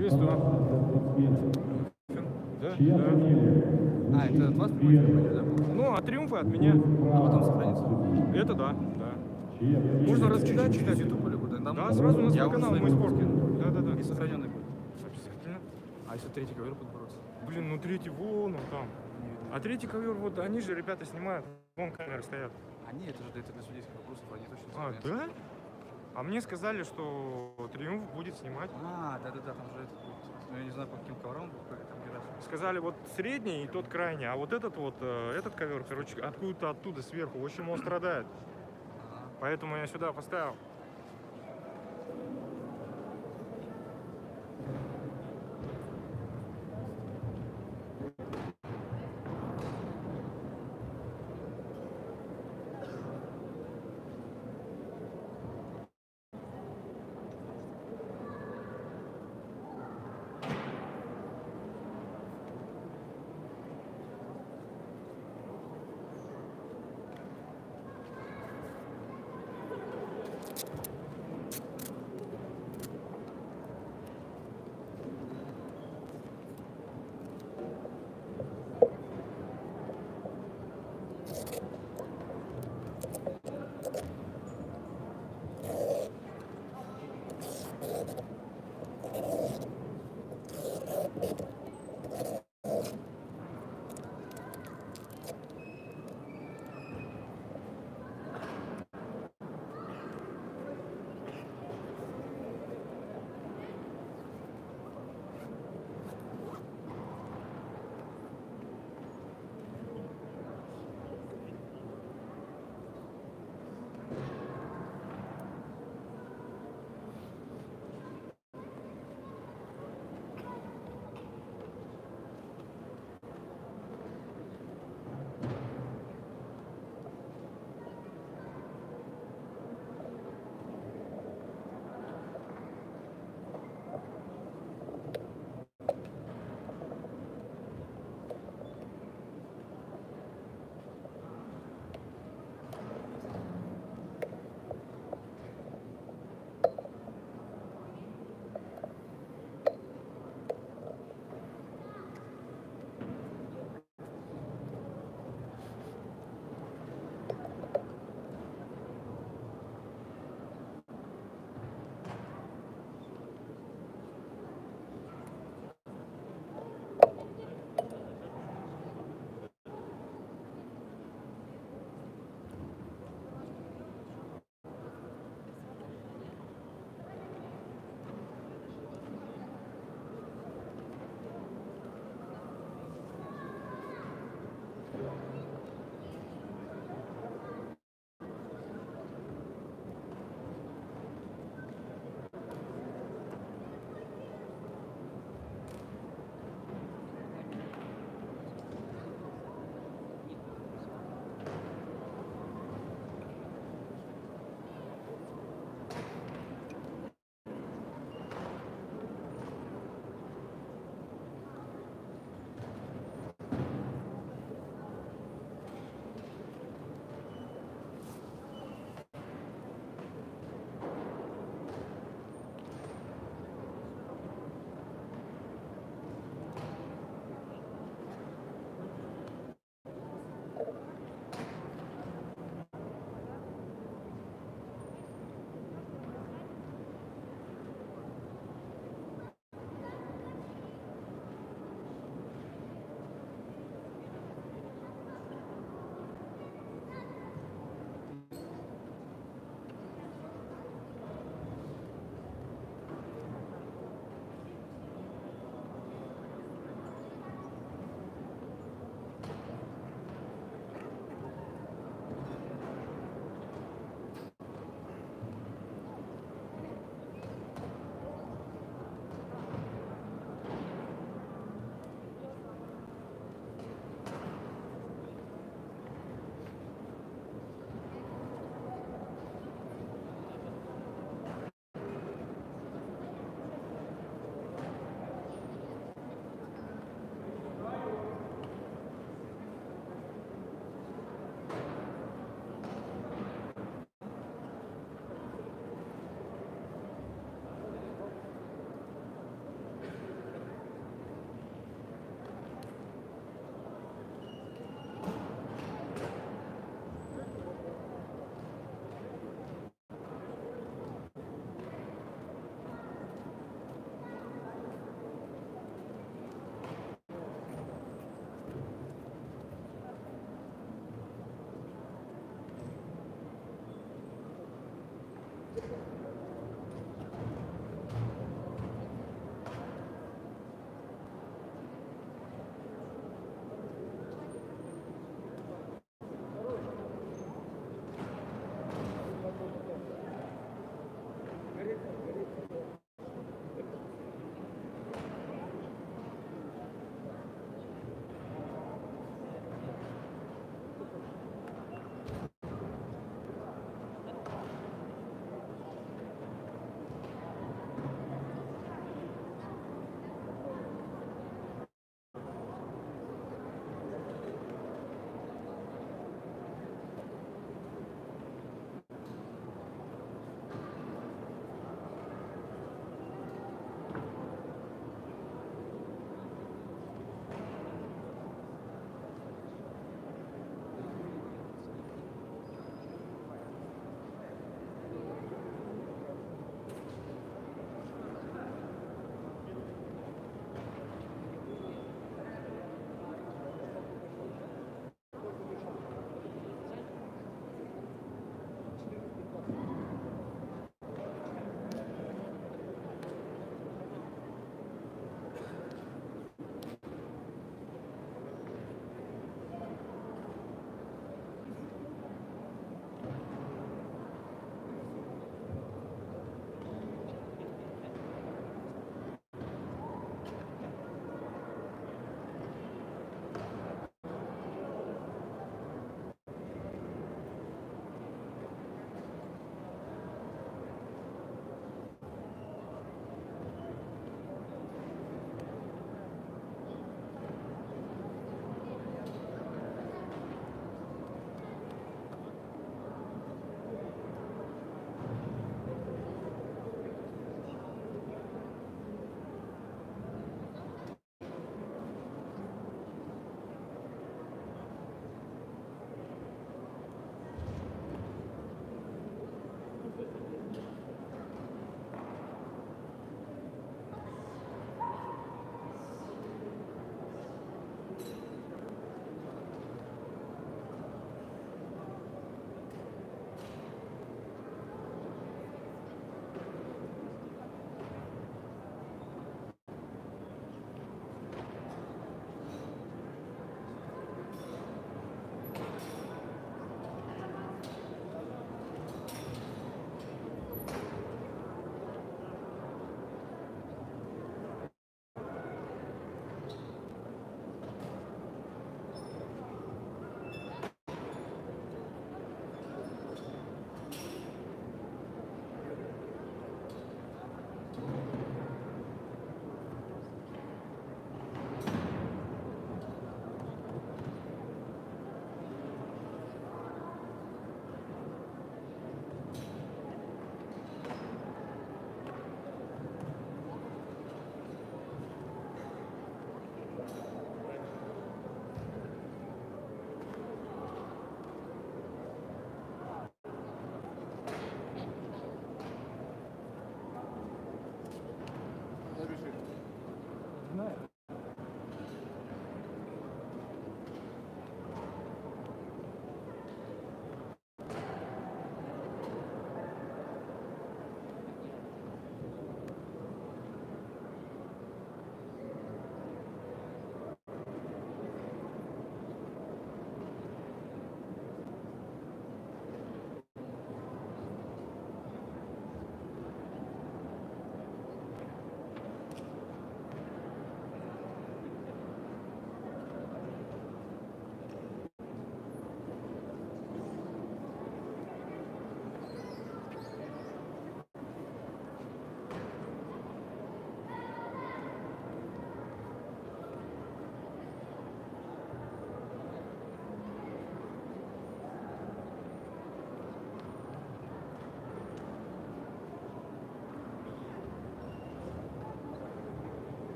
Приветствую. Да? Да. А, это от вас прямой эфир пойдет, да? Ну, а триумфы от меня. А потом сохранится? Это да, да. Можно раскидать, Через читать. YouTube или куда? Там Да, сразу на я свой уже канал свой мой выпуск спорт. скину. Да, да, да. И сохраненный будет. Обязательно. А если третий ковер будет бороться? Блин, ну третий вон он там. А третий ковер, вот они же ребята снимают, вон камеры стоят. Они, это же это для судейских вопросов, они точно А, сохранятся. да? А мне сказали, что Триумф будет снимать. А, да-да-да, там же это будет. Ну, я не знаю, по каким коврам будет, там Герасимов. Сказали, вот средний и тот крайний, а вот этот вот, этот ковер, короче, откуда-то оттуда сверху, в общем, он страдает. Ага. Поэтому я сюда поставил.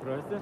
Здрасте.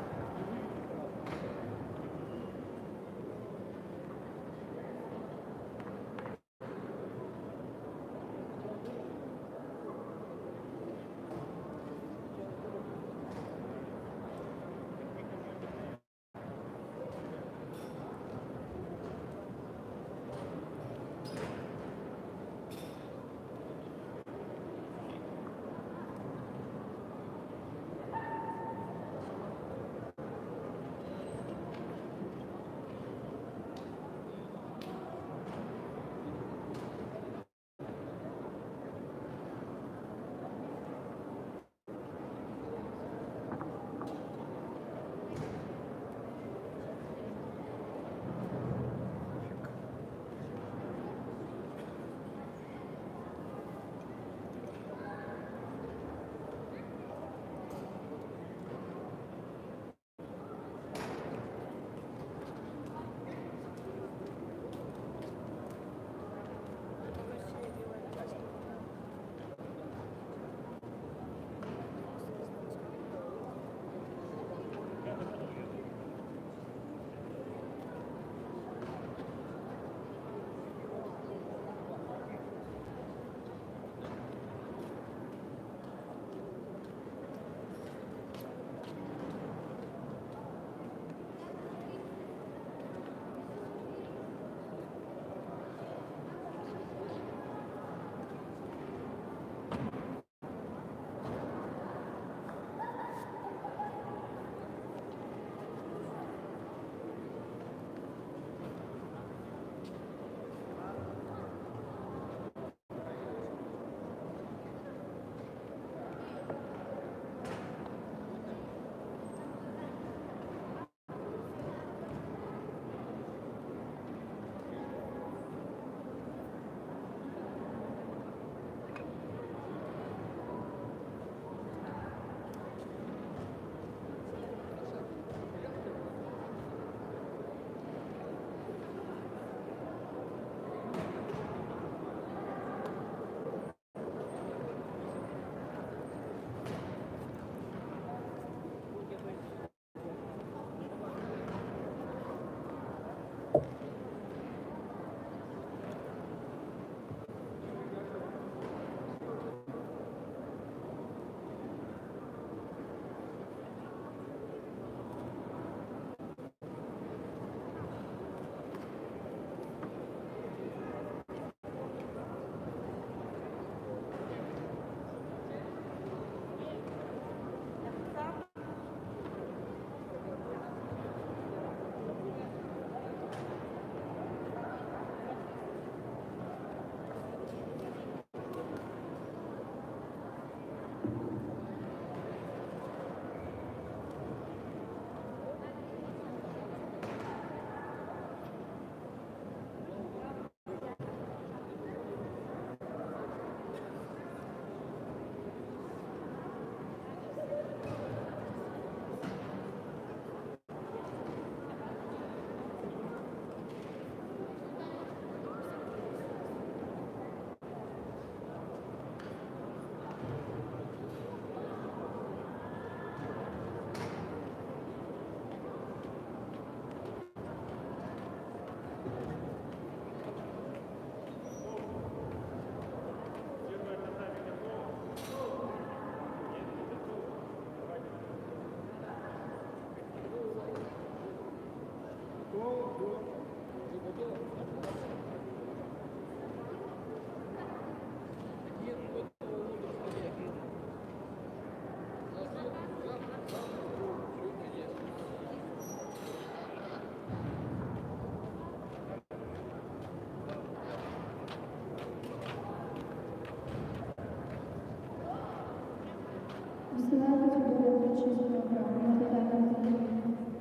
Высылается судовая причина программы «Национальный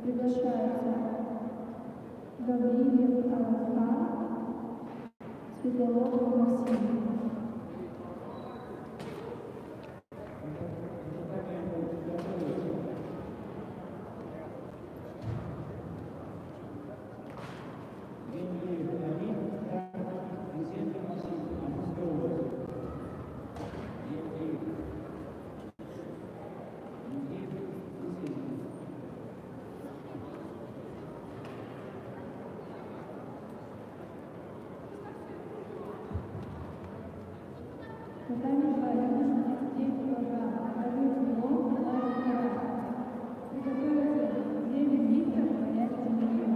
приглашается Гавриилов Алфа, Светлолобов Максим. Татами 2, юноша 39 килограмм. Рядовой Филон, Лайк Кара. Приготовиться 9 литров, понять тенью.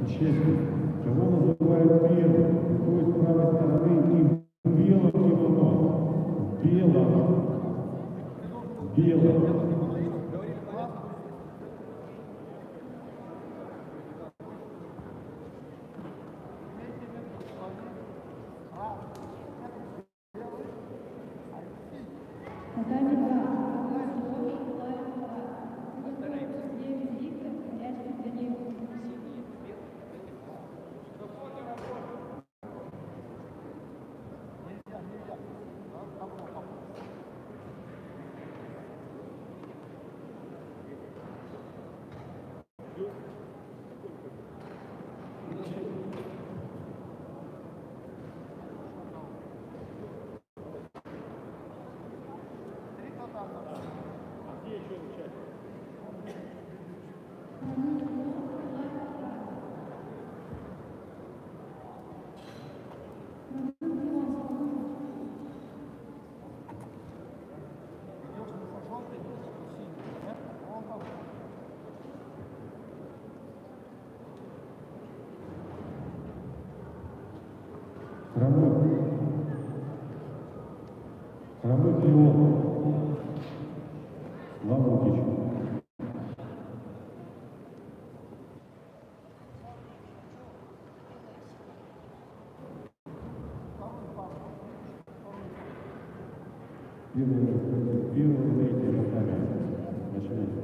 Честно, кого называют белым? Какой с правой стороны им бело кимоно? Бело. Бело. Татами 2, Филон, Лайк Кара. Приготовиться 9 литров, понять тенью. Хромой Леон. Лавутич. Первый, третий татами. Начинайте.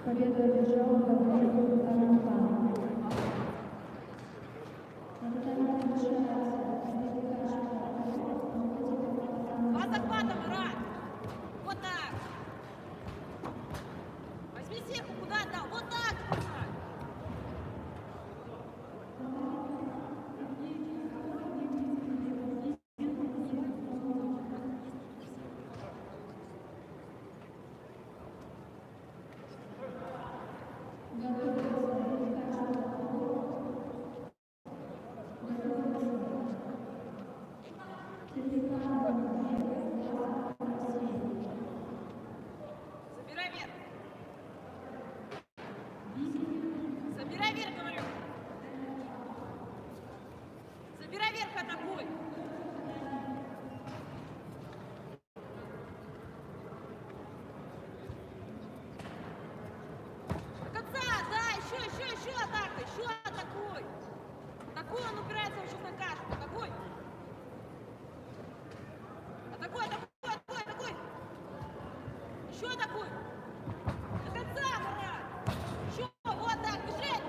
Победу одержал Гаврилов Аруслан. На татами приглашается Дмитрий Кашин. Два захвата, Марат! Вот так! Возьми сверху, куда отдал? Вот так! Марат! Забирай вверх! Забирай вверх, говорю! Забирай вверх, атакуй! До конца, да, еще атака, еще атакуй! Атакуй, он упирается, он сейчас накажет, атакуй! Атакуй! Еще атакуй! До конца, Марат! Еще, вот так, бежать!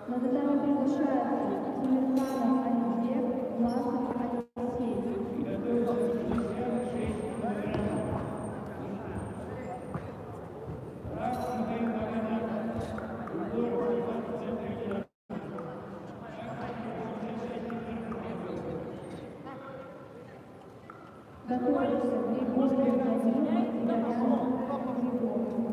На татами приглашается Тимирханов Алибек, Власов Алексей. Готовится Григорий Владимирович и Татьяна Григорьевна.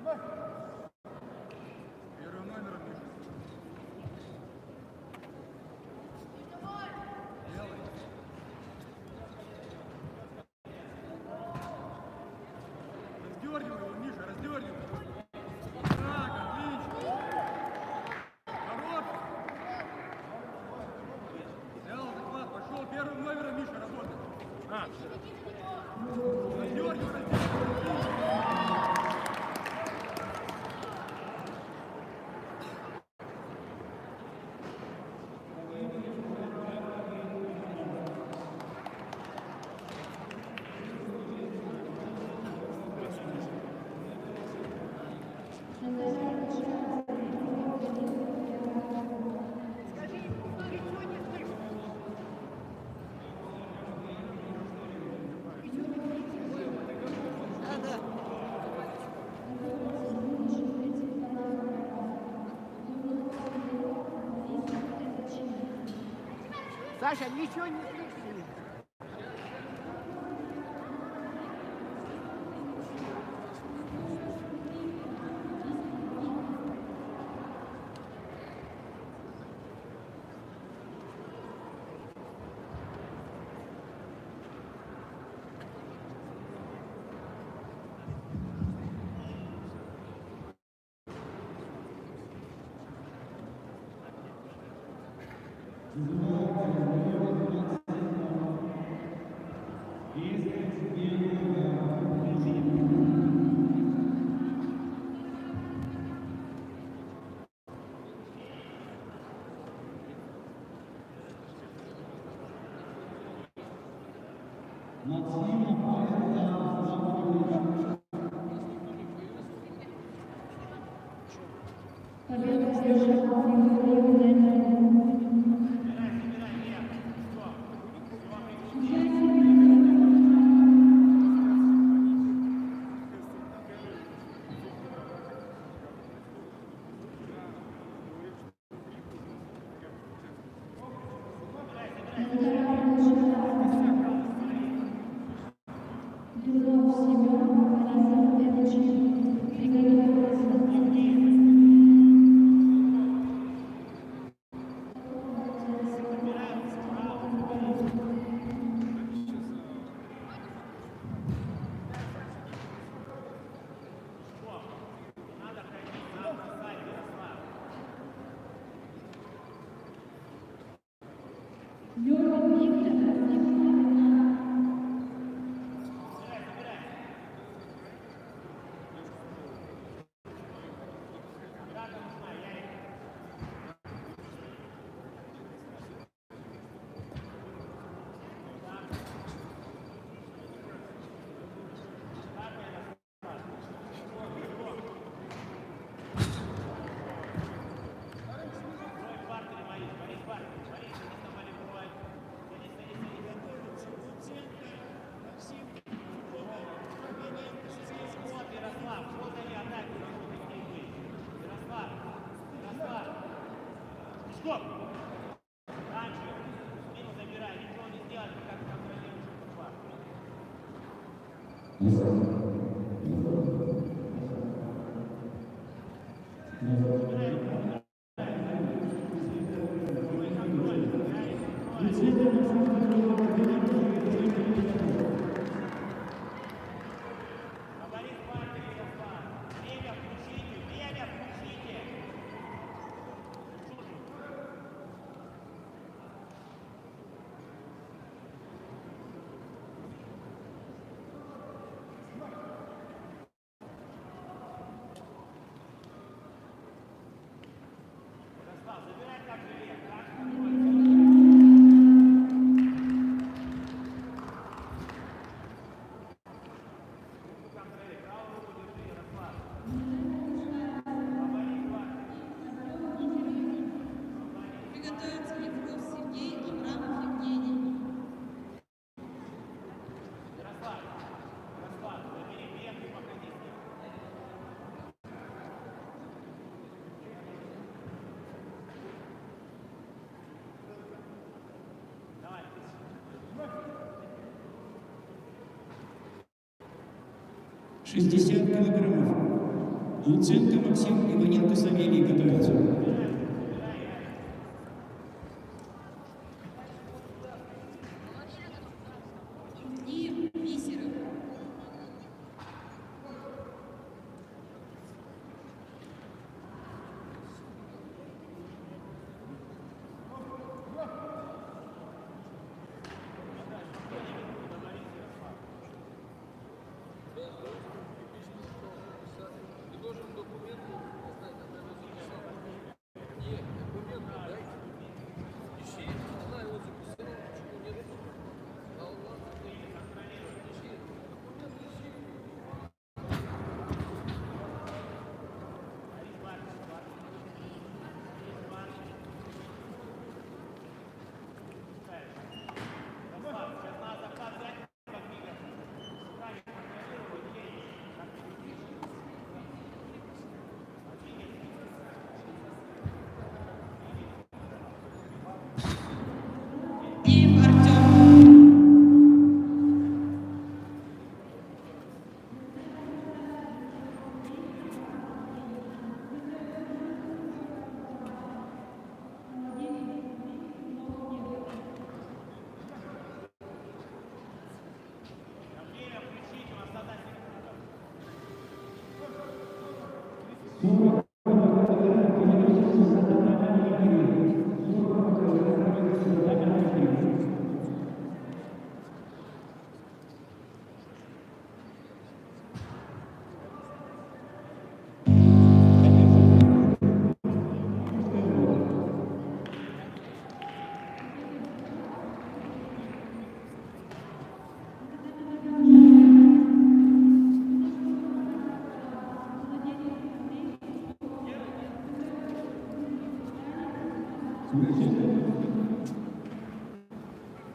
Первым номером Миша. Белый. Раздергивай его, Миша, раздергивай. Так, отлично. Хорош. Взял захват, пошел первым номером, Миша, работай. Раздергивай, раздергивай. Саша, ничего не слышно. Победу одержал Григорий Данилов. Дюдов Семен, Борисов Эдчин. Приготовиться. Юрий Виктор, приготовиться Левков Сергей, Абрамов Евгений. Шестьдесят килограммов. Луценко Максим, Иваненко Савелий готовятся. Дім, бісером. Дім, Артем.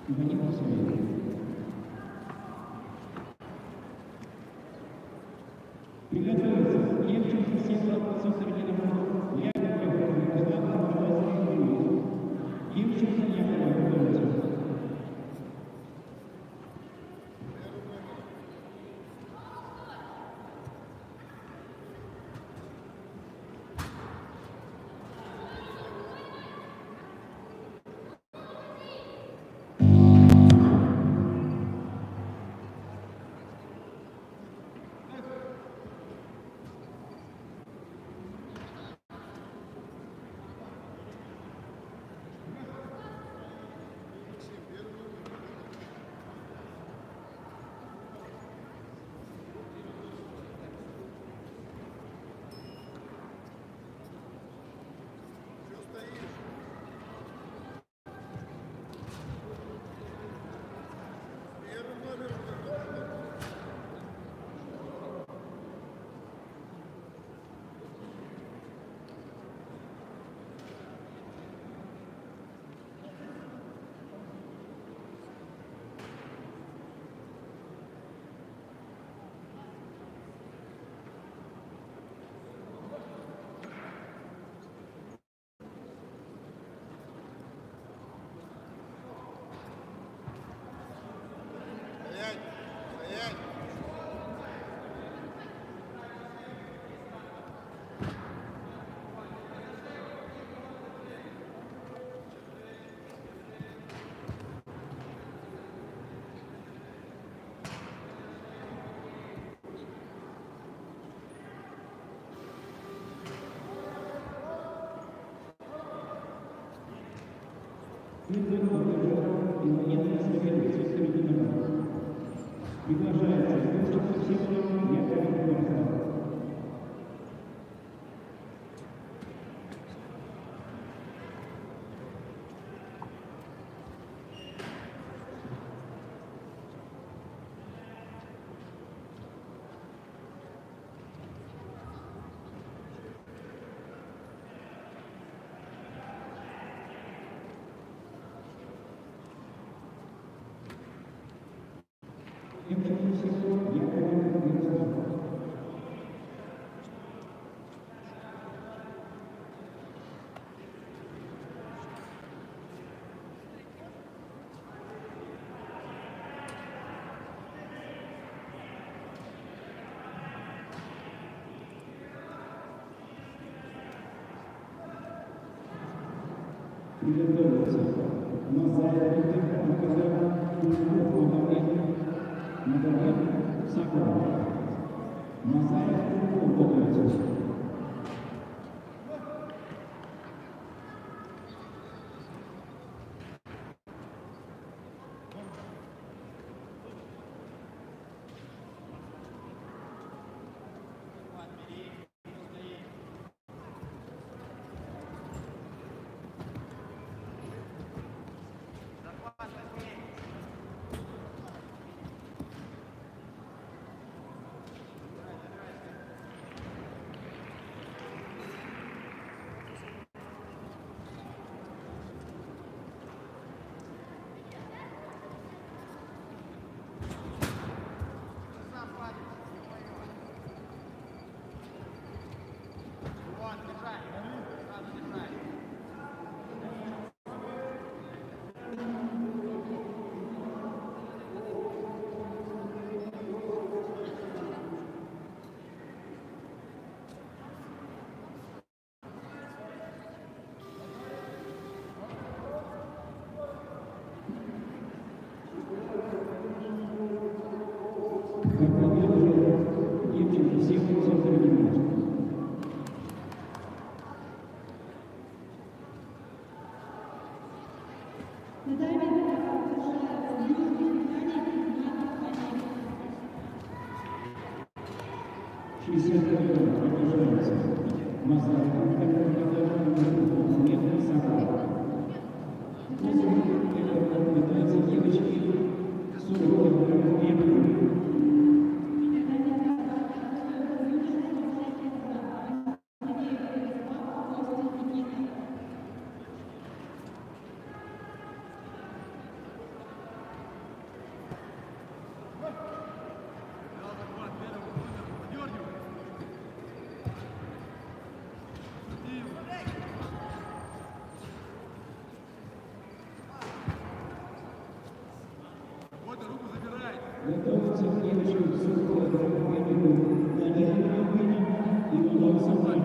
Иваненко Савелий. Приготовиться. Левченко, Сева, Сахарина, Яков, Руслан, Левченко, Яков, готовится. Приготовиться. Мазаев Виктор показал Кузьков Магомед. Магомед Сакуров. Мазаев Кузьков готовится. Девчонки, всех хотят принимать. Продолжается. Мазаев Магомед Сакуров. Пытаются девочки 40 килограммов вверх. Готовится девочек 40 килограммов вверх. Надежда Евгеньевна и Владимир Самарин.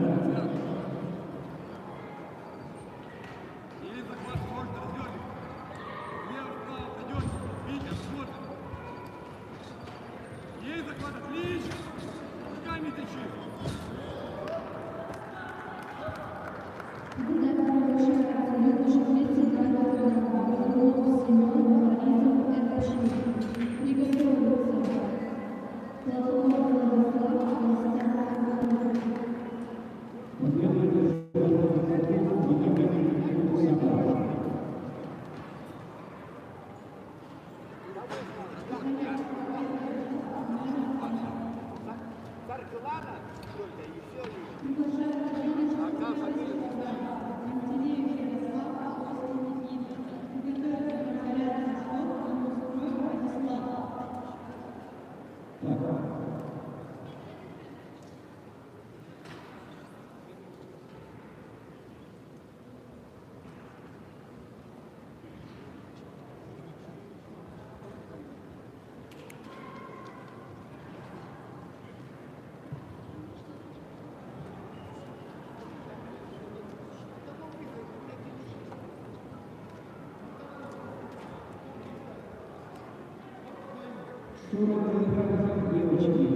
Девочки,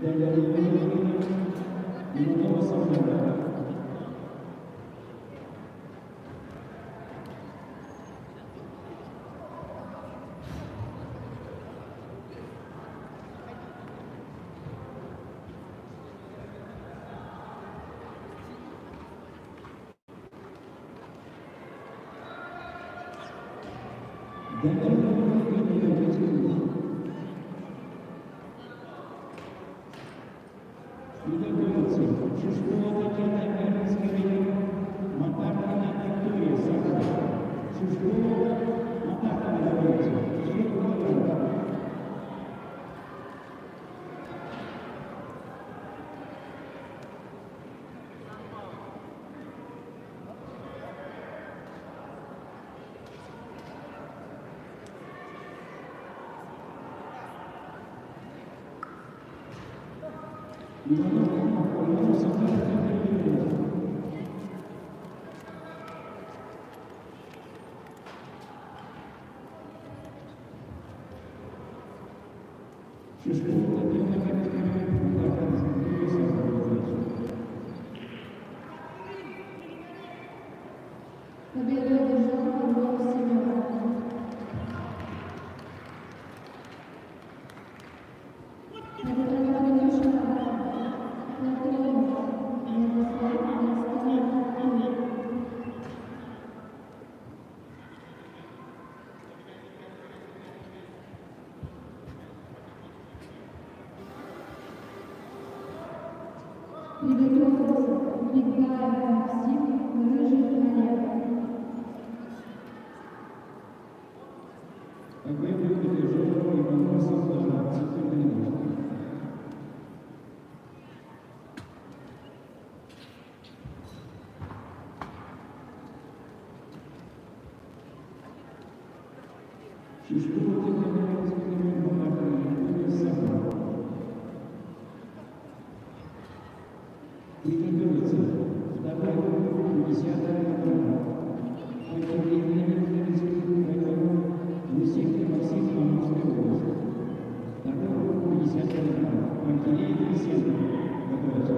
Дарья Евгеньевна и Владимир Самарин. Приготовиться. Шишкова Татьяна Мирская, Матаркина Виктория Сакурова. Шишкова Матаркина готовится. 40 килограммов. Приготовился. Мигаев Максим, Рыжий Олег. Победу Жорова и Конкурсов должна цифры не нужно. Шишкова Тихомирский номер Монархии Сахаров. Приготовиться. Второй круг, 10-я программа. Лысенко Максим, Амурская область. Второй круг, 10-я программа. Пантелей Лысенко. Готовится.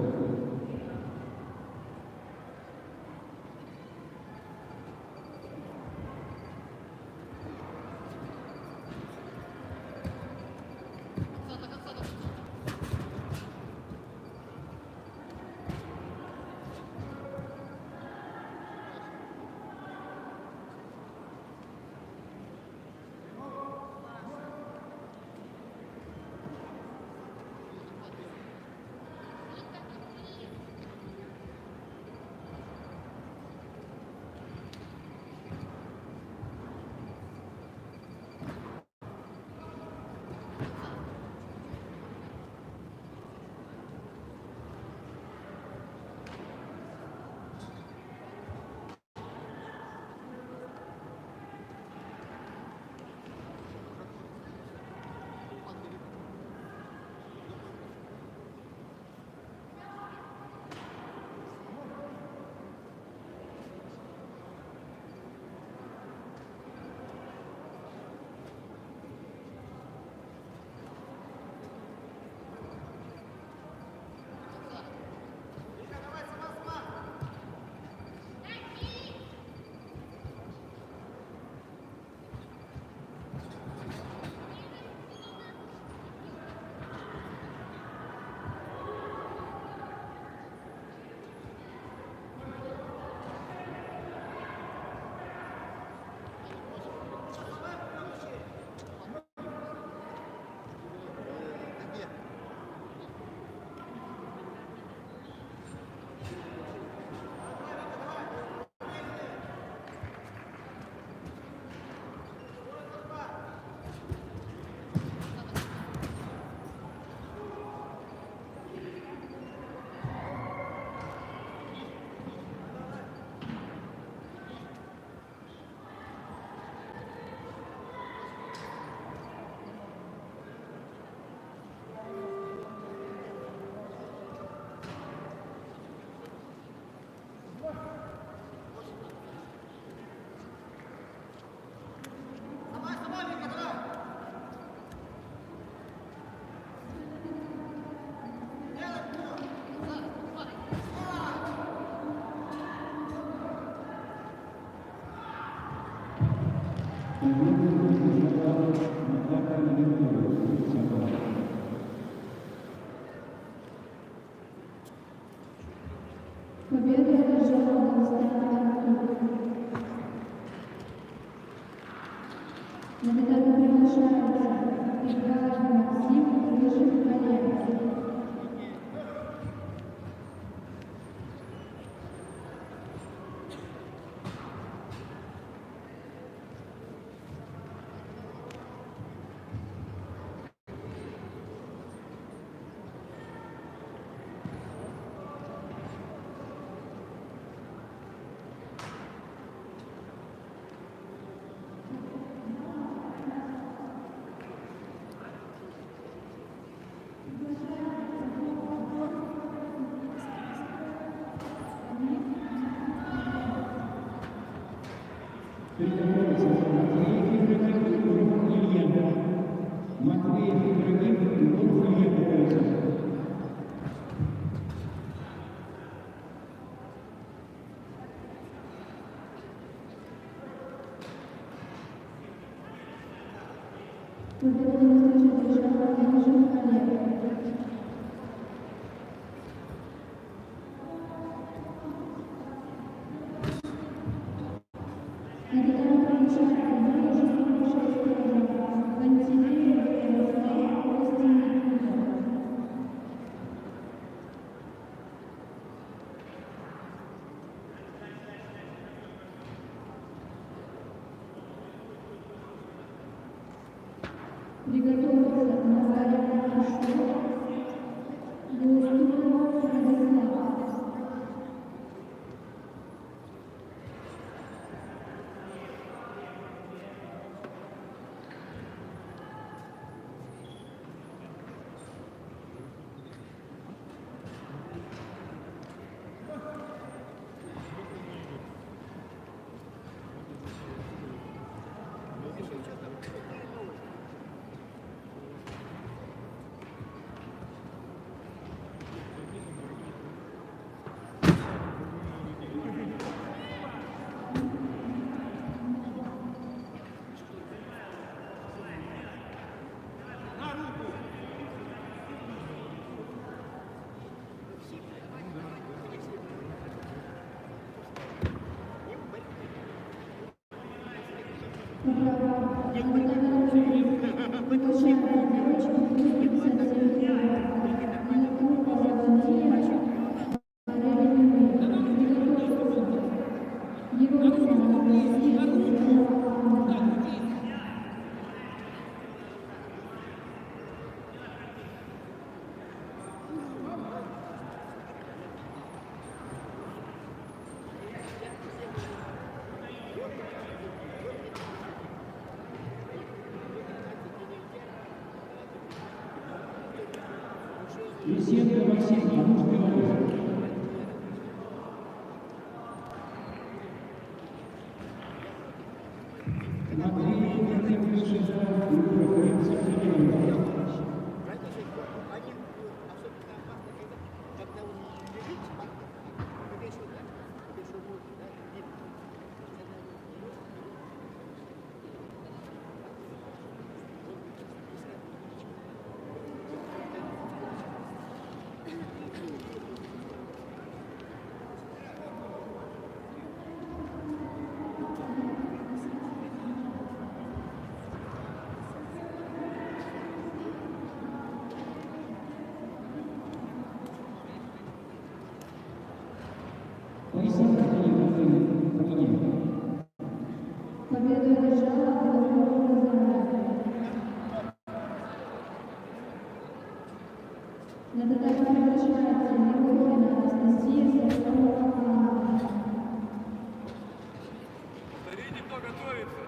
Победу одержала Константин Артур. На медали приглашается Мигаев Максим, Рыжий Олег. Приготовиться. Матвеев Ибрагим, Урф Илья. Матвеев Ибрагим, Урф Илья готовится. Победу на встрече одержала Рыжий Олег. На медали приглашается Рыжий 46 килограмм. Пантелей Ярослав, Костин Никита. Приготовиться Назарев Машов, Белостуков Владислав. Лисенко Максим, Амурская область. Матвеев Артем Вишенко, группа Крымская тренировка. Поясни, Победу одержала Белостуков Назарев. На татами приглашается Егорина Анастасия Соколова. Смотрите, кто готовится.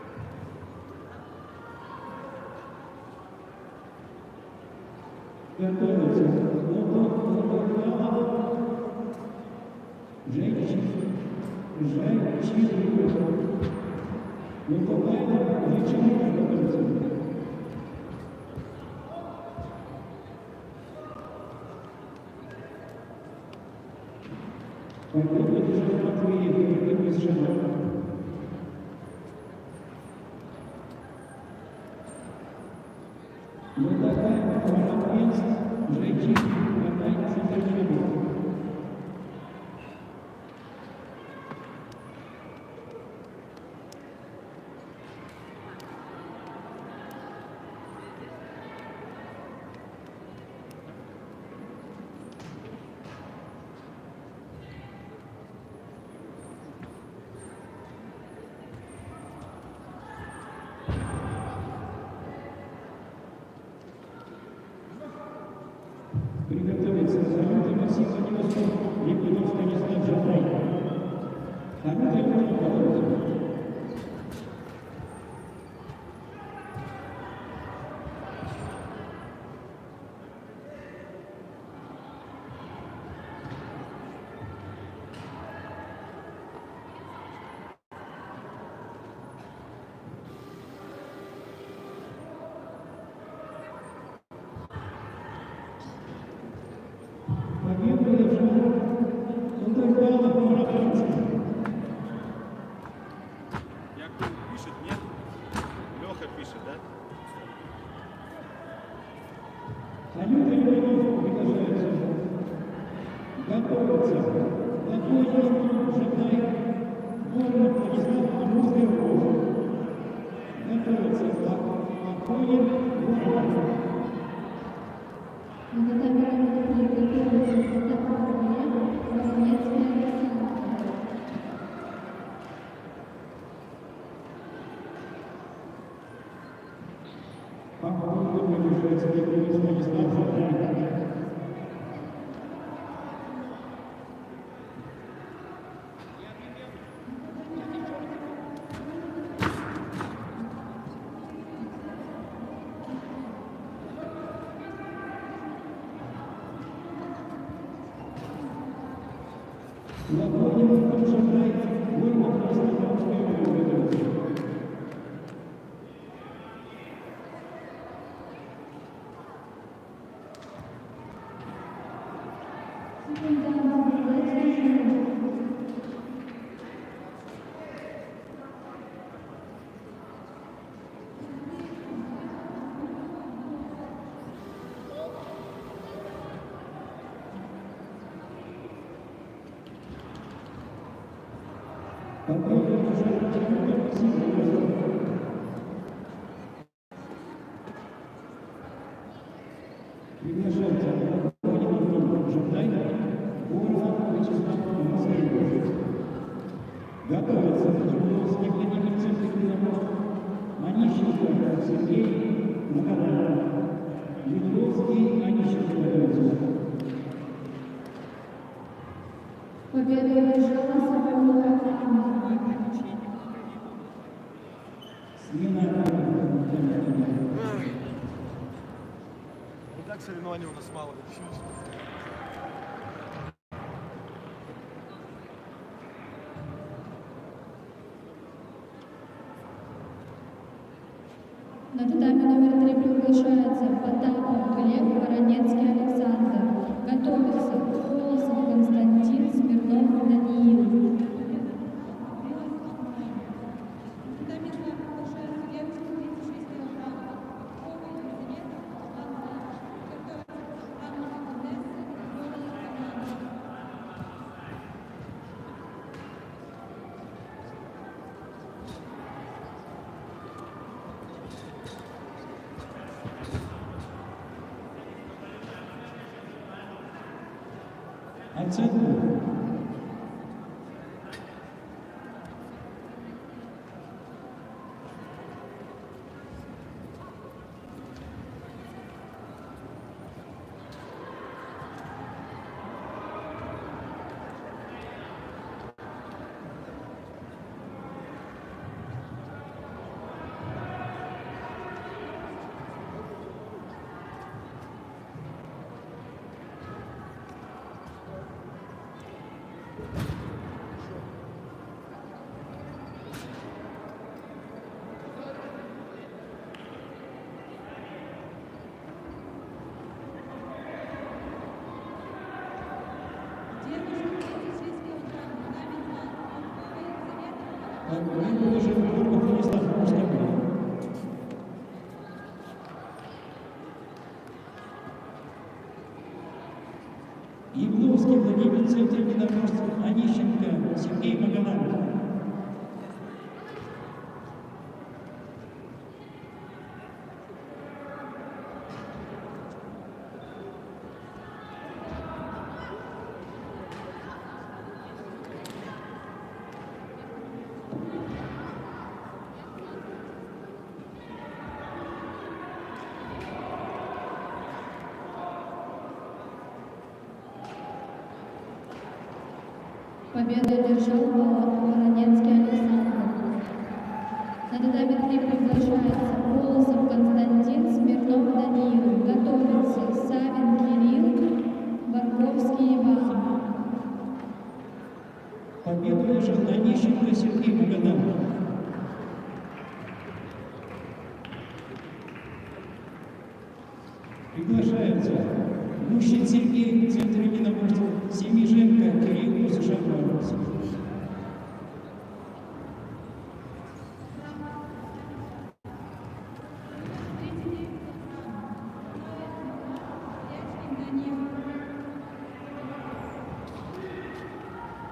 готовится. Женщина. Ну, попали, женщина готовится. Попробуйте держать Матвеев, прыгай с шагом. Вот такая молодец, женщина, какая совершенно. Приготовиться Зарюта Максим Владимиров, Липинов Станислав Жатай. Харюта Иван. Яков пишет, нет? Леха пишет, да? Анюта Иванов приглашается. Готовится. Лаконин, Жатай, Воронов, Станислав, Амурская область. Готовится. Лаконин, Воронов. На татами приготовиться Татарская, Воронецкая, Александровна. Попробуйте Лавонин Куршабай, Вольна Красноярская готовится. Приглашается Лавонин Куршабай, Вольна Вячеслав Москвы. Готовится Яблонский Владимир Центр, Онищенко Сергей Николаев. Яблонский Онищенко готовится. Победу одержала Соколова Анна. Смена. И так соревнований у нас мало. На татами номер 3 приглашается Потапов Глеб, Воронецкий Александр. Готовится Колосов Константин, Смирнов Даниил. Оценку. Яблонский Владимир Центр единоборств, Онищенко Сергей Магомедов. Победу одержал Воронецкий Александр. На татами 3 приглашается Колосов Константин, Смирнов Даниил. Готовится Савин Кирилл, Барковский Иван. Победу одержал Онищенко Сергей Магомедов. Приглашается Мужчин Сергей, Центр единоборств, Семиженко Кирилл Сушаков.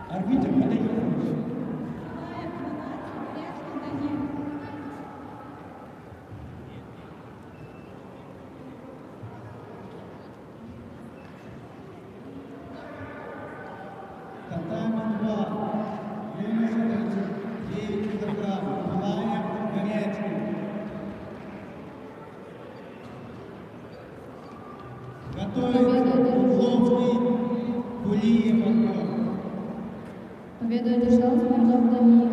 Арбитр подает. Татами 2, вес 39 килограмм, Малая Горячкин. Готовится Узловский, Кулиев Антон. Победу одержал Смирнов Даниил.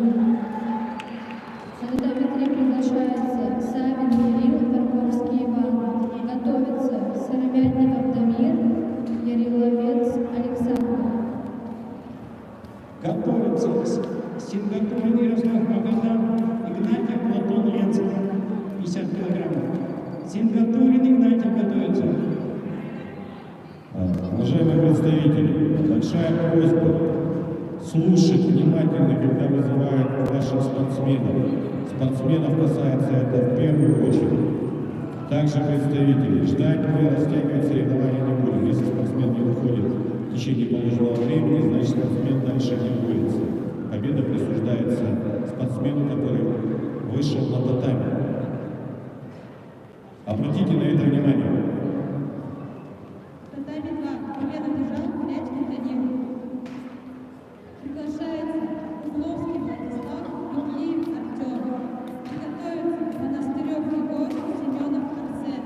На татами 3 приглашается Савин Кирилл, Барковский Иван. Готовится Сыромятников Дамир, Яриловец Александр. Готовится Сингапур Ярослав Магадан, Игнатьев Платон Ленцев, 50 килограммов. Сингапурин Игнатьев готовится. Уважаемые представители, большая просьба слушать внимательно, когда вызывают ваших спортсменов. Спортсменов касается это в первую очередь. Также представители, ждать мы растягивать соревнования не будем. Если спортсмен не выходит в течение положенного времени, значит спортсмен дальше не борется. Победа присуждается спортсмену, который вышел на татами. Обратите на это внимание. Татами 2. Победу держал Курячкин Данил. Приглашается Узловский Владислав, Люблиев Артем. Приготовится Монастырев Егор, Семенов Арсен.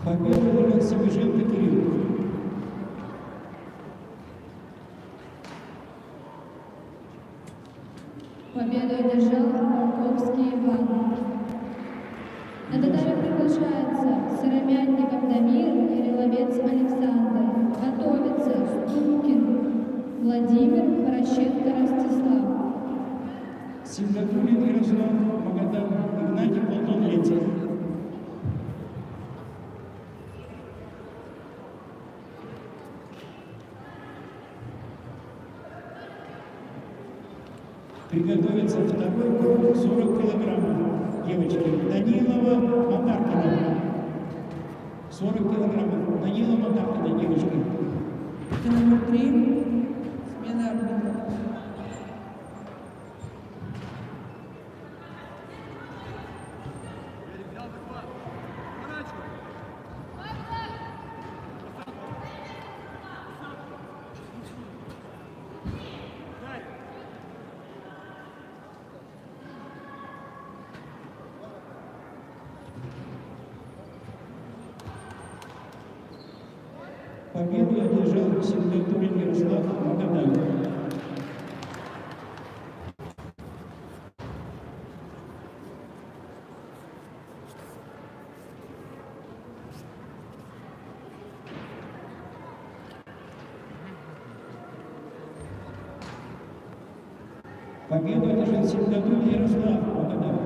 Победу держал Семиженко Кирилл. Победу одержал Марковский Иван. На татами приглашается Сыромятников Дамир и Риловец Александр. Готовится Ступкин Владимир, Порощенко Ростислав. Сингапурин Ярослав Магадан, Игнатьев Платон Ленцев. Приготовиться второй круг 40 килограммов. Девочки, Данилова, Макаркина. 40 килограммов. Данилова, Макаркина, девочки. И номер 3. Смена арбитра. Победу одержал Сингапурин Ярослав Магадан. Победу одержал Сингапурин Ярослав Магадан.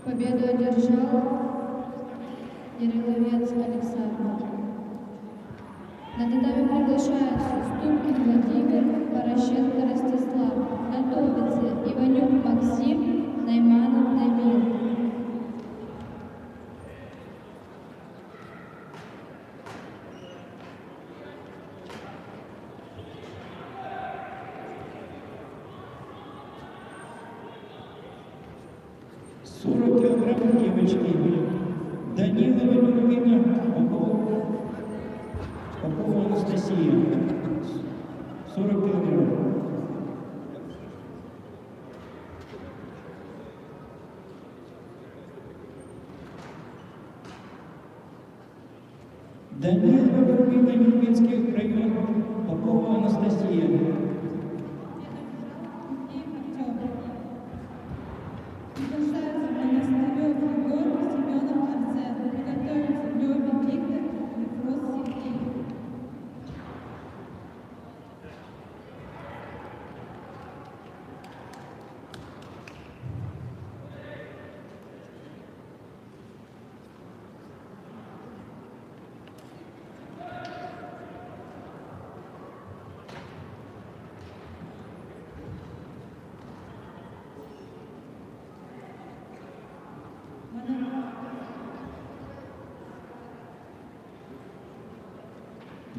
Победу одержал Яриловец Александр. На татами приглашаются Ступкин Владимир, Порощенко Ростислав. Готовится Иванюк Максим, Найманов Дамир. Девочки, Данилова Любина, Попова Анастасия, 40 килограммов. Данилова Любина, Юрминский район, Попова Анастасия.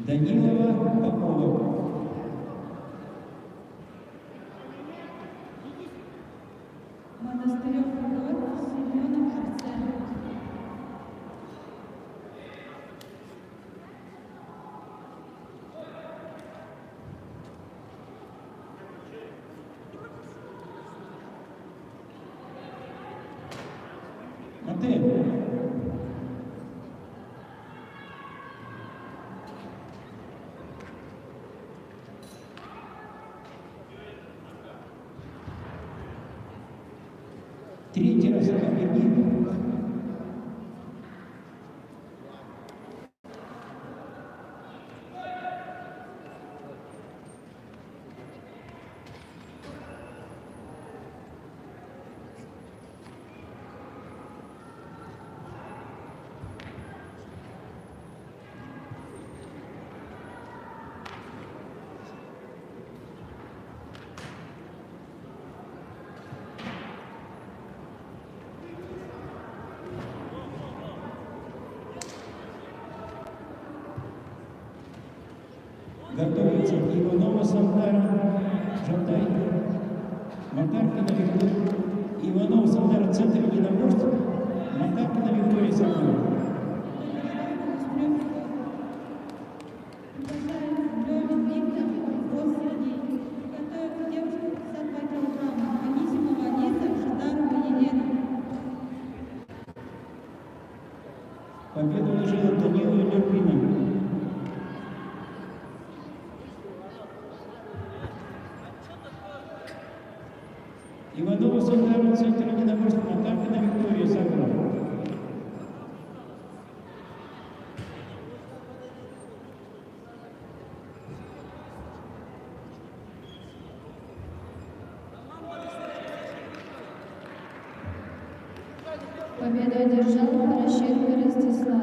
Данилова Попова. Монастырев Егор, Семенов Арсен. Артем. Третий раз Камбердин. Готовится Иванова Сандара, Жантай, Макаркина Виктория, Иванова Сандара, центр единоборств, Макаркина Виктория Сандара. Левин Виктор, Рос Сергей. Приготовиться девушка 52 килограмма. Анисимова Лиза, Жданова Елена. Победу одержала Данила Лерпина. Иванова Сандара, центр единоборств, Макаркина Виктория Сандара. Победу одержал Порощенко Ростислав.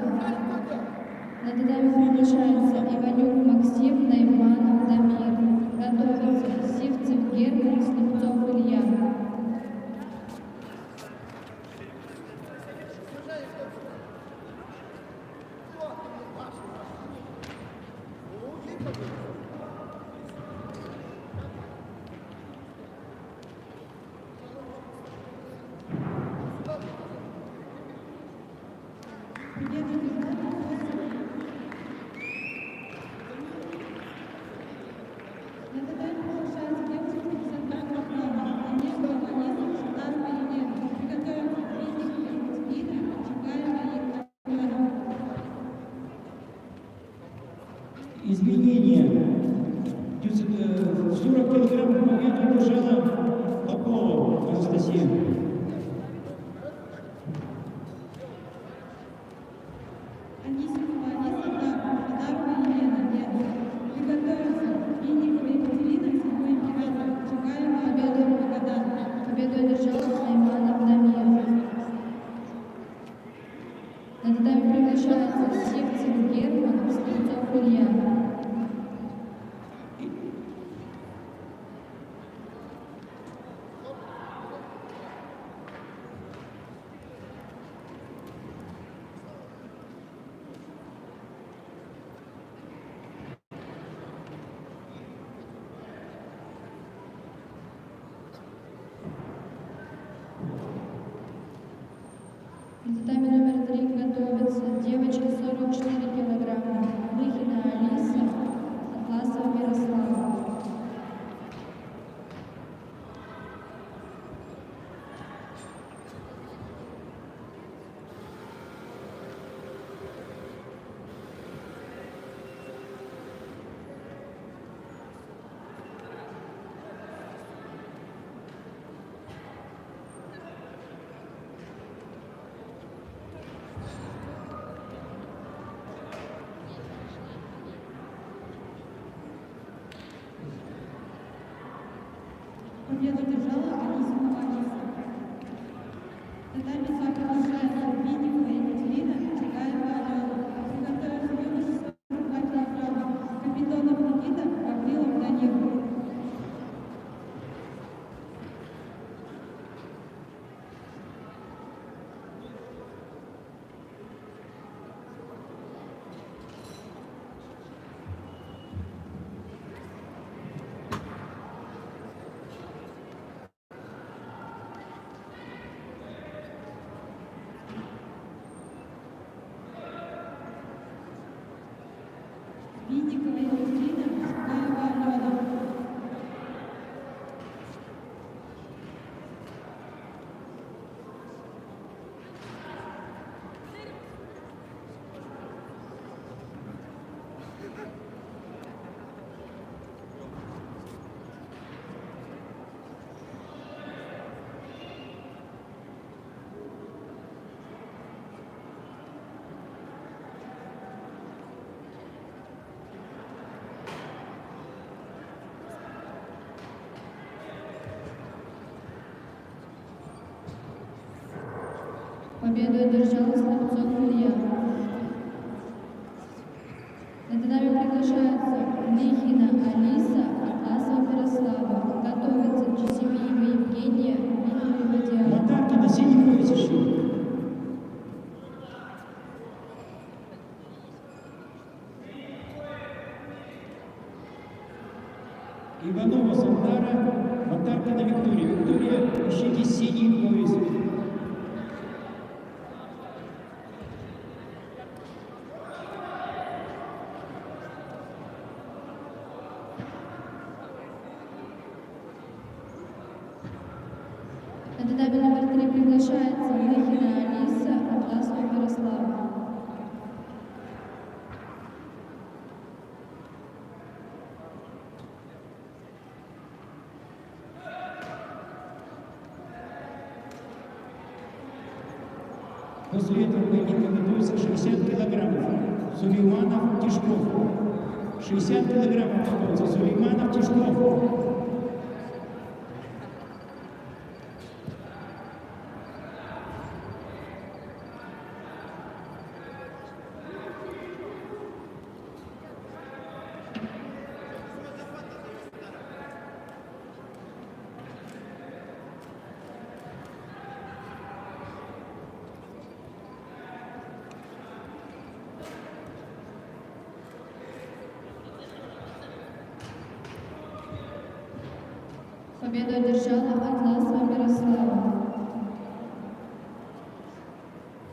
На татами приглашается Иванюк Максим, Найманов Дамир. Готовится Сивцев Герман, Слепцов Илья. Победу одержал на татами приглашается девушка 52 килограмма. Анисимова Лиза, Жданова Елена. Приготовиться Винник Екатерина, Чугаева Алена. Изменения. 40 килограмм победу одержала Попова Анастасия. Анисимова Алиса, Жданова Елена, Лена. Приготовиться Винникова Екатерина, Седьмой император, Чугаева Алена, Магадан. Победу одержал Найманов Дамир. На татами приглашается Сивцев Герман, Слепцов Илья. На татами номер 3 готовится девочка 44 килограмма. Выхина Алиса, Атласова Мирослава. Победу одержала Анисимова Алиса. Татами приглашается Винникова Екатерина, Чугаева Алена. Приготовиться юноша 42 килограмма. Капитонов Никита, Гаврилов Данил. Винникова Екатерина, Чугаева Алена. Победу одержала Слепцов Илья. На татами приглашаются Лихина Алиса, Атласова Мирослава. Готовится Чесемиева Евгения, Михаева Диана. Матаркина, синий пояс еще. Иванова Сандара, Матаркина Виктория. Виктория, ищите синий пояс. На татами номер 3 приглашается Лихина Алиса, Атласова Мирослава. После этого поединка готовится 60 килограммов. Сулейманов, Тишков. 60 килограммов готовится. Сулейманов, Тишков. Победу одержала Атласова Мирослава.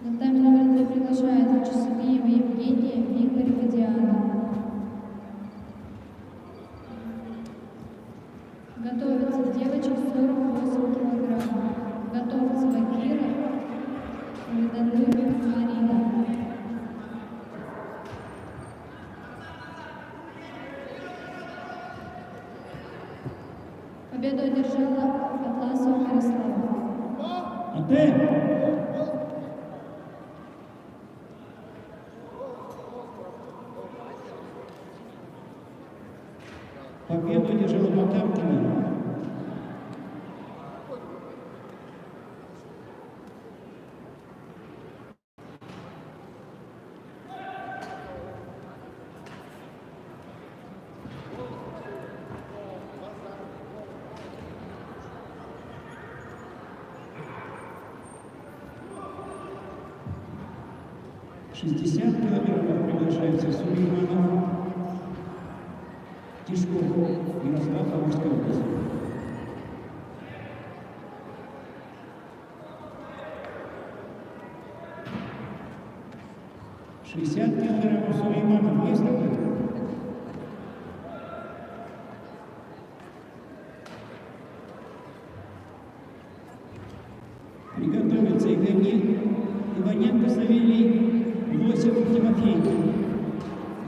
На татами номер 2 приглашается Чесемиева Евгения, Вихарева Диана. Готовится девочек 48 килограммов. Готовится Вакира, Ледоныва Марина. Победу одержала Атласова Мирослава. Отель. Победу одержала Матаркина. «60 килограммов» приглашается Сулейманов, Тишков, Ярослав, Амурская область. «60 килограммов» Сулейманов. Есть такой? Приготовиться Иваненко Савелий, Лосев Тимофей.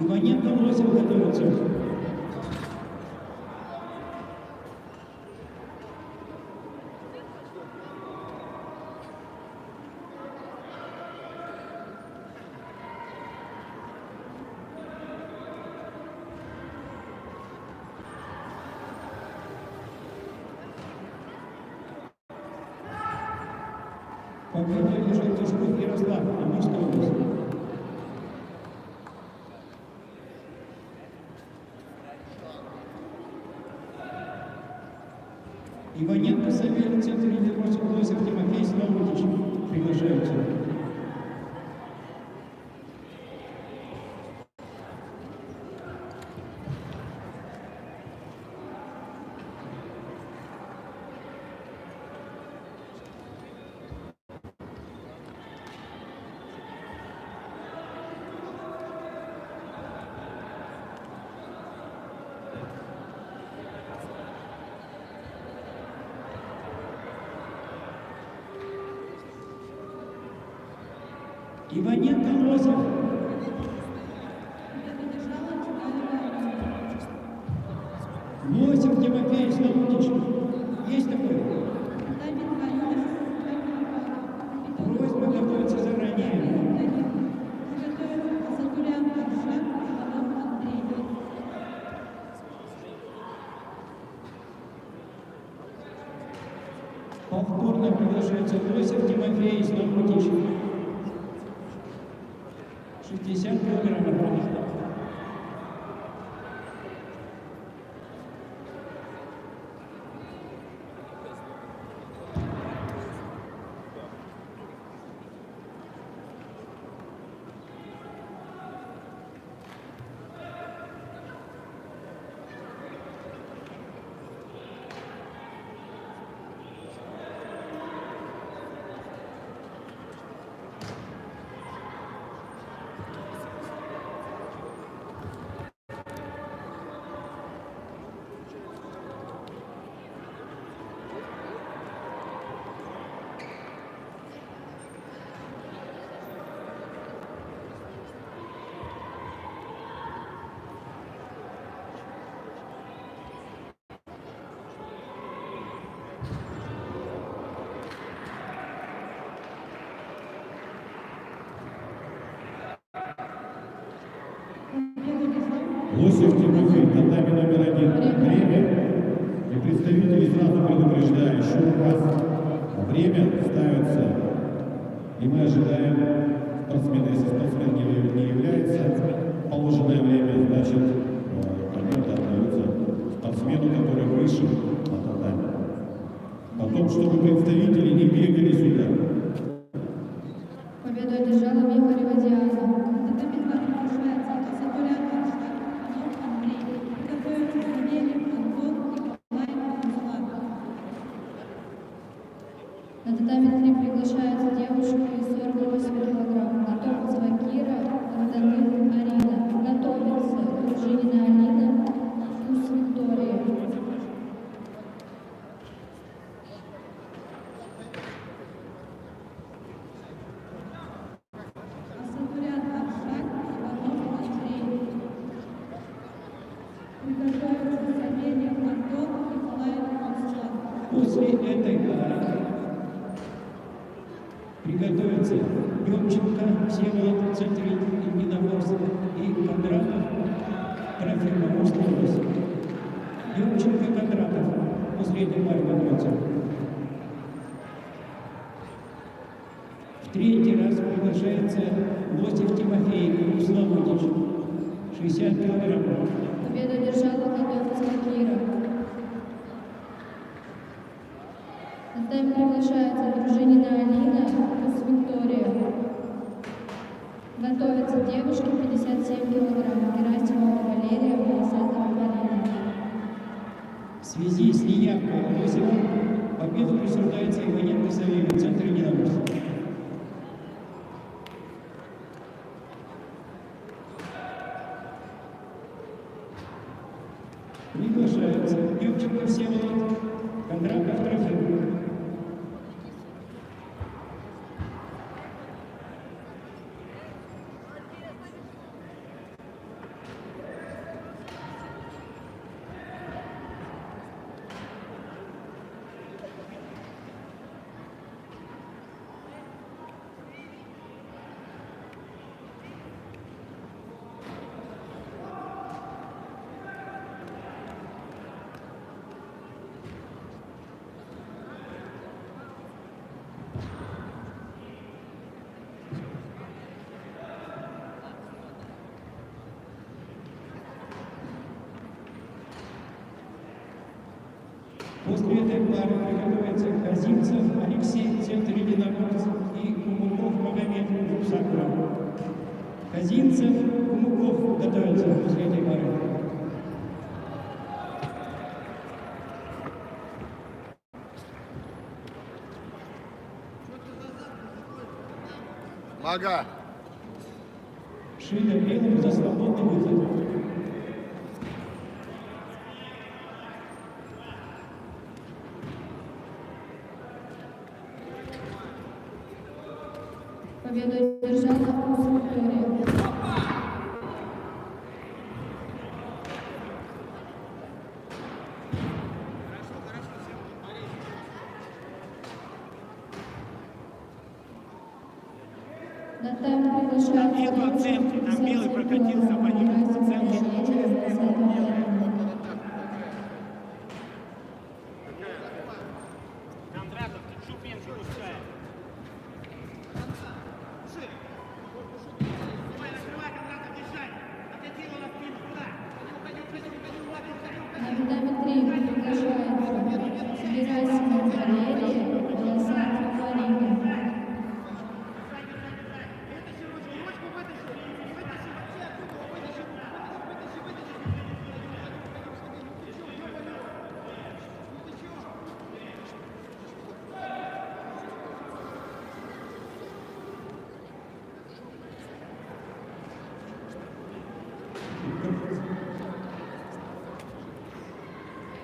Иваненко Лосев готовится. Победу одержал Тишков Ярослав, Амурская область. Иваненко Савелий, центр единоборств Лосев Тимофей, Славутич приглашаются. Иваненко Лосев. Победу одержала Чугаева Алина. Лосев Тимофей, Славутич. Есть такой? На татами 2 юношеских Просьба готовиться заранее. Приготовиться Сатурян Аршак, Иванов Андрей. Повторно приглашается Лосев Тимофей, Славутич. 60 килограммов. Лосев Тимофей, татами номер 1. Время. И представители сразу предупреждаю, еще раз. Время ставится, и мы ожидаем спортсмена. Если спортсмен не является положенное время, значит, команда отдается спортсмену, который вышел на татами. Потом, чтобы представители не бегали сюда. Победу одержала Вихарева Диана. На татами 2 приглашается Асатурян Аршак, Панов Андрей. Приготовиться Савельев Антон, Николаев Руслан. На татами 3 приглашается девушка из 48 килограмм. Готовится Кира, Гордоных Арина. Готовится Дружинина Алина, Ус Виктория. Асатурян Аршак, Иванов Андрей. Приготовиться Савельев Антон, Николаев Руслан. После этой пары приготовятся Демченко, Всеволод, центр единоборств и Кондратов, Трофимовский область. Демченко, Кондратов. После этой пары готовятся. В третий раз приглашается Лосев Тимофей, Славутич, 60 килограммов. Победу одержала готовится Кира. На татами приглашается Дружинина Алина, Ус Виктория. Готовятся девушки 57 килограмм. Герасимова Валерия, Волосатова Марина. В связи с неявкой Лосева победу присуждается Иваненко Савельев, центр единоборств. Приглашаются Демченко, Всеволод, Кондратов, Трофимов. После этой пары приготовится Казинцев Алексей, центр единоборств, и Кумуков Магомед, Сакура. Казинцев, Кумуков готовятся после этой пары. Мага. Шида белым за свободный выход. Победу одержала Ус Виктория. На тайм приглашается девушка 57 килограмм. Герасимова Валерия, Волосатова Марина.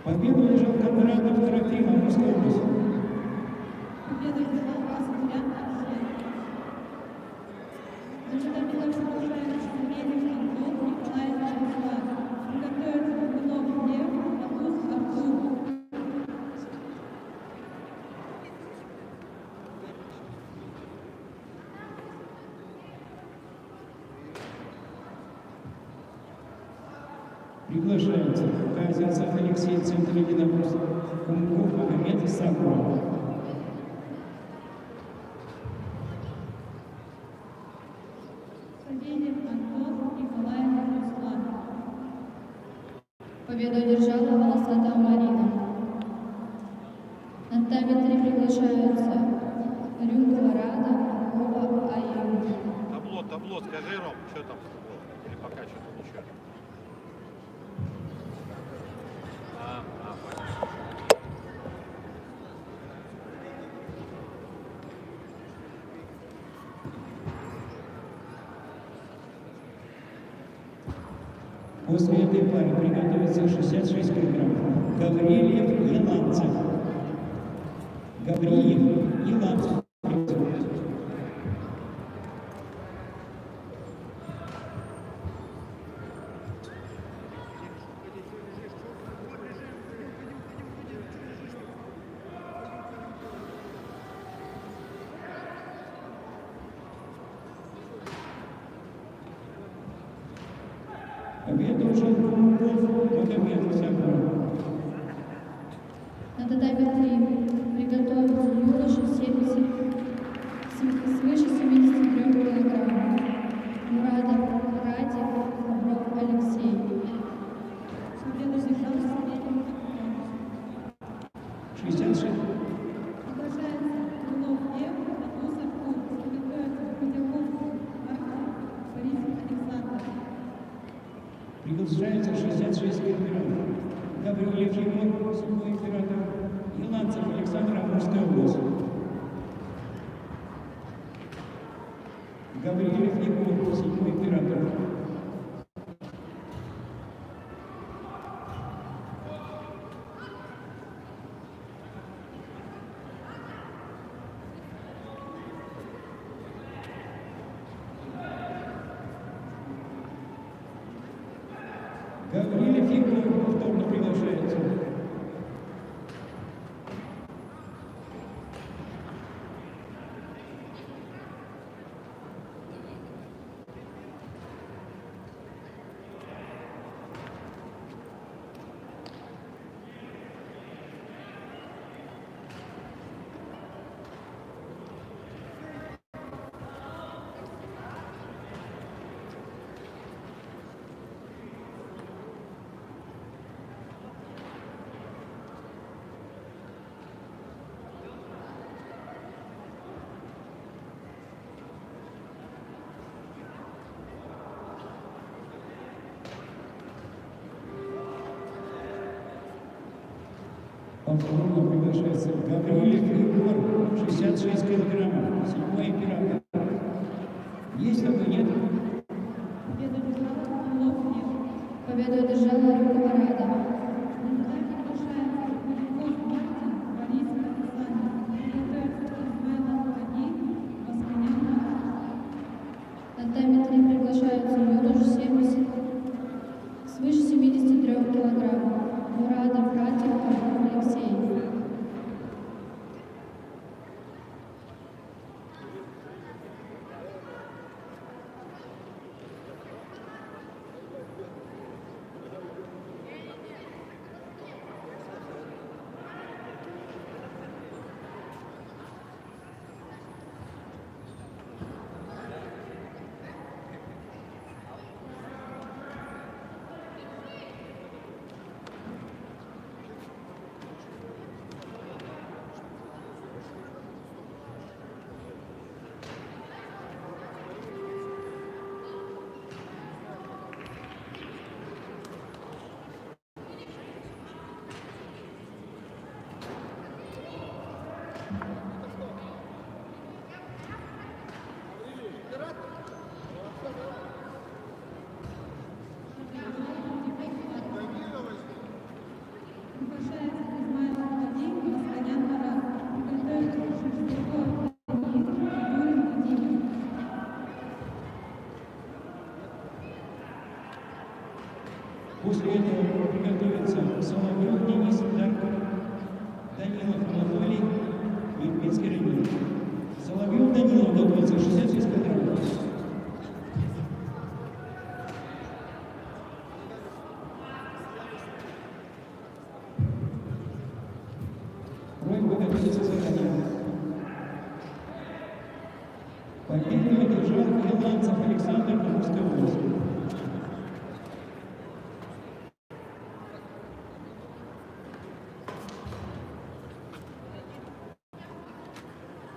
Победу одержал Конрадов Трофим, Амурская область. Победу одержал Асатрян Арсен. На татами также продолжается Семенов Антон, Николаев Ярослав. Приготовиться Кузнов Лев, Матуз Артур. Приглашается Казанцев Алексей, Центр единоборств, Кумков Магомед и Сакуров. Савельев Антон, Николаев Руслан. Победу одержала Волосатая Марина. На татами 3 приглашаются Рюкова Рада, Вова Аюн. Табло, скажи, Ром, что там с тобой? Или пока что-то ничего? Понятно. После этой пары приготовится 66 килограмм. Гаврилев и Ланцев. Гавриев и Ланцев. Победу уже Кумков Магомед и Сакуров. На татами 3 приготовиться юноши 70, свыше 73 килограмм. Мурадов Радик, Бобров Алексей. Победу одержал Семенов Антон. 66. Приглашается Кузнов Лев, Матуз Артур. Приготовиться Ходяков Артур, Борис Александр. Приглашается 66 килограмм. Гаврилев Егор, 7-й император. И Ланцев Александр, Амурская область. Гаврилев Егор, 7-й император. Гаврилев Егор повторно приглашается. Повторно приглашается Гаврилев Егор, 66 килограммов, 7-й император. Есть такой, нет? Победу одержал Кузнов Лев. Победу одержала Рюкова Рада. На татами приглашается Ходяков Мартин, Борис Александр. Приготовиться Измайлов Вадим, Москанян Марат. На татами 3 приглашаются юноши 70, свыше 73 килограмм. Мурадов Радик, Бобров Алексей. Соловьев Денис, Данилов Анатолий, Иркутский район. Соловьев Данилов готовится 66 килограммов. Просьба готовиться заранее. Победу одержал Еланцев Александр, Курская область.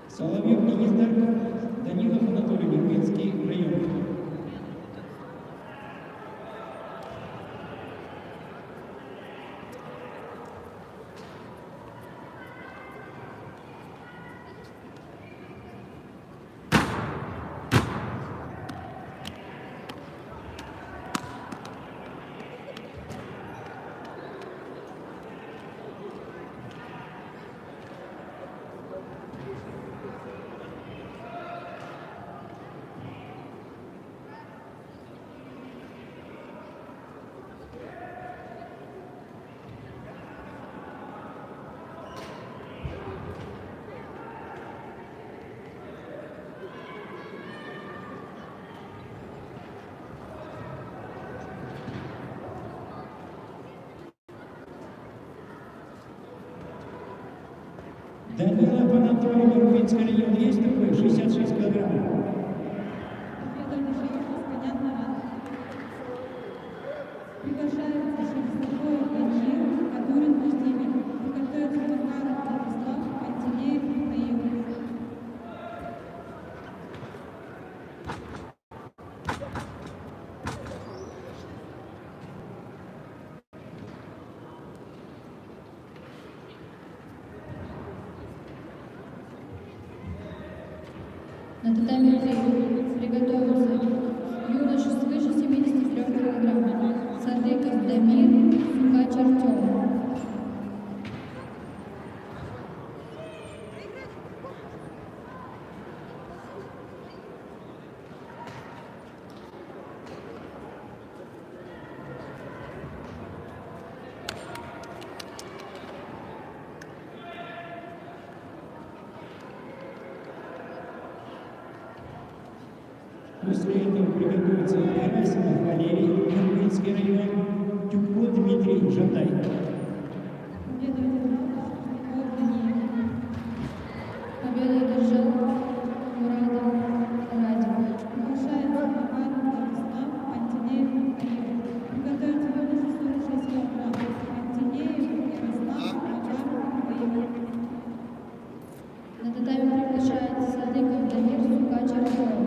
Соловьев Денис, Данилов Анатолий, Иркутский район. Данилов Анатолий, Иркутский район. Есть такой? 66 килограммов. Победа одержала понятно. Приглашается Шевцовой Даниил, Кадурин Владимир. Приготовится Макаров Владислав, Пантелеев Михаил. На татами 3 приготовился юноша свыше 73 килограммов. Садыков Дамир, Сукач Артем. После этого приготовится Герасимов Валерий, Иркутский район, Тюкко Дмитрий, Жатай. Победа одержала Шевцовой Даниил. Победу одержал Мурадов Радик. Приглашается Макаров Владислав, Пантелеев Михаил. Приготовится юноша 46 килограмм. Пантелеев Ярослав, Макаров Михаил. На татами приглашается Садыков Дамир, Сукач Артем.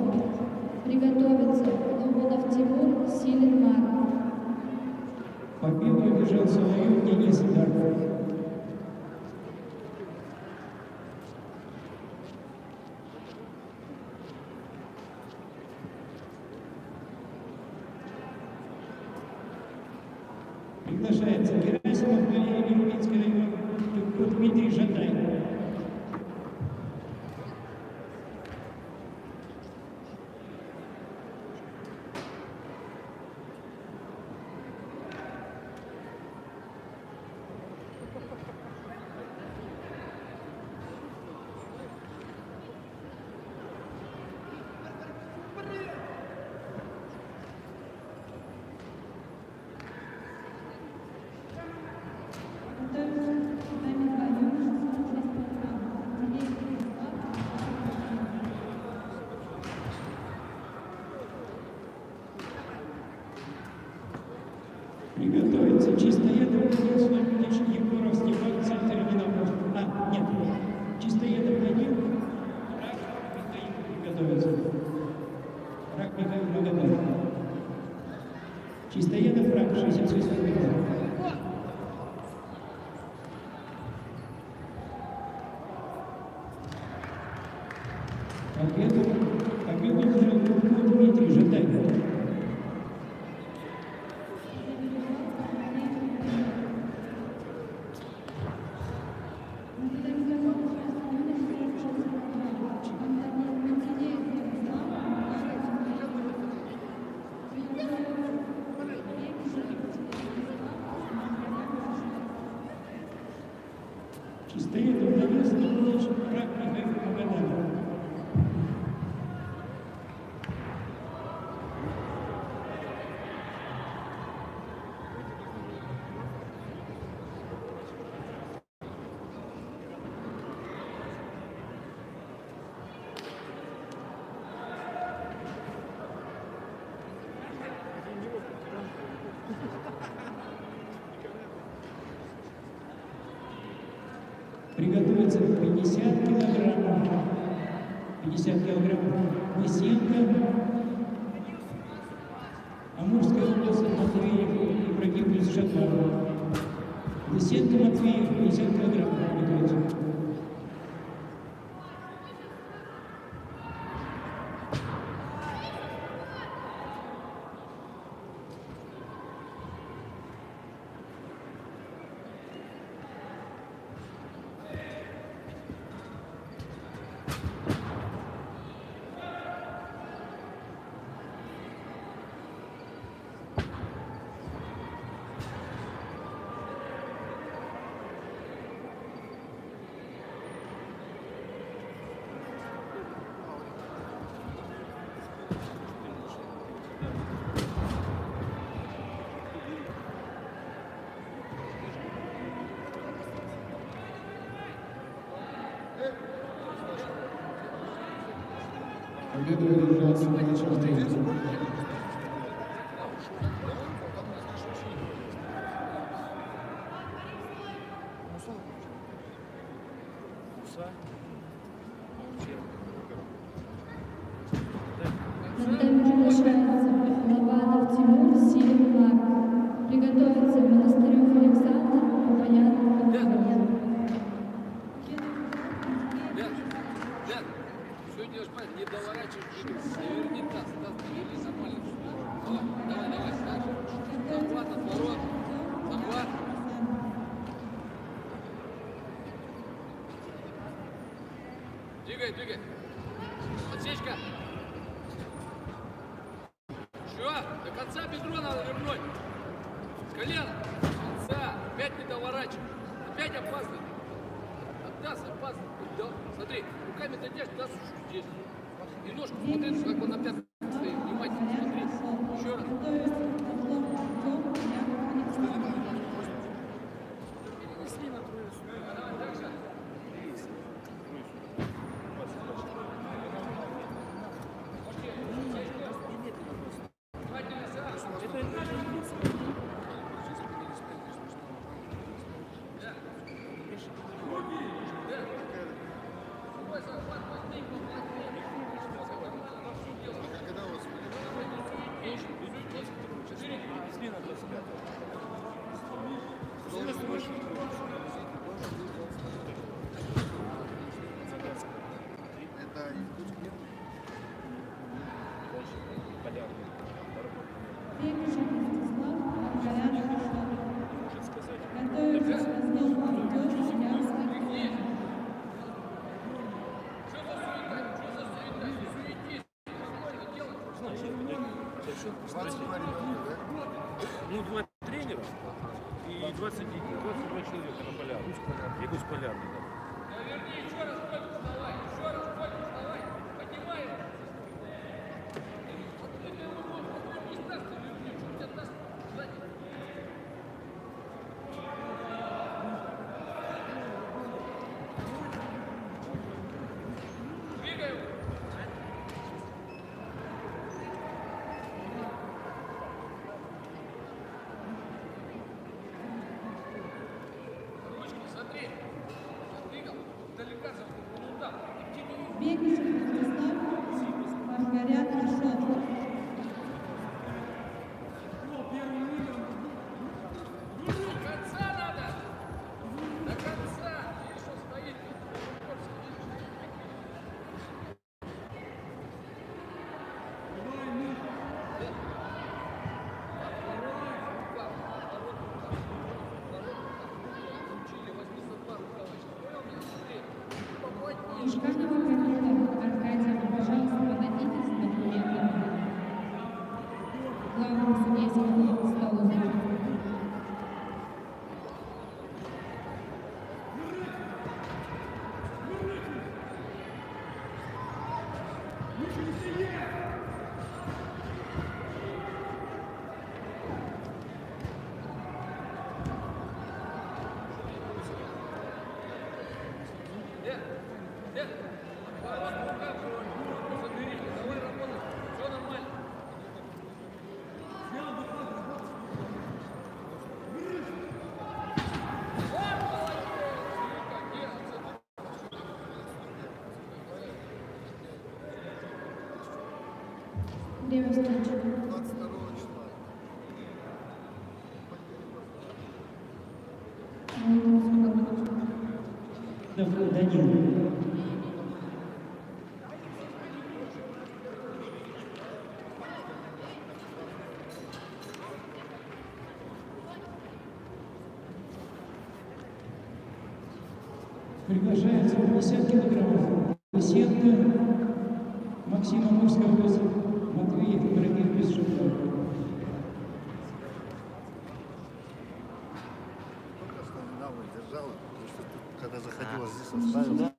Приготовиться Лободов Тимур, Силин Марк. Победу одержал Соловьев Денис, Приглашается Герасимов Валерий, Иркутский район, Тюкко Дмитрий, Жатай. Приготовиться Чистоедов Данил Владимирович, Егоров Степан, центр Единоборств. Нет, Чистоедов Данил, Рак Михаил приготовится. Рак Михаил готов. Чистоедов Рак 66 килограмм. Победу одержал Тюкко Дмитрий, Жатай. Приготовиться 50 килограммов. 50 килограммов. Лысенко. Амурская область, Матвеев, Ибрагим из Шатарова. Лысенко, Матвеев, 50 килограммов. Приготовиться. Победу одержался матч Андрей. На тайм приглашается Лобанов Тимур, Силин Марк. Приготовиться Монастырев Александр, Папаян Анатолий. Все делаешь правильно, не доворачиваешь двигаться. Наверняка Стас или нормально. Давай, дальше. Захват, отворот. Захват. Двигай. Подсечка. Еще. До конца бедро надо вернуть. С колена. До конца. Опять не доворачивай. Опять опасно. Отдаст опасно. Смотри, руками ты держишь, да, здесь. И ножку смотри, как он опять стоит. Внимательно смотри. Еще раз. Ну, 2 тренера и 22 человека на полярный. Якусь полярный, да. Верни, еще раз против вставай. Поднимай его. Пусть даст, ты верни. Что тебе даст? Сзади. Двигай его. Ручки, смотри. Двигал. Далека за удар. Бегущий Ростислав Маргарят Ашот. До конца надо! До конца! Видишь, что стоит? Ишканова Камила Аркадьевна, пожалуйста, подойдите с документами. Главному судейскому столу. Время встречи. Данил. Приглашается 50 килограммов. Лысенко, Максима Мурская область, Матвеев, Брагин без шуток. Когда заходила здесь, оставил.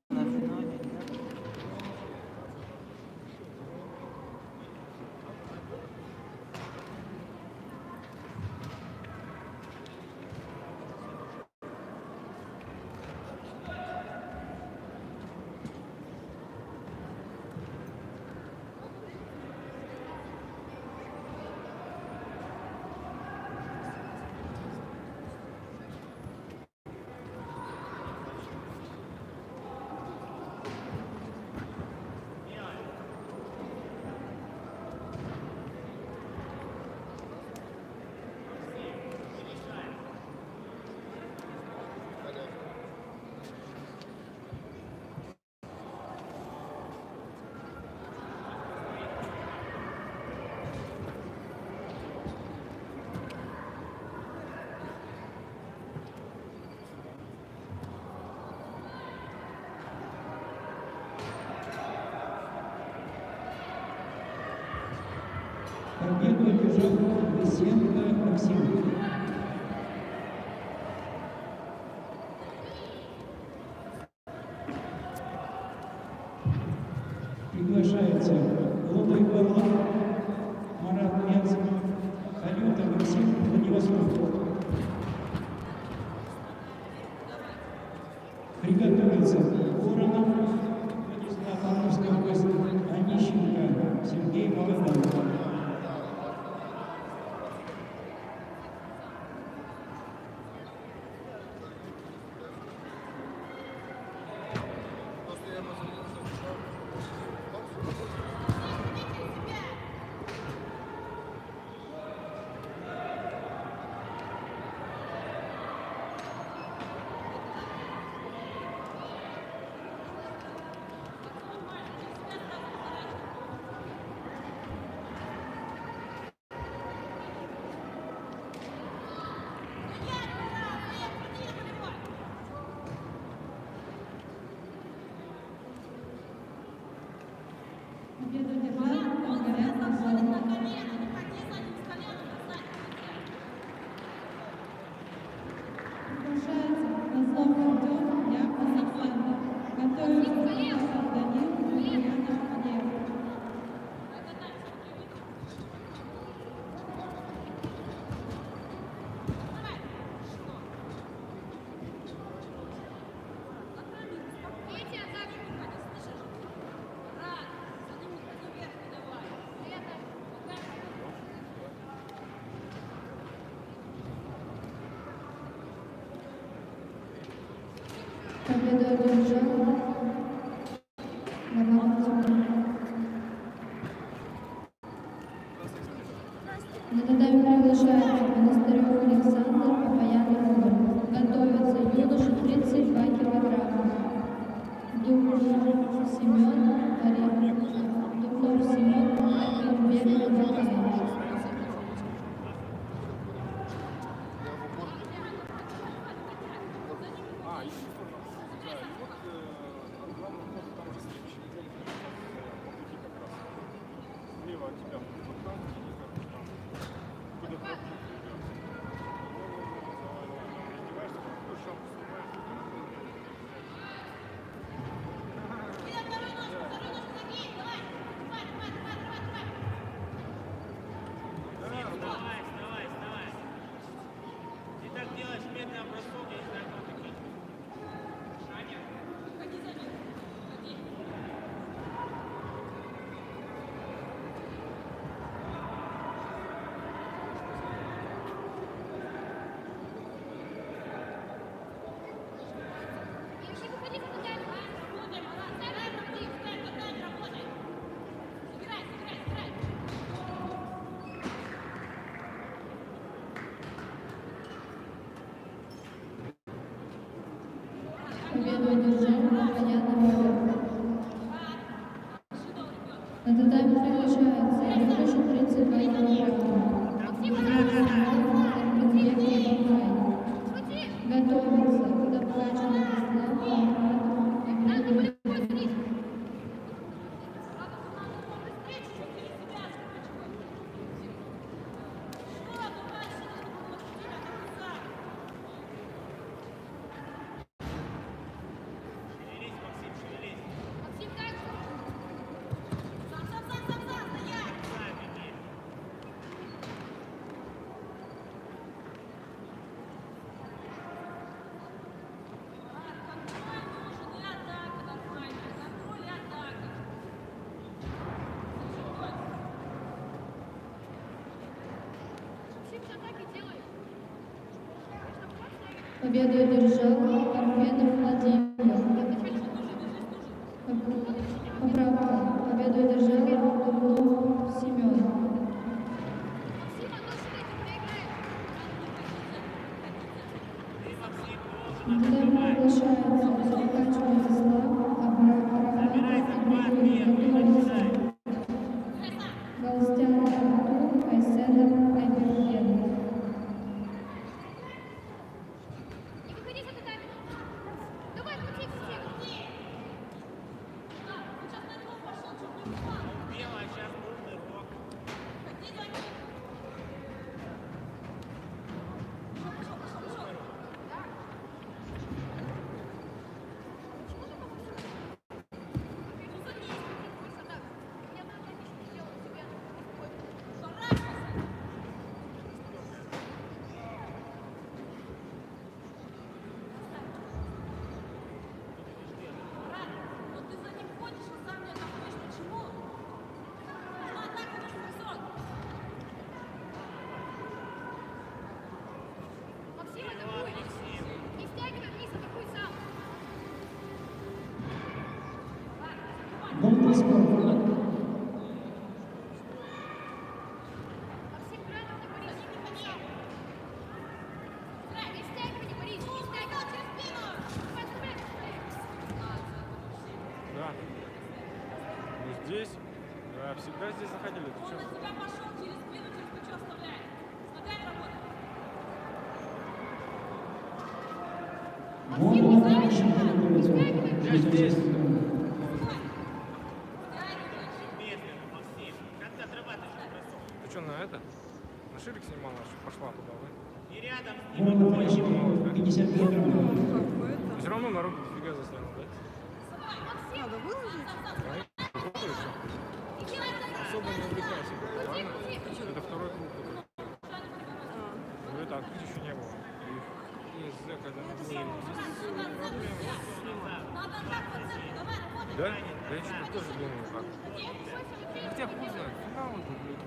Победу одержал Лысенко Максим. Приглашается Лобый Варлам, Марат Менцев, Алюта Максим, Владивосток. Приготовиться Воронов, Владислав Амурская область, Онищенко, Сергей Молодой. Победу одержал Болгарян Азов. Приглашается Козлов Артем, Яков Александр. Готовится Козлов Данил, Ульянов Олег. Победу одержал Роман Тюрин. На татами приглашается Монастырев Александр, Папаян Егор. Готовится юноша 32 килограмма. Дубнов Семен, Дубнов Семен, Арбек Батаев. одержал Баяна Роберт. На татами приглашается ведущий 32 килограмма. Эрминбек Ебахай. Готовится Добкачев Владислав Панкратов. Победу одержал Парфенов Владимир. Поправка. Победу одержал Дубнов Семен. Тогда приглашается Добкачев Владислав, Абрахамов Дмитрий. Галстян Артур, Айседов Айберген. Гонка спорта. Да. Ну здесь, да, всегда здесь заходили. Ты что? Гонка дальше здесь. Ты что, на это? На ширик снимала, что пошла туда, да? Гонка дальше 50 килограммов. Все равно народ дофига заснял, да? Надо выложить? Особо не увлекайся, ладно? Это второй круг. Ну это открыть еще не было. И когда мы были. Да? Да я что-то тоже думаю как. Хотя хуй знает, финал это, блядь.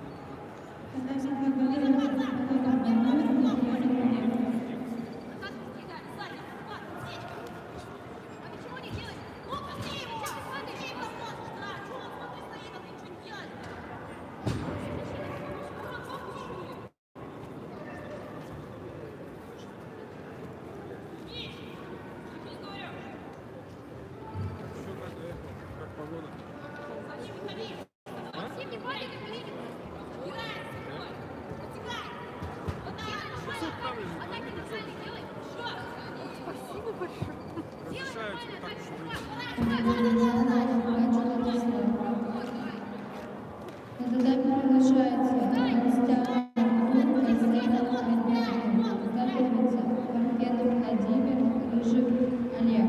Как погода? Спасибо большое. Разрешаю тебе так уж быть. Победу одержал Добкачев Владислав. На татами приглашается Галстян Артур, Айседов Айберген. Готовится Парфенов Владимир, Рыжик Олег.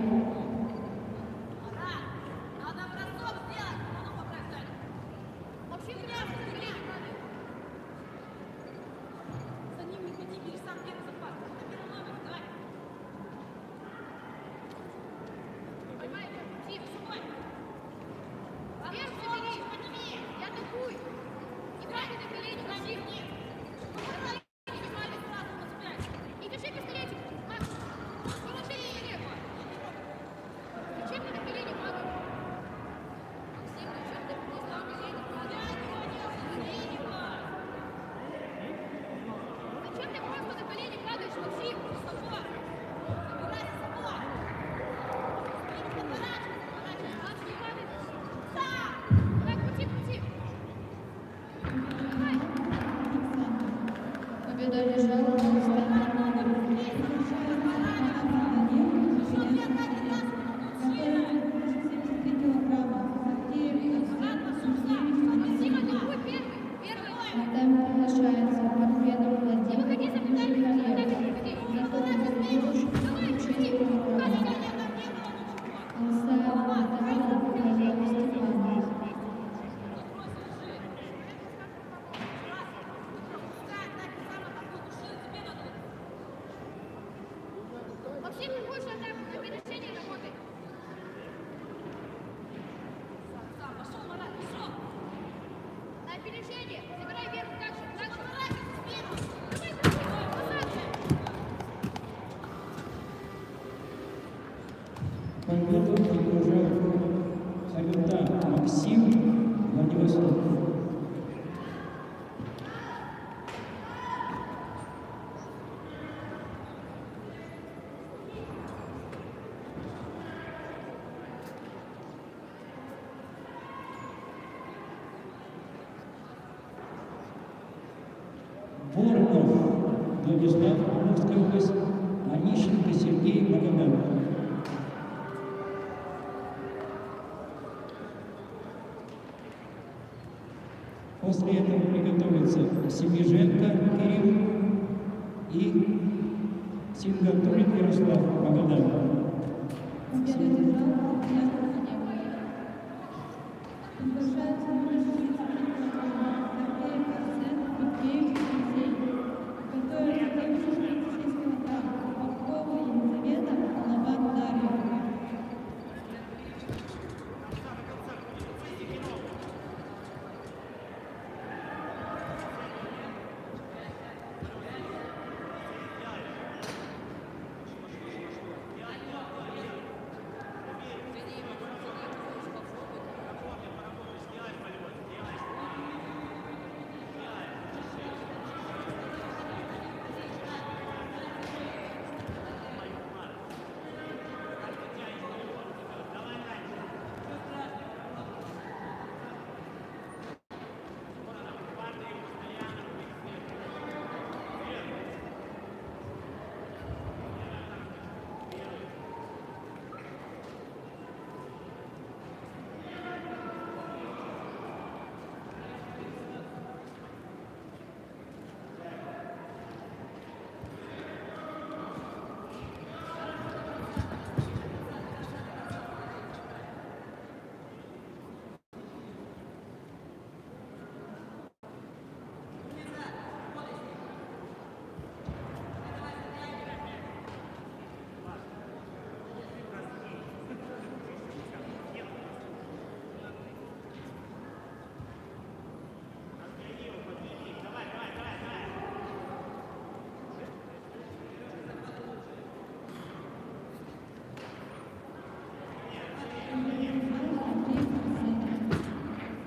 Я атакую! Играй! Владислав, Амурская область, Онищенко Сергей, Магадан. После этого приготовятся Семиженко Кирилл и Сингатурин Ярослав, Магадан. Победу одержал Ясный Небо. Приглашается номер 33 Гордеев Арсен, Матвеев Алексей. Готовится девушка 36 килограмм. Попкова Елизавета, Лобан Дарья.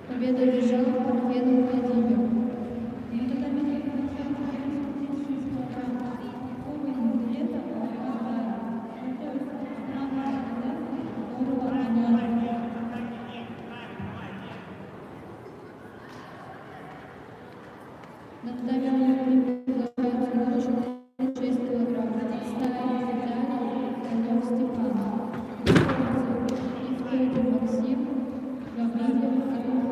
Победу одержал Парфенов Владимир. На татами приглашается девушка 36 килограмм. Попкова Елизавета, Лобан Дарья. Готовится Александр Александр, Здорово Аня. На татами номер 3 приглашается девушка 36 килограмм. Стая Виталий, Конев Степан. Готовится Евгений Максим, Гаврилов Алихан.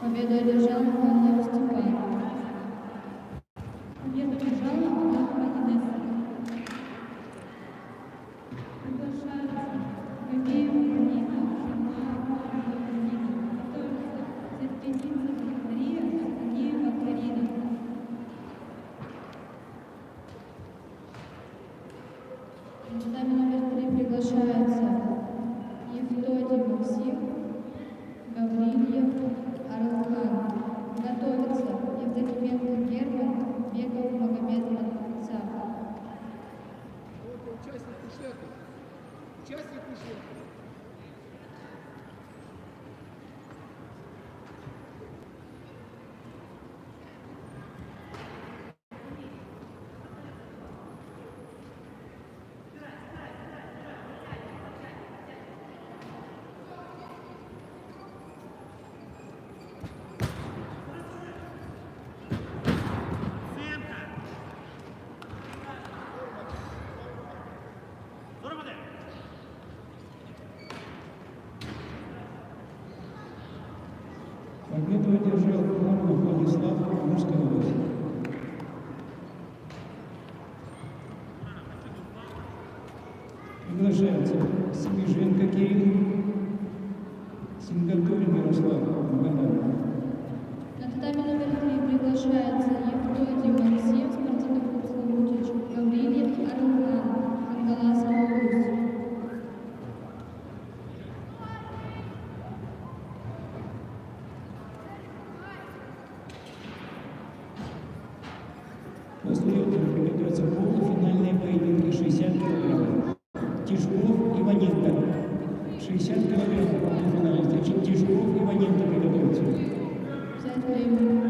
Победу одержал Иванов Степан. Победу одержала Анатолий Инесса. Приглашается Габеев Нина, Шамаева Нина. Готовится Церпетинцева Мария, Агеева Карина. На татами номер 3 приглашаются Евдокий Максим, Гаврильев Арлхан. Готовится Евдокименко Герман, Беков Магомед Отца. Вот участник кушета. Участник кушета. Победу одержал Воронов Владислав, Амурская область. Приглашается Семиженко Кирилл, Сингапурин Ярослав, Магадан. На татами номер 3 приглашается Евдокий Максим, спортивный клуб Славутич, Гаврильев Арлхан, Ангаласская область. После этого приготовятся полуфинальные поединки 60 килограммов. Тишков и Ваненко. 60 килограммов полуфинальные. Значит, Тишков и Ваненко приготовятся. Взять время.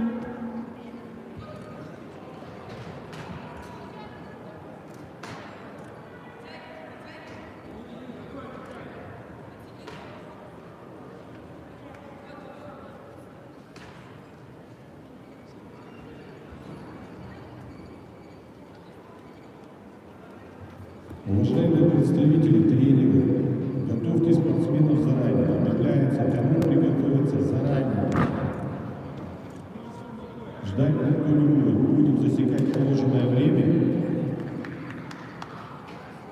Уважаемые представители тренеров, готовьте спортсменов заранее. Объявляется, кому приготовиться заранее. Ждать никто не будет. Будем засекать положенное время.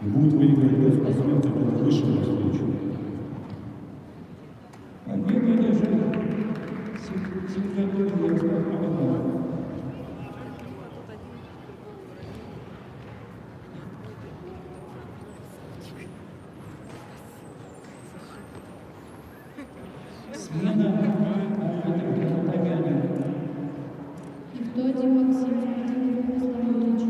И будет выиграть тот спортсмен, который вышел на встречу. Победу одержал Сингапурин Ярослав, Магадан. Смена арбитра на татами 1. Евдокий Максим, спортивный клуб Славутич.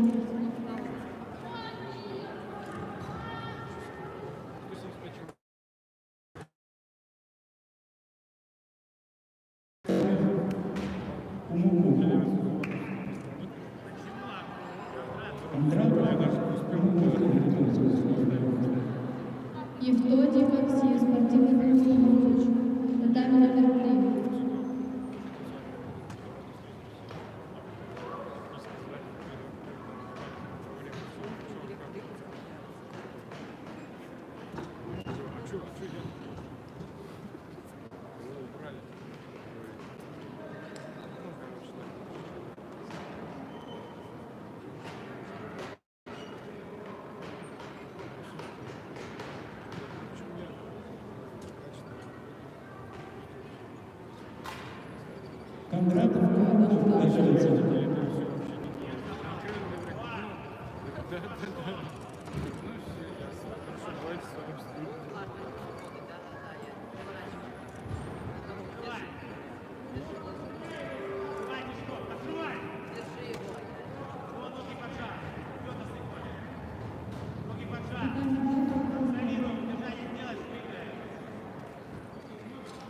Евдокий Максим, спортивный клуб Славутич. Татами номер 3. Кондратов готовится.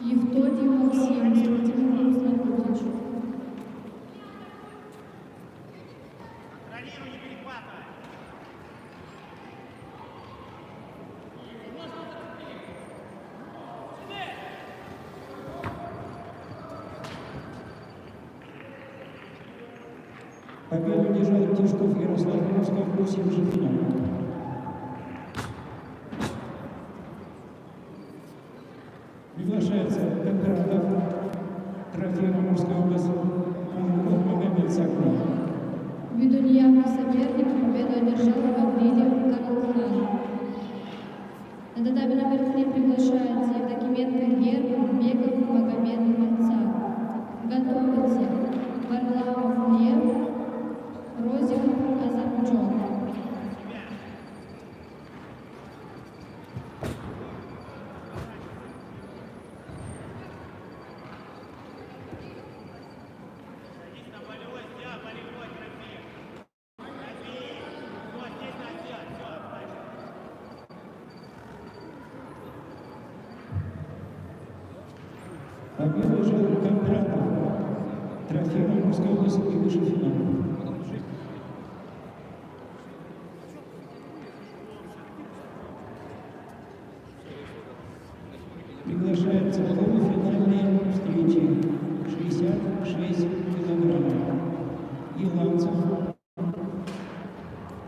Евдокий Максим, спортивный клуб Славутич. Победу одержал Тишков Ярослав, Амурская область, уже финал. Приглашается Кондратов, Трофимова Мурская область, Умров Магомед Сакров. Ввиду неявных соперников победу одержал Гаврилев Карлхан. На татами номер 3 приглашается Евдокименко Герман, Беков Магомед Мальцак. Готовится Варламов Лев, Розиков Азамджон. Победу жил Кондратов. Трофимова Мурская область и вышел в финал. Приглашается в полуфинальные встречи 66 килограммов. Еланцев,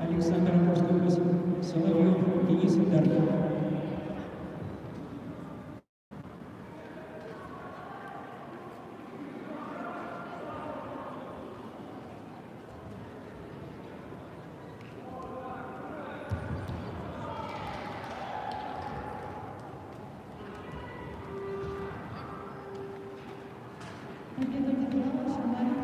Александр Мурская область, Соловьев, Денис Даркин. Победу одержала Шамарин.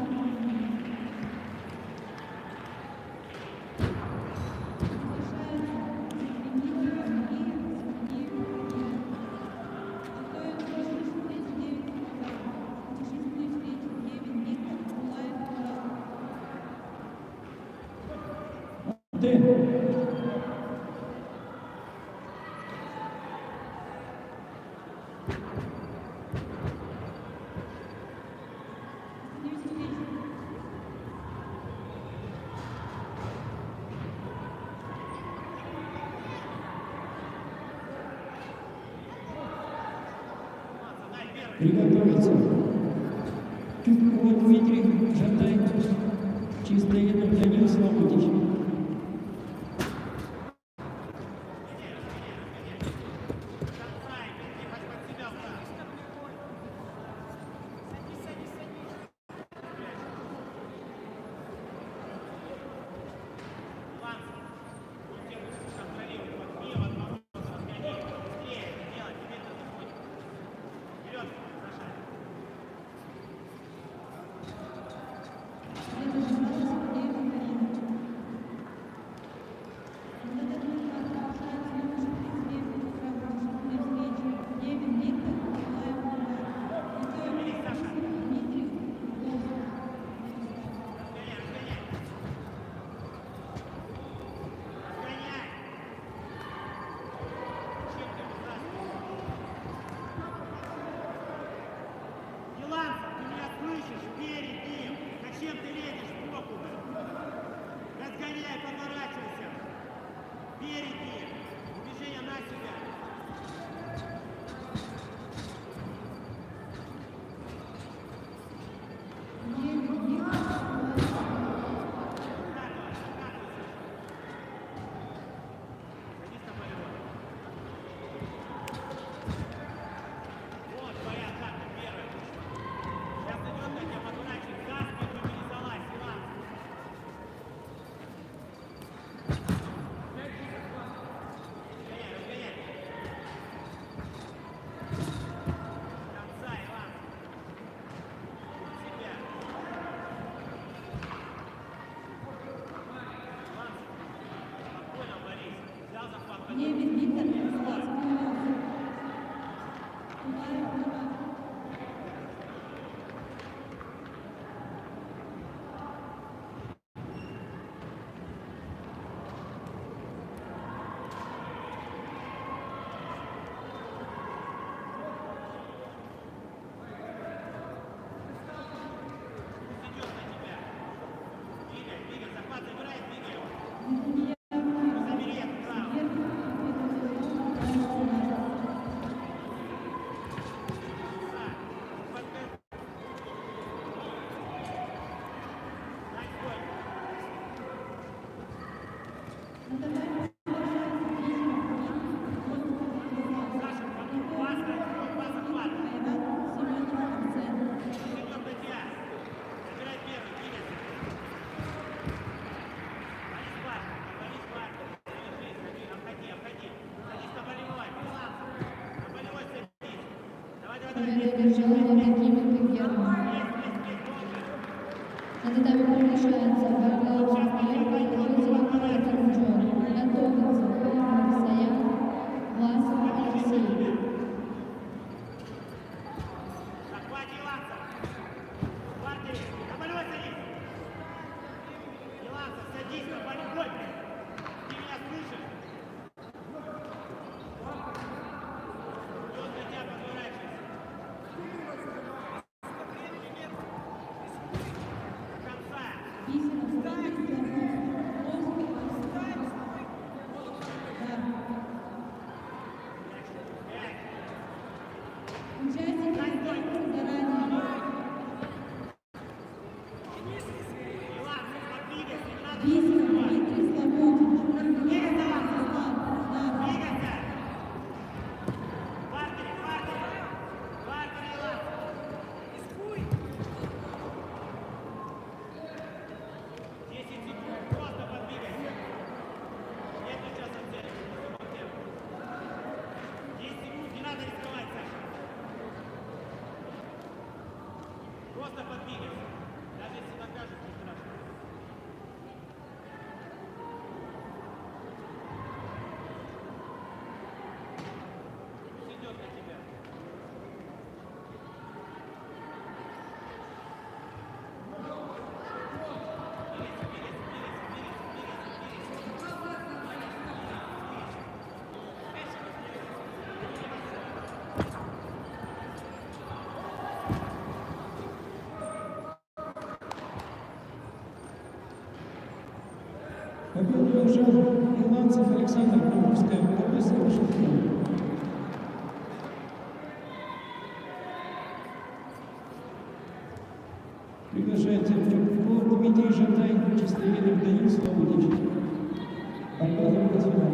Приготовиться. Тюкова Дмитрий Жатай, Чистоедов Данил Славутич. Победу одержал Евдокименко Герман. На татами приглашается Варлаов Рафаэль, Козелов Артемджон. Готовится Павлов Саян, Власов Алексей. Победу одержал Иланцев Александр, Приморская область, Вашингтон. Приглашается Крюков Дмитрий Жантай, Чистоведов Данил Славутич. Борьба за финал.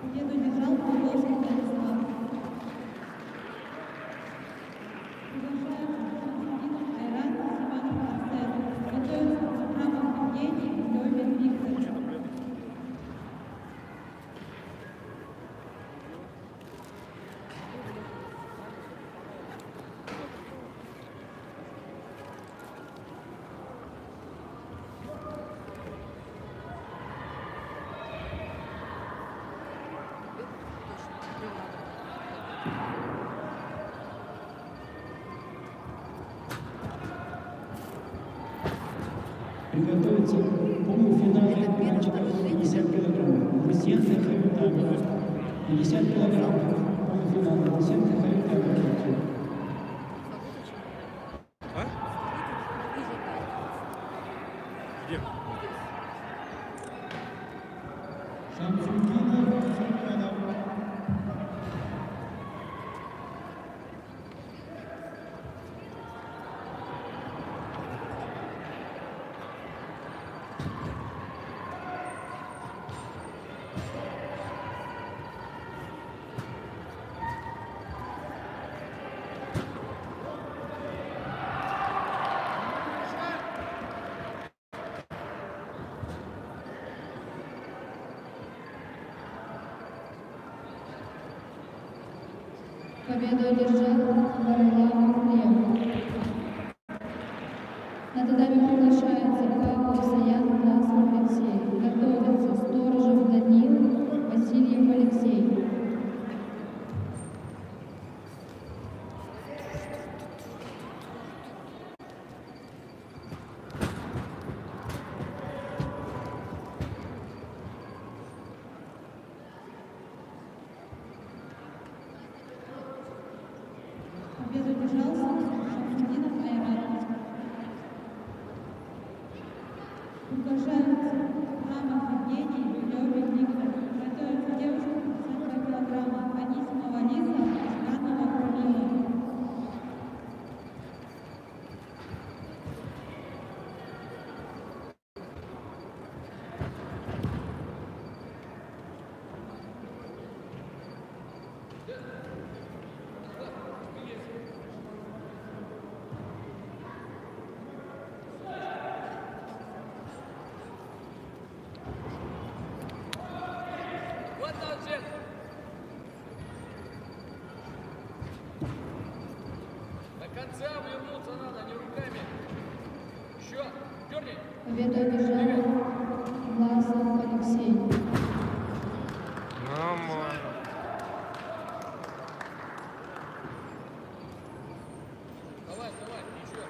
Победу одержал Павловский Владислав. Приглашается Шамсудинов Айрат, Симанов Арсен. Готовится Абрамов Евгений, Левин Виктор. Приготовиться к полуфинале мальчиков 50 килограммов. Лысенко Харитамов. 50 килограммов. Полуфинал. Лысенко Харитамов. А? Где? Шамсудинов Султанов. Победу одержал Варлаов Лев. На татами приглашается Павлов Саян, Власов Алексей. Готовится Сторожев Данил, Васильев Алексей. Победу одержал Шамсудинов Айрат. Приглашается Абрамов Евгений, Левин Виктор. Готовится девушка 52 килограмма. Анисимова Лиза, Жданова Промила. Победу одержал Власов Алексей. Нормально. Давай, ничего.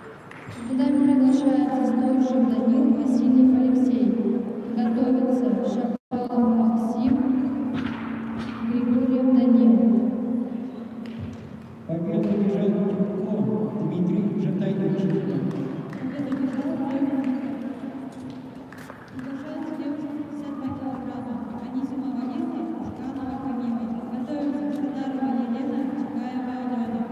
В татами приглашается Сторжев Данил, Васильев Алексей. Готовится Шаповалов Максим, Григорьев Данил. Победу одержал Тюрков Дмитрий Жатайнович. Победу одержал Приглашается девушка 52 килограмма. Анисимова Лиза, Жданова Камила. Готовится Шадарова Елена, Чикаева Алена.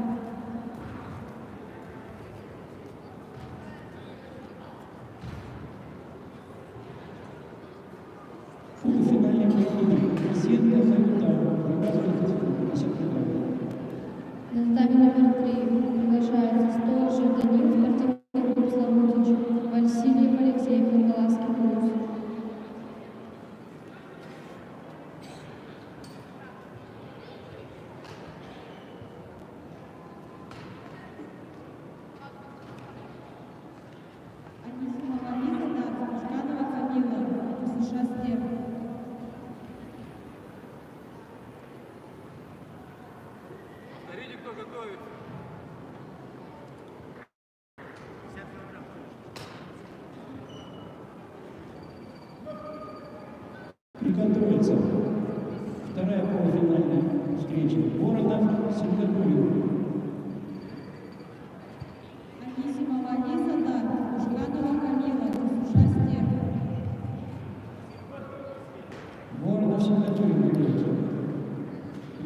Полуфинальный поединок. Кассетка Халютова. Приказывает 50 килограмм. На татами номер 3 приглашается Сторжев Данил, спортивный клуб Славутич. Васильев Алексей, Фингаласский клуб. Анисимова Лиза, да, Жданова Камила. США Степ. Повторите, кто готовит. Приготовиться. Вторая полуфинальная встреча. Воронов, Сингапур. Анисимова Лиза, да, Жданова Камила. США Степ. Воронов, Сингапур.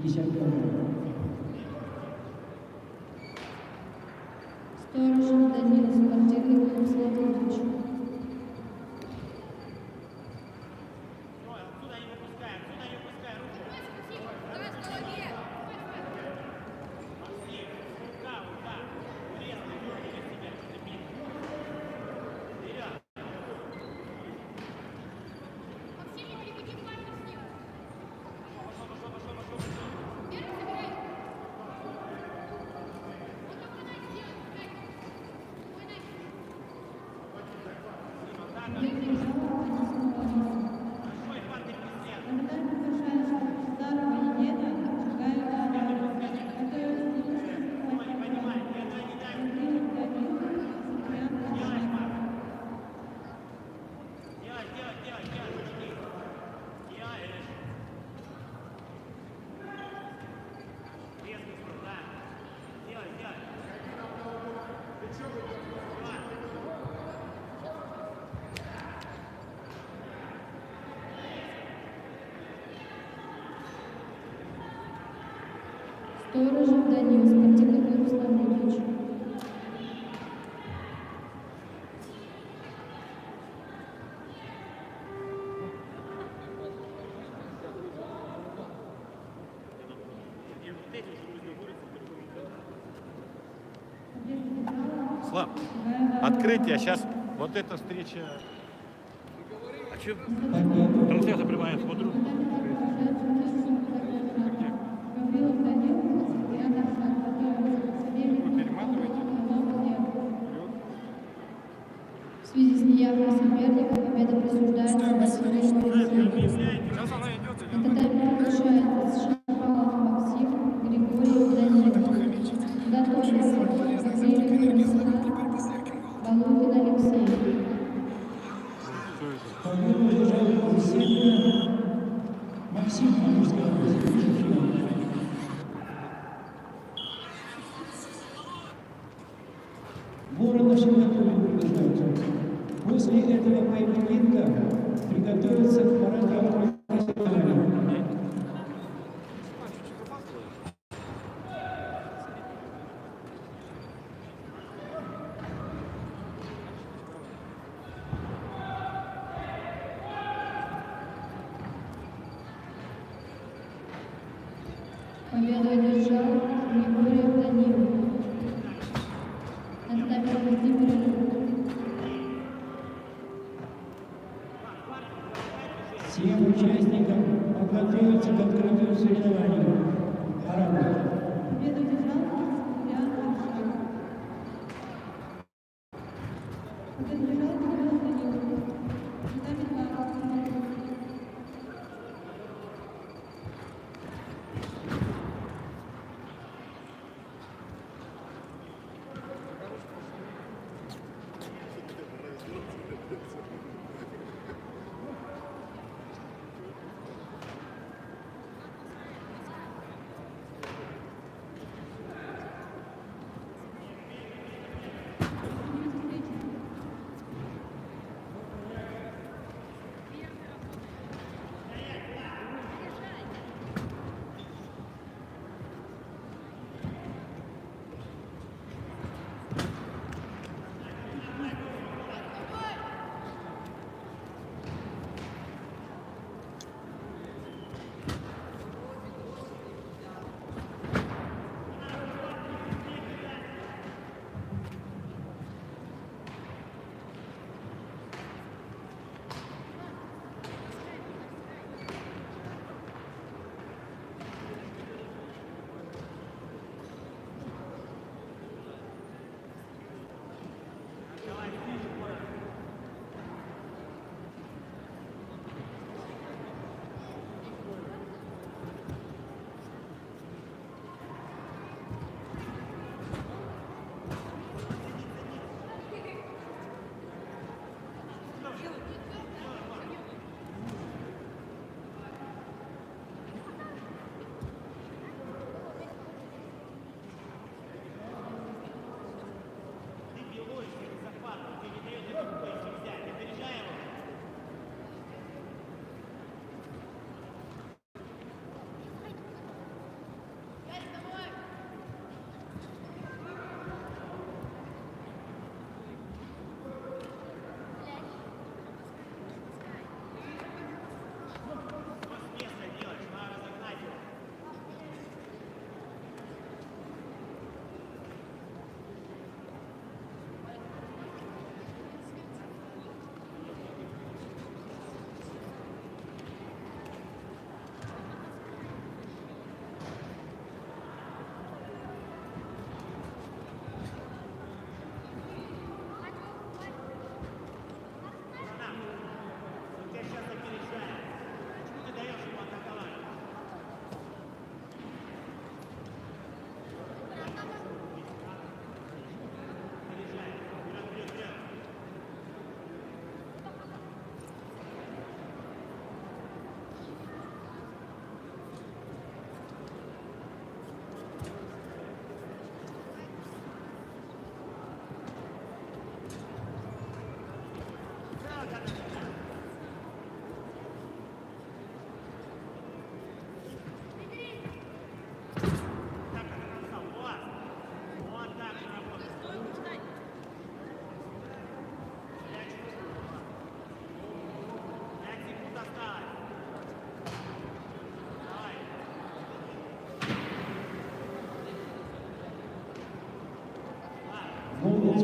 50 килограмм. Сторожев Данил, спортивный клуб Славутич. Сторожев Данил, спортивный клуб Славутич. Слав, открытие. Сейчас вот эта встреча. А что? Трансляция прямая, смотрю. Гаврилов Данил, Яна В связи с неявным соперником победа присуждается Василию Алексею. Сейчас она идет. На татами приглашается Шаповалов Максим, Григорьев Данил. Готовится Гаврилов Александр, Балухин Алексей. Победу одержал Кассетка Максим Морской. Воронов Сингапур приглашаются. После этого поединка приготовиться к параду профессионалов. Победу одержал Григорьев Данил. На татами Владимир. Всем участникам подготовиться к открытию соревнований. Пора. Победу одержал Ян Аршак. Победу одержал Григорьев Данил.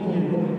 Поскольку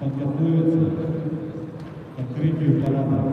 подготовиться к открытию парада.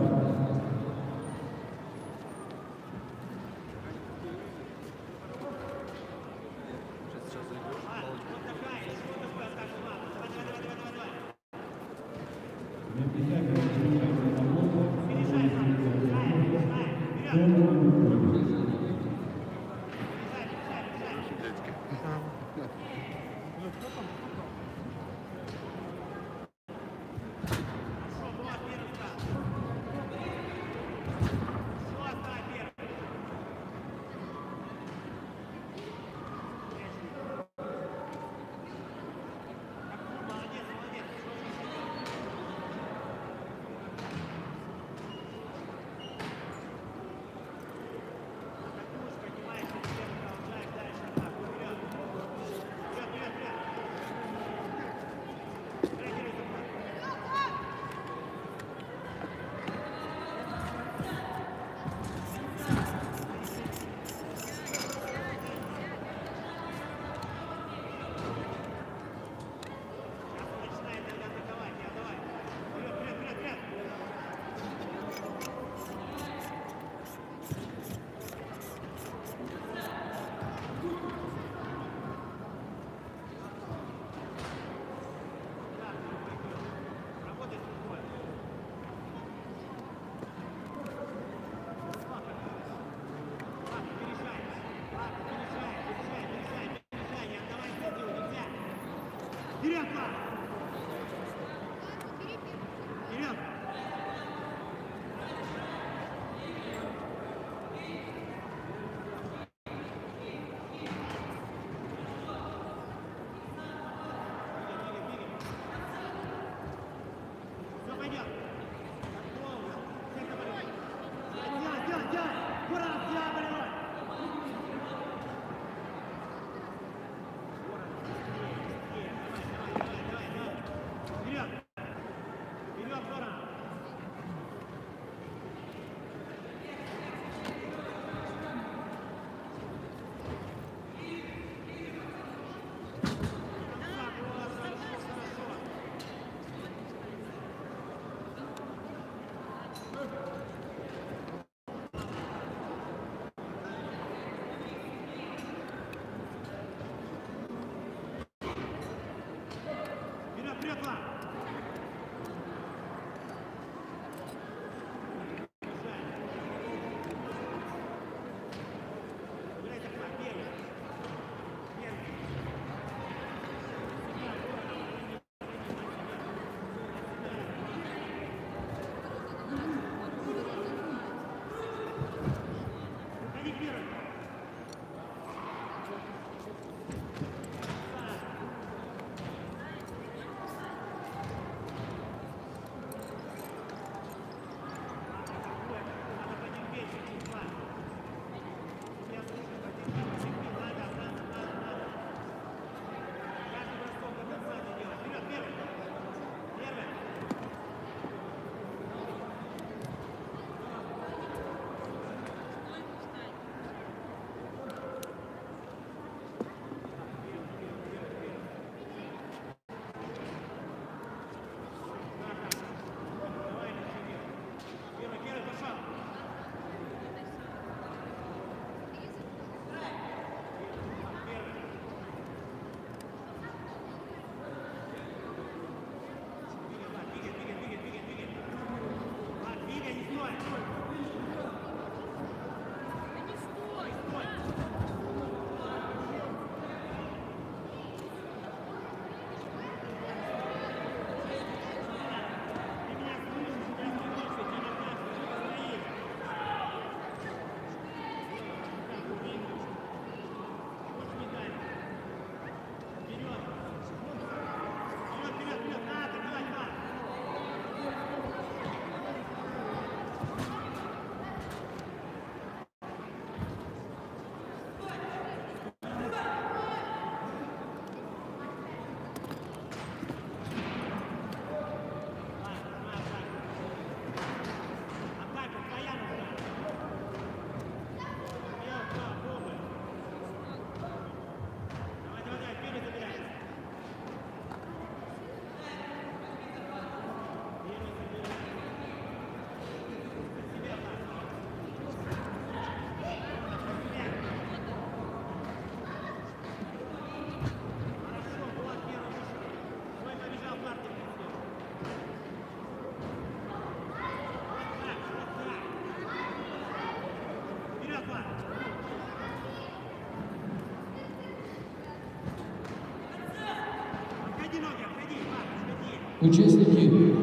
Участники,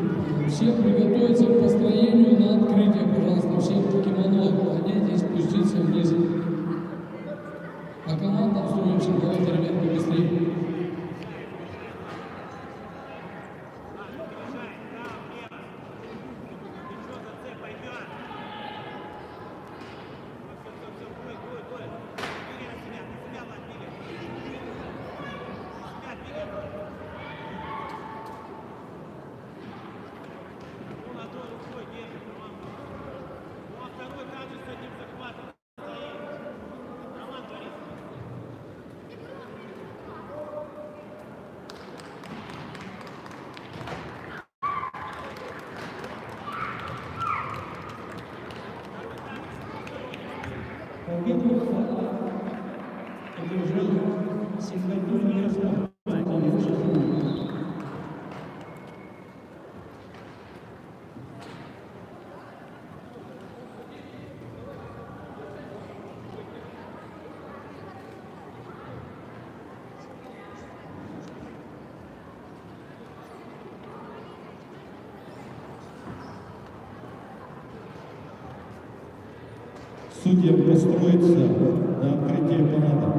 все приготовиться к построению на открытие, пожалуйста, всем кимоно, оденьтесь, спуститься вниз. А командам строимся, давайте, ребят, побыстрее. Победу одержал Сингапур Ярослав. Судьям построиться на открытие парада.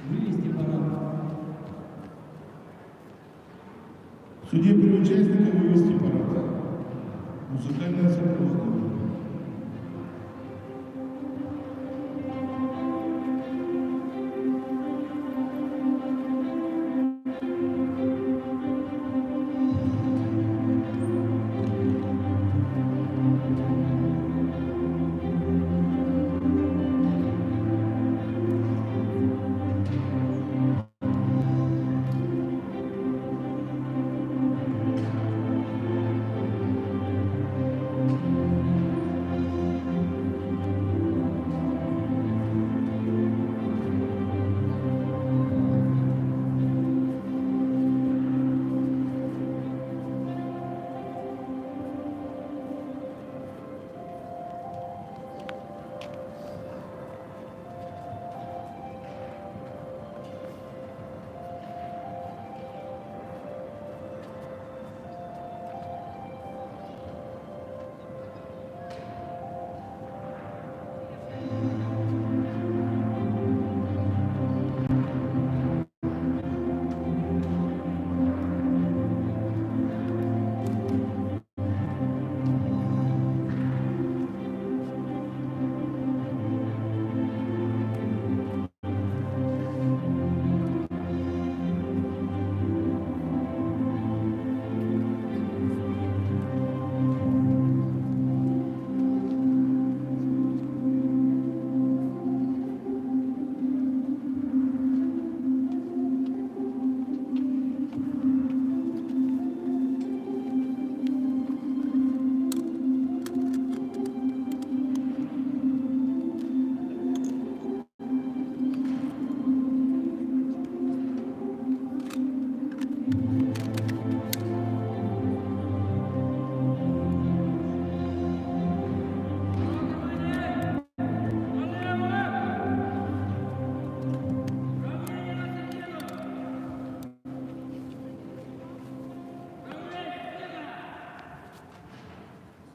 Вывести парад. Судьи при участниках вывести парад. Музыкальное сопровождение.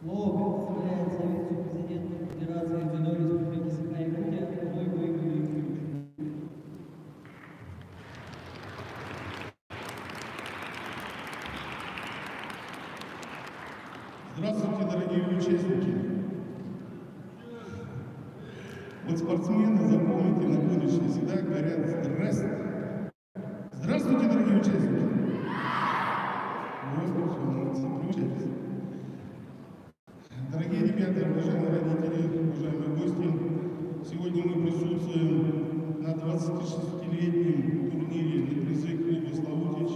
Слово предоставляется вице-президенту Федерации дзюдо Республики Саха-Якутия Бойко Игорю Юрьевичу. Здравствуйте, дорогие участники! Вот спортсмены, запомните на будущее, всегда говорят «Здравствуйте». Здравствуйте, дорогие участники! Вот, все, молодцы, приучайтесь. Дорогие ребята, уважаемые родители, уважаемые гости, сегодня мы присутствуем на 26-летнем турнире на призы клуба «Славутич»,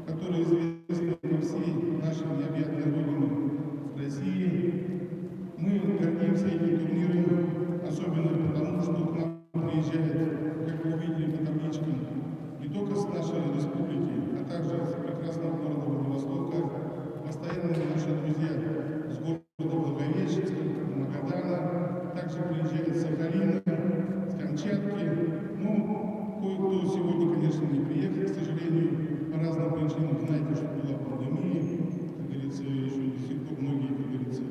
который известен по всей нашей необъятной родине России. Мы гордимся этим турниром, особенно потому, что к нам приезжает, как вы увидели по табличкам, не только с нашей республики, а также из прекрасного города Владивостока, постоянно наши друзья с города Благовещенска, Магадана, также приезжают с Сахалина, с Камчатки. Ну, кое-кто сегодня, конечно, не приехал, к сожалению, по разным причинам. Знаете, что была пандемия, как говорится, еще до сих пор многие, как говорится,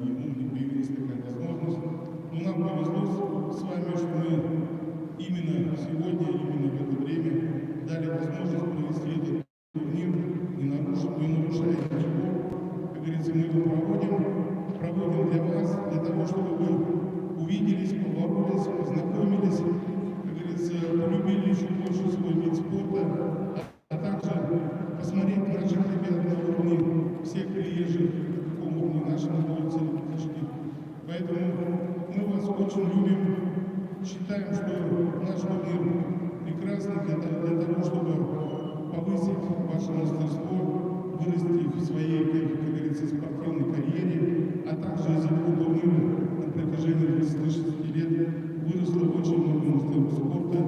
не появилась такая возможность. Но нам повезло с вами, что мы именно сегодня, именно в это время дали возможность провести этот турнир, не нарушая ничего. Как говорится, мы его проводим для вас, для того, чтобы вы увиделись, поборолись, познакомились, как говорится, полюбили еще больше свой вид спорта, а также посмотреть наших ребят на уровне всех приезжих, в каком уровне наши находятся ребятишки. Поэтому мы вас очень любим, считаем, что наш турнир прекрасный для того, чтобы повысить ваше мастерство, вырасти в своей, как говорится, спортивной карьере, а также из этого турнира на протяжении 26 лет выросло очень много мастеров спорта,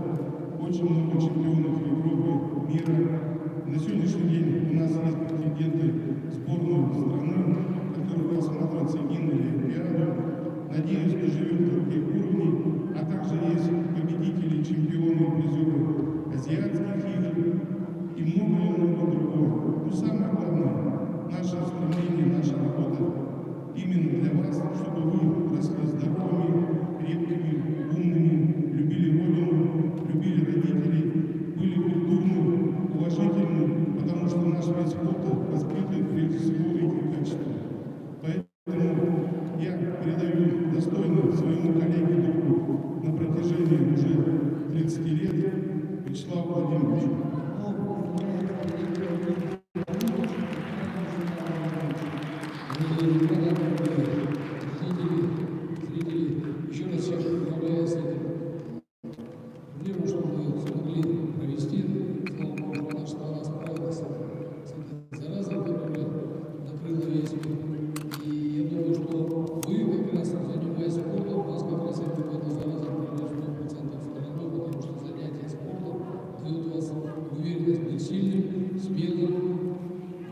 очень много чемпионов Европы, мира. На сегодняшний день у нас есть претенденты в сборную страны, которые рассматривают единую Олимпиаду. Надеюсь, доживем до таких уровней, а также есть победители, чемпионы и призеры азиатских игр и много-много другого. Но самое главное, наше стремление, наша работа именно для вас, чтобы вы росли здоровыми, крепкими, умными, любили родину, любили родителей, были культурны, уважительны, потому что наш вид спорта воспитывает прежде всего эти качества. Поэтому я передаю достойно своему коллеге другу на протяжении уже 30 лет Вячеславу Владимировичу. Зрители, еще раз всех поздравляю с этим турниром, что мы смогли провести. Слава Богу, наша страна справилась с этой заразой, которая накрыла весь мир. И я думаю, что вы как раз занимаясь спортом, у нас как раз эта зараза пройдет 100% стороной, потому что занятия спортом дают вас уверенность быть сильным, смелым,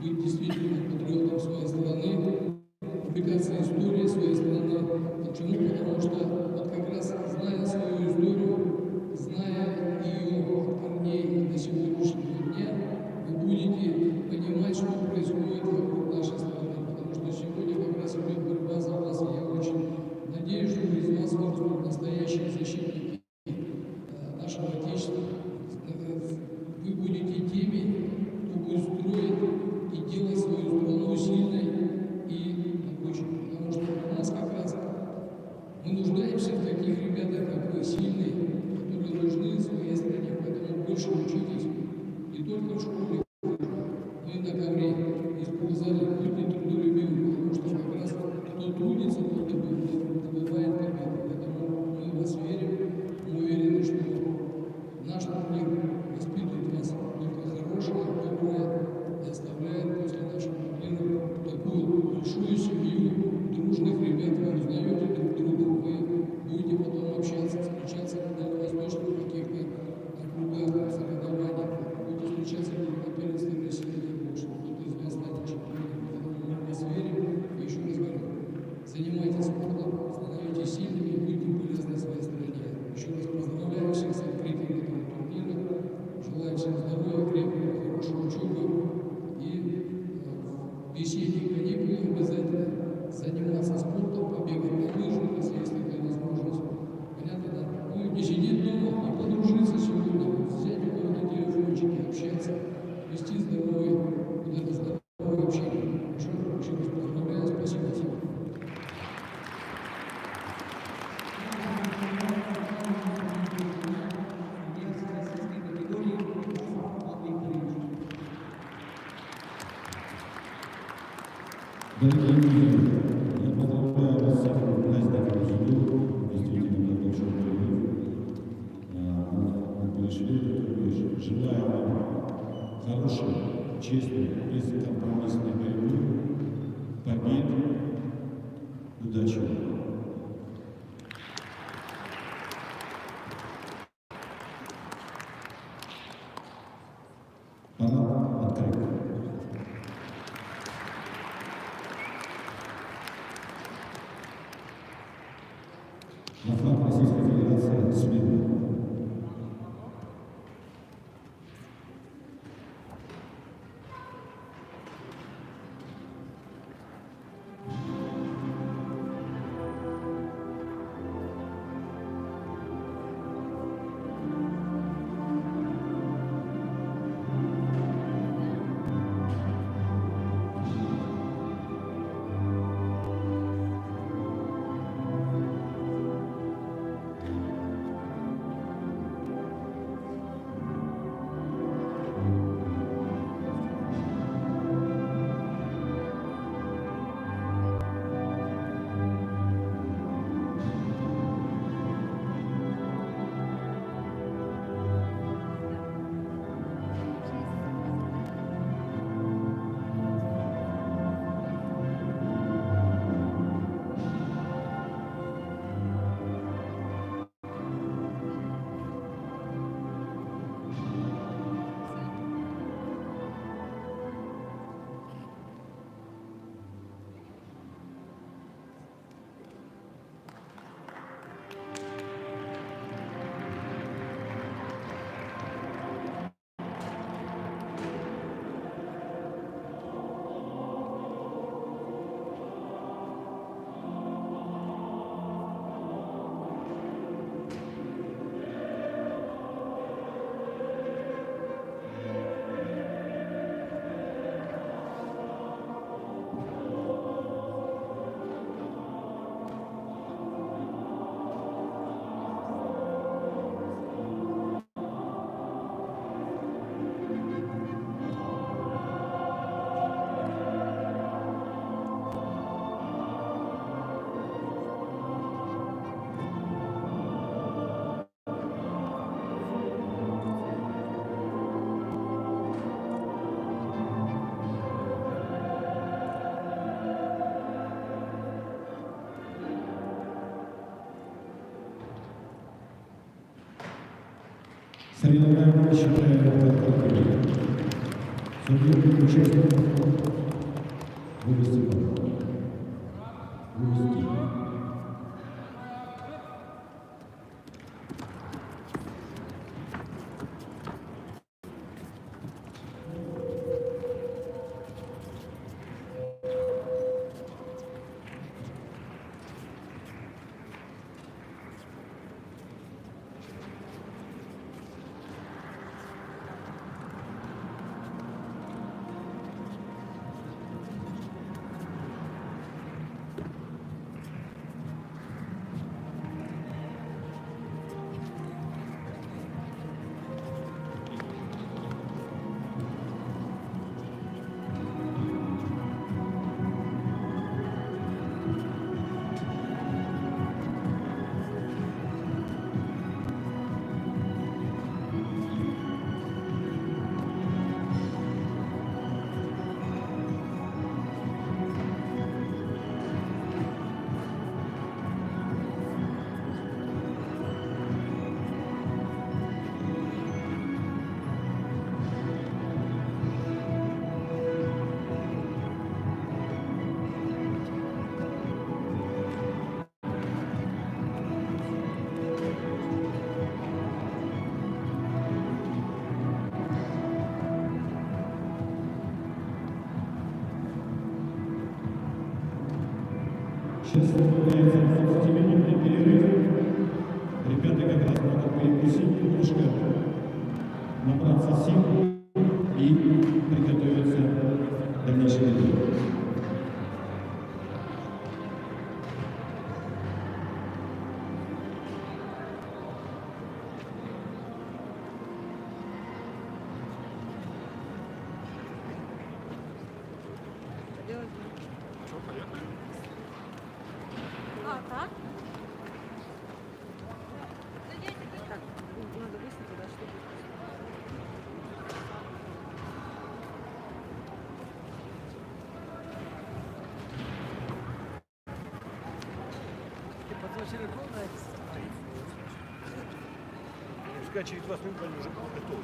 быть действительно патриотом своей страны, увлекаться историей своей страны. Почему? Потому что вот как раз зная свою историю, зная ее от корней до сегодняшнего дня, вы будете понимать, что происходит вокруг нашей страны. Потому что сегодня как раз идет борьба за вас. И я очень надеюсь, что из вас вырастут настоящие защитники нашего Отечества. Вы будете теми, кто будет строить и делать свою страну сильной и могучей. Потому что у нас как раз мы нуждаемся в таких ребятах, как вы, сильные, которые нужны своей стране. Поэтому больше учитесь не только в школе, но и на ковре. И в спортзале будьте трудолюбивы, потому что как раз кто трудится, тот добывает победу. Поэтому мы в вас верим, мы уверены, что наш турнир воспитывает вас только хорошее, доброе и оставляет после нашего турнира такую большую семью дружных ребят. Вы узнаете друг друга, вы будете потом общаться, встречаться на дальневосточных каких-то округах, соревнованиях, будете встречаться общаться, вести здоровый, вот это здоровое общение. Хорошо, еще раз поздравляю, спасибо всем. Дорогие друзья, я поздравляю вас с этим праздником судьбы, действительно, как большой перерыв. Мы пришли, желаю вам хорошей, честной, бескомпромиссной борьбы, побед, удачи вам. Парад открыт. На флаг Российской Федерации смело. Соревнования считаем открытыми. Судьи участников вывести пар. Вывести. Сейчас составляется 20-минутный перерыв. Ребята как раз могут перекусить немножко, набраться сил. и приготовиться к дальнейшему бою. Что, поехали? А, так? Так, надо выяснить, куда что будет. Ты потом телефон Пускай через 20 минут они уже будут готовы.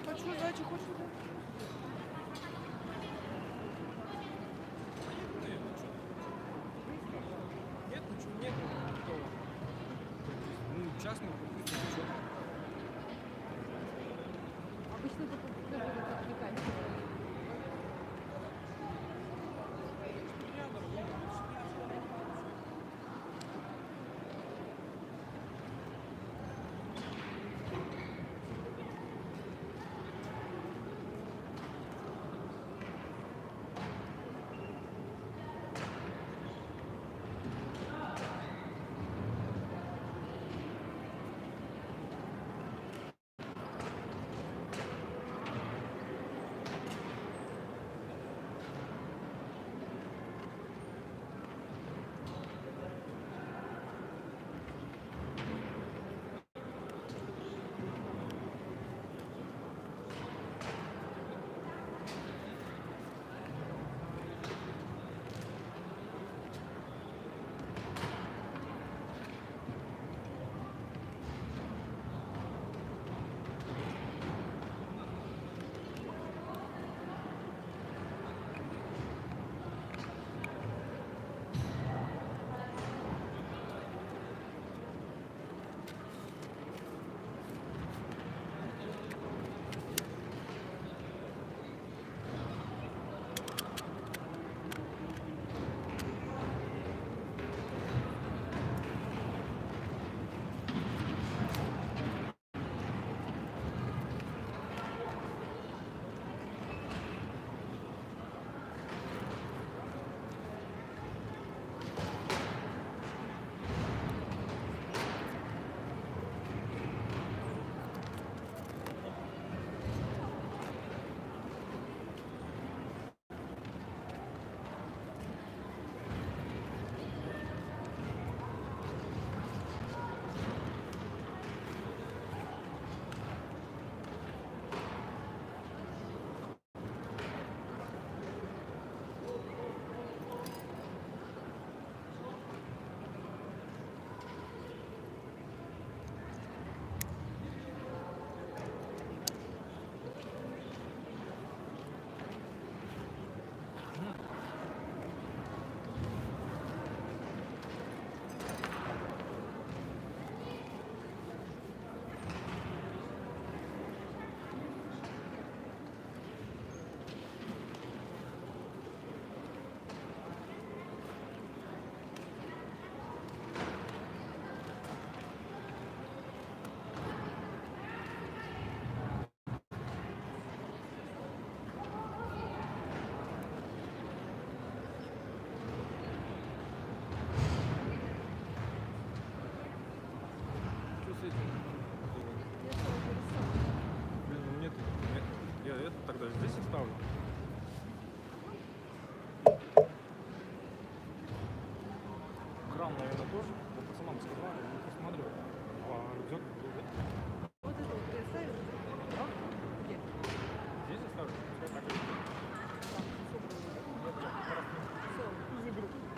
Хочу, зайчик, хочу. Нет, ничего нет. Готово. Ну, частный, ничего. Обычно это будут отвлекать. это тогда здесь оставлю. Кран, наверное, тоже. Я пацанам сказал, я посмотрю. А рюкзак был, да? Вот это вот ты оставил? А? Где? Здесь оставлю? Пускай так и будет. Заберу. Просто не дома.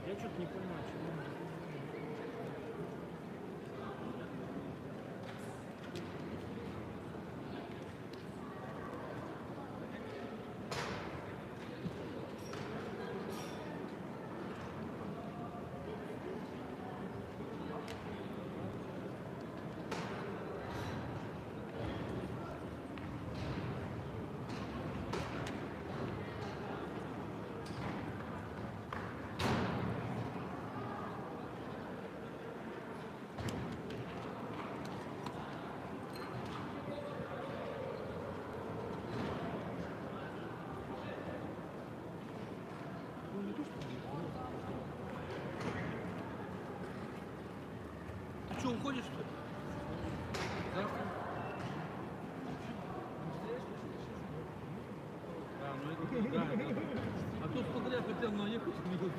Я что-то не понимаю, чего. Ты что, уходишь, что ли? Завтра? А, ну это да, да. А то смотри, я хотел наехать, не хотел.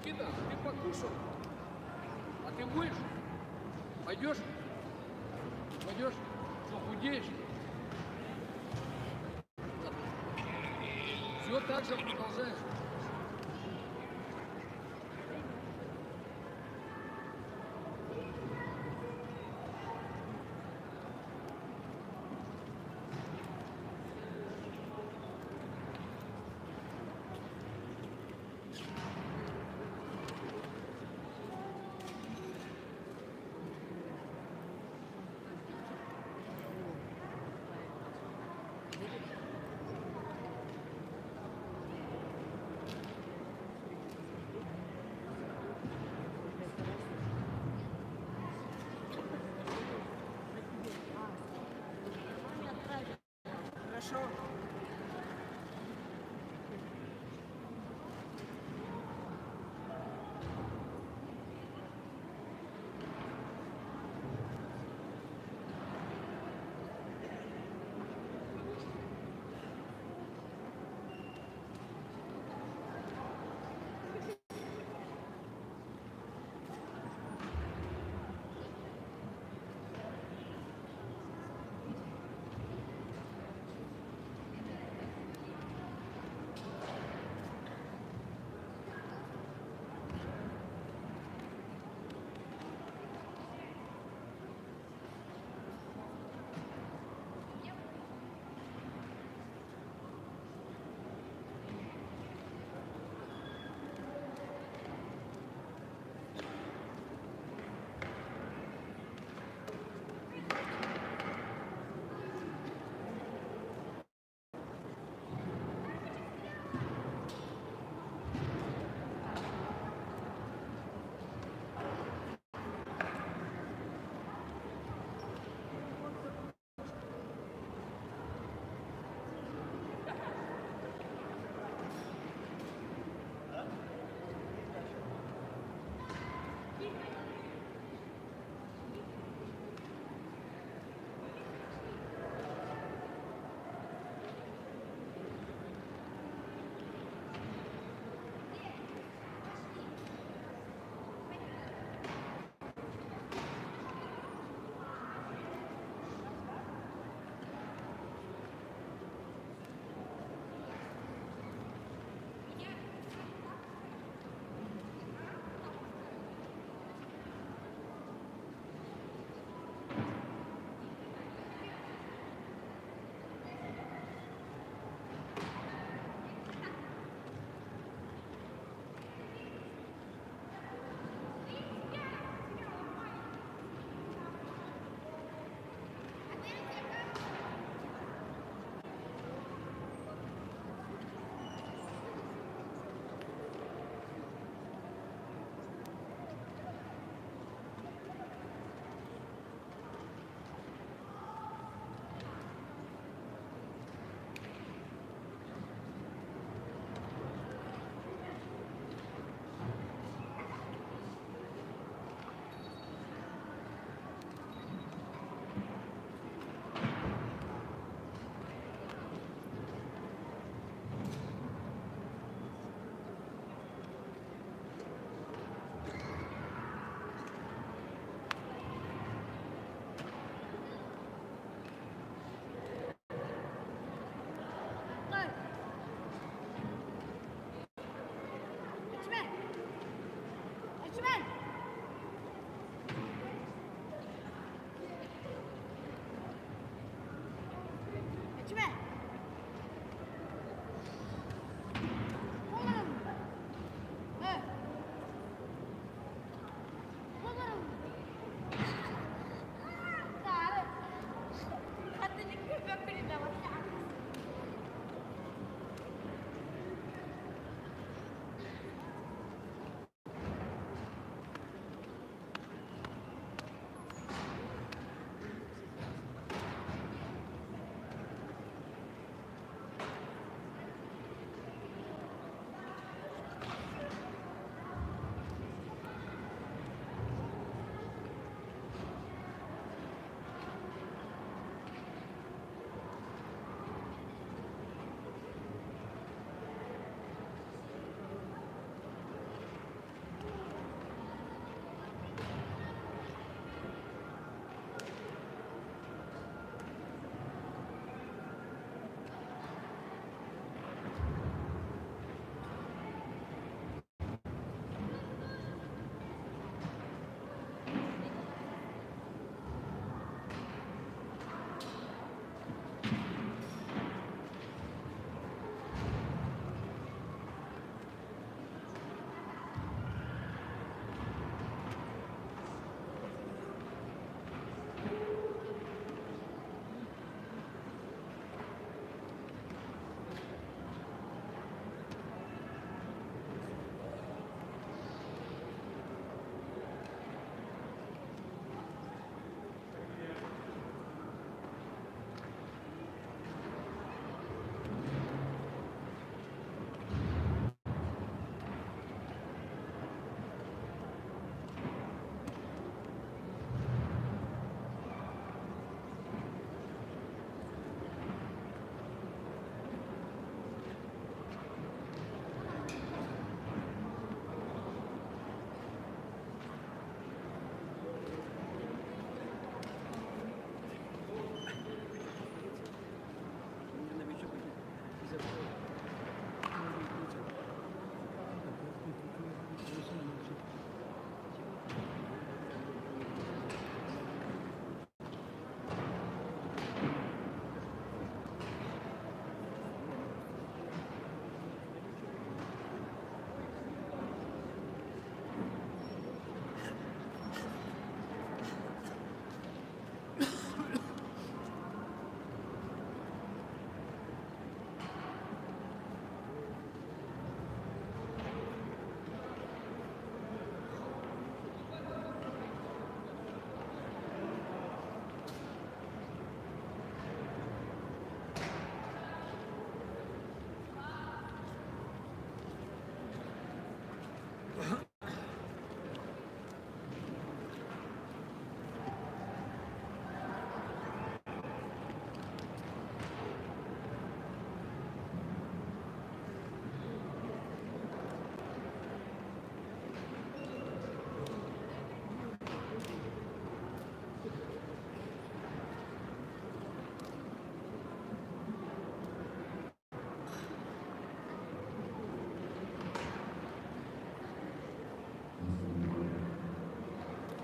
Никита, ты покушал? А ты будешь? Пойдешь? Пойдешь? Что, худеешь? Все так же продолжаешь.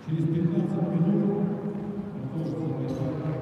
Через 15 минут продолжится борьба.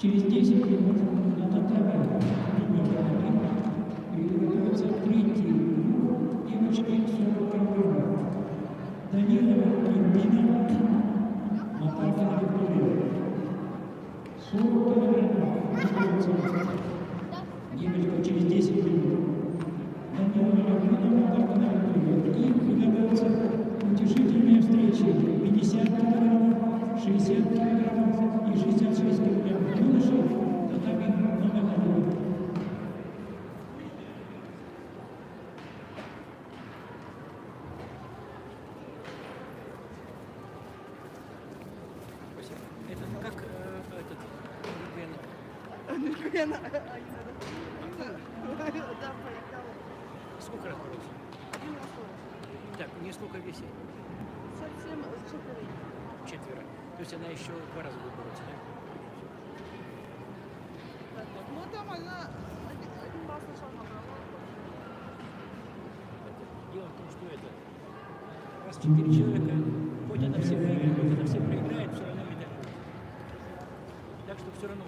Через 10 минут на траве приготовится третий круг девочки Лена, да, поехала. Сколько раз боролся? 1 раз. Так, несколько весей. Совсем 4. 4. То есть она еще 2 раза будет бороться, да? Ну там она один раз сначала набрала. Дело в том, что это раз 4 человека, хоть она все выиграет, хоть она все проиграет, все равно медаль будет. Так что все равно,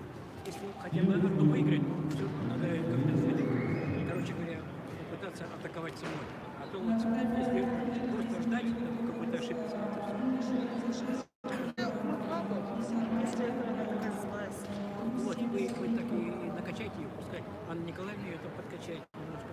если хотя бы одну выиграть, все надо как-то, короче говоря, попытаться атаковать самой. А то вот, если просто ждать, то какой-то ошибки вот, вы так и накачайте ее, пускай Анна Николаевна ее там подкачает немножко.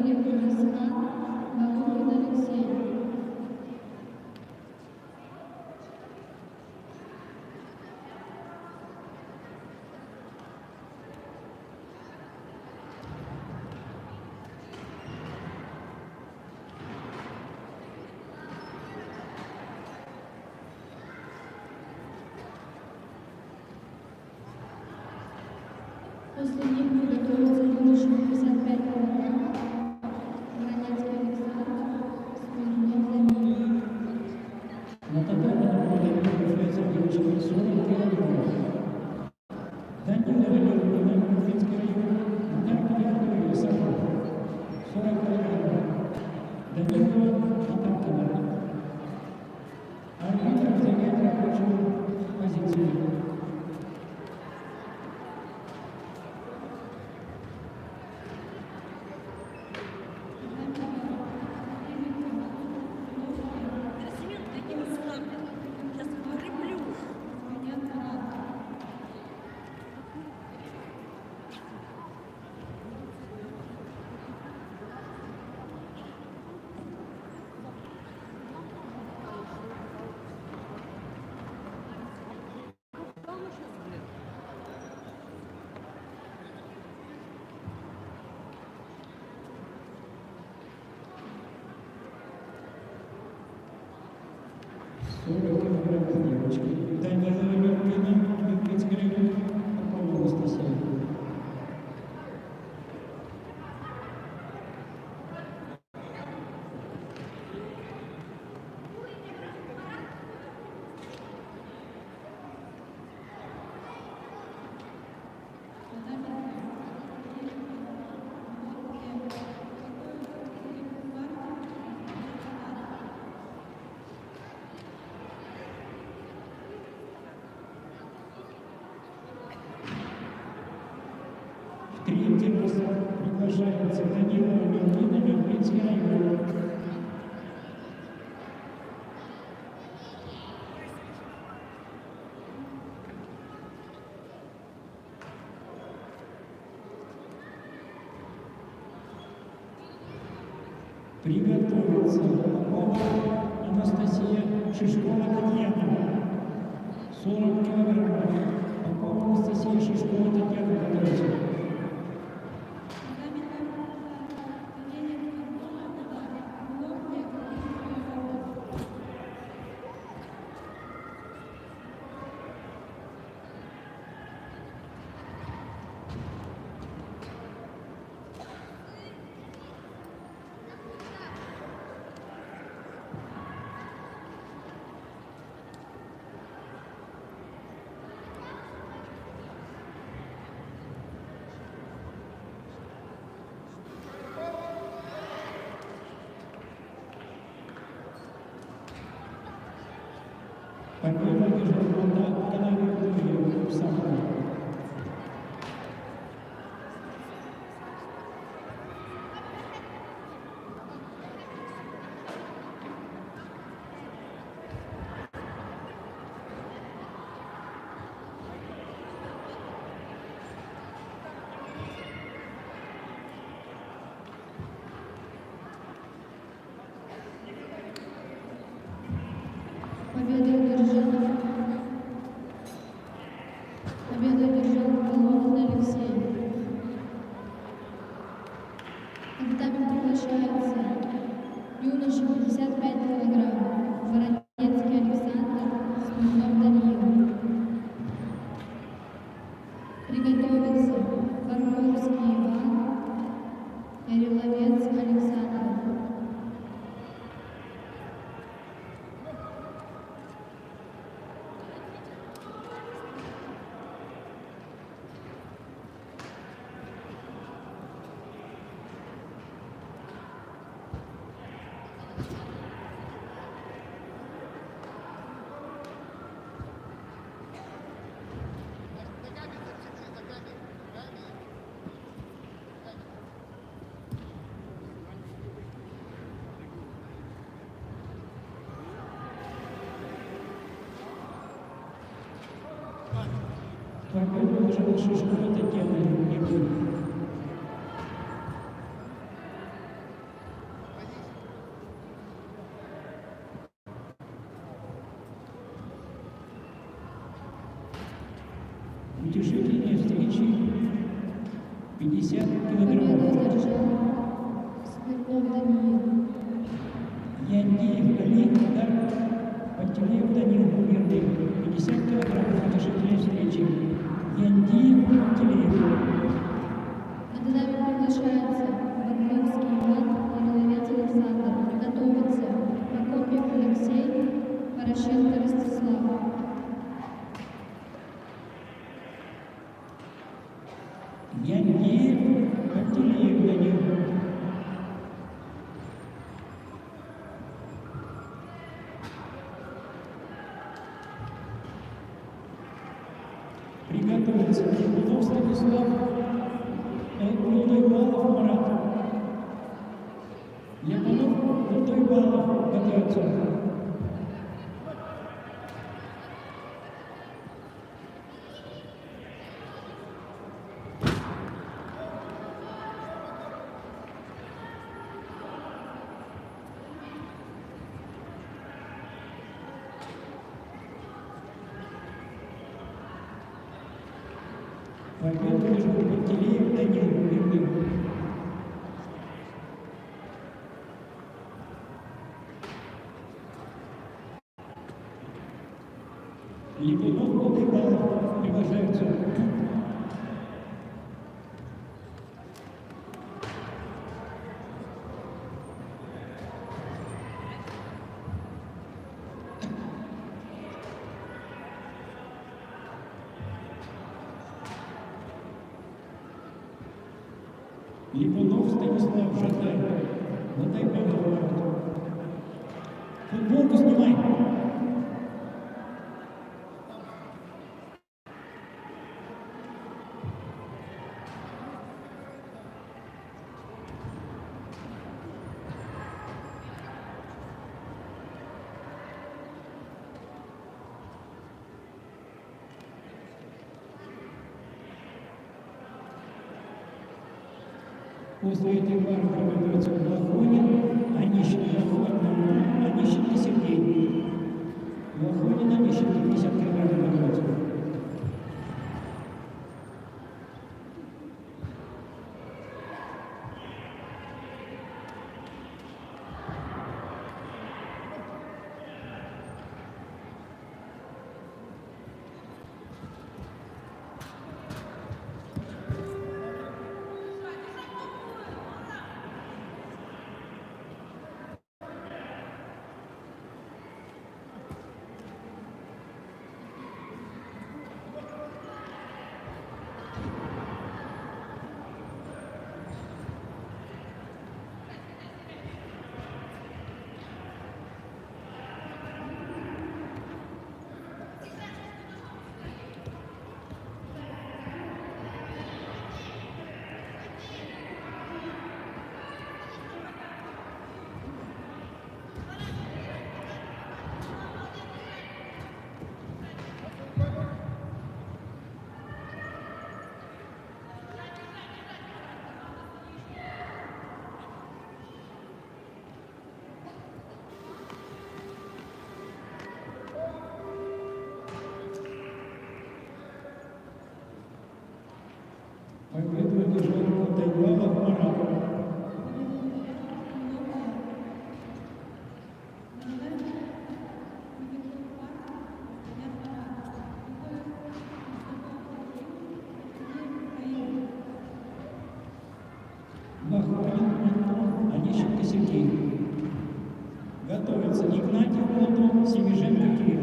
Приготовиться Гаврилев Раскат, Галухин Алексей. После них приготовиться юноша 55 килограмм, Гранецкий Александр, Смирнов Даниил. На татами находится девушка 40 килограммов. Данила Валерьевна, Уфимский район, Наталья Яковлевна, Сахарова. Данилова Наталья. Арбитр занять рабочую позицию. Девочки. Данилова Евгения, Юргицкая Ирина, Попова Анастасия. Третий раз приглашается Данилова Милана, Юргицкая Ирина. Приготовиться. Попова Анастасия, Шишкова Татьяна. 40 килограммов. Попова Анастасия, Шишкова Татьяна. Победа держала Канавер в Самаре. Победу одержал Головин Алексей. На татами приглашается юноша 55 килограмм, Воронецкий Александр, Смирнов Даниил. Приготовиться Варварский Иван, Яриловец Александр. Победу держала Шишкова Татьяна Евгения. Утешительные встречи 50 килограммов. Смирнов Даниил. Яндиев Олег, Пантелеев Данил, Умерный, 50 килограммов. Утешительные встречи. Яндиев Пантелеев. На татами приглашается Варварский Иван, Яриловец Александр. Готовится Прокопьев Алексей, Порошенко Ростислав. Яндиев Пантелеев Данил. Приготовиться. Липунов Станислав. Лутойбалов Марат. Липунов Лутойбалов. Готовится. Победу между Пантелеев Данил Верным. Липунов Лутойбалов приглашаются. Липунов Станислав Шатай. Лутойбалов. Футболку снимай. После этих пар приготовится Лохонин, Онищенко Сергей. Лохонин, Онищенко, 50 килограмм готовится. Победу одержал Лутойбалов Марат. Лохонин Антон, Онищенко Сергей. Готовится Игнатьев Платон, Семиженко Кирилл.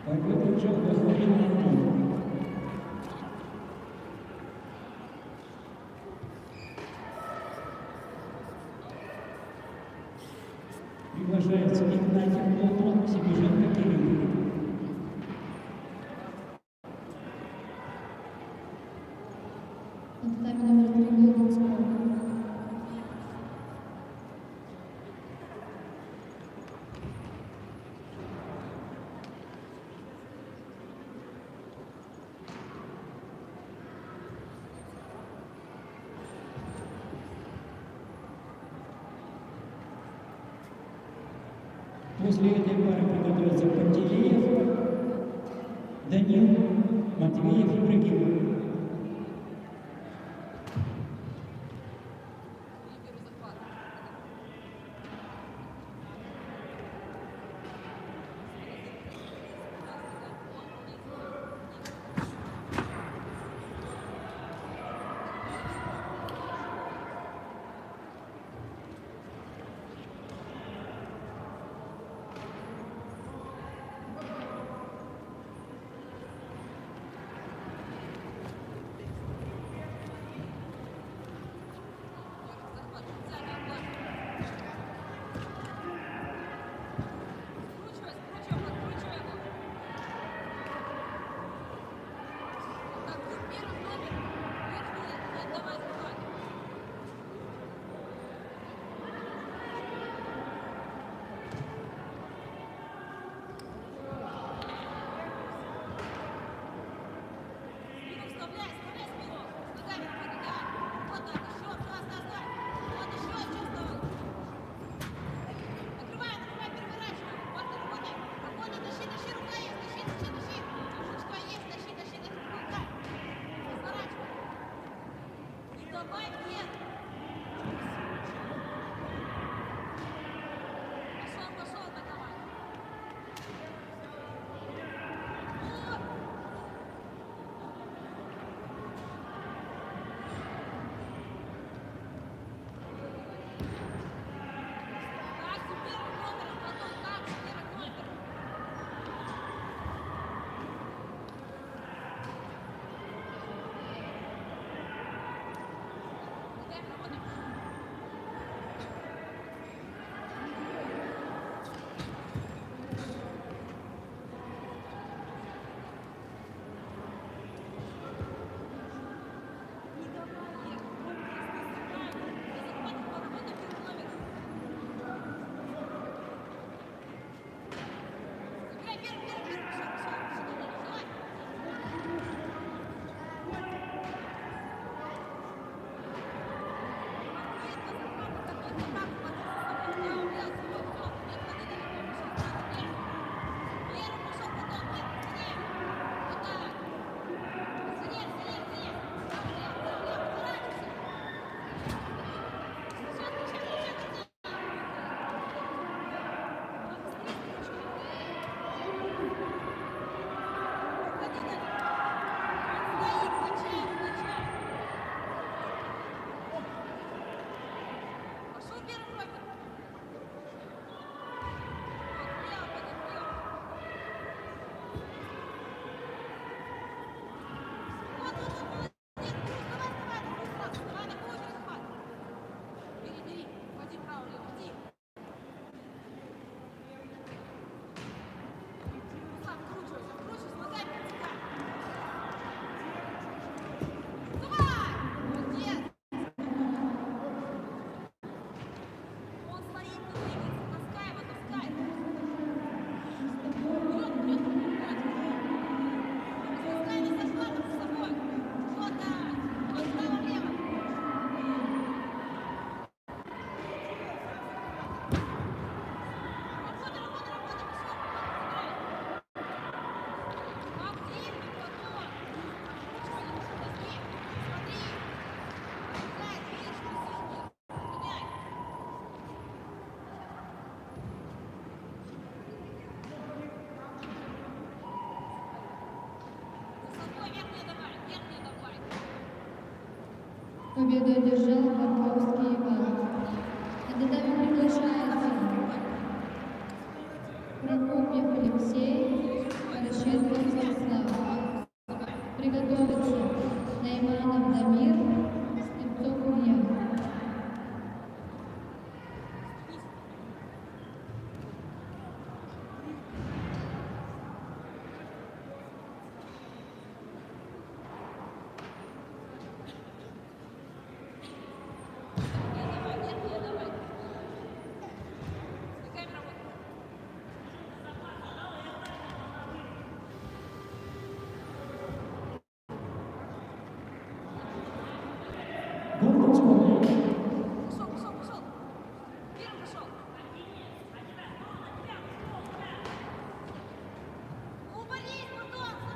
Победу одержал Лохонин Антон. Приглашается Игнатьев Платон, Семиженко Кирилл. На татами номер 3 Глубинского. После этой пары приготовится Пантелеев, Данил, Матвеев, Ибрагимов. Победу одержал Марковский Иван. На татами приглашается Прокопьев Алексей, Порошенко Станислав. Приготовиться Найманов Дамир, Слепцов Илья.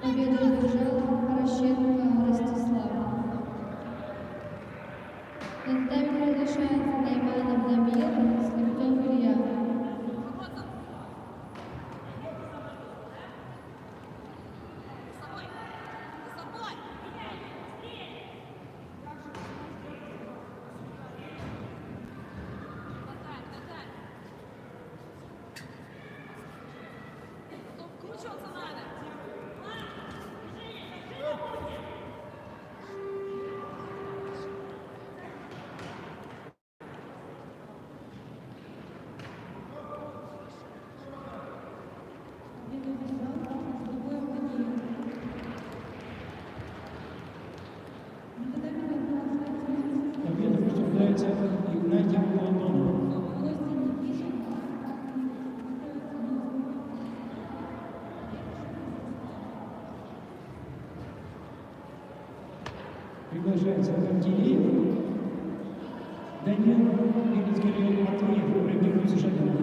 Победу одержал Порошенко Ростислав. На татами приглашается Найманов Дамир, Слепцов Илья. Победа присуждается Игнатию Платонову. Приглашается Артилеев, Данил Игорь Матвеев, реагируется шагом.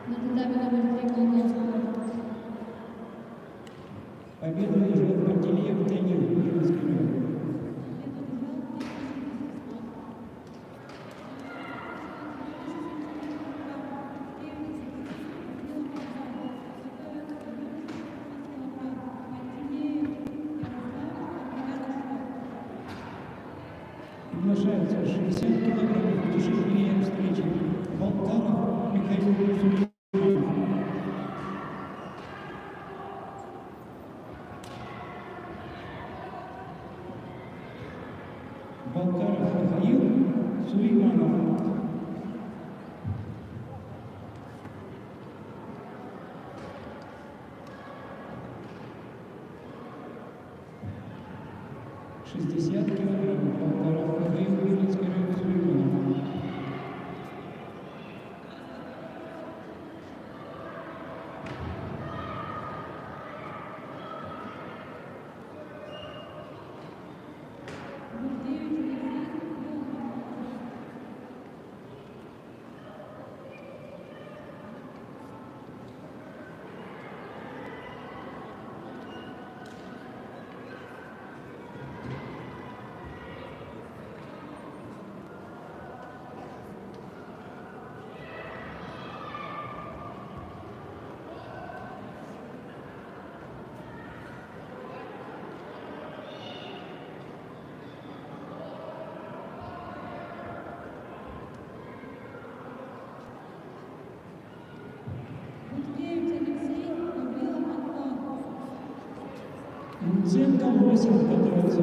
На татами номер 3 Молдавского. Победу одержал Пантелеев Данил, Ленинский район. Приглашается 60 килограммов тяжелее встречи. Болтаров Михаил Сулейманов. Болтаров Михаил Сулейманов. Килограммов. Болтаров Михаил, Ленинский район, Сулейманов. Луценко 8 готовится.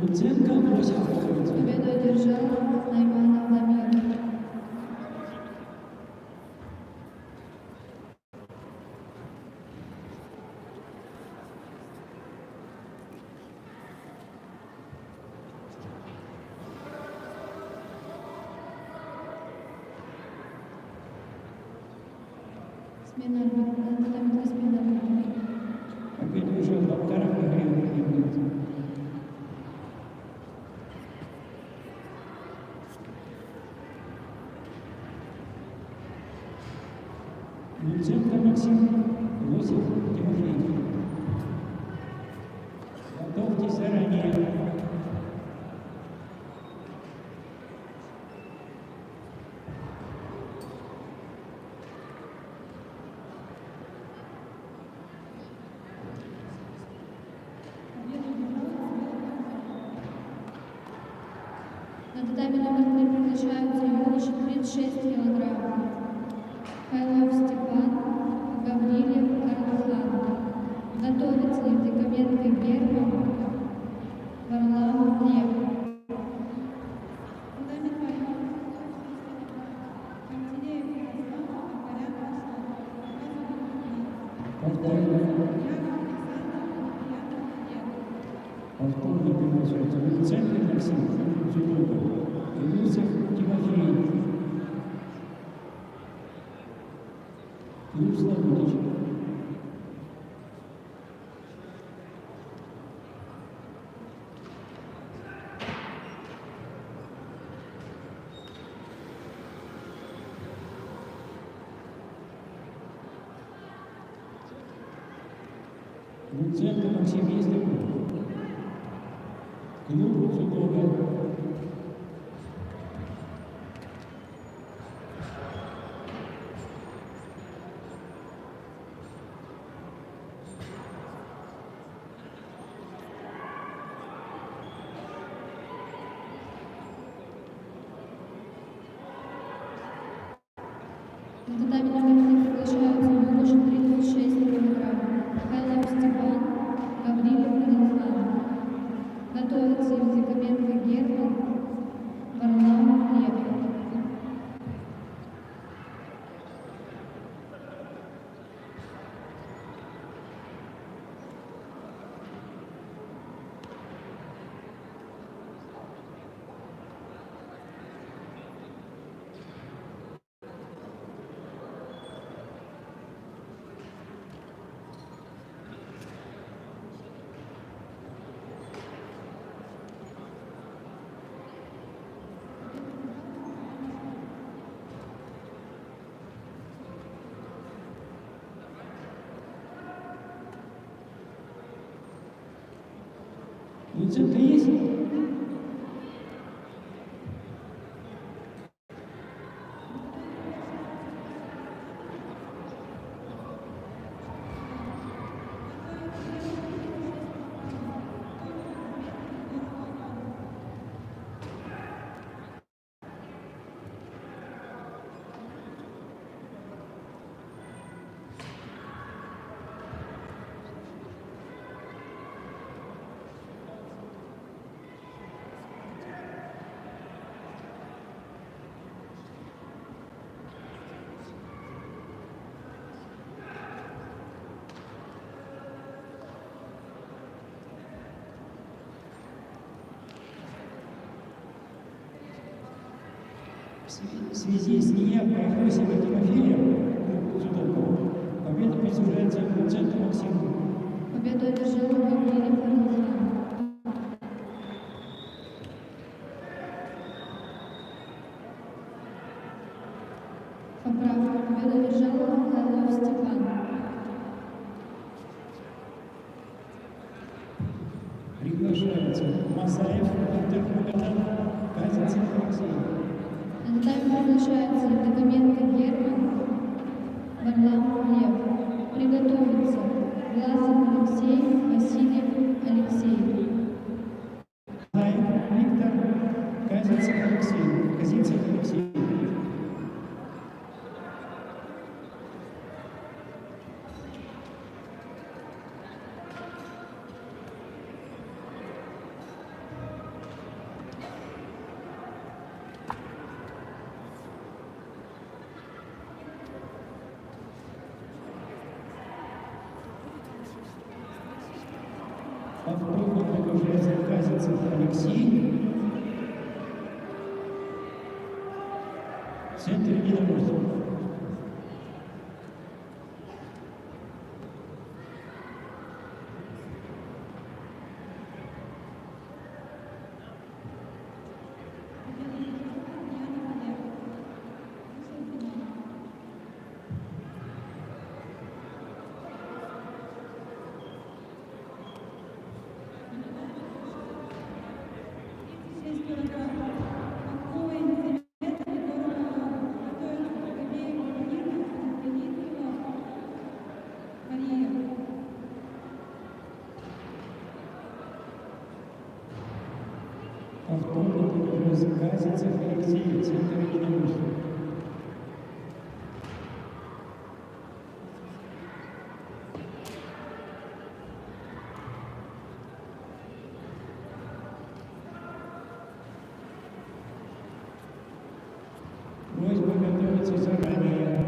Луценко 8 готовится. Победу одержал Найманов Дамир. Смена арбитра, смена арбитра. Опять вышел Болтаров Михаил Ильич. Луценко Максим, Лосев Тимофей. Готовьтесь заранее. На татами номер 3 приглашаются юноши 36 килограмм. Хайлов Степан, Гаврилев Карлхан. Готовится Евдокименко Герман, Варламов Лев. Повторно приглашается Луценко Максим, Зубова, Лусев Тимофей, Клуб Славутич. Луценко Максим есть такой? Клуб Зубова. На татами номер 3 приглашаются юноши 36 килограмм. Хайлов Степан, Гаврилев Карлхан. Готовится Евдокименко Герман. Луценко есть? В связи с неявкой Осипа Тимофея, победа присуждается Луценко Максиму. Победу одержал Валерий Фарназян. Поправка. Победу одержал Михайлов Степан. Приглашается Масаев Интеркомитет Казинцев Алексей. На татами приглашается Докуменко Герман, Варламов Лев. Приготовиться. Власов Алексей, Васильев Алексей. Масаев Виктор, Казинцев Алексей. Казинцев Алексей. Повторно приглашается Казинцев Алексей. Центр единоборства. Повторно приглашается Казинцев Алексей, Центр единоборства. Просьба готовиться заранее.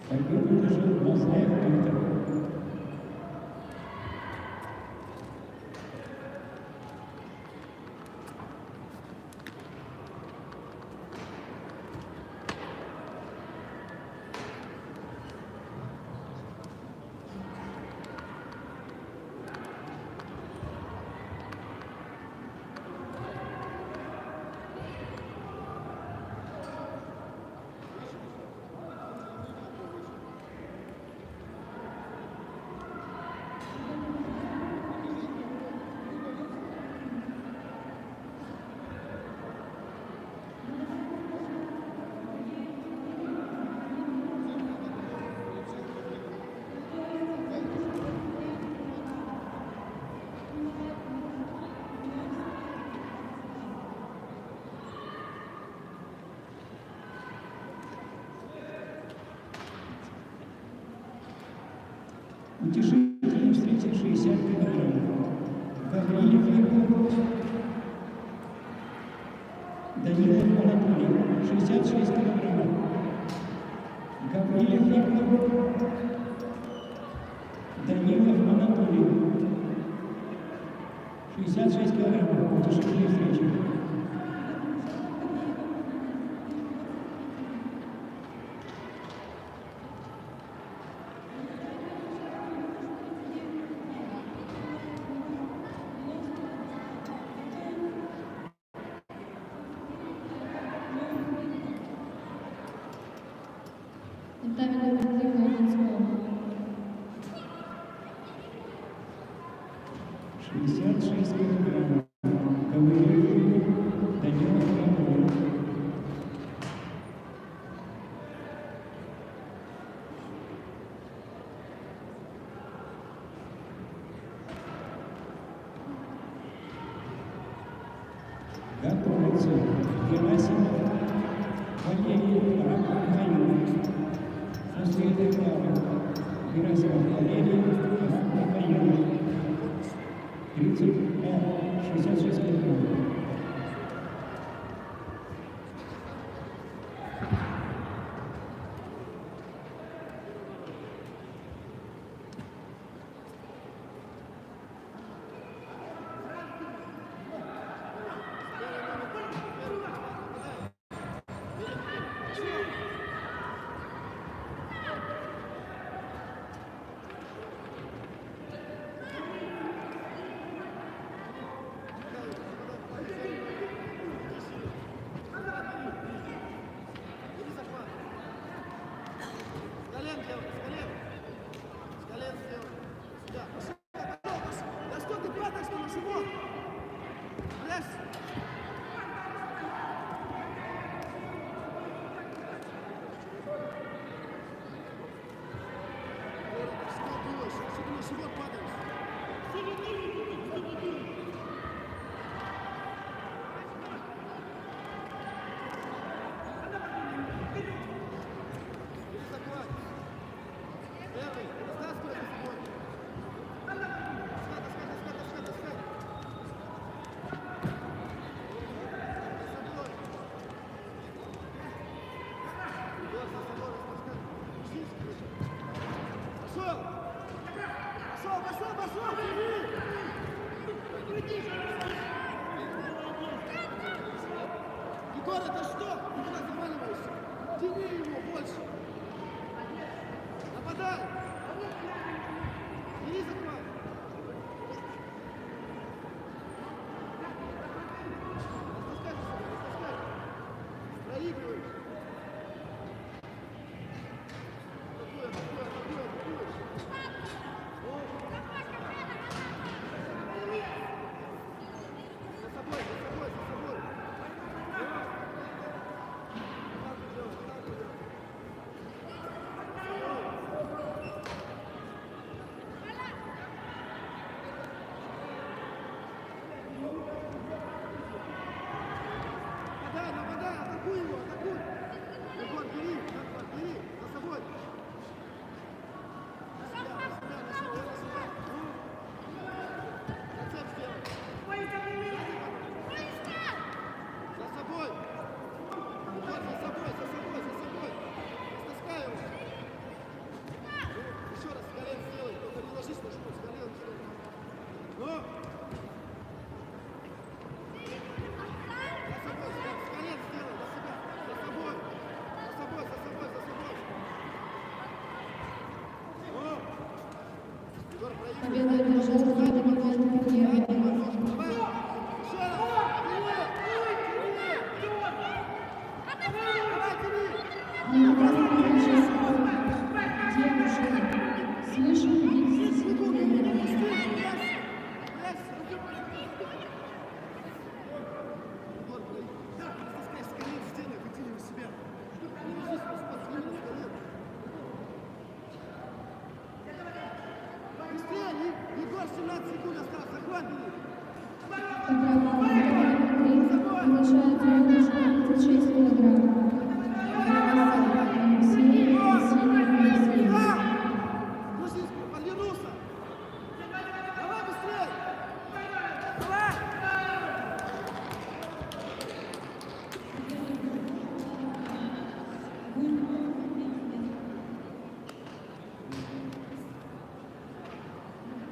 Победу держит Масаев Виктор. Утешительная встреча 60 килограммов. Гавриилов Яков, Данилов Анатолий, 66 килограммов. Гавриилов Яков, Данилов Анатолий, 66 килограммов. Утешительная встреча. Наталья Лободцова. 66 килограммов. Гавриилов Данилов Анатолий. Готовится Герасимов Валерий Михайлович. После этой пары Герасимов Валерий Михайлович. 66 килограммов. Егор, это что? Ты куда заваливаешься? Тяни его больше. Нападай. Бери захват. Распускай. Проигрываешь. Нападай, атакуй его, атакуй. Егор, бери, за собой. На себя. Зацеп сделай. За собой. Егор, за собой. Растаскай его. Еще раз с колен сделай, только не ложись на живот, с колен сделай. Ну! Победу одержал Владимир Пьер. Свыше 50 килограммов. Егор, 17 секунд осталось, захват бери. Приглашается юноша 36 килограммов. Алексей. Подвинулся.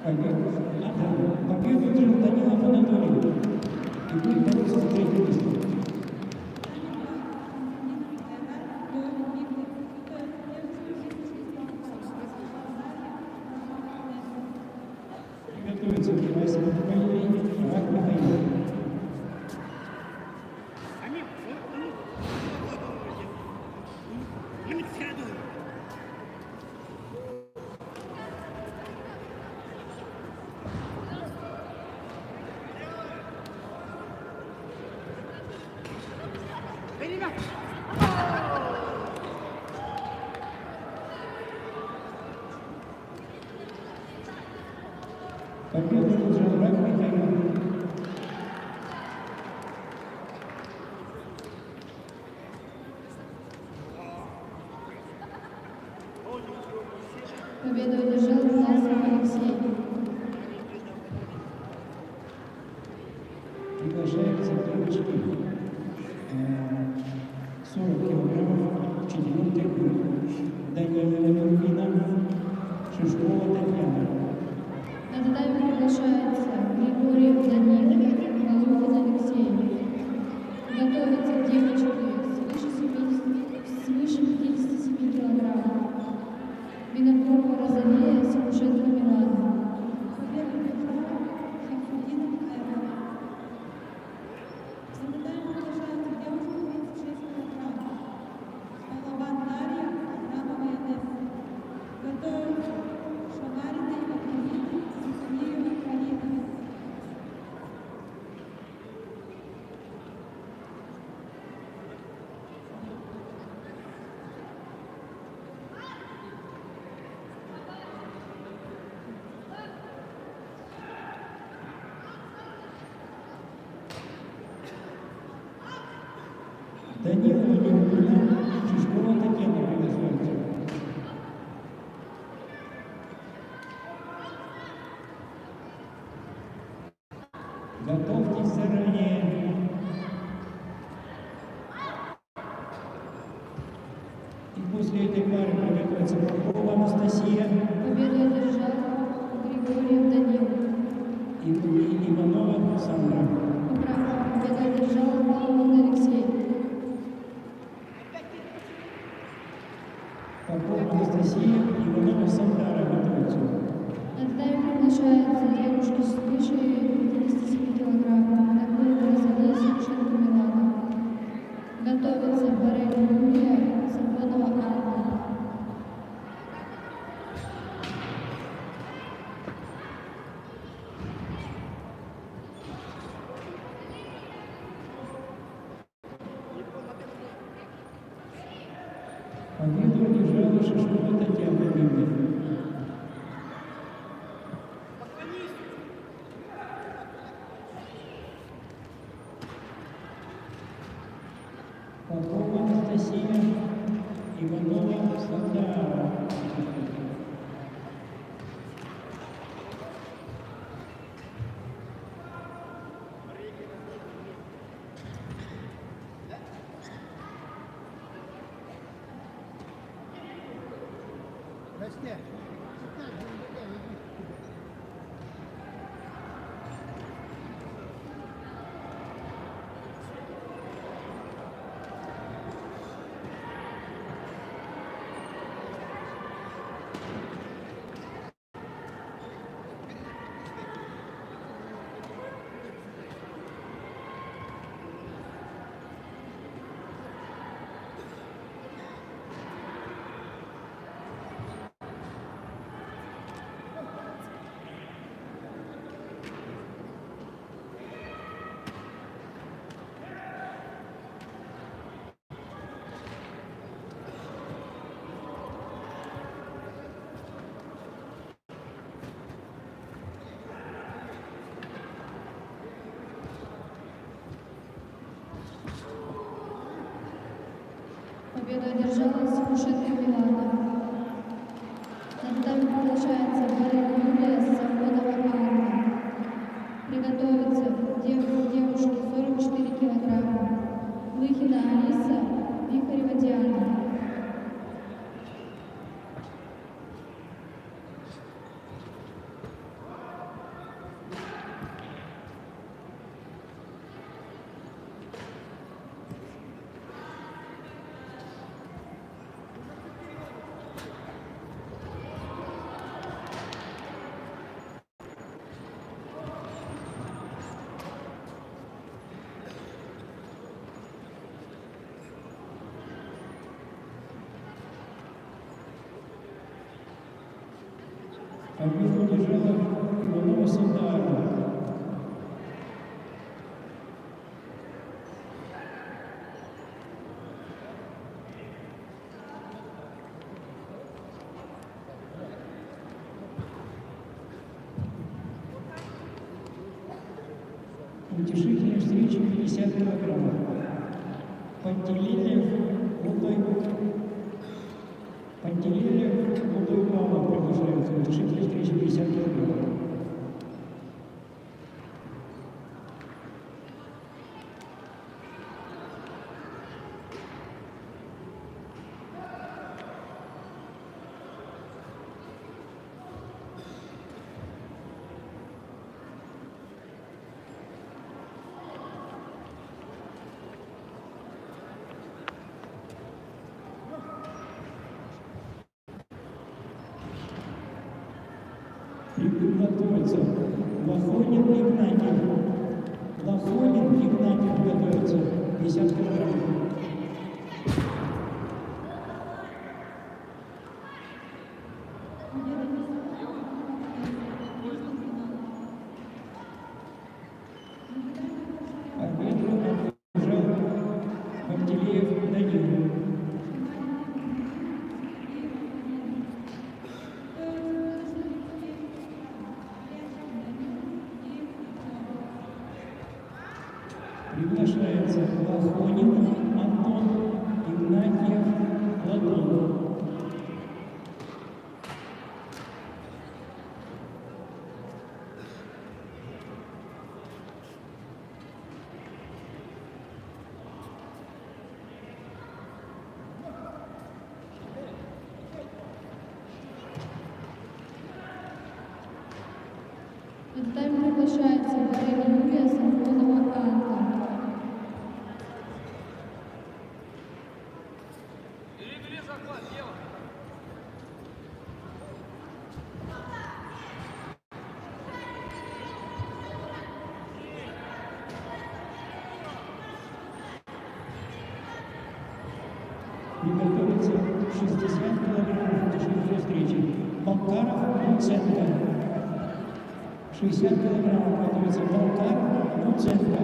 Победу одержал Данилов Анатолий. И будет бороться за третье место. Готовится к Василию Михаиловичу, Рак Михаил. Победу одержал Рак Михаил. Победу одержал Власов Алексей. Приглашается девочки 40 килограммов, 4-й круг. Данилова Нурмина, Шишкова Татьяна. На татами приглашается Григорьев Данил, Малухин Алексей. Готовятся девочки свыше 57 килограммов. Винокурова Розалия, Симушенко Милана. Победу одержала Шамсудинов Эва. На татами приглашается девушка 36 килограммов. Пахлаван Дарья, Абрамова Янесса. Готовятся Шамарина Евгения, Сухомиева Карина. Данилова Нурмина, Шишкова Татьяна приглашается. Готовьтесь заранее. И после этой пары приготовится Попова Анастасия Победу одержал Григорьев Данил. и Иванова Сандра. Победу одержал Малухин Алексей. Попова Анастасия, Иванова Сандра готовится. На татами приглашаются девушки свыше 57 килограммов. Винокурова Розалия, Симушенко Милана. Готовятся Барель Юлия, Сафонова Анна. Победу одержала Шишкова Татьяна Юрьевна. Попова Анастасия, Иванова Сандра. Растя. Победу одержала Симушенко Милана. На татами приглашается Барель Юлия, Сафонова Анна. Приготовиться девушки 44 килограмма. Лыхина Алиса, Вихарева Диана. Победу одержала Иванова Сандара. Утешительная встреча 50 килограммов. Пантелеев Молодой Павлов приглашается. Утешительная встреча 50 килограммов. Готовится Лохонин Игнатьев. Лохонин Игнатьев готовится. 50 килограммов. Победу одержал Пантелеев Данил. Приглашается Лохонин Антон, Игнатьев Платон. На тайм приглашается Варена Юлия Сафонова Анна. Бери захват, Ева. Приготовится 60 килограммов утешительной встречи. Балкаров Луценко. 60 килограммов готовится Балкаров Луценко.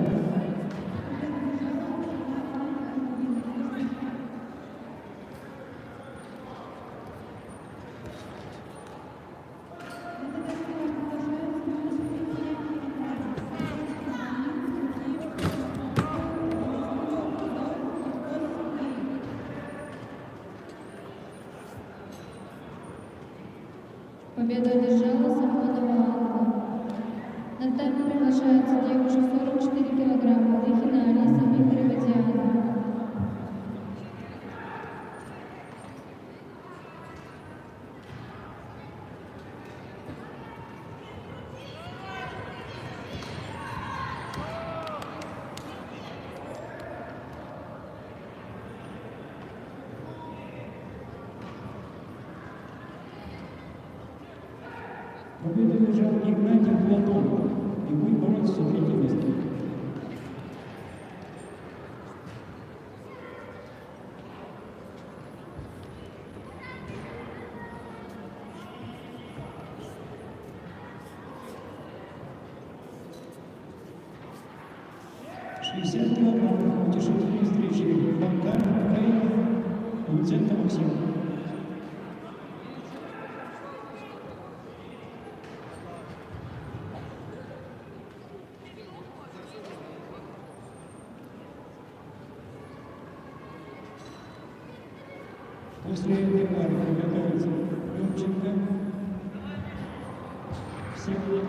Победу одержала Сафонова Анна. На тайм приглашается девушка 44 килограмма. Лихина Алиса Викторова Диана. Победу одержал Игнатьев Платон и будет бороться за третье место. «60 килограммов утешительной встречи. Балкаров Украина, Луценко Максим». После этой пары приготовится Любченко, Всеволод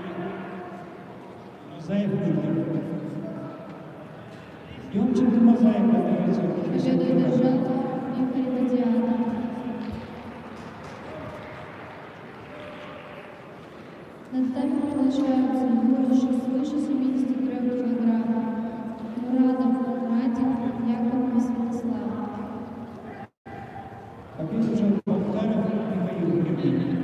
и Мазаев Виктор. Любченко, Мазаев готовится. Победу одержала Викторова Диана. На тайм приглашаются юноши свыше 73 килограммов. Мурадов Радик, Яков Святослав. Победу уже Балкаров Михаил Евгений.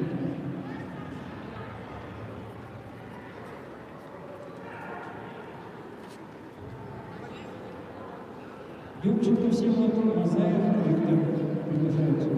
Любченко Всеволод, Мазаев Виктор приглашаются.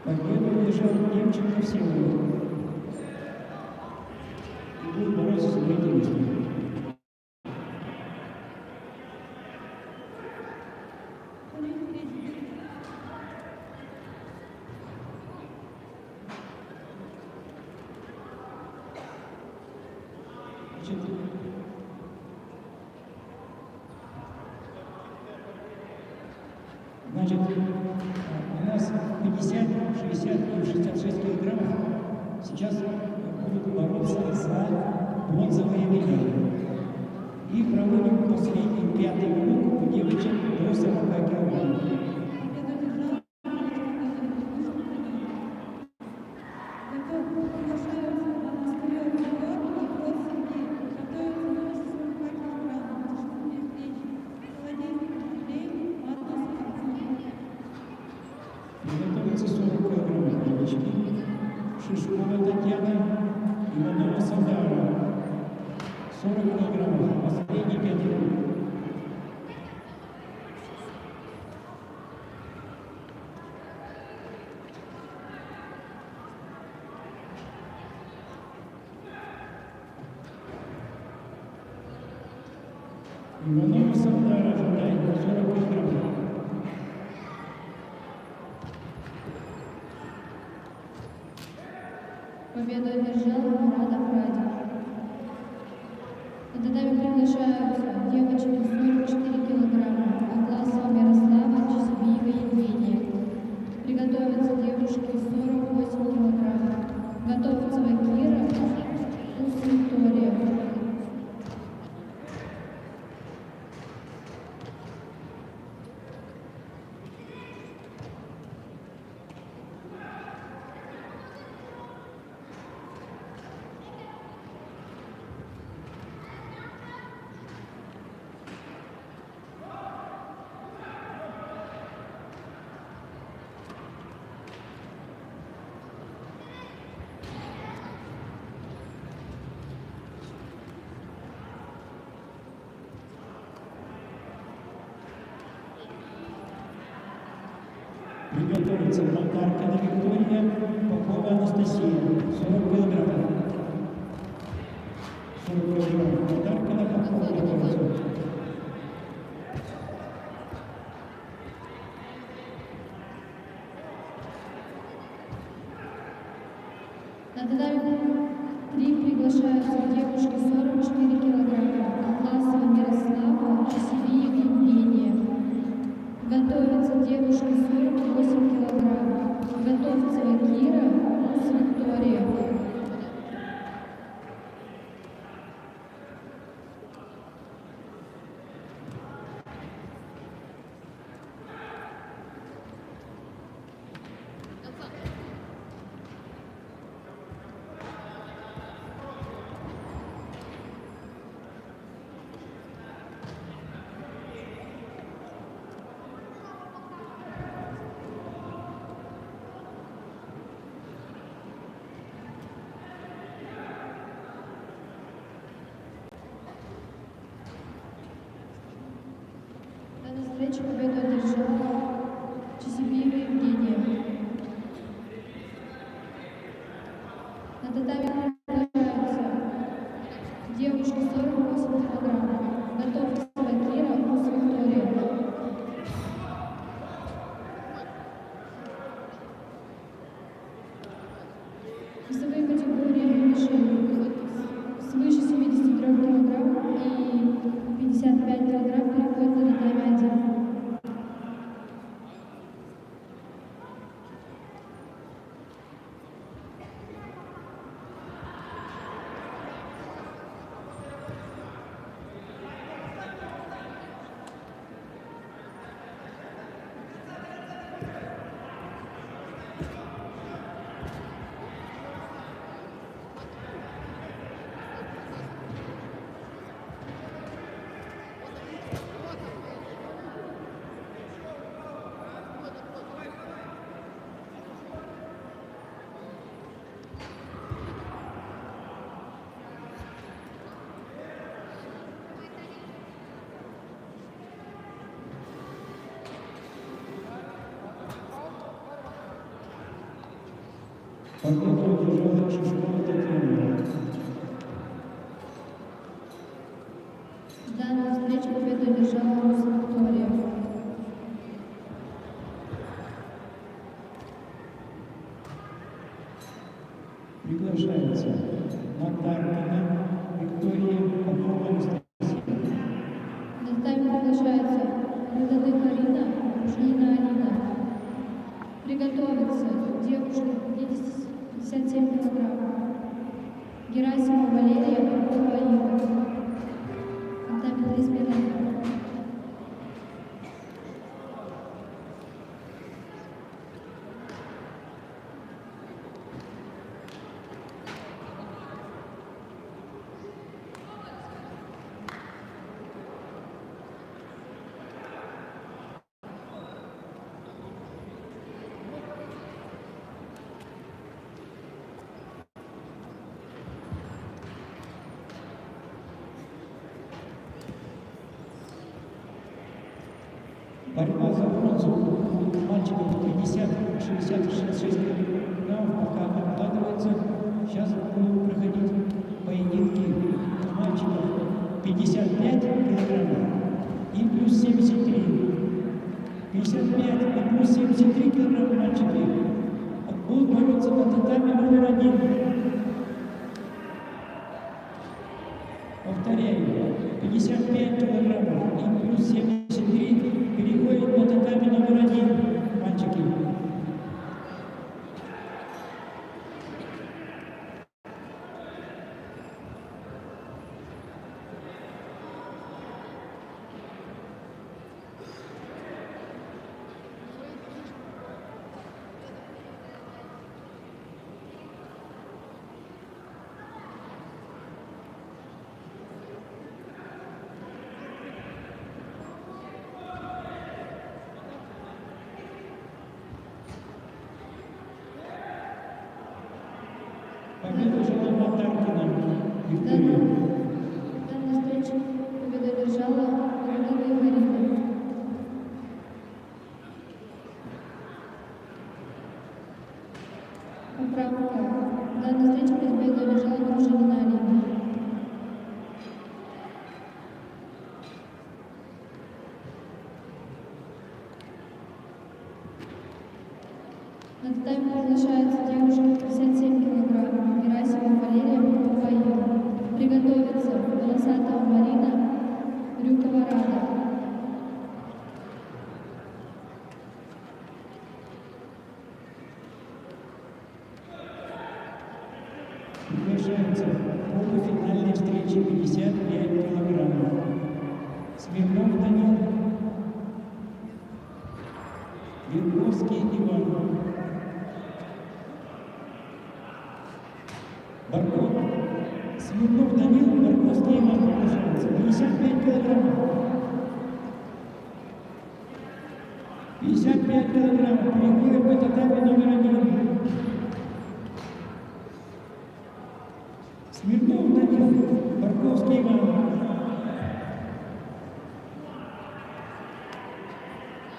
Победу одержал Немченко Всеволод. И будет бороться за третье место. Значит, у нас 50, 60 и 66 килограммов сейчас будут бороться за бронзовые медали. И проводим последний 5-й круг у девочек до 40 килограммов. Приготовится 40 килограммов девочки. Шишкова Татьяна, Иванова Сандара. 40 килограммов. Последний 5 круг. Иванова Сандара, Жудай, 40 килограммов. Победу одержал Мурадов Радик. На татами приглашаются девочки 44 килограмма, Атласова Мирослава, Чесбиева Евгения. Приготовятся девушки 48 килограмм. Готовцева Кира, Ус Виктория. Приготовится Макаркина Виктория, Попова Анастасия, 40 килограммов. 40 килограммов. Макаркина, Попова готовится. На татами 3 приглашаются девушки 44 килограмма, Атласова Мирослава, Чесбиева Евгения. Готовятся девушки 48 килограмм. Готовцева Кира, Ус Виктория. На встрече победу одержала Чесбиева Евгения. На татами приглашаются девушки 48 килограмм. Готовцева Кира, Ус Виктория. Весовые категории юношей свыше 73 килограмм и 55 килограмм переходят на татами 1. Победу одержала Шишкова Татьяна. В данной встрече победу одержала Рус Виктория. Приглашается Макаркина Виктория Попова Анастасия. На татами приглашается Рудовых Арина, Жнина Алина. Приготовиться девушка 57 килограмм. Герасимова Валерия, Попова Ива. Татами 3 смены. Борьба за бронзу у мальчиков 50-60-66 килограммов пока откладывается. Сейчас будут проходить поединки у мальчиков 55 килограммов и плюс 73. 55 и плюс 73 килограмма мальчики будут бороться на татами номер 1. Повторяю, 55 килограммов и плюс 73 переходит на татами номер 1, мальчики. Победу желаю Макаркина Виктория. В данной встрече победу одержала Рудовых Арина. Поправка. В данной встрече победу одержала Дружинина Алина. На татами приглашается девушка 57 килограмм, Герасимова Валерия, Попова Ива. Приготовиться Волосатова Марина, Рюкова Рада. Приглашается полуфинальной встречи 55 килограммов. Смирнов Данил, Верховский Иван, Барков. Смирнов Данил, Барковский Иван приглашается. 55 килограммов. 55 килограммов. Переходит по татами номер 1. Смирнов Данил, Барковский Иван.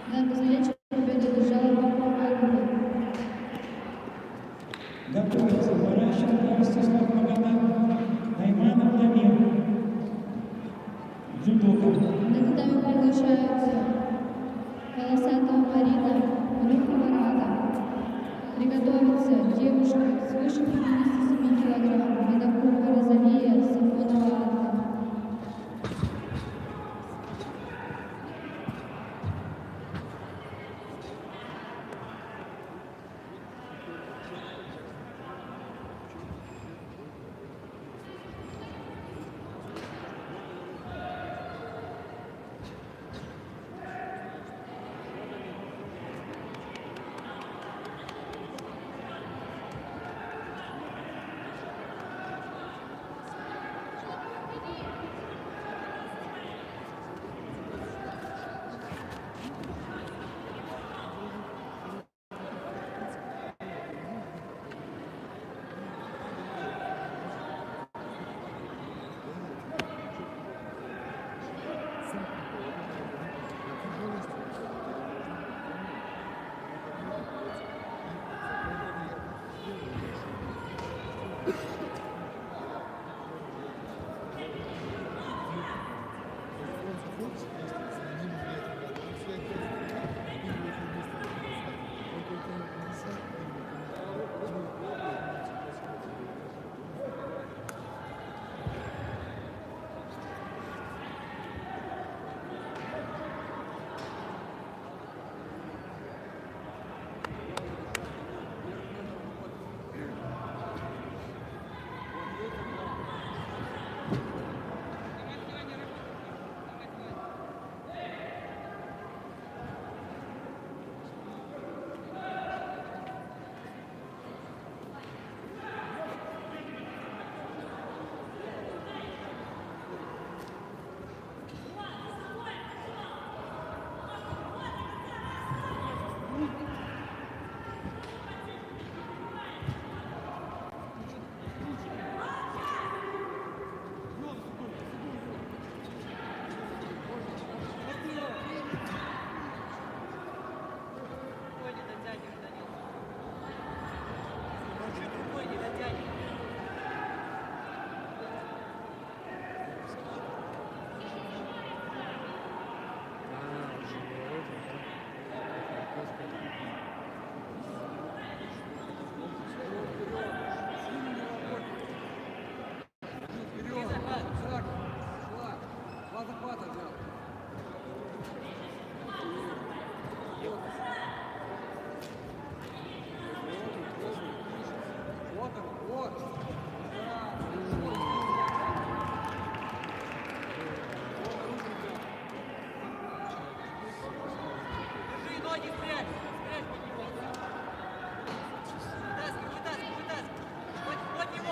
В данной встрече победу одержала Попова Ива. Готовится Баращенко Ростислав Магомед, Найманов Дамир, Дзюдока. На татами приглашаются Волосатова Марина, Рюкова Рада. Приготовиться девушка свыше 57 килограмм, Винокурова Розалия, Сафонова Анна.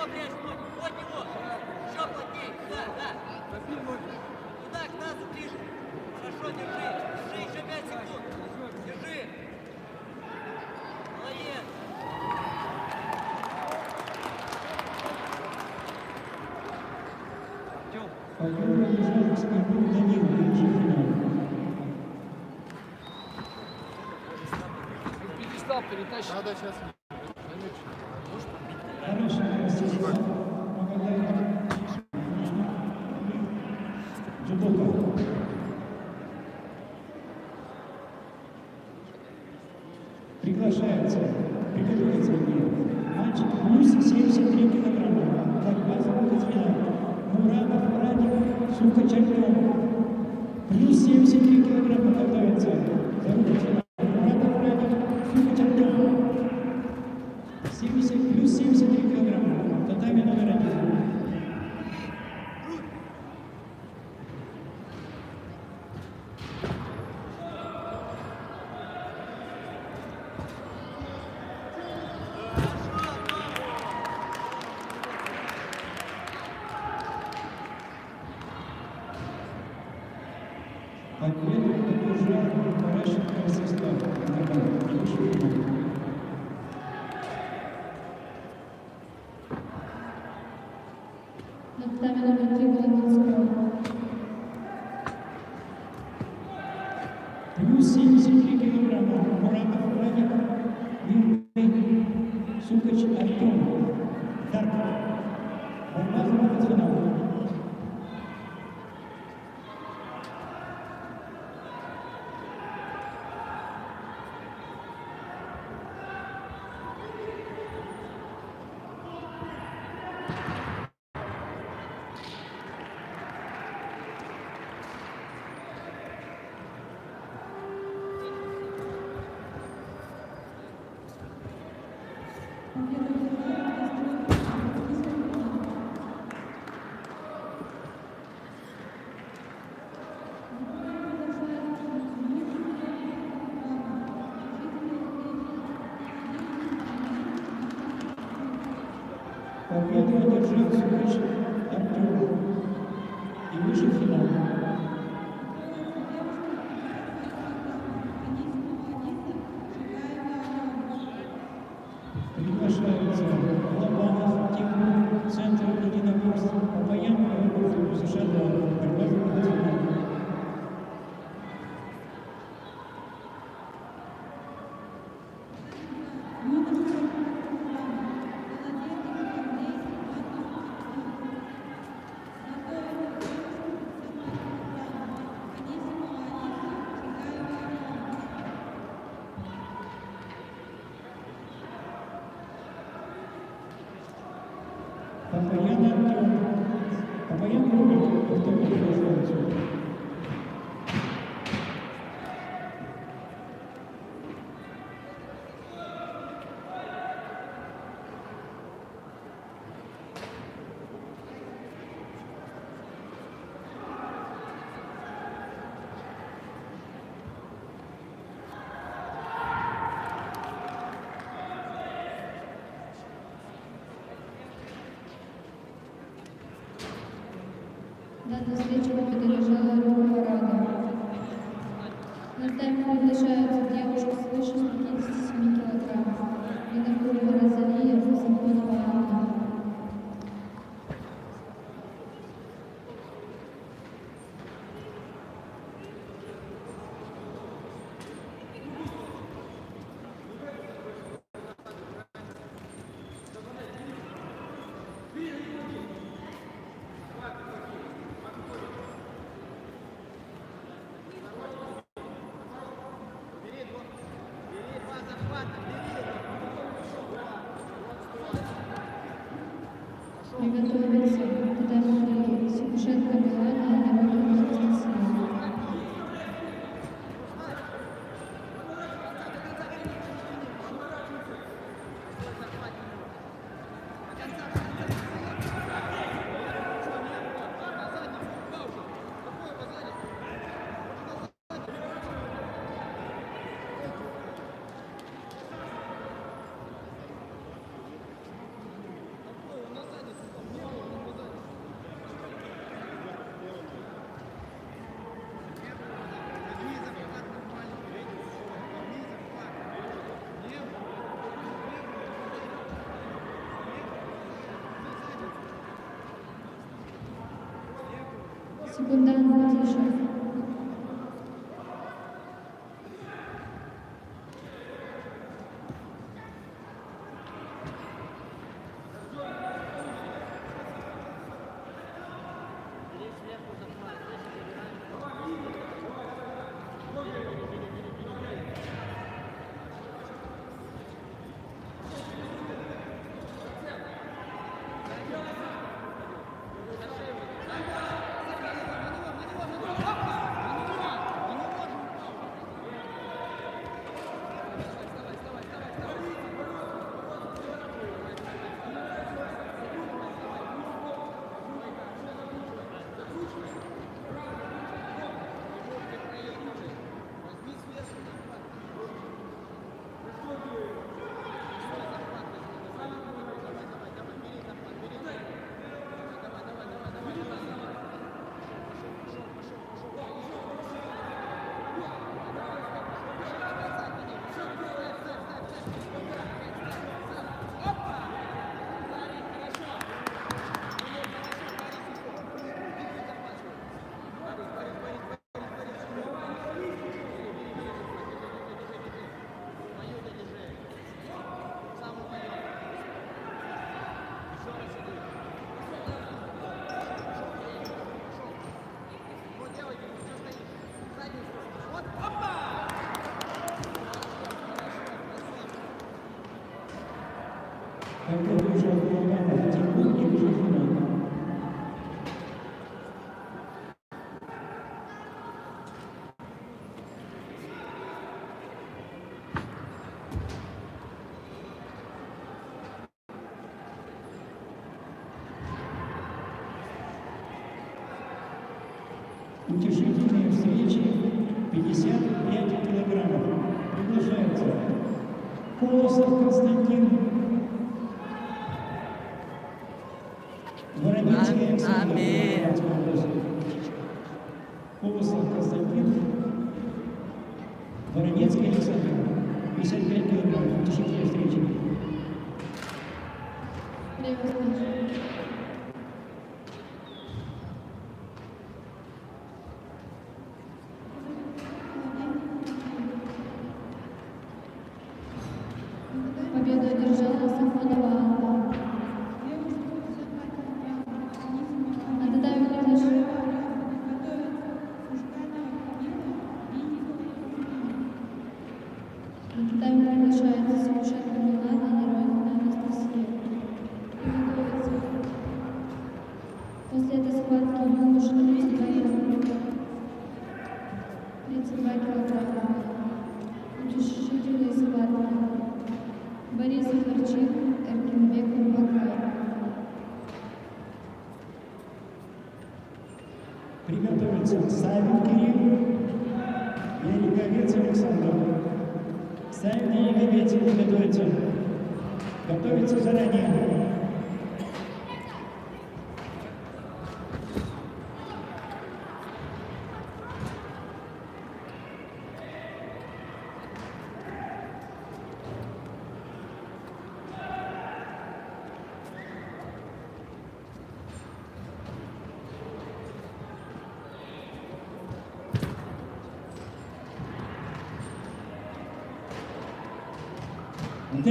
него прячь ноги, под него. Еще плотнее, да, да. Туда, к тазу ближе. Хорошо, держи. Держи еще 5 секунд. Держи. Молодец. Победу одержал Скорбун Данил, лучший финал. Пьедестал перетащить. Надо сейчас. Хороший Ростислав Магадаев. Джудока. Приглашается, приготовиться мальчик плюс 73 килограмма. Борьба за выход в финал. Мурадов Радик Сухач Артем. Плюс 73 килограмма готовится за выход в финал. Мурадов Радик Сухач Артем. 70 плюс 73 килограмма. Татами номер 1. Победу одержал Паращенко Ростислав. На татами номер 3 Володинского. Плюс 73 килограмма. Муратов Радик, Юрий Сухач Артем. Дарк. Борьба за выход в финал. Победу одержал Сухач Артем. И вышел в финал. Приглашаются Лобанов, Тимур, Центр единоборств, Папаян, США, борьба за выход в финал. Папаян Артем. Папаян Роберт, кто приглашается. Дата встречи поддержала Рома Рада. На тайм приглашаются девушка свыше 157 килограммов. Винокурова Розалия, Самсонова Анна. Приготовиться. Татами Симушенко Милана, Миронова Анастасия. Секундант Батишев. Утешительные встречи 55 килограммов. Приглашается Колосов Константин, Воронецкий Александр. Колосов Константин, Воронецкий Александр. 55 килограммов. Утешительные встречи. Победу одержала Сафонова Алла. На татами приглашаю. На татами приглашается Симушенко Милана, Нероина Анастасия. Приготовиться. После этой схватки юноша 32 килограмма. Утешительные схватки. Борис Харчин, Эркинбек Нурбакай. Приготовиться Савин Кирилл, Яриковец Александр. Савин и Яриковец приготовиться. Готовиться заранее. Д.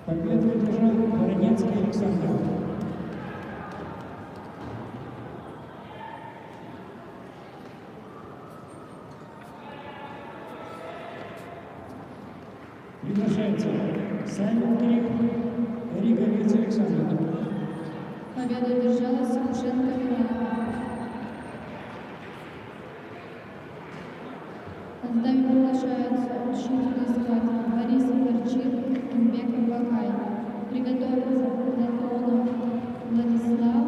Победу одержал Воронецкий Александр. Приглашается Савин Кирилл, Яриковец Александр. Победу одержала Симушенко Милана. На татами приглашаются утешительные схватки Борис Харчин, Эркинбек Нурбакай. Приготовиться Платонов Владислав,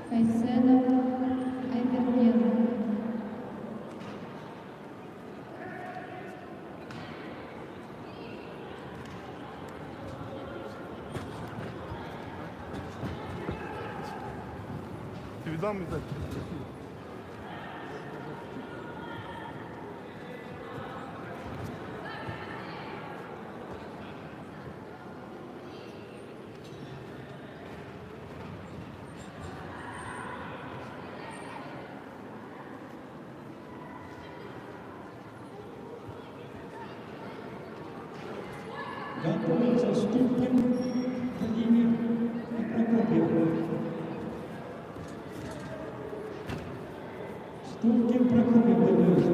Кайседов, Айберген. Ты видал медаль? Готовится Ступкин Владимир и Прокопьев. Ступкин Прокопьев готовится.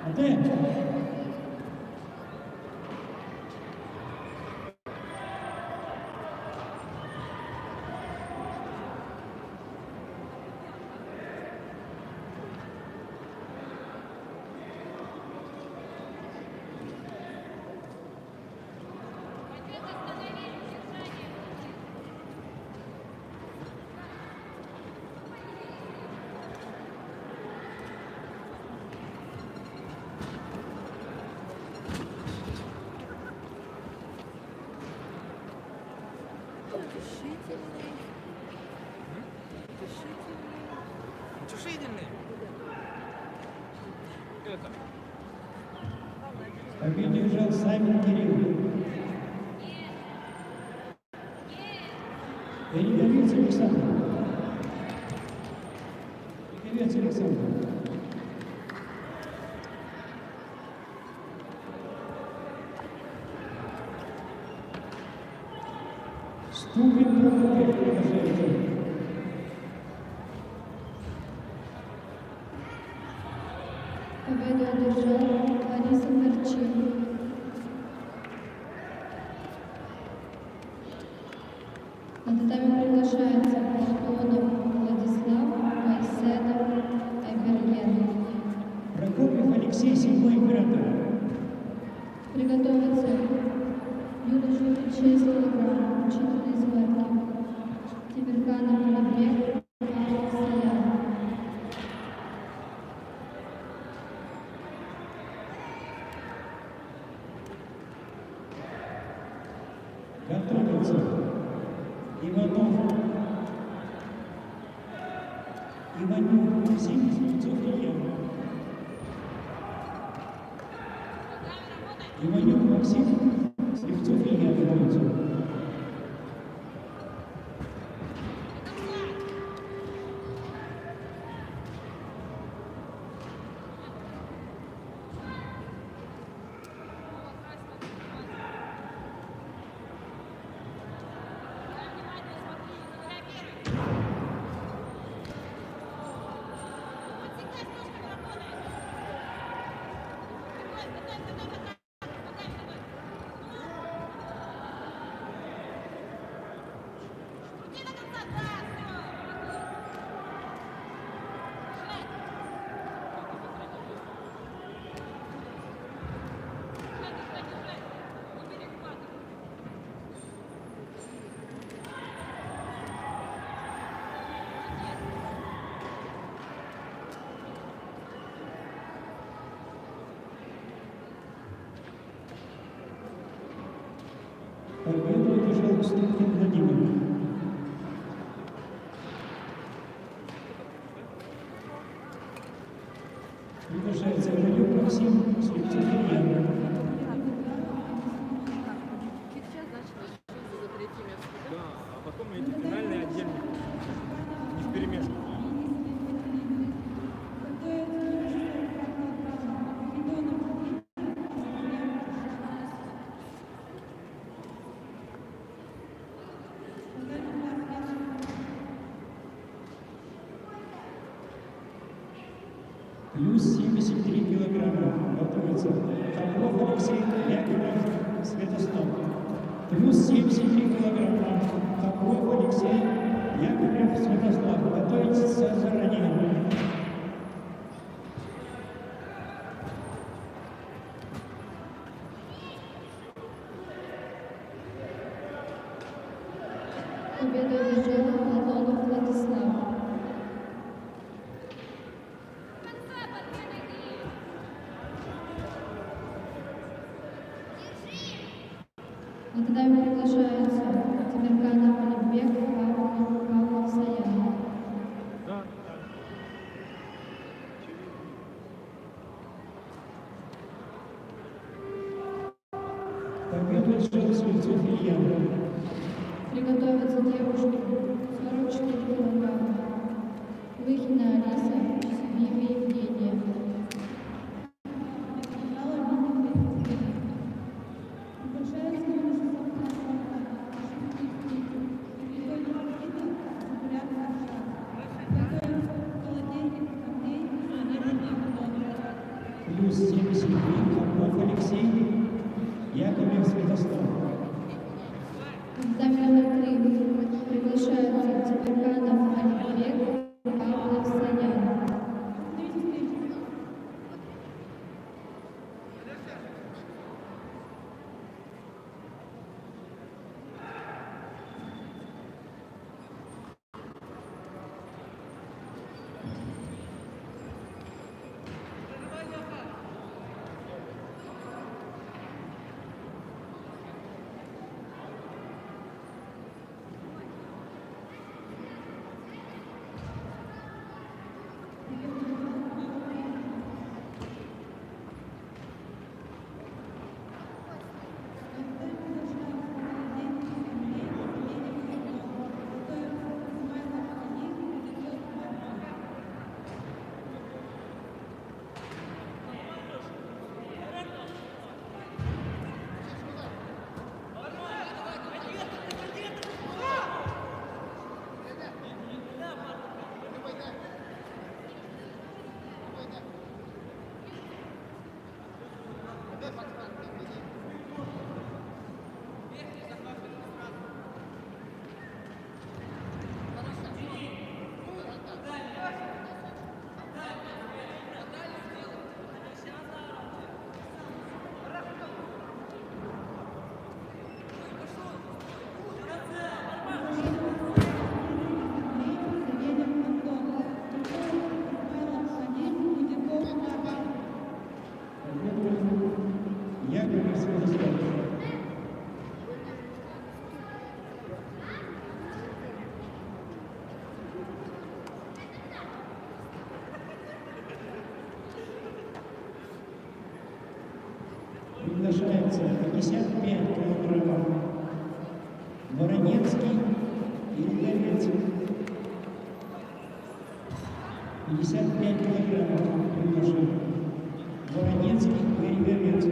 Отдай. Утешительный. Это. Победу держал Саймон Кирилл. Передовец Александр. Передовец Александр. Ступин Прокопьев продолжается. Победу одержал Борис Мерчин. На татами приглашается Антонов Владислав, Майседов, Айберген. Прокопьев Алексей, 7-й император. Приготовиться. Юношу 6 килограмм, учительной схватки. Тимирканов Олег, Павел Саян. Готовится Иванов, Иванюк Максим, Слепцов Илья. Иванюк Максим, Слепцов Илья готовится. Победу одержал Ступкин Владимир. Приглашается Иванюк Максим, Слепцов Илья. Сейчас, значит, за третье место. Да, а потом эти финальные отдельно. Не вперемешку. Плюс 73 килограмма. Готовится Каплов Алексей, Яковлев, Святослав. Плюс 73 килограмма. Каплов Алексей, Яковлев, Святослав. Готовитесь заранее. Победу одержал Антонов Владислав. На татами приглашаются Тимирканов Олег, Павел Саян. Да. Победу одержал Слепцов Илья. Приготовиться девушки 44 килограмма. Выхина Алиса, Виви Евгения. Яковлев Святослав. Татами номер 3 приглашаются Тимирканов Алибек, Павлов Саян. Яковлев Святослав. Приглашается 55 килограммов Воронецкий и Левец. 55 килограммов приглашают Воронецкий и Левец.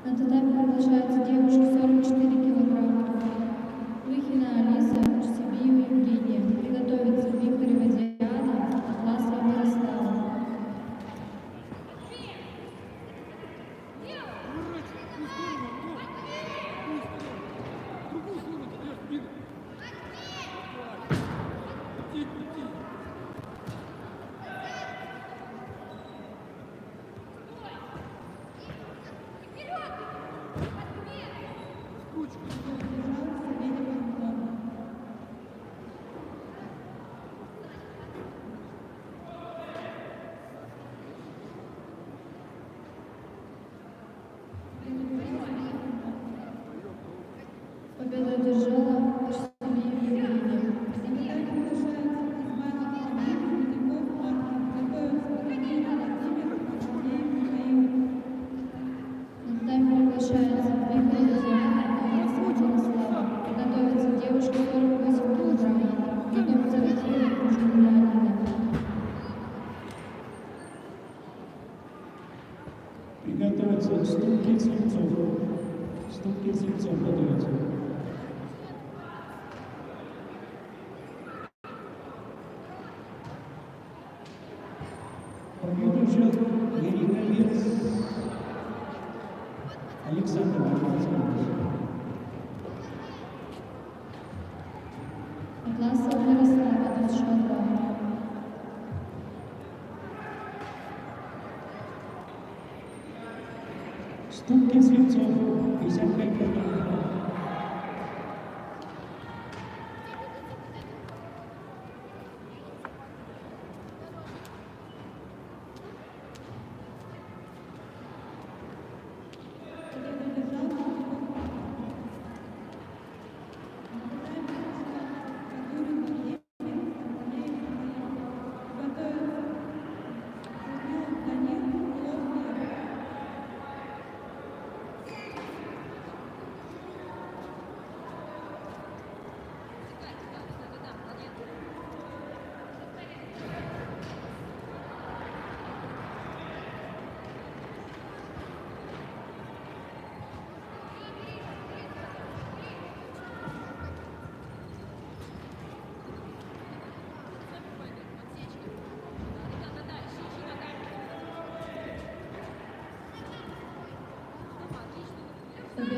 На татами приглашаются девушки 44 килограмма. Выхина Алиса, Чсибиева Евгения. Приготовиться Вихарева Диана, Атласова Мирослава. Победу одержала Чсибиева Евгения. На татами приглашается Вихарева Диана, Атласова Мирослава. Приготовиться девушки 48 килограмм. Готовиться Вихарева Алина. Приготовиться Ступкин Свинцов. Ступкин Свинцов готовится. Победивший Яриковец Александр Александрович. Атласова Мирослава, 26 килограмм. Ступкин Свинцов 55 килограмм.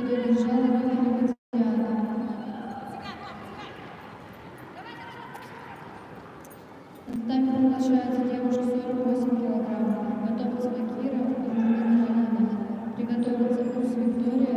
Победу одержала Рыхова Татьяна. На татами приглашается девушка 48 килограмм. Готовится Кира, Ружмина Галина. Приготовится Курс Виктория.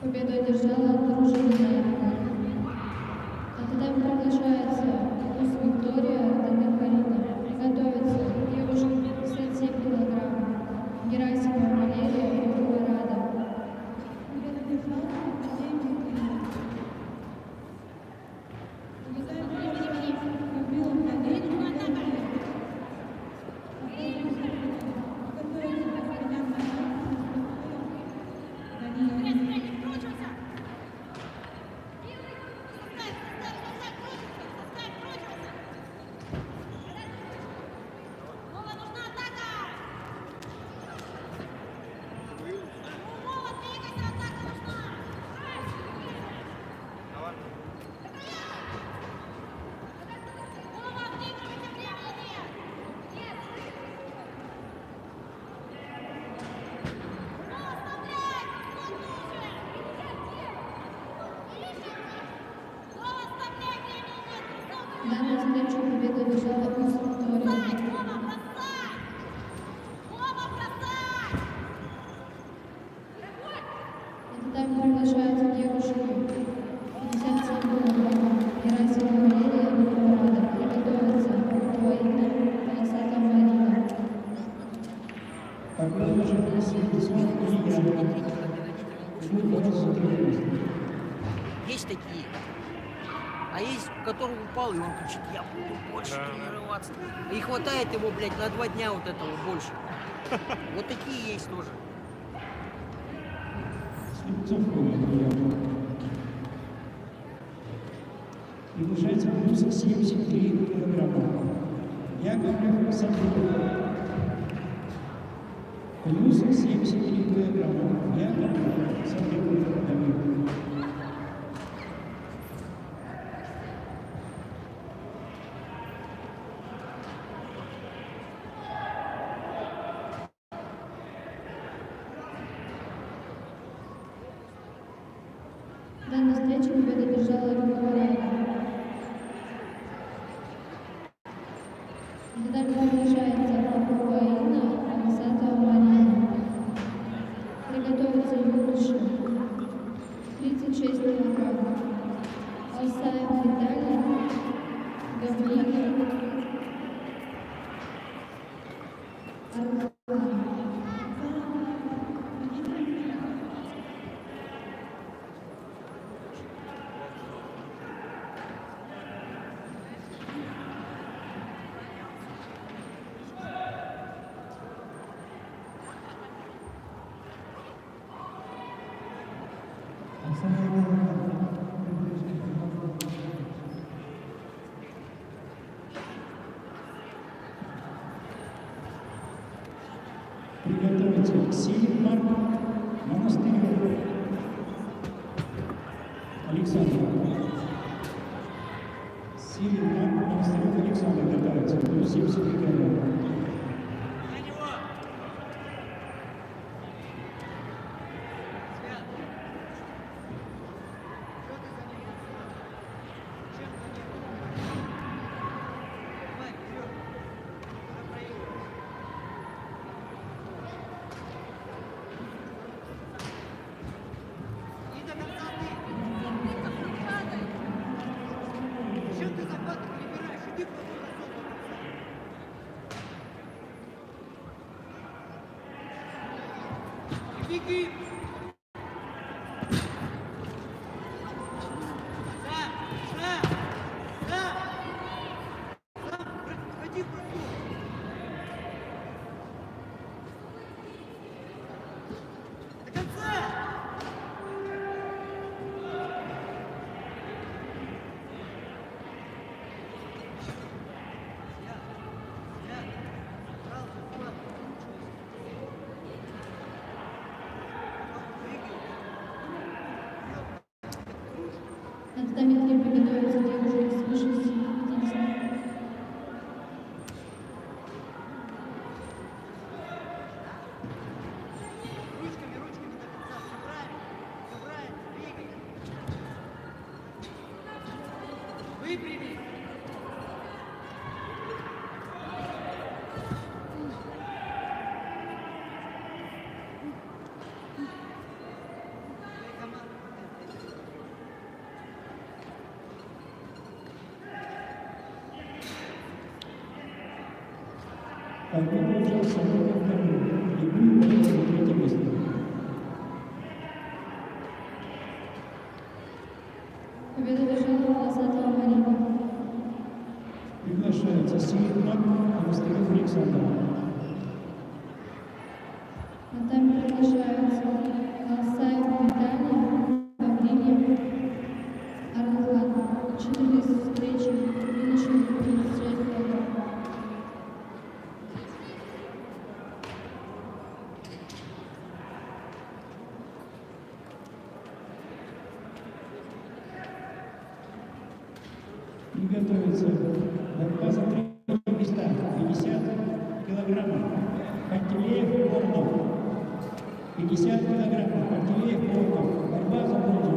Победу одержала Ружмина. На татами приглашается Курс Виктория, Дамир Карина. Приготовится девушка 57 килограмм. Герасимова Валерия, Юрова Рада. Победу одержала Андрея Дмитриевна. Людмила Владимировна. Данную встречу победу одержала Курс Виктория. На татами приглашается девушка 57 килограмм. Герасимова Валерия, Юрова Рада. Приготовится Воина, Полосатая Марина. Победу уже Светлана Илья. Есть такие. А есть, который упал, и он кричит, я буду больше тренироваться. И хватает его, блядь, на 2 дня вот этого больше. Вот такие есть тоже. Приглашается плюс 73 килограмма. Яковлев Сабуров. Плюс 73 килограмма. Яковлев Сабуров. Данную встречу победу одержала Рыхова Рада. На татами приглашается Попова Инна, Полосатая Марина. Приготовиться юноша 36 килограмм. Алсаев Виталий, Гаврилов, Арслан. Приготовиться Силин Марк, Монастырев Александр. Силин Марк, Монастырев Александр готовится. До 70 килограммов. Беги! Ходи, до конца! На татами 3 приготовятся девушки свыше 50. Ручками до конца. Все правильно, двигай. Выпрями. Подготовился Самаров второй. И будет бороться за третье место. Победу одержала полосатая Марина. Приглашается Силин Марк, Монастырев Александр. На тайме приглашаются Алсаев Виталий, Павлиния, Арнхат. 4 встречи, финишем 36 килограмм. Приготовиться борьба за третье места. 50 килограммов. Пантелеев Воронов. 50 килограммов. Пантелеев Воронов. Борьба за бронзу.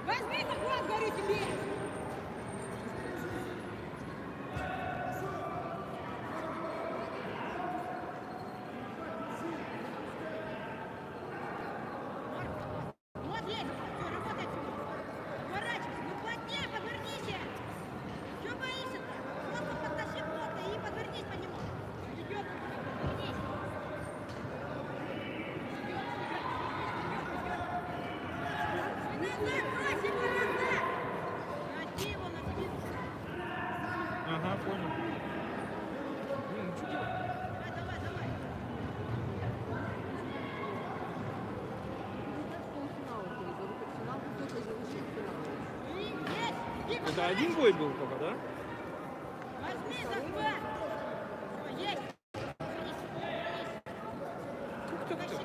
Возьми захват, говорю тебе! Вот есть, все, работай отсюда. Поворачивайся, ну плотнее, подвернись. Чего боишься-то? Просто подтащи плотно и подвернись по нему. Идет, подвернись. Назад, брось его назад! Нади его на спину. Ага, понял. Ну что делать? Давай, давай. Это один бой был только, да? Возьми захват! Все, есть! Потащи,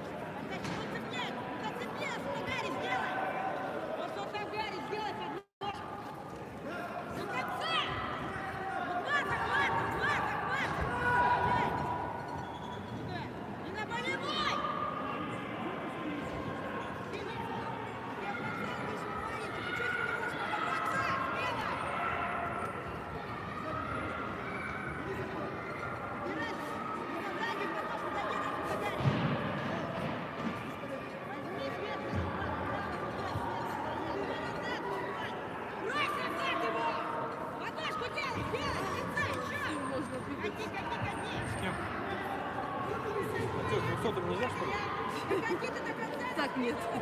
потащи, вот цепляй! Зацепляй, Сагари, сделай! Вот что Сагари, сделай подножку! До конца! Ну два захвата! Сюда! Не на болевой! Ты не... Я в глаза не смотри, ты что с ним можешь побороться? Нет. Ну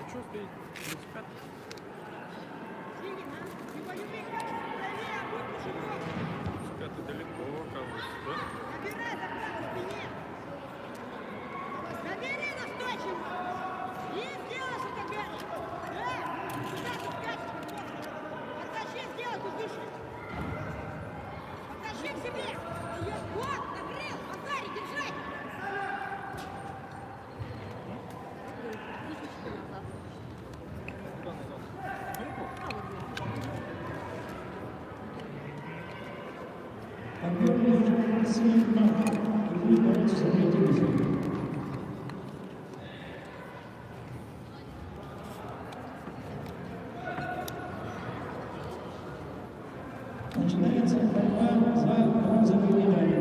что стоит? 35? Это далеко, оказывается, да? Набирай захват в спине. Набери настойчиво. И сделай, что Гарри. Да, сюда ты скачешь. Оттащи, сделай, ты выше. Оттащи к себе. Вот, накрыл. Макарий, держать. Куда назад? Подготовить своих прав и будет бороться за третье место. Начинается борьба за бронзовые медали.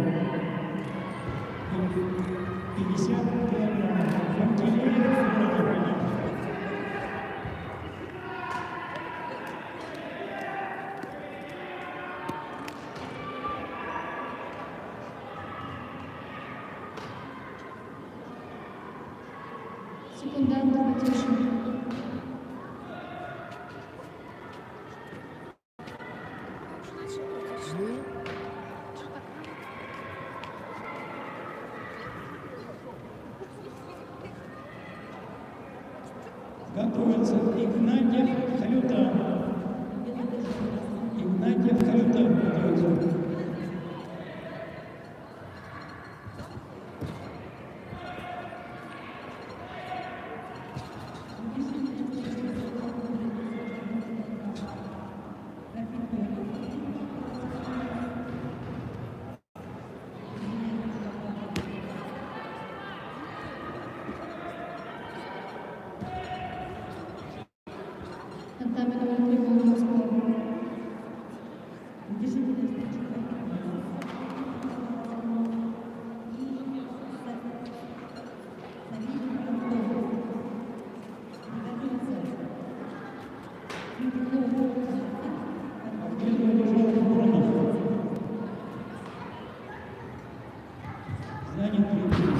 50 килограммов. Артиллерия фотографирования. Секундант Матюшин. Готовится Игнатьев Халюта. Игнатьев Халюта готовится. Татами номер 3 Москва. Занят третий.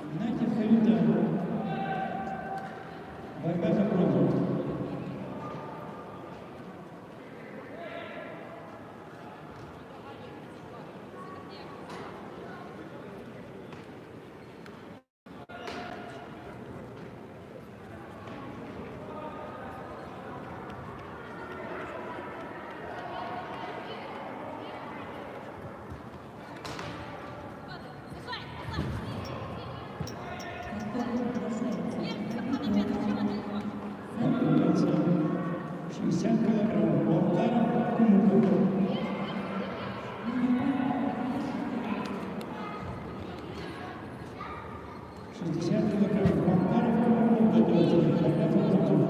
Игнатьев Халюта. Борьба за бронзу. Готовится 60 килограммов. Болтаров Кумуков. Килограммов. Болтаров Кумуков готовится. Борьба за бронзу.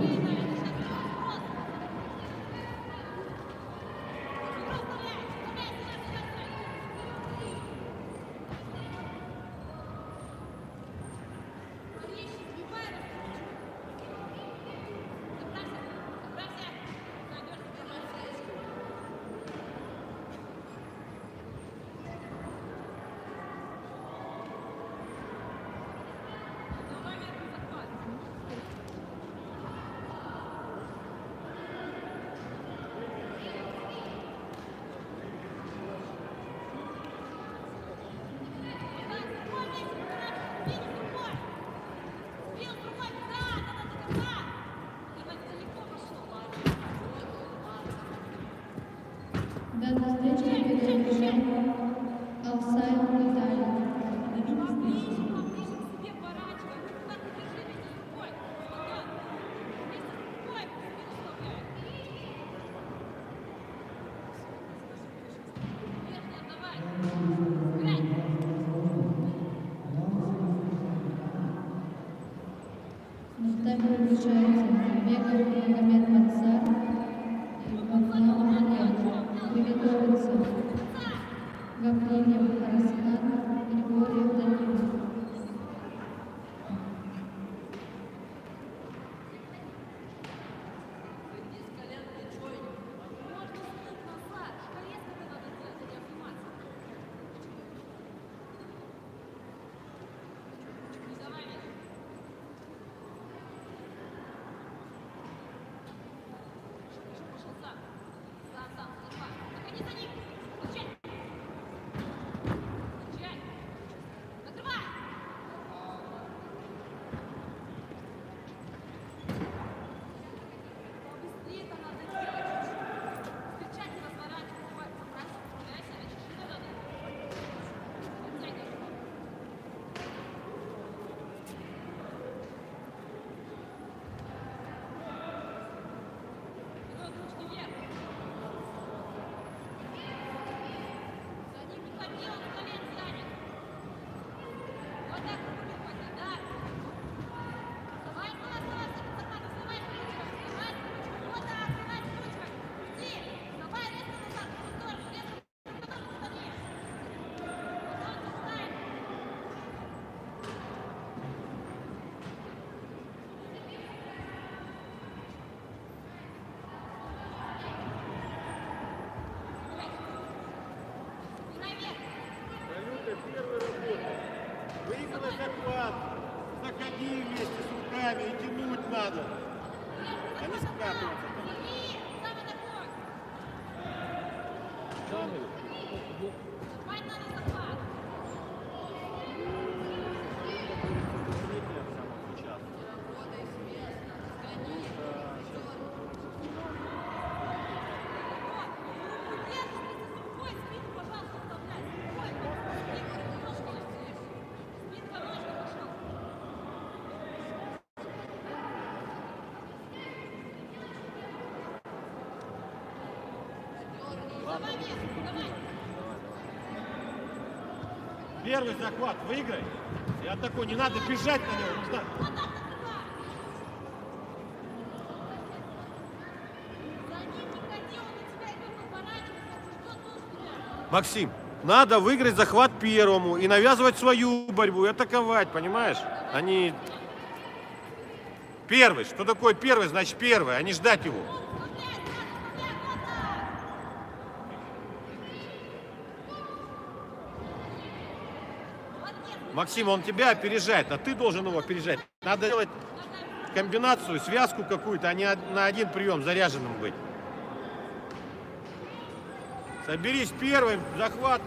Данная встреча организована Алсай Италия. На тайме приглашается Беков Магомед Мансар и Махмад Махмед. Приготовиться Гаврилев Арслан и Григорьев Данилов. Выигрывай захват. Заходи вместе с руками и тянуть надо. А не скатываться. Первый захват выиграй. И атакуй. Не надо бежать на него. Не надо. Максим, надо выиграть захват первому и навязывать свою борьбу, и атаковать, понимаешь? Они... Первый. Что такое первый? Значит первый, а не ждать его. Максим, он тебя опережает, а ты должен его опережать. Надо делать комбинацию, связку какую-то, а не на один прием заряженным быть. Соберись первым, захват.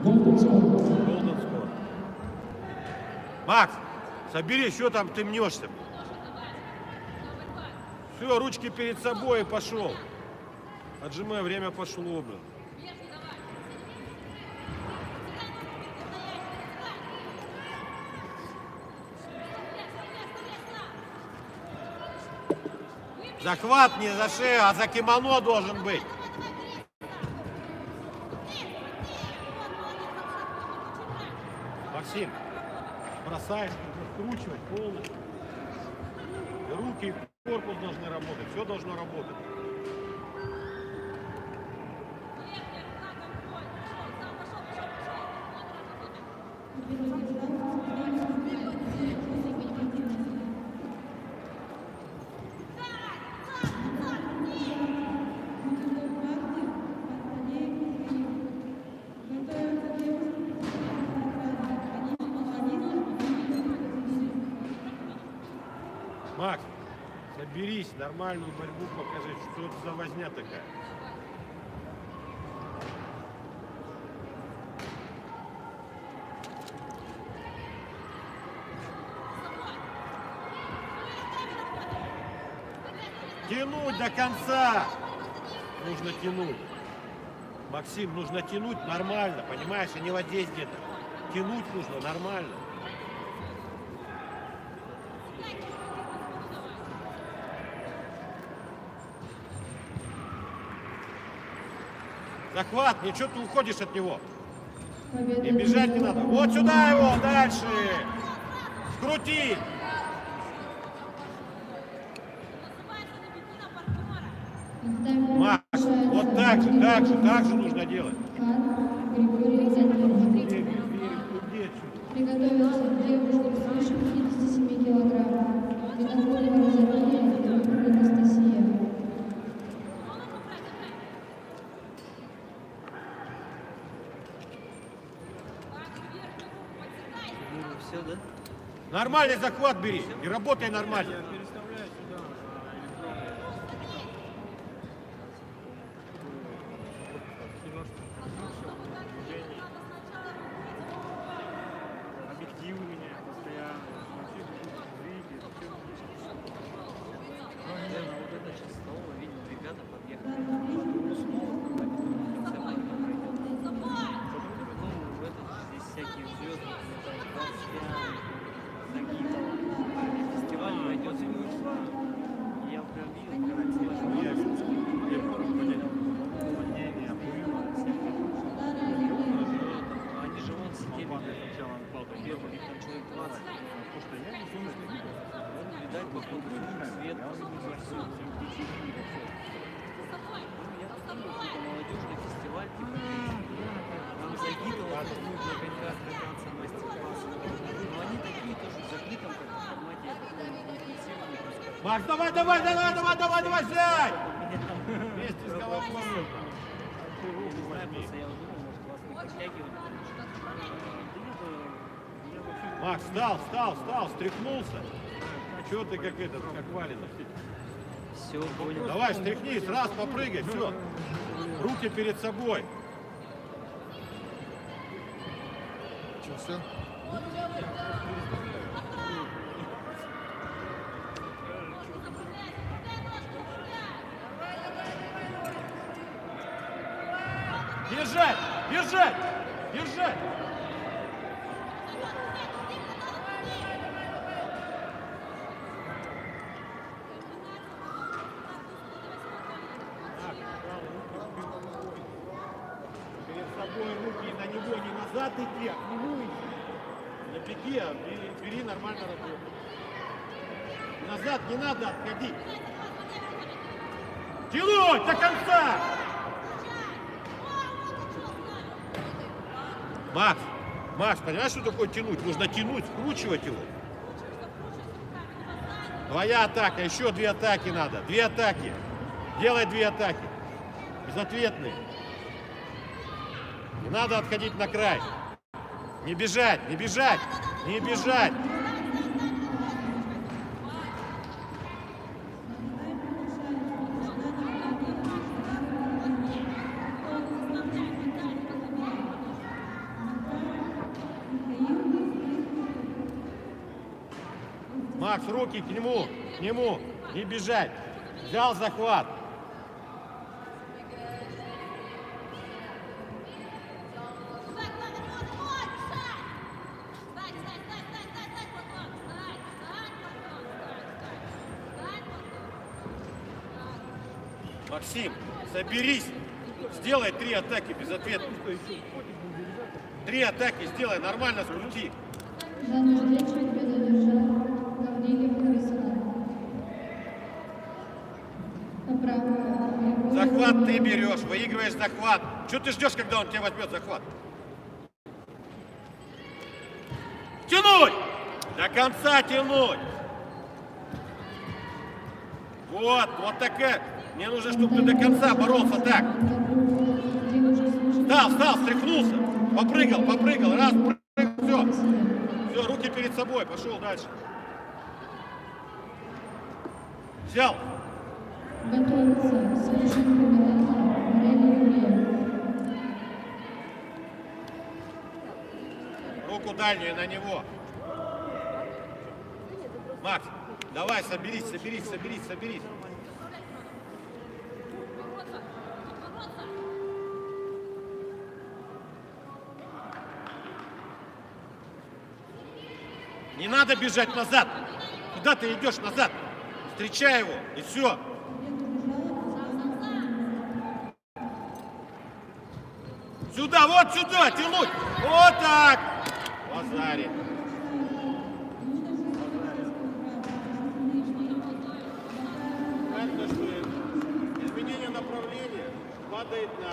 Golden Score. Golden Score. Макс, соберись, что там ты мнешься? Все, ручки перед собой и пошел. Отжимай, время пошло, блин. Захват не за шею, а за кимоно должен быть. Максим, бросаешь, нужно скручивать полностью. Руки и корпус должны работать, все должно работать. Макс, соберись, нормальную борьбу покажи, что это за возня такая. Тянуть до конца! Нужно тянуть. Максим, нужно тянуть нормально, понимаешь, а не вот здесь где-то. Тянуть нужно нормально. Захват, ничего ты уходишь от него. И бежать не надо. Вот сюда его, дальше. Скрути. Макс, вот так же нужно делать. Приготовиться девушка свыше 57 килограмм. Винокурова Розалия и Анастасия. Все, да? Нормальный захват бери и работай нормально. Объективы меняют постоянно. Вот это сейчас снова видел, ребята подъехали. В этот здесь всякие звезды, фестиваль пойдет. Я прям видел, они же вон сидели, первый, их там человек 20. Видать, походу, свет, я помню, какой-то молодежный фестиваль, типа, там Загитова будет на коньках кататься, мастер-классы. Но они такие тоже в закрытом формате, Макс, давай, взять! Вместе с головой. Не знаю, просто я вот думал, может, вас не подтягивать. Макс, встал, стряхнулся. Чего ты как этот, как валенок? Все, понял. Давай, стряхнись, раз, попрыгай, все. Руки перед собой. Что, все? Держать! Держать! Держать! Перед собой руки на него, не назад иди, а к нему иди. Не беги, а бери нормально работу. Назад не надо отходить. Тянуть до конца! Макс, понимаешь, что такое тянуть? Нужно тянуть, вкручивать его. Твоя атака, еще 2 атаки надо. 2 атаки. Делай 2 атаки. Безответные. Не надо отходить на край. Не бежать, не бежать, не бежать. Макс, руки к нему, не бежать. Взял захват. Максим, соберись. Сделай 3 атаки безответно. 3 атаки сделай, нормально скрути. Данную встречу победу одержал Гаврилов Краснодар. Поправка. Захват ты берешь, выигрываешь захват. Что ты ждешь, когда он тебя возьмет захват? Тянуть! До конца тянуть! Вот такая. Мне нужно, чтобы ты до конца боролся так. Встал, стряхнулся. Попрыгал. Раз, прыгал, все, руки перед собой, пошел дальше. Взял. Готовится совершить кабинета Мария Юрьевна. Руку дальнюю на него. Макс, давай, соберись. Не надо бежать назад. Куда ты идешь назад? Встречай его, и все. Сюда, вот сюда, тянуть. Вот так. Базарит. Кажется, что изменение направления падает на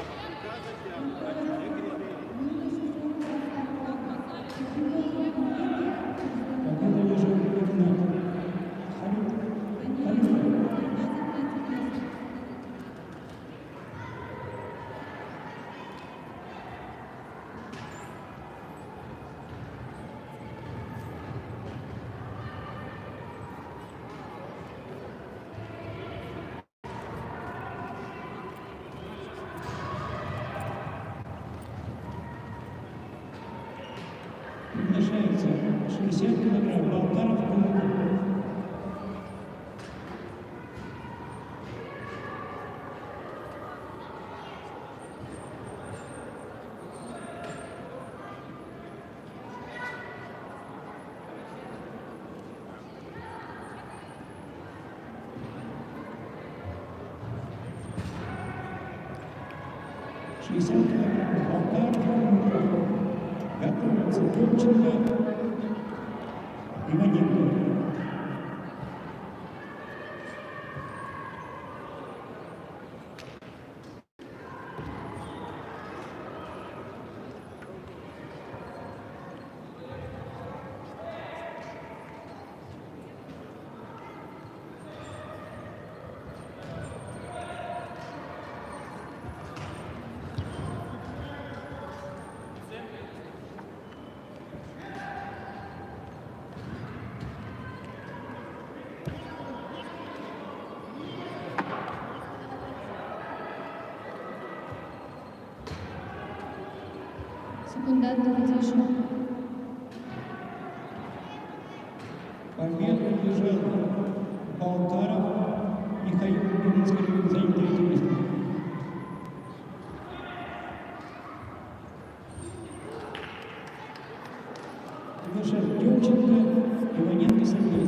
Приглашается 60 килограмм Болтаров Кулаков. Готовится Томченко и Ваненко. Секундантный Тише. Победу одержал Болтаров Михаил Белинский, занят третье место. Приглашаем Демченко, Иваненко, Сергей.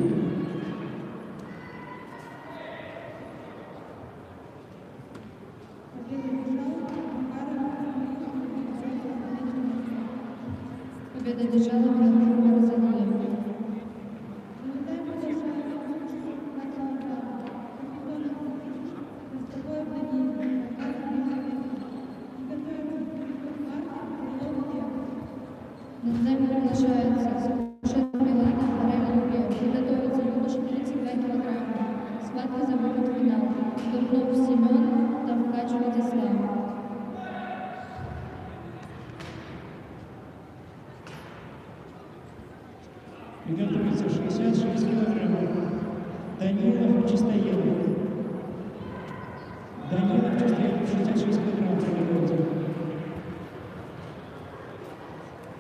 Победа одержала Михаил Розалия. На татами приглашаются Сушет Милана, Религия, приготовиться юноша 32 килограмма. Схватка за выход в финал. Турнов Семен, Тавкач Владислав. Приготовится 66 килограммов. Данилов Чистоедов. Данилов Чистоедов 66 килограммов приготовится.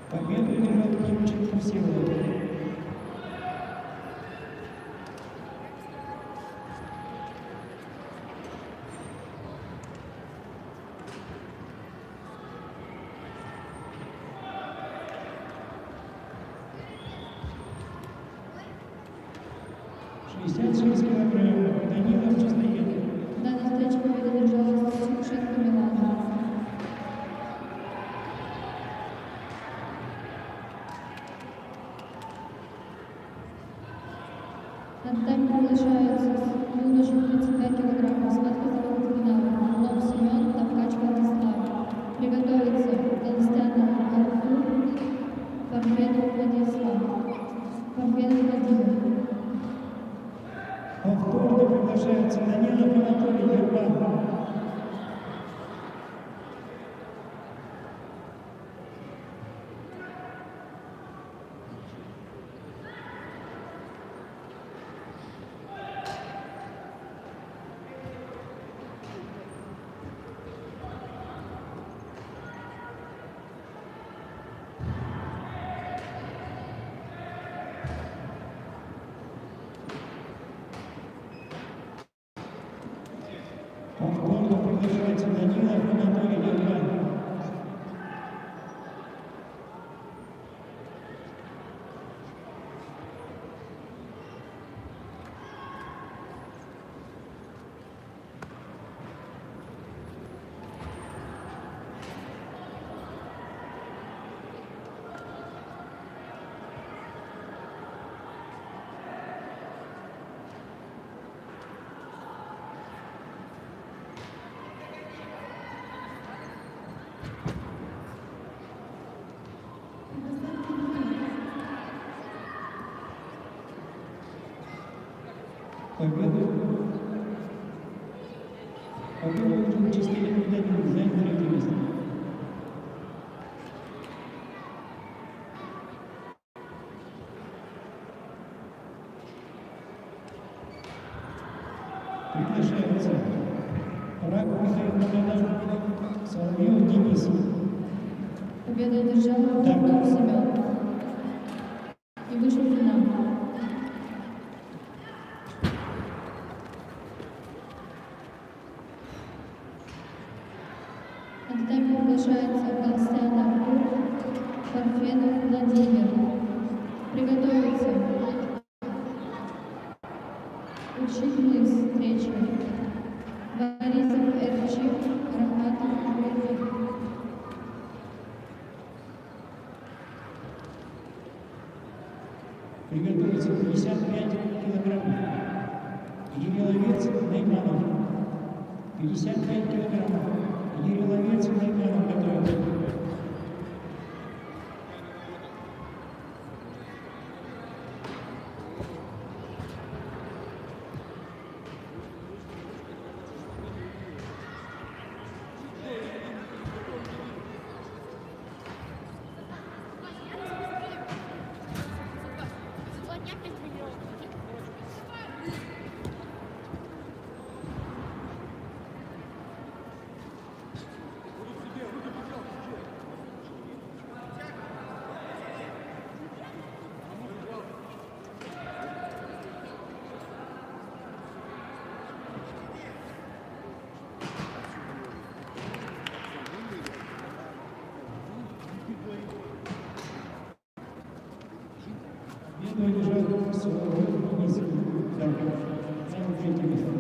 Победу одержал Демченко Всеволод. Килограмм. Данилов Чистоедов. В данной встрече победа одержала Сушет Милана. На татами приглашаются юноша 32 килограмма. Схватка за выход в финал. Турнов Семен, Тавкач Владислав. Приготовиться Галстяна Артур, Парфенов Владислав. Парфенов Владимир. Повторно приглашается Данилов Анатолий Гербан. Повторно приглашается Данилов Анатолий Гербан. Победу Чистоедов Данилов, занят третье место. Приглашается Рак Михаил Магомедов, Соловьев Денис. Победа одержала Турнов Семен. И вышел в финал. На татами приглашается Галстян Артур, Парфенов Владимир. Приготовиться. Учительный встречи. Борисов Эрчик, Рахматов Юрий. Приготовится 55 килограммов. Ериловец Найманов. 55 килограммов. Ериловец Найманов готовится. кто лежат вниз. Да, самое третье место.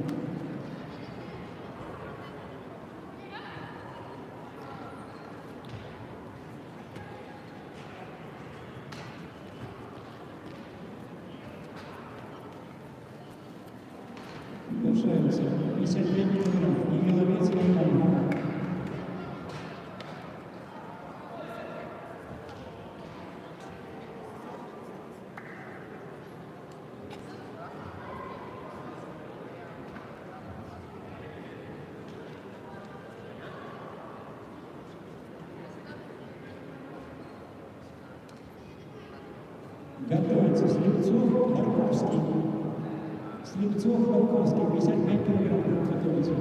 Приглашаются 55 килограмм, Егеловец Роман. Готовится Слепцов, Марковский. Слепцов, Марковский, 55 килограмм. Готовится.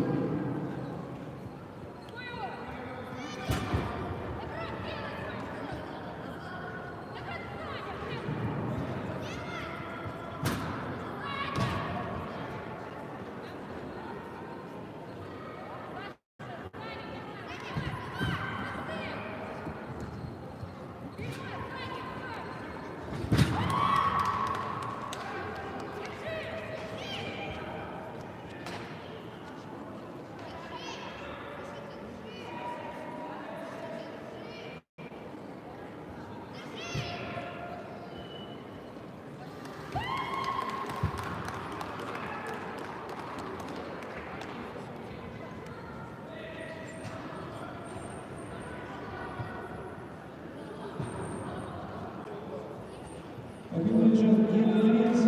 Побежал Егеловец,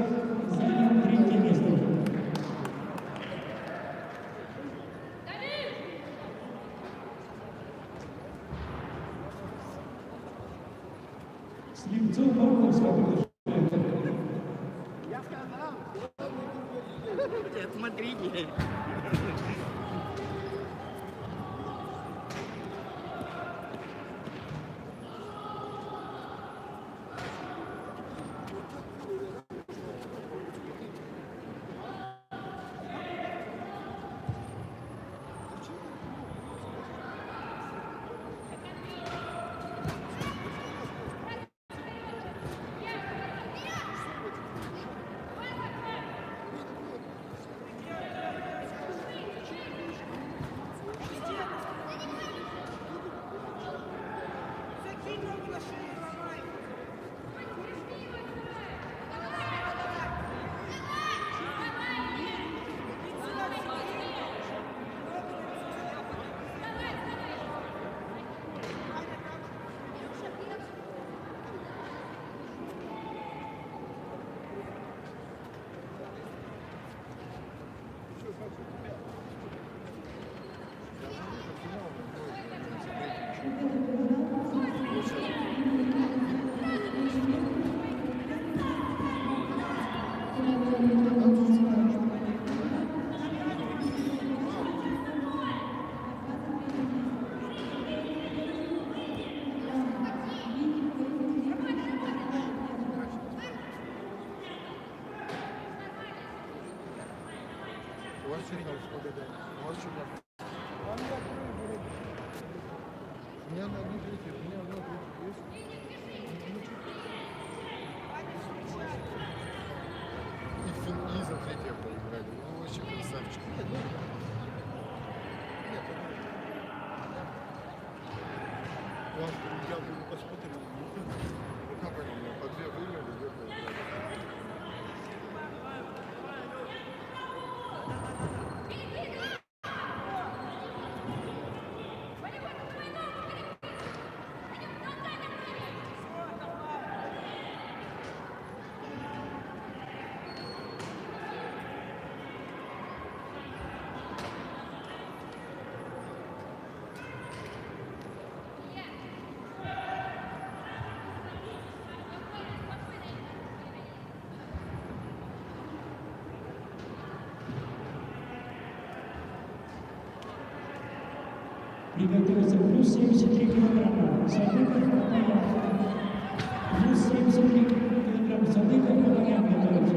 занял третье место. Слепцов, Марковский побежал. Я сказал. Смотрите. У вас что там сподобалось? У вас что там? У меня на одну третью, у меня одна третья есть. И Финни за третье проиграли. Ну, вообще красавчик. Нет, ну... Нет, я бы посмотрел. Ну, как они, по две выиграли, две проиграли. Приготовиться плюс 73 килограмма. Садыков Папаян. Плюс 73 килограмма. Садыков Папаян готовится.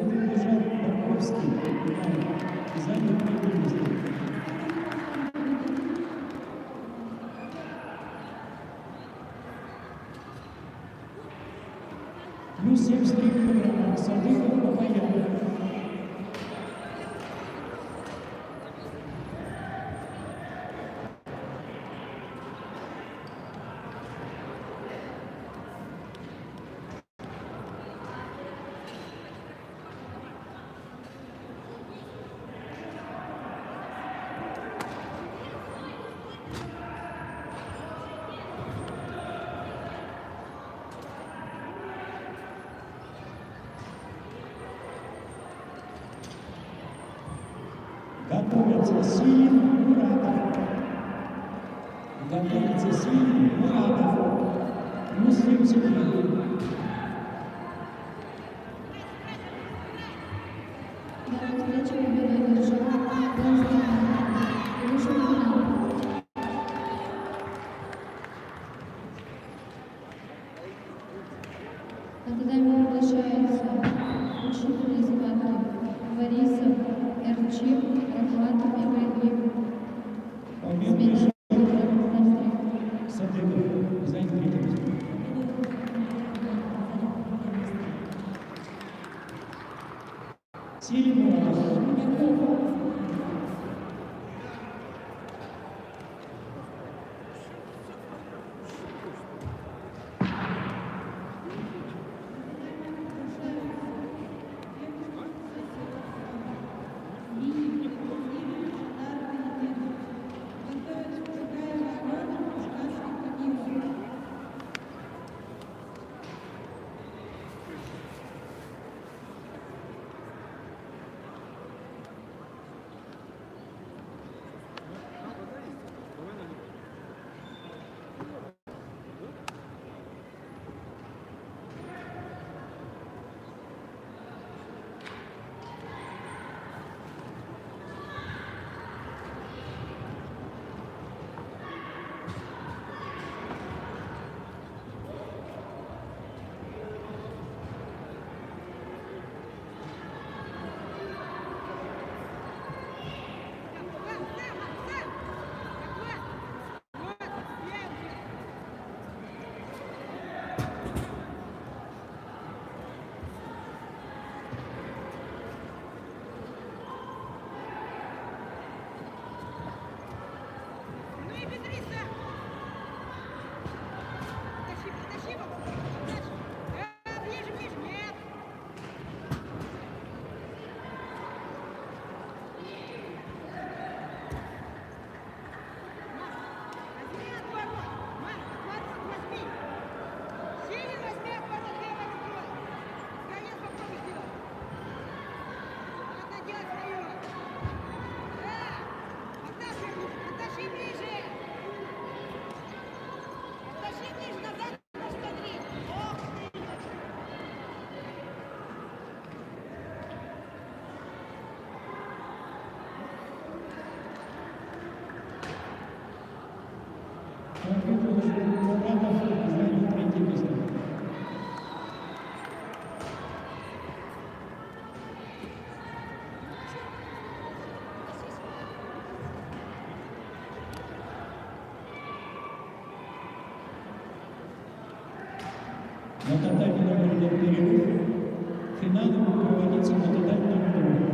выбежал Марковский и занял третье место. Плюс 73 килограмма. Садыков Бабаян. Готовится Силин Муратов. Готовится Силин Муратов. Плюс 73. Данную встречу победу одержал Константин. Вышел в финал. На татами приглашаются учитель из Батки, Борисов, Эрчим, Рахматов и Гайдуев. Победу Садыков занял третье место. Силин Муратов. На татами номер 1 перерыв. Финал проводится на татами номер 2.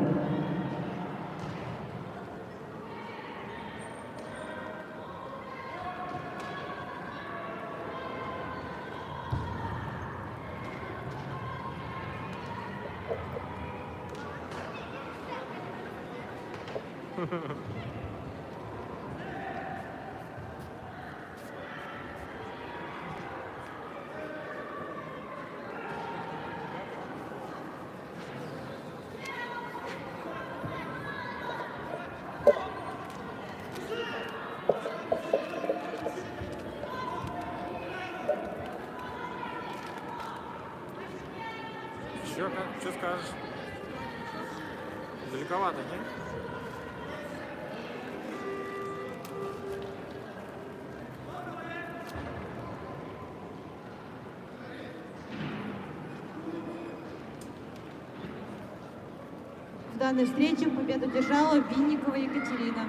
Что скажешь? Далековато, нет? В данной встрече победу держала Винникова Екатерина.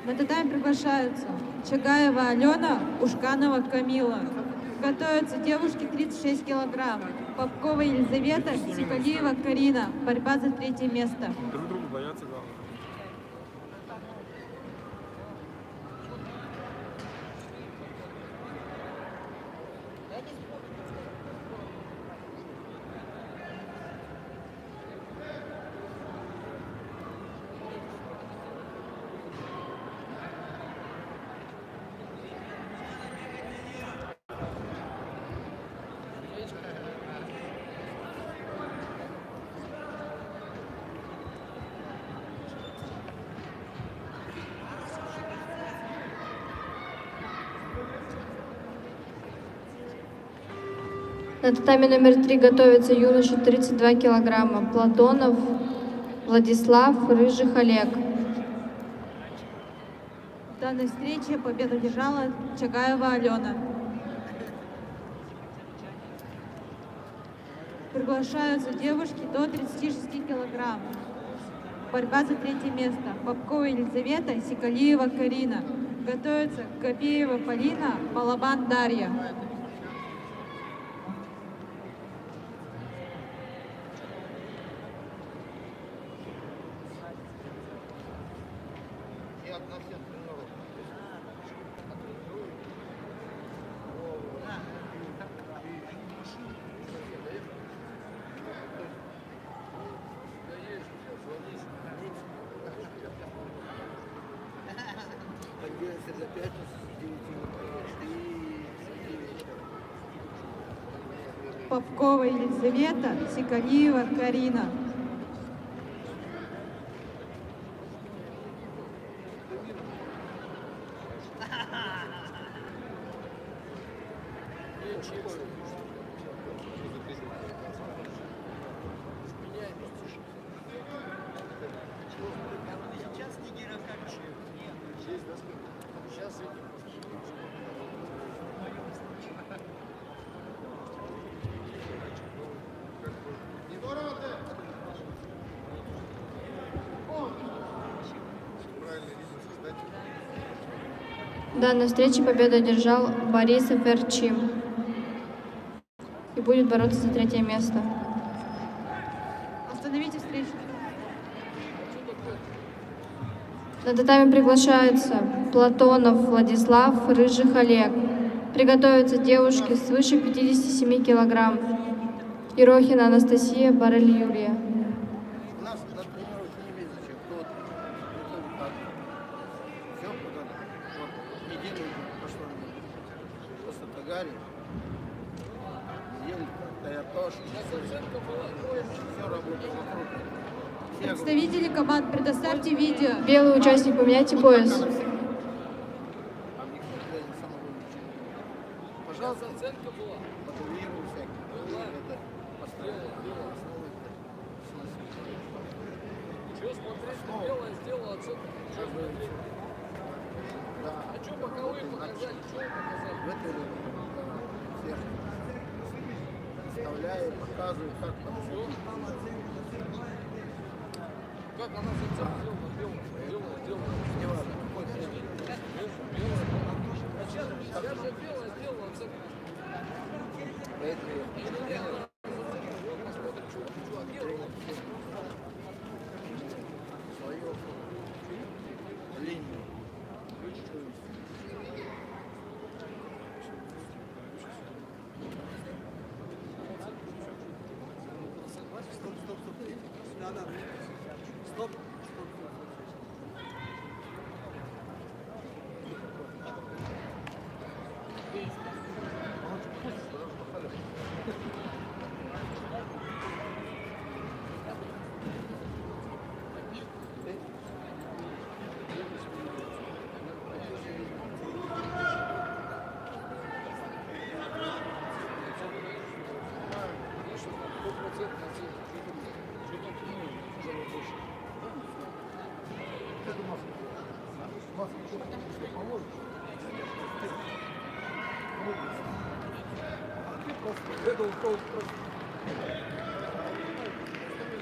На татами приглашаются Чагаева Алена, Ушканова Камила. Готовятся девушки 36 килограмм. Попкова Елизавета, Сикалиева Карина. Борьба за 3 место. Друг друга боятся, главное. На татами номер 3 готовится юноша 32 килограмма. Платонов Владислав, Рыжих Олег. В данной встрече победу держала Чагаева Алена. Приглашаются девушки до 36 килограмм. Борьба за 3 место. Попкова Елизавета, Сикалиева Карина. Готовятся Копеева Полина, Балабан Дарья. Попкова Елизавета, Сикалиева Карина. В данной встрече победу одержал Борисов Эрчим и будет бороться за 3 место. Остановите встречу. На татами приглашаются Платонов Владислав, Рыжих Олег. Приготовятся девушки свыше 57 килограмм. Ирохина Анастасия, Барель Юлия. У нас на тренировке не видно, кто все вот неделю прошло, просто Тагари, неделю Таятош, все работает вокруг. Представители команд, предоставьте видео. Белый участник, поменяйте пояс. Пожалуйста, оценка была. Подувирую всякие. Была. Это поставила. Чего смотреть? Белое сделала оценку. Да. А что боковые показали? Что показали? В этой всех вставляю, показываю, как там все. Как она зацепила? Белое. Неважно, какой цвет. Я же белое сделала оценку. Поэтому я Посмотрим, что делала. свою линию. Стоп.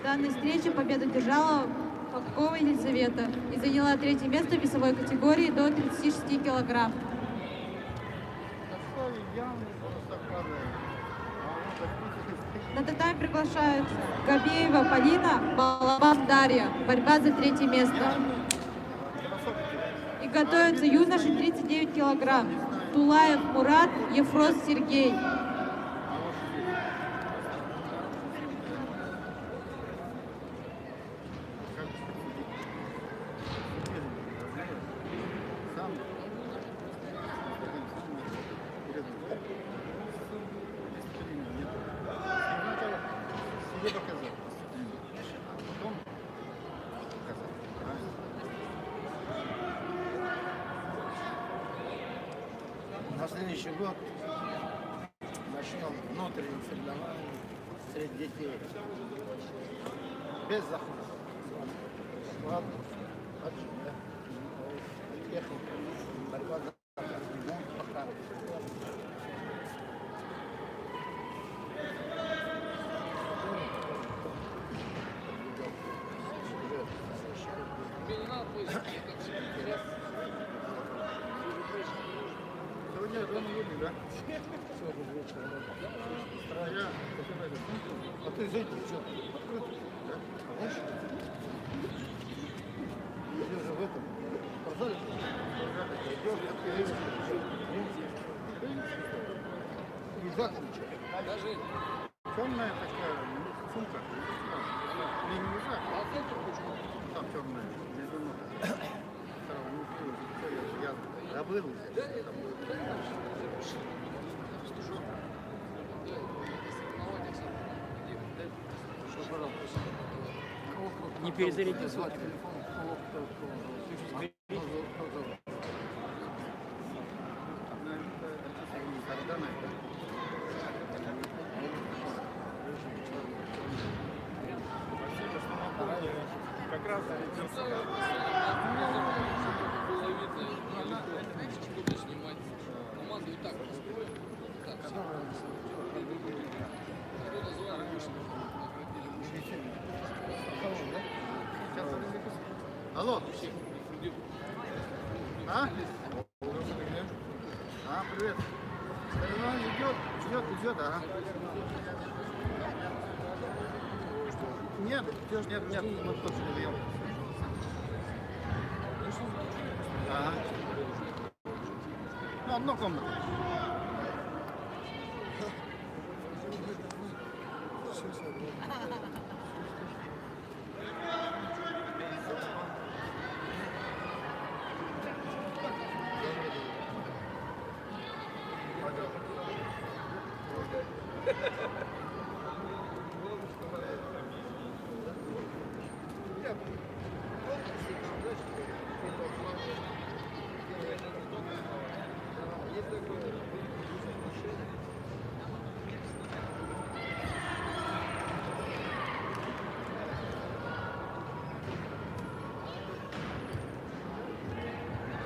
данной встрече победу держала Попкова Елизавета и заняла 3-е место в весовой категории до 36 килограмм. На татами приглашают Габеева Полина, Балабан Дарья. Борьба за 3-е место. И готовятся юноши 39 килограмм. Тулаев Мурат, Ефрос Сергей. На следующий год начнем внутреннее соревнование среди детей. Без захода. Ладно. Техника. Борьба за пока. Тебе не надо поискать, как все интересно. Сегодня дома люди, да? Сторожа. А ты зайди, что? Открытый, да? Знаешь? Или уже в этом? Спортзале? Идешь, открываешь. Рюкзак включай. Даже Темная такая сумка. Или не рюкзак? Там темная. Между ног. Я забыл взять. Не перезарядил свой телефон. Как раз буду снимать команду и так построим. Так, все. Алло. А? А, привет. Соревнование идет, ага. Нет, мы точно не льем. Ага. Ну, одну комнату.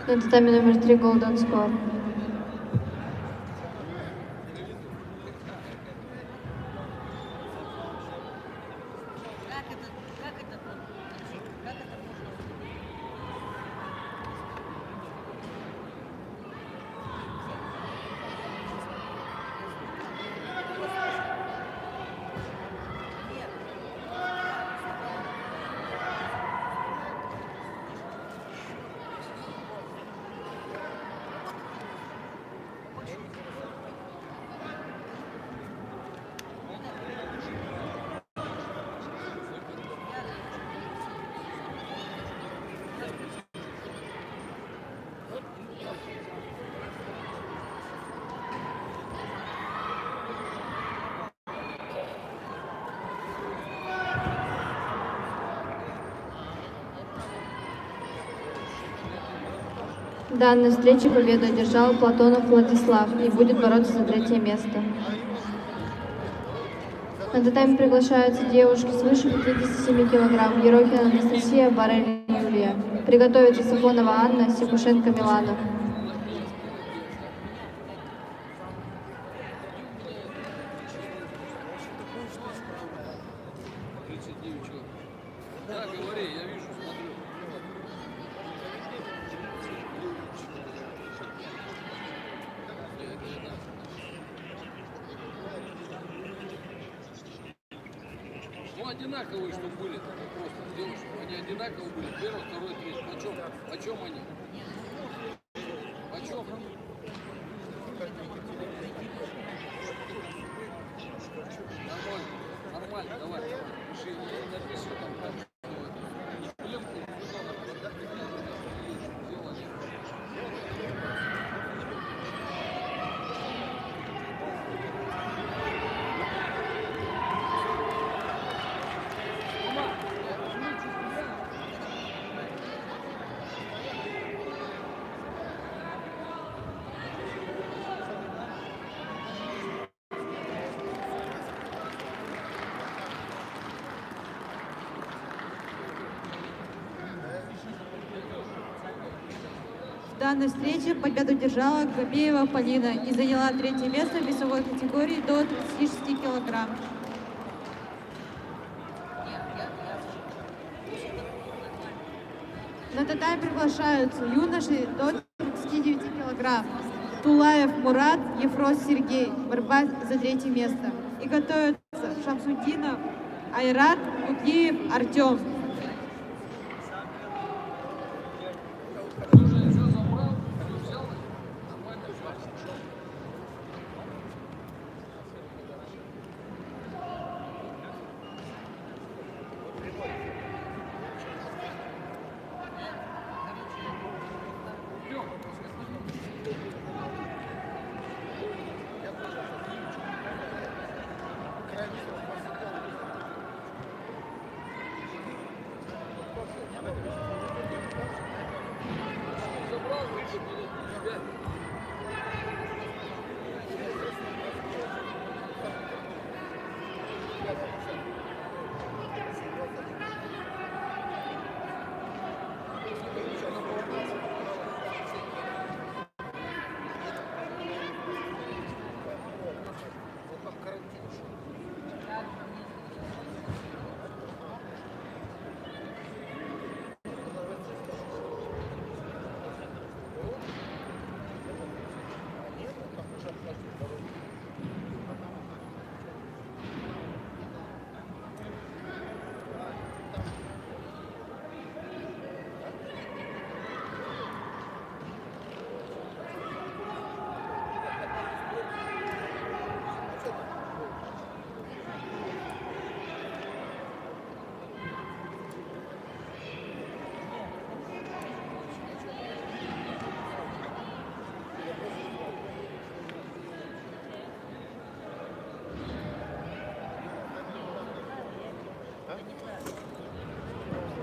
На татами номер 3 Golden Score. В данной встрече победу одержал Платонов Владислав и будет бороться за 3-е место. На татами приглашаются девушки свыше 57 килограмм. Ерохина Анастасия, Барель Юлия. Приготовиться Сафонова Анна, Сикушенко Милана. Тридцать 39 человек. Да, говори, я вижу, смотрю. Ну, одинаковые, чтобы были, только просто сделай, чтобы они одинаковые были. Первый, второй, третий. Почем они? Почем? Нормально, давай. Пиши, не напишу там, В данной встрече победу держала Габеева Полина и заняла 3-е место в весовой категории до 36 килограмм. На татами приглашаются юноши до 39 килограмм. Тулаев Мурат, Ефрос Сергей. Борьба за 3-е место. И готовятся Шамсудинов Айрат, Кутлиев Артем.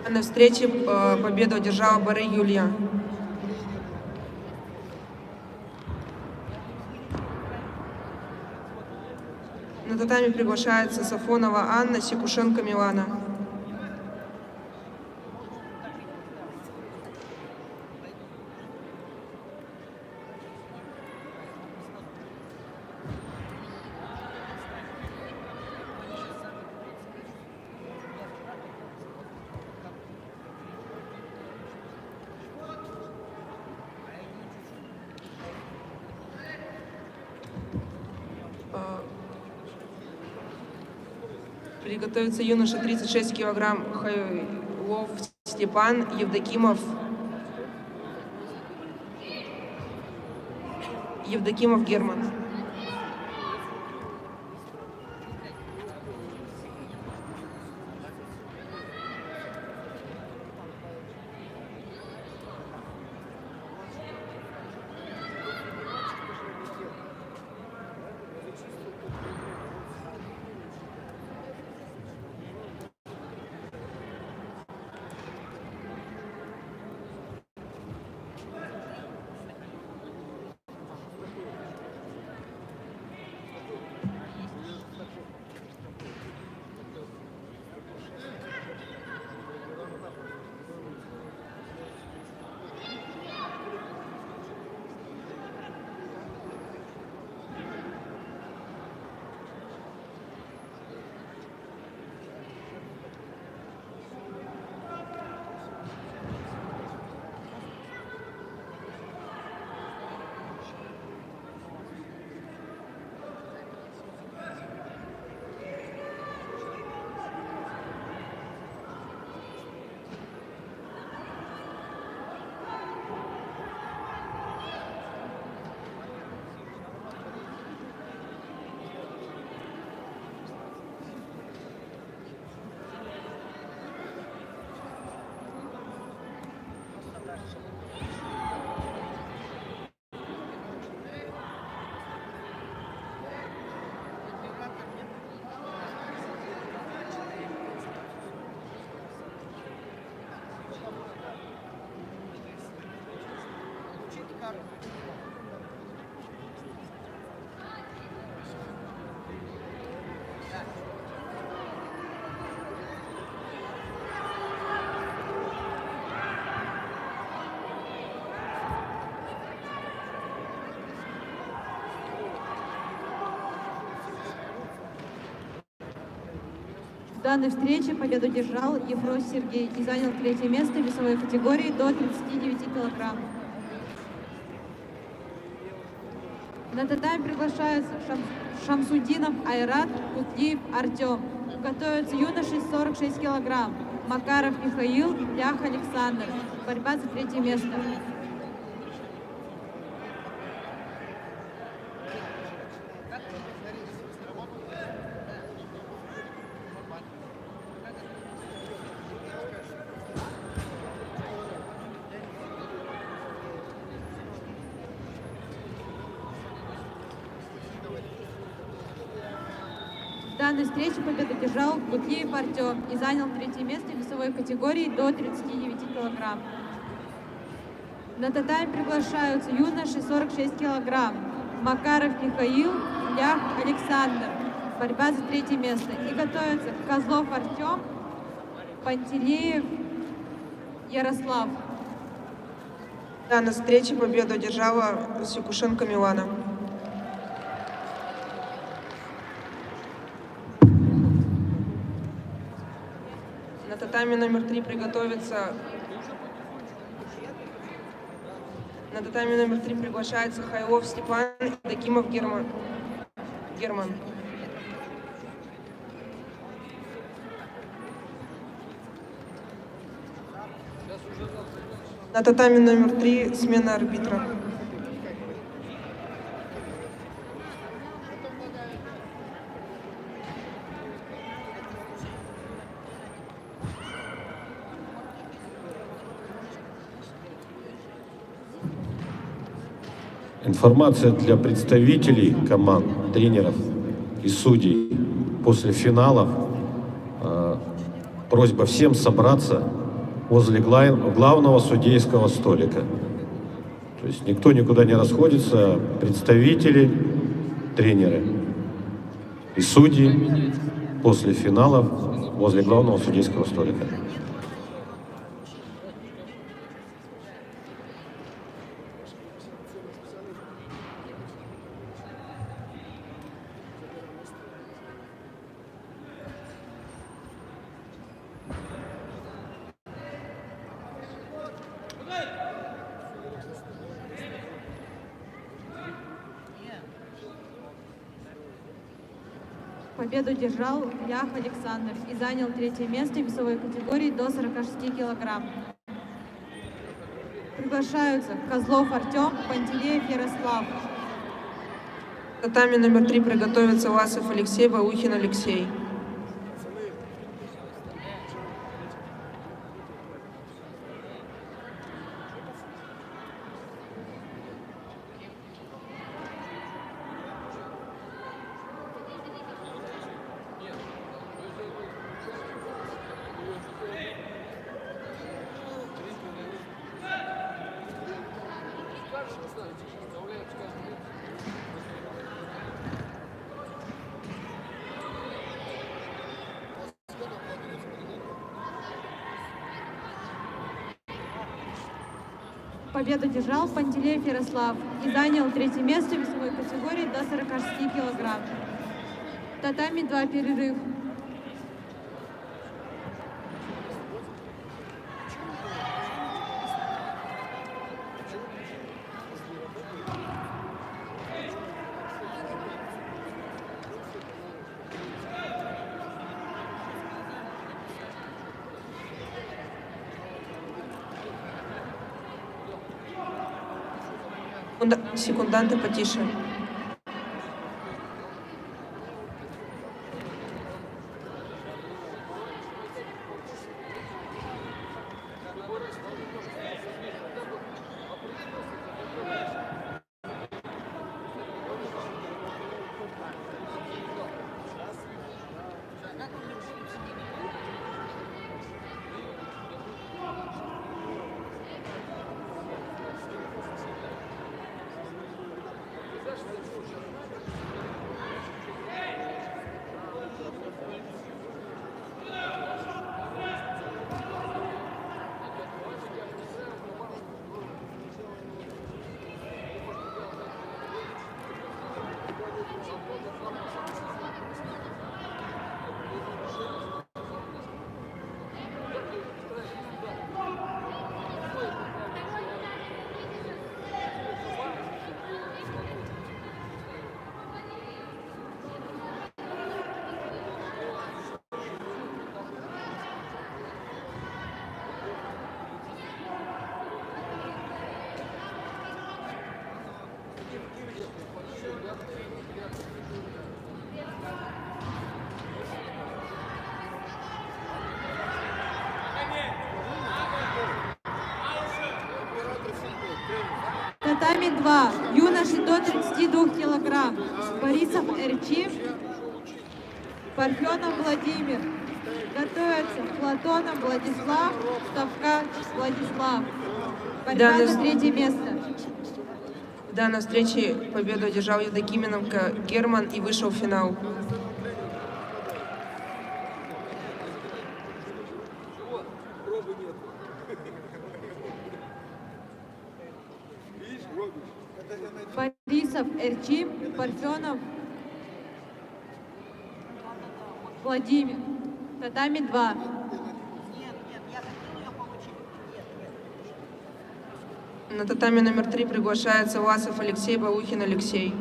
На встрече победу одержала Баре Юлия. На татами приглашается Сафонова Анна, Секушенко Милана. Приготовится юноша 36 килограмм Хайлов Степан, Евдокимов Герман. В данной встрече победу держал Ефрос Сергей и занял 3-е место в весовой категории до 39 килограмм. На татами приглашаются Шамсудинов Айрат, Кутлиев Артем. Готовятся юноши 46 килограмм. Макаров Михаил, Лях Александр. Борьба за 3-е место. В данной встрече победу держал Кутлиев Артем и занял 3-е место в весовой категории до 39 килограмм. На татами приглашаются юноши 46 килограмм. Макаров Михаил, Лях Александр. Борьба за 3-е место. И готовятся Козлов Артем, Пантелеев Ярослав. Да, на встрече победу одержала Сикушенко Милана. На татами номер 3 приготовится. На татами номер 3 приглашается Хайлов Степан и Дакимов Герман. На татами номер 3 смена арбитра. Информация для представителей команд, тренеров и судей после финалов. Просьба всем собраться возле главного судейского столика. То есть никто никуда не расходится, представители, тренеры и судьи после финалов возле главного судейского столика. Победу держал Лях Александр и занял 3-е место в весовой категории до 46 килограмм. Приглашаются Козлов Артем, Пантелеев Ярослав. Татами номер 3 приготовится Ласов Алексей, Валухин Алексей. Победу держал Пантелеев Ярослав и занял 3-е место в весовой категории до 46 килограмм. Татами 2 перерыв. Секунданты потише. татами 2. Юноши до 32 килограмм. Борисов Эрчим, Парфенов Владимир. Готовятся Платонов Владислав, Ставкач Владислав. Борьба за третье место. В данной встрече победу одержал Евдокименко Герман и вышел в финал. Борисов Эрчим, Парфенов Владимир. Татами 2. На татами номер 3 приглашается Власов Алексей, Балухин Алексей.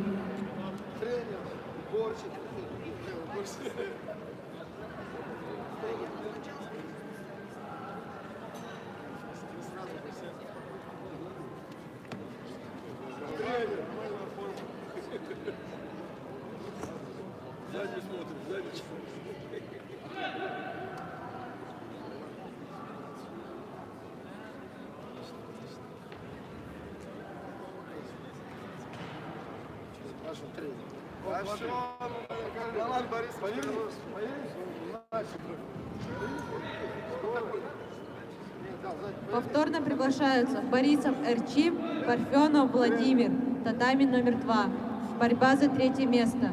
Повторно приглашаются Борисов Эрчим, Парфенов Владимир. Татами номер 2. Борьба за третье место.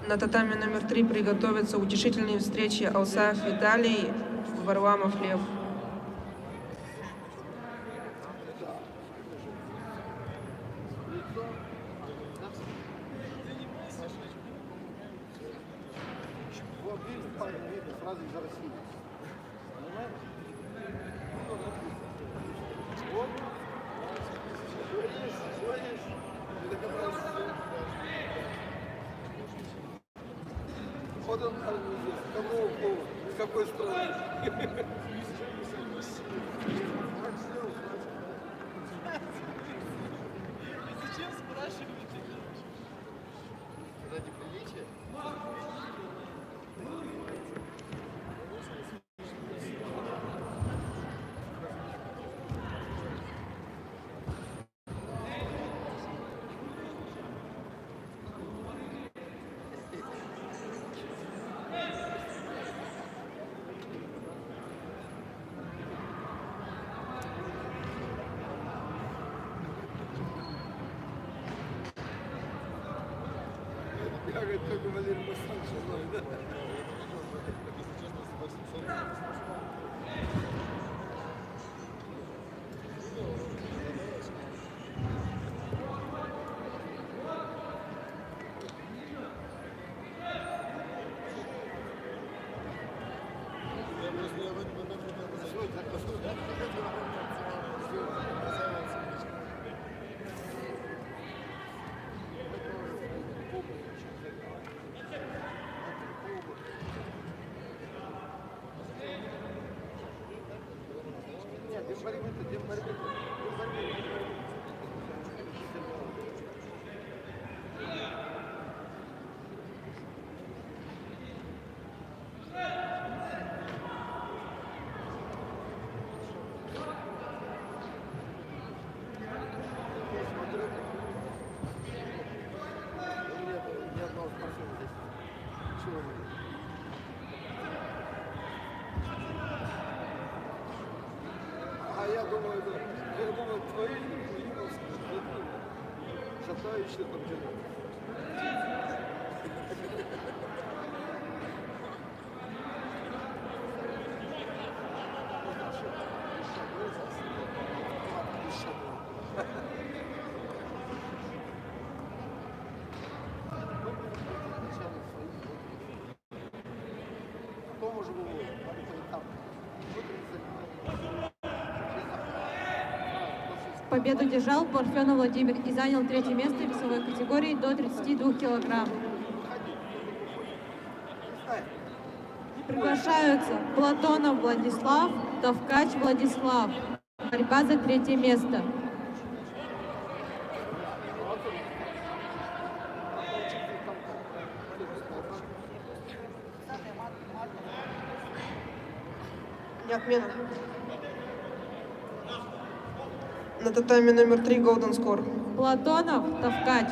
На татами номер 3 приготовятся утешительные встречи Алсаев Виталий, Варламов Лев. Сразу из России. Вот он, какого пола, из какой страны. Зачем спрашиваете? Ради приличия? Бегает только Валерий Мустанович, да? Я думаю, твои шатающие там Победу держал Парфенов Владимир и занял 3-е место в весовой категории до 32 килограмм. Приглашаются Платонов Владислав, Товкач Владислав. Борьба за 3-е место. Не отмена. На татами номер 3 Golden Score. Платонов, Товкач.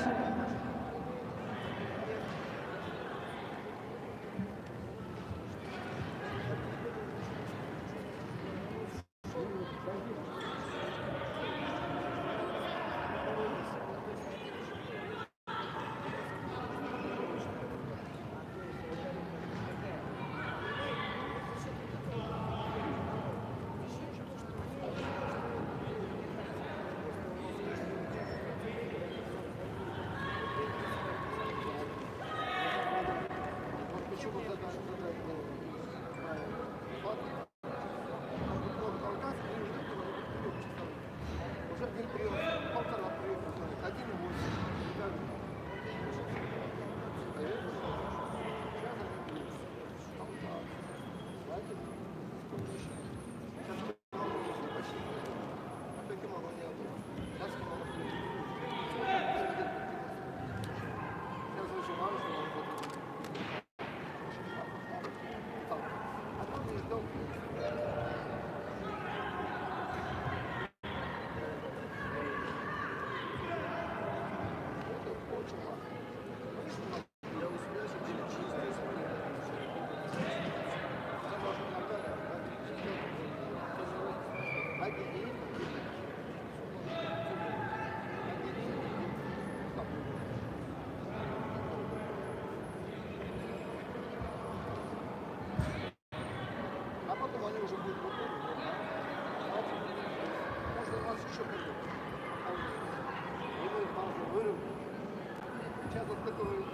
Сейчас вот который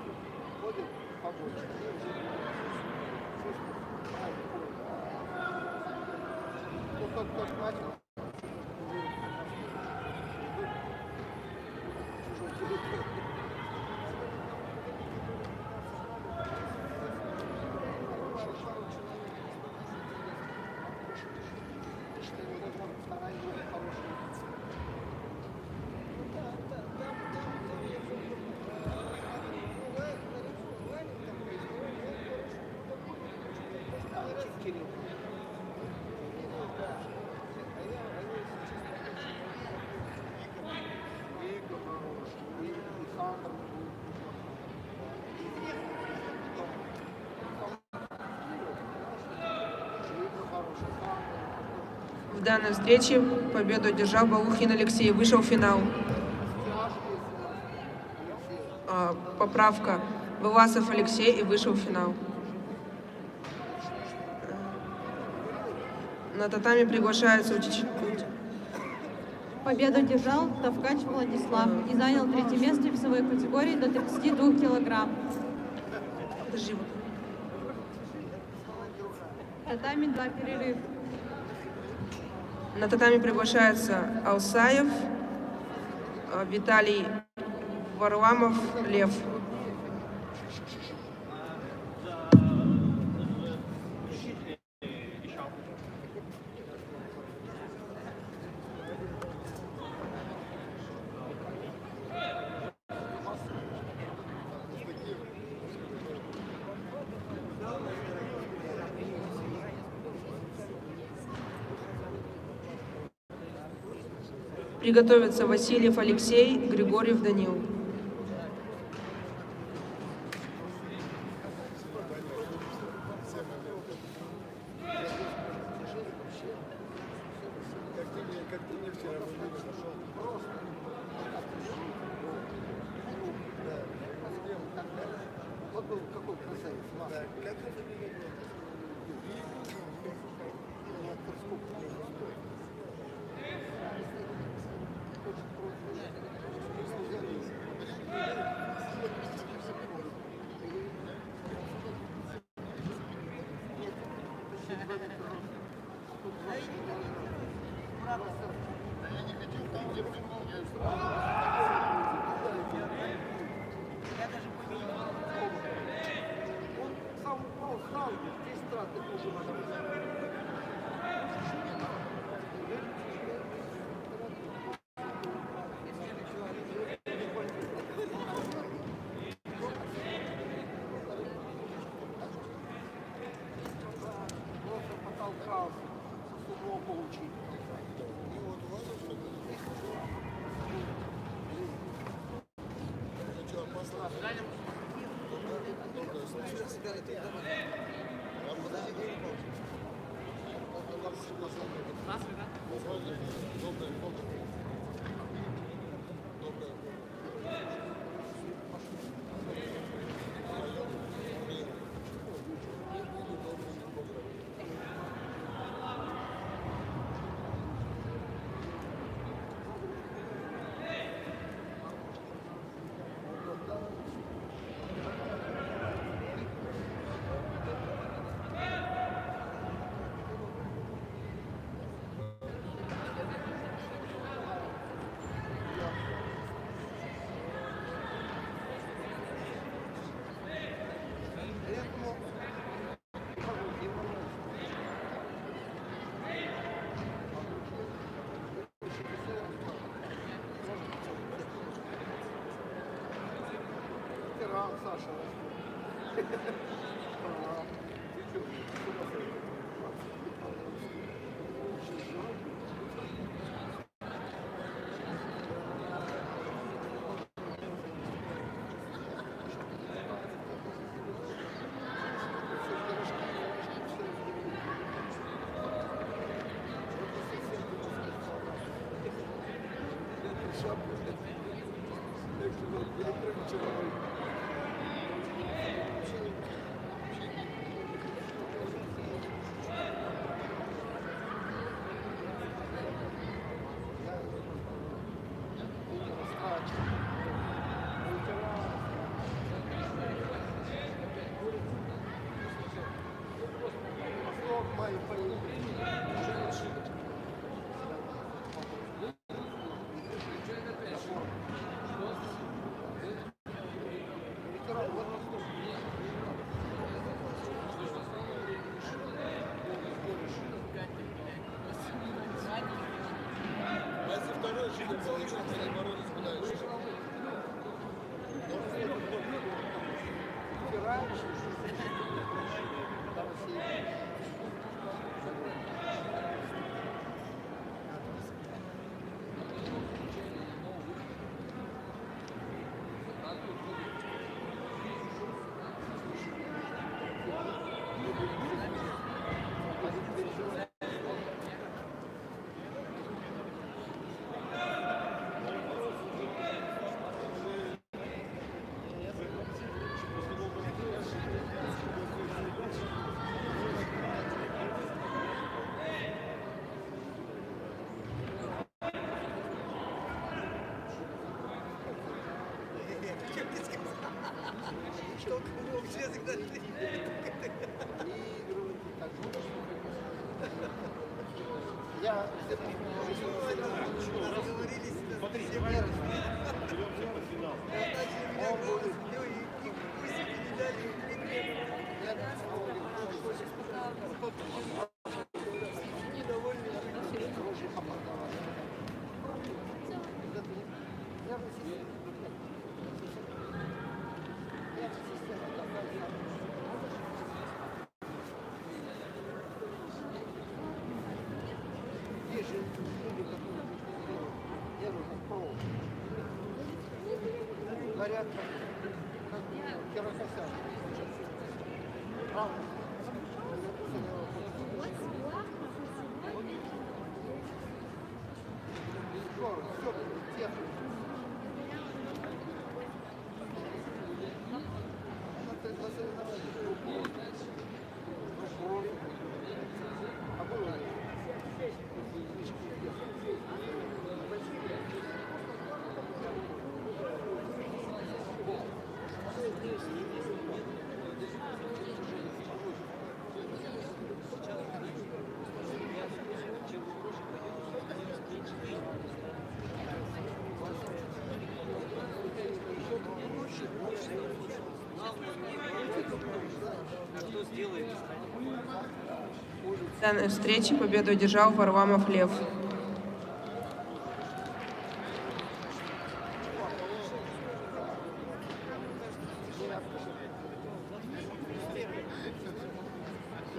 ходит побольше. Тот начал. В данной встрече победу одержал Балухин Алексей, вышел в финал. Поправка. Выласов Алексей и вышел в финал. На татами приглашается Победу одержал Товкач Владислав и занял 3-е место в весовой категории до 32 килограмм. Подожди. Татами 2 перерыв. На татами приглашается Алсаев, Виталий Варламов, Лев. Приготовиться Васильев Алексей, Григорьев Данил. Вот был какой красавец. Я не хотел Он сам упал сразу, здесь страты тоже надо. Просто потолкался, сумел получить. Саша. Я Смотри, давай беремся по финалу. Есть же люди, которые делают про. Горят как керососян. Правда? Здорово, все, техника. А было В данной встрече победу одержал Варламов Лев.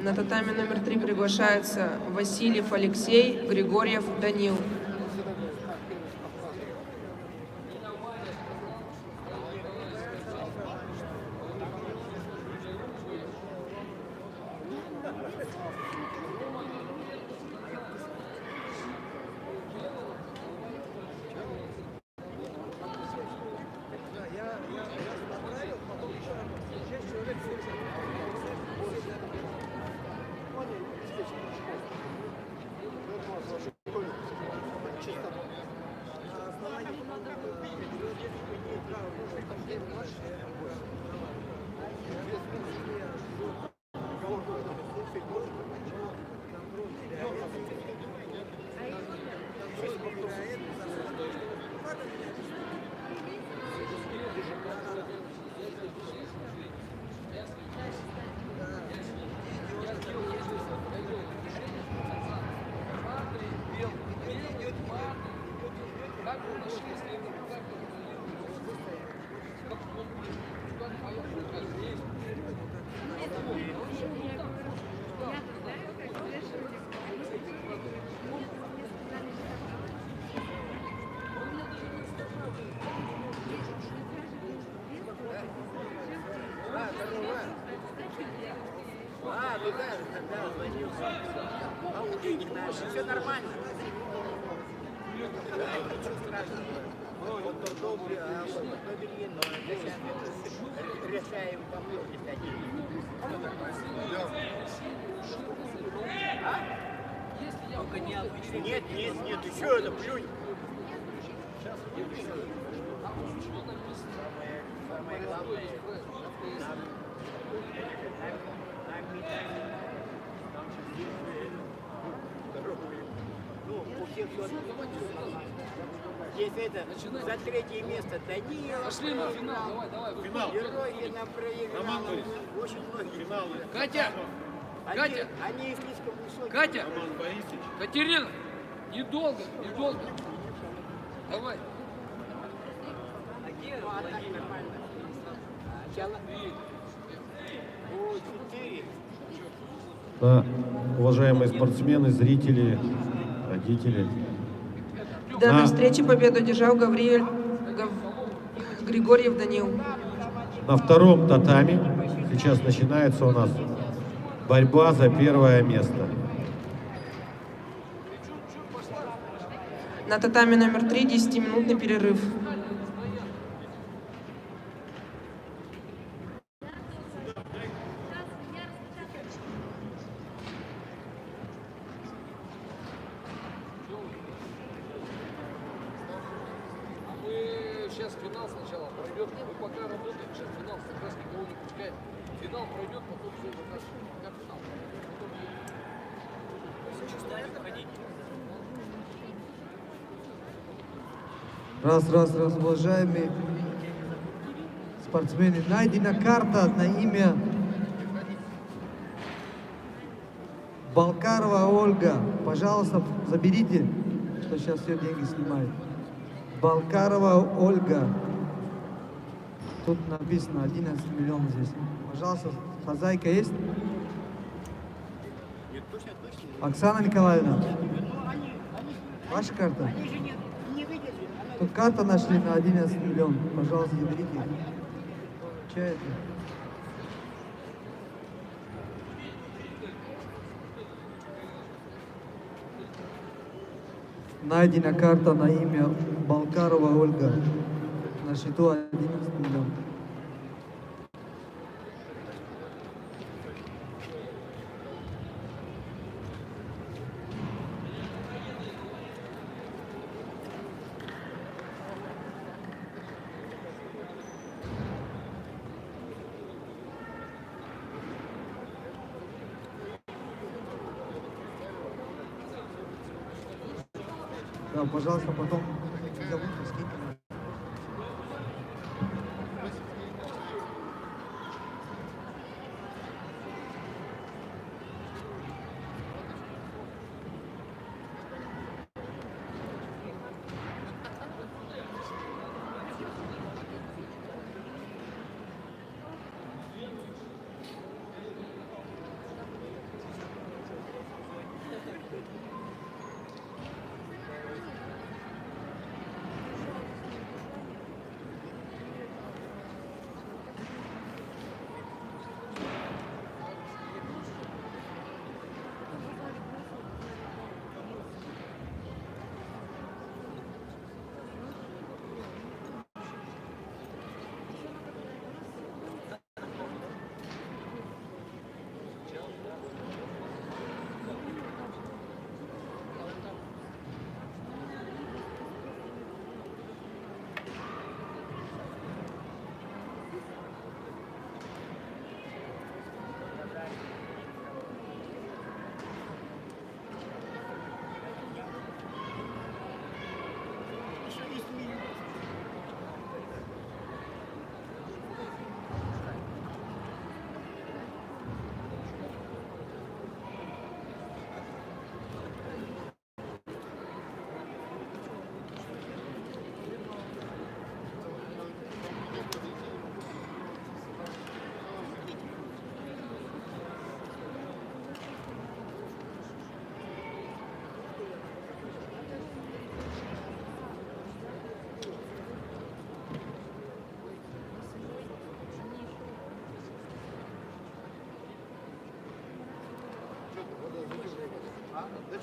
На татами номер 3 приглашается Васильев Алексей, Григорьев Данил. Все нормально. Ничего страшного. Вот добрый, а вот решаем вопросы такие. Только необычно. Нет, еще это плюнь. Самое главное, у всех все нормально. Здесь это за третье место Данила. Пошли на финал, давай. Финал. Герои нам проиграли. Очень многие. Катя! Катя! Они слишком высокие. Катя! Катерина! Недолго. Давай. Да, уважаемые спортсмены, зрители, родители. В данной встрече победу одержал Григорьев Данил. На втором татами сейчас начинается у нас борьба за первое место. На татами номер 3 10-минутный перерыв. Сейчас финал сначала пройдет. Мы пока работаем, сейчас финал как раз никого не пускаем. Финал пройдет, потом все закажем. Как финал? Раз, уважаемые спортсмены. Найдена карта на имя Балкарова Ольга. Пожалуйста, заберите, что сейчас все деньги снимают. Балкарова Ольга. Тут написано 11 миллионов здесь. Пожалуйста, хозяйка есть? Оксана Николаевна. Ваша карта? Тут карта нашли на 11 миллионов. Пожалуйста, заберите. Че это? Найдена карта на имя Балкарова Ольга. На счету 11 миллионов. Да, пожалуйста, потом не забудьте скиньте.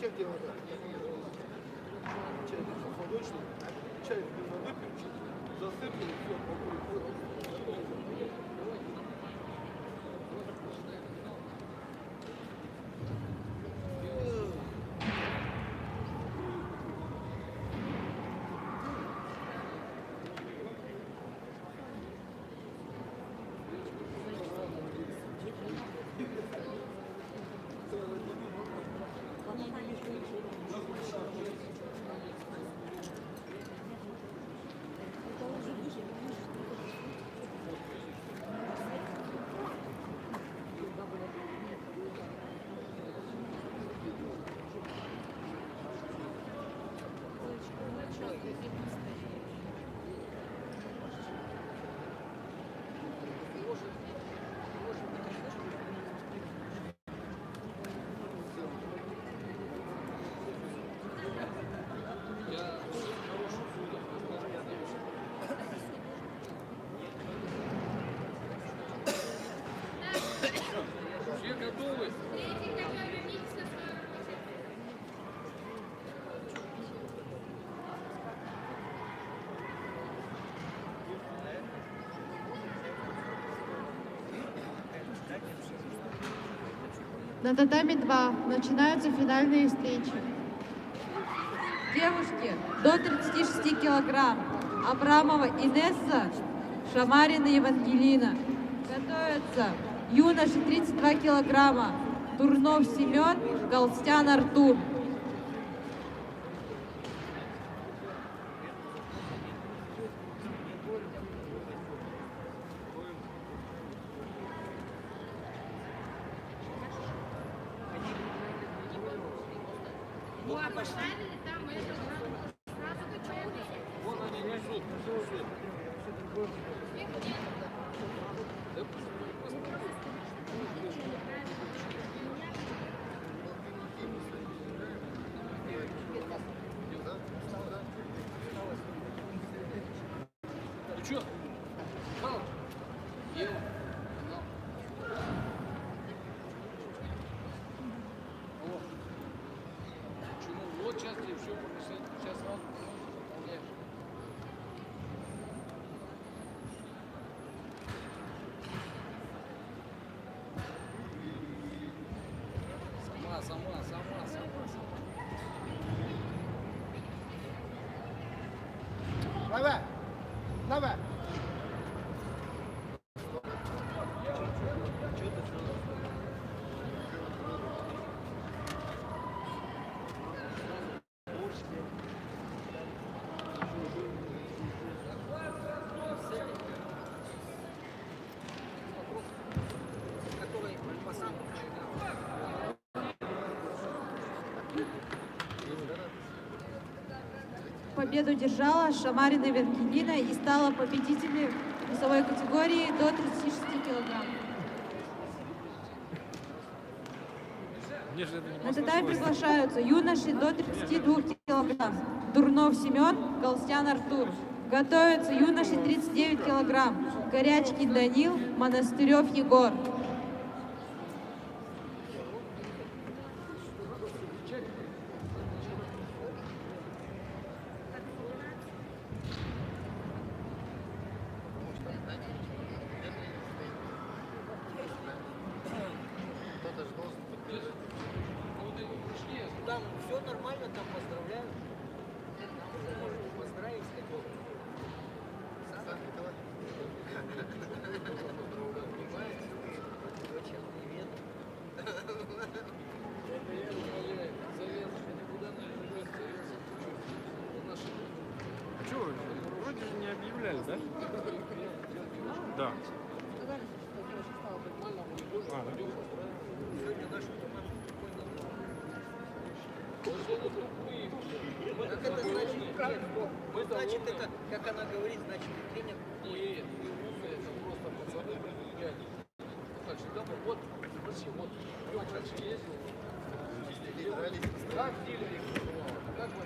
Чай где вода? Чай молочный, чай выпьем, засыпали, все, Все готовы? На татами 2 начинаются финальные встречи. Девушки до 36 килограмм. Абрамова Инесса, Шамарина Евангелина. Готовятся юноши 32 килограмма. Турнов Семен, Галстян Артур. Ну, а поставили там это сразу качали. Вон они несут. Ну что? Мало? Ева? Почему? Вот сейчас тебе все прописать. Сейчас сразу выполняешь. Сама. Давай! Давай! Победу держала Шамарина Евангелина и стала победителем весовой категории до 36 килограмм. На татами приглашаются юноши до 32 килограмм. Дурнов Семен, Галстян Артур. Готовятся юноши 39 килограмм. Горячкин Данил, Монастырев Егор. Там все нормально, там поздравляю. Там уже можно поздравить с такого. Очень привет. А что, вроде же не объявляли, да? Да. А, да? Сегодня нашу команду как это значит? Нет, вот значит это, как она говорит, значит тренер. Нет, это просто пацаны реально. Так, всегда вот, спроси, вот, Лёх раньше ездил. Как стиль? Как вы?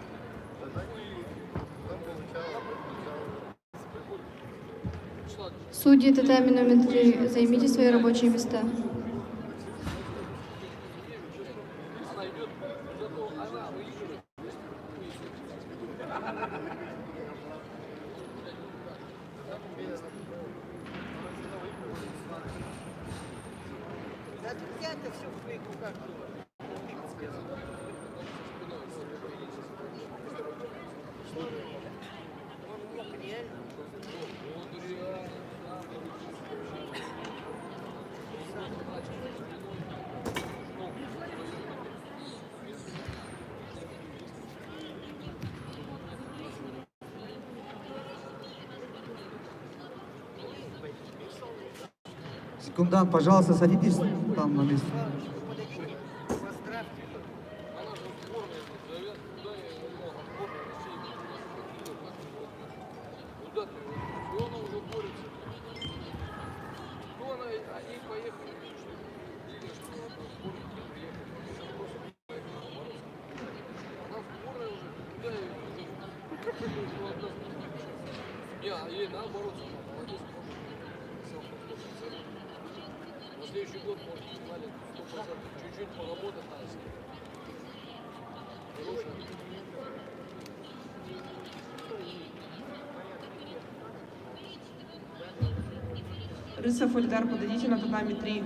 Судьи татами номер 3, займите свои рабочие места. Она идет, зато она Да у тебя это все в твоих руках было. Он мог реально. Секундант, пожалуйста, садитесь там на месте. Ей наоборот, молодец. На следующий год, может, в финале 100%. Чуть-чуть поработать надо с ним. Хорошая. Рысов Эльдар, подойдите на татами 3.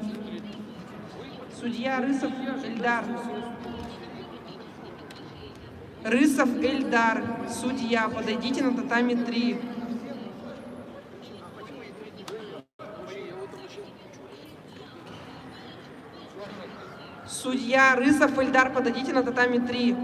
Судья Рысов Эльдар. Рысов Эльдар, судья, подойдите на татами 3. Судья Рысов Эльдар, подойдите на татами 3.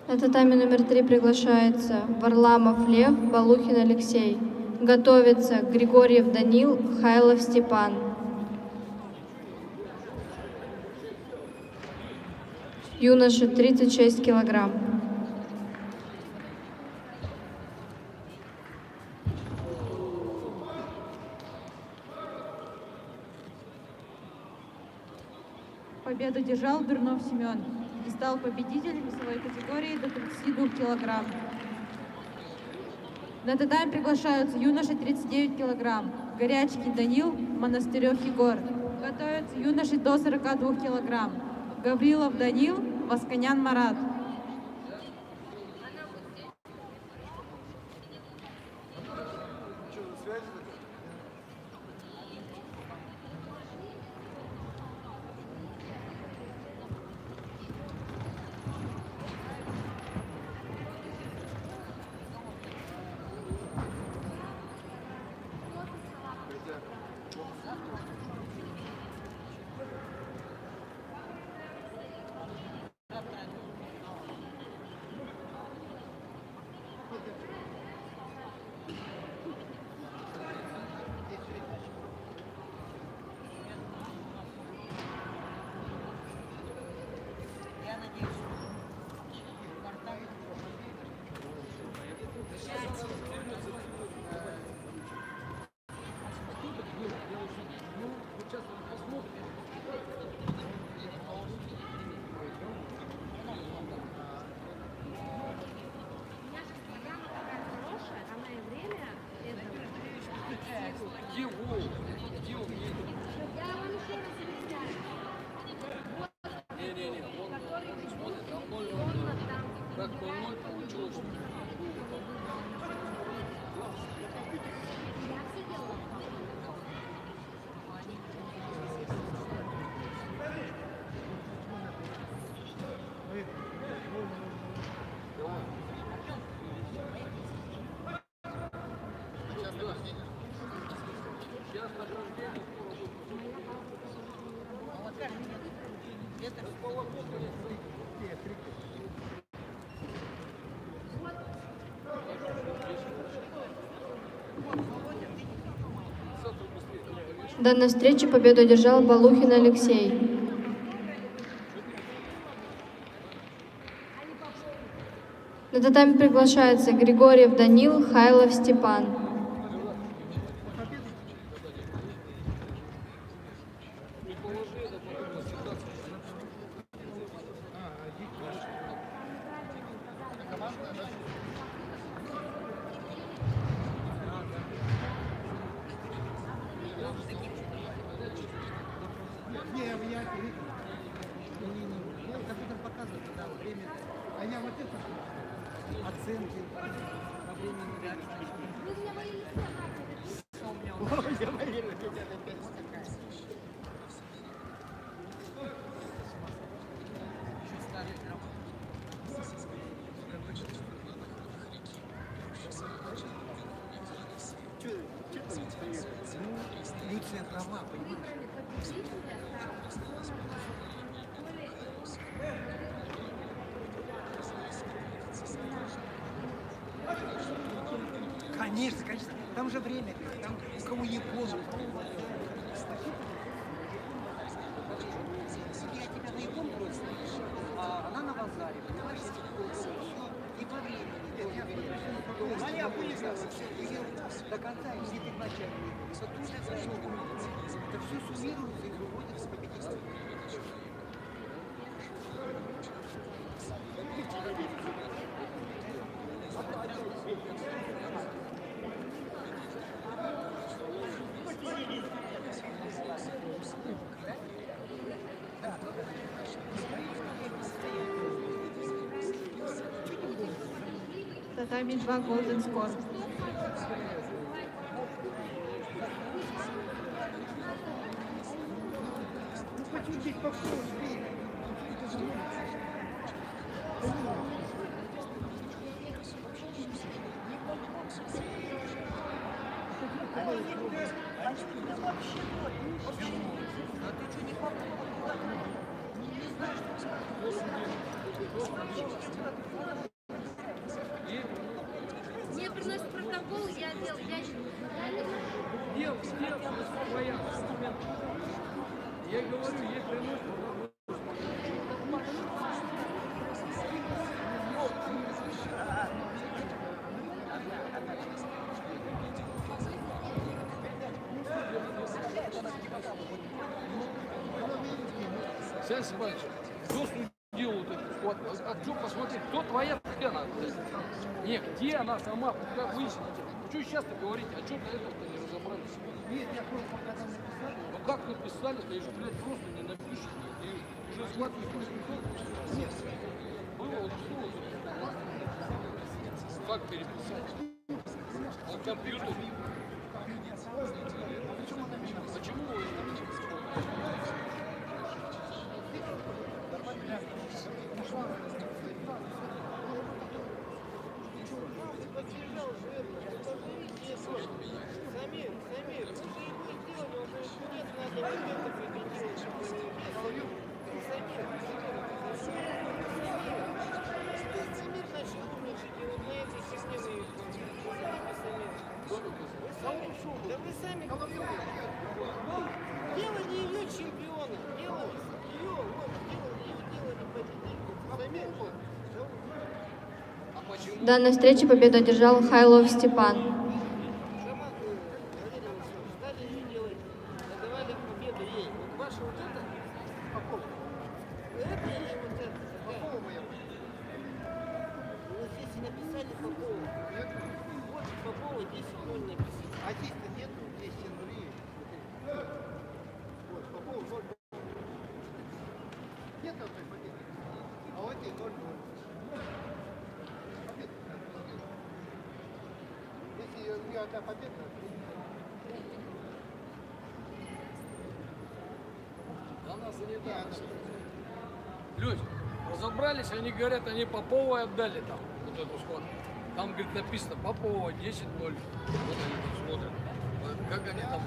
На татами номер 3 приглашается Варламов Лев, Балухин Алексей. Готовится Григорьев Данил, Хайлов Степан. Юноши 36 килограмм. Победу одержал Дурнов Семен и стал победителем весовой категории до 32 килограмм. На татами приглашаются юноши 39 килограмм, Горячкин Данил, Монастырев Егор. Готовятся юноши до 42 килограмм, Гаврилов Данил, Восконян Марат. Не-не-не, он смотрит, там 0, как 0 получилось, что В данной встрече победу одержал Балухин Алексей. На татами приглашаются Григорьев Данил, Хайлов Степан. Компьютер показывает, да, время. А я вот это оценки по времени реакции. Ой, я поверил, у тебя опять такая. Личная трава, понимаешь? Конечно, конечно. Там же время, там у кого не помню. Я тебя на икон бросил, а она на базаре, понимаешь? И по времени. Моя пылька до конца, если ты вначале не это все суммируется и выводится победитель. Татами 2 Golden Score. Мне приносят протокол, я делал ящик. Дел, твоя инструмент. Я говорю, ей приносят. Сядь, мальчик, кто судил вот это? Вот, а что посмотреть, кто твоя пена? Не, где она сама, как выяснить? Что сейчас-то говорить, а что до этого-то не разобрались? Нет, я просто когда написали. Ну как написали, ты же, блядь, просто не напишешь. Ты уже схватываешь. Нет. Было вот что вот. Как переписать? На компьютере. Почему вы Да вы сами делали ее чемпиона, делали ее, вот, делали победителя. В данной встрече победу одержал Хайлов Степан. Стали ее делать, давали победу ей. Вот ваша вот это, Попова, это или вот это? Попова моя. Вот здесь и написали Попова. Вот Попова 10-0 написано. А здесь-то нету, здесь все нули. Вот, Попова 0. Нет одной победы. А вот здесь 0-0. Если у нее одна победа, она занята. Люсь, разобрались, они говорят, они Поповой отдали там, вот эту схватку. Там, говорит, написано Попова 10-0. Вот они там смотрят. Как они там?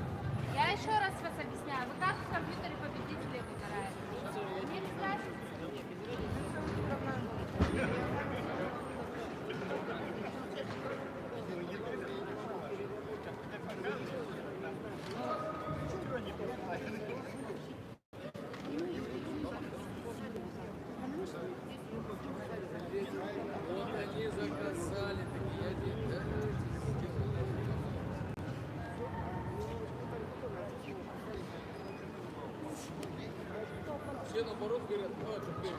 Я еще раз вас объясняю. Вы как в компьютере победителей выбираете? Мне без разницы. Вот они Все наоборот говорят, ну это первый.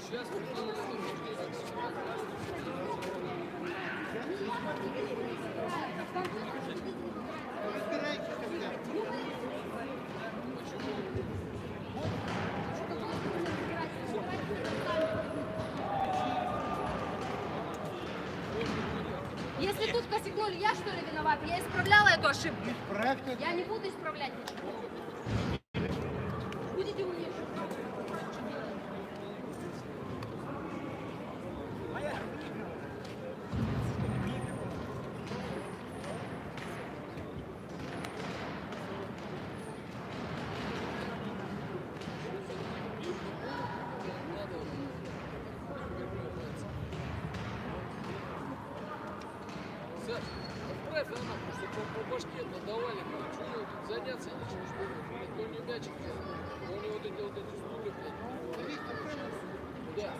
Сейчас Если тут косякнули, я что ли виновата? Я исправляла эту ошибку. Я не буду исправлять ничего. Будете умнее. отправь она, чтобы по башке надавали, что у него тут заняться нечем, что ли, блядь, ну не мячик, у него вот эти стулья, блядь. Да.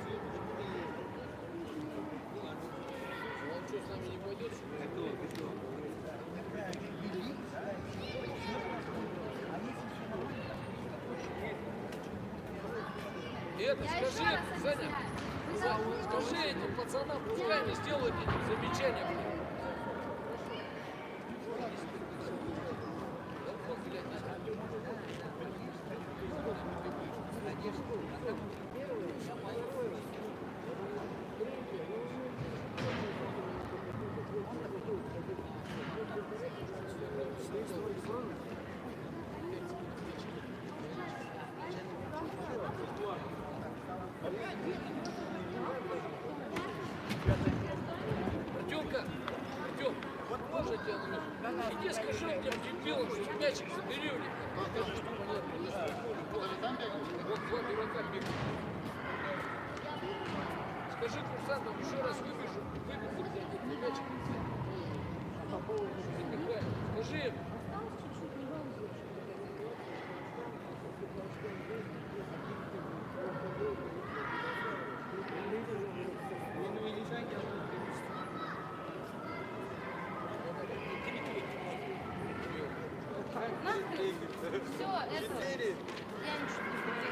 Он что, с нами не пойдет, что ли? И это, скажи, Саня, скажи этим пацанам, пускай они сделают эти замечания, блядь. Артемка, Артем, вот можно тебя на иди скажи этим дебилам, что мячик забери у них. Вот два дурака бегают. Скажи курсантам, еще раз выбежу, взять этот мячик. Скажи им. Все, это... Я ничего не знаю.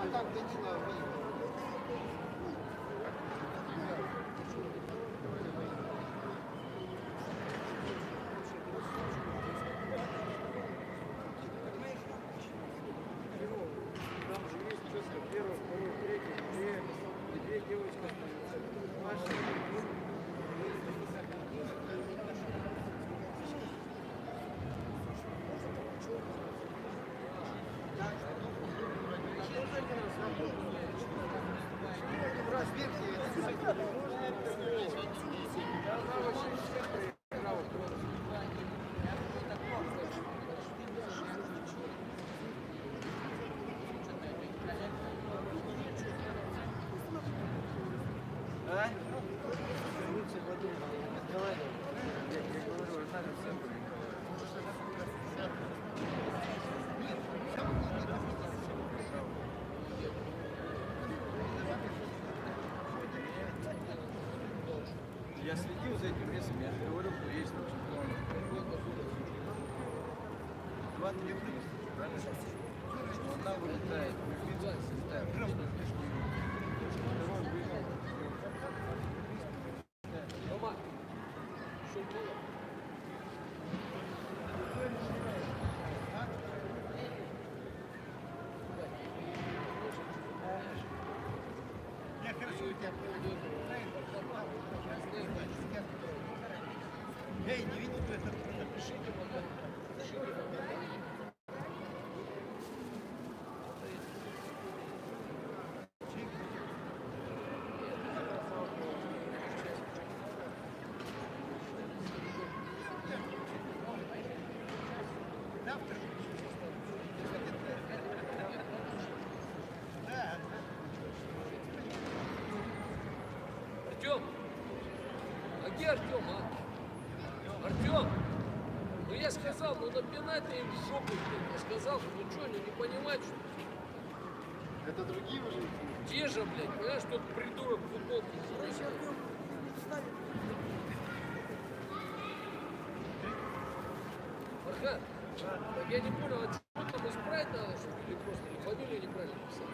А так Данила выиграл. Там же есть честно, первое, второе, третье, две девочки. А? Лучше подумай, разговаривай. Я говорю, надо все будет. Я следил за этим весом, я же говорю, что есть чемпион. 2-3 правильно? Он нам вылетает, ставит. Я хорошо у тебя поведу. Эй, не видно, кто это? Напишите. Артем! А где Артем, а? Артем! Ну я сказал, ну напинай ты им в жопу, блин. Я сказал, ну что, они не понимают, что... Это другие уже? Те же, блядь, понимаешь, тот придурок в футболке. Фархад, так я не понял, а что там исправить надо, что ли, или просто фамилию неправильно писали?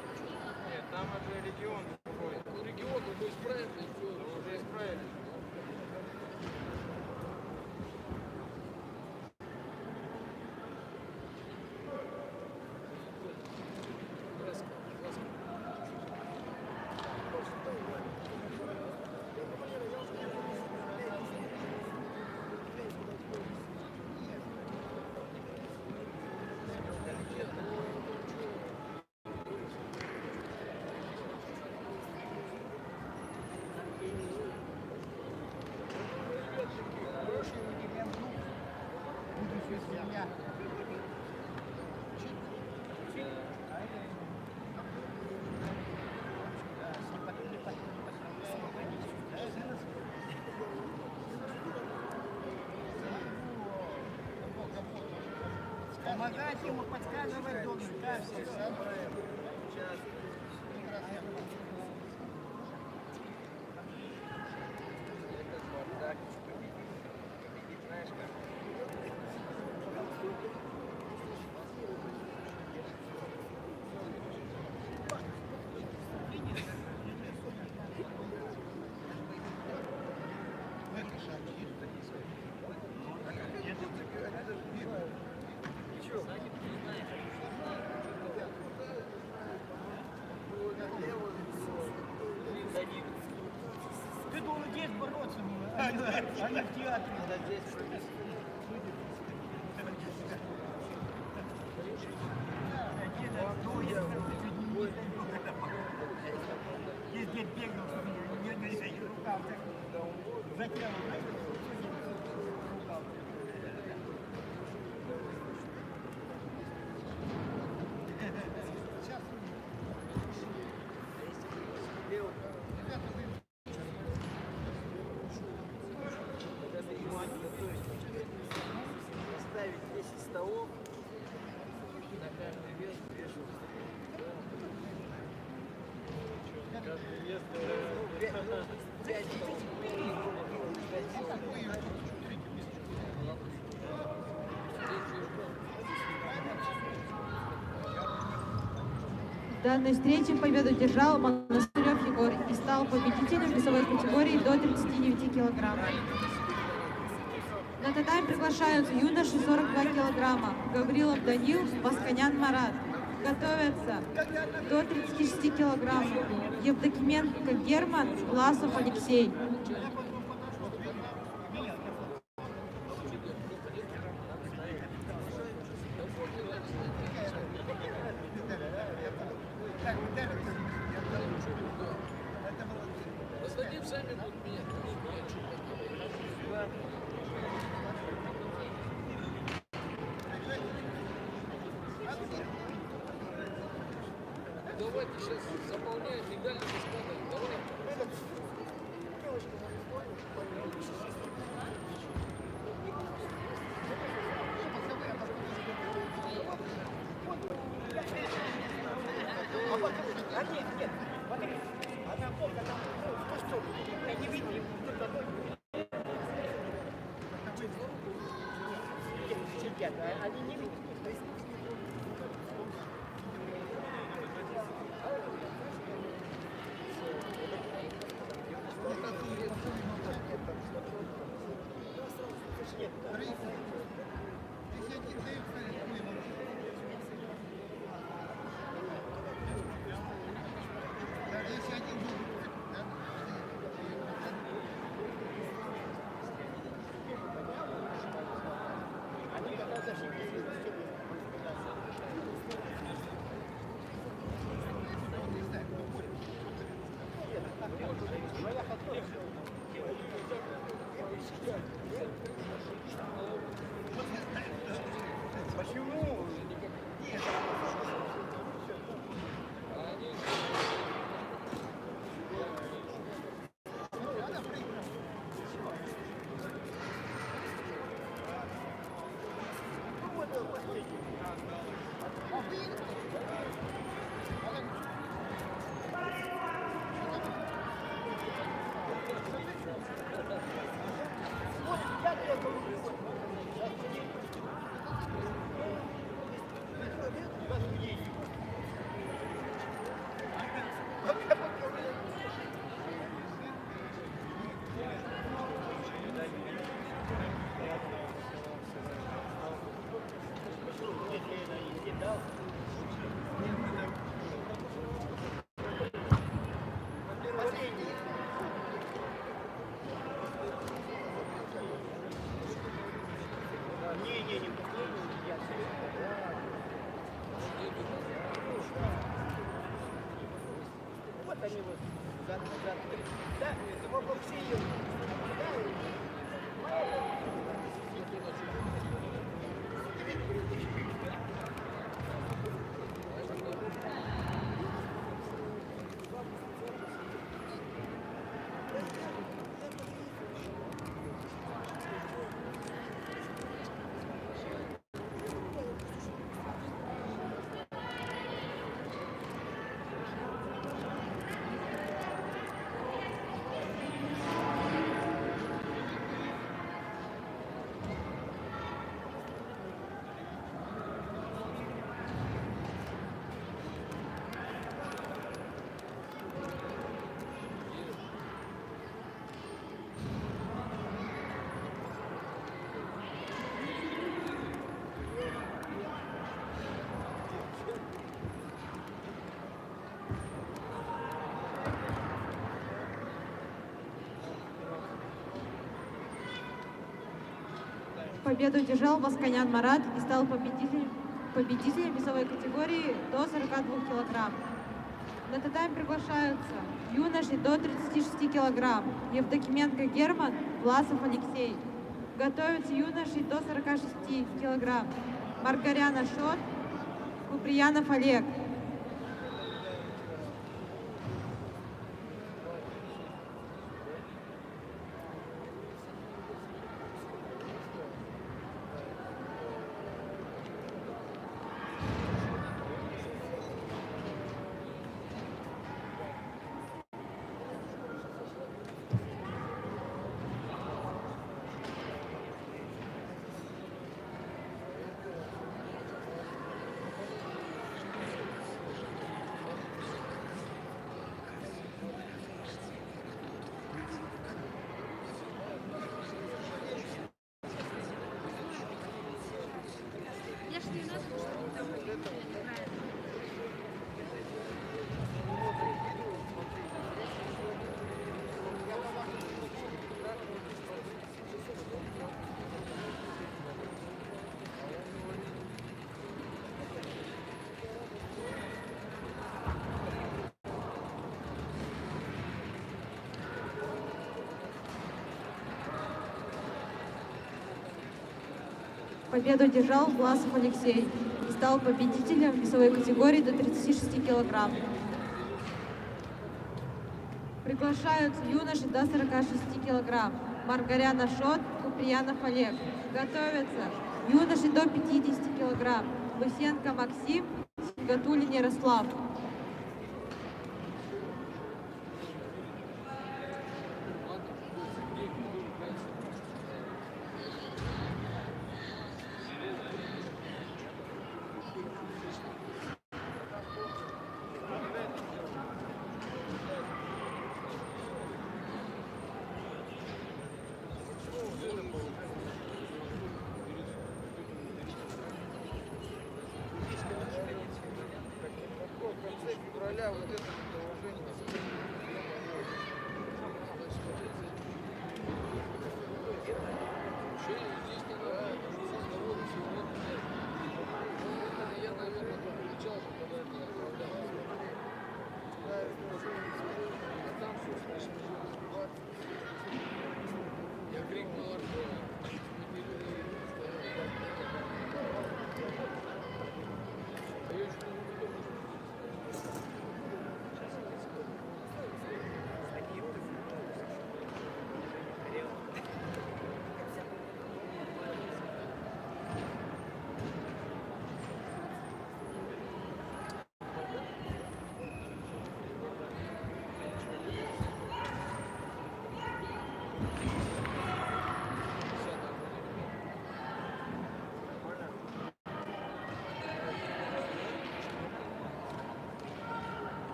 Нет, там это регион другой. Ну регион, мы исправим, и все. Уже исправили. Помогать ему, подсказывать дома. Да, все. Ты должен здесь бороться, а не в театре. Здесь дед бегал, не рукав так затянул. Поставить 10 столов, на каждый вес вешать. Каждый вес, 5 столов. В данной встрече победу держал Монастырев Егор и стал победителем весовой категории до 39 килограмм. На татами приглашаются юноши 42 килограмма, Гаврилов Данил, Восконян Марат. Готовятся до 36 килограмм, Евдокименко Герман, Власов Алексей. Раздадим, сами будут меня. Давайте сейчас заполняем медаль, складываем. Давай. Нет, смотри, она полка там в ту сторону, я не видел, сидят, они не видят. руками вот назад. Да, вот все ее. Победу одержал Восканян Марат и стал победителем весовой категории до 42 килограмм. На татами приглашаются юноши до 36 килограмм: Евдокименко Герман, Власов Алексей. Готовятся юноши до 46 килограмм: Маргарян Ашот, Куприянов Олег. Я ж не надо, чтобы там неправильно. Победу одержал Власов Алексей и стал победителем весовой категории до 36 килограмм. Приглашаются юноши до 46 килограмм: Маргарян Ашот, Куприянов Олег. Готовятся юноши до 50 килограмм: Лысенко Максим, Гатулин Ярослав.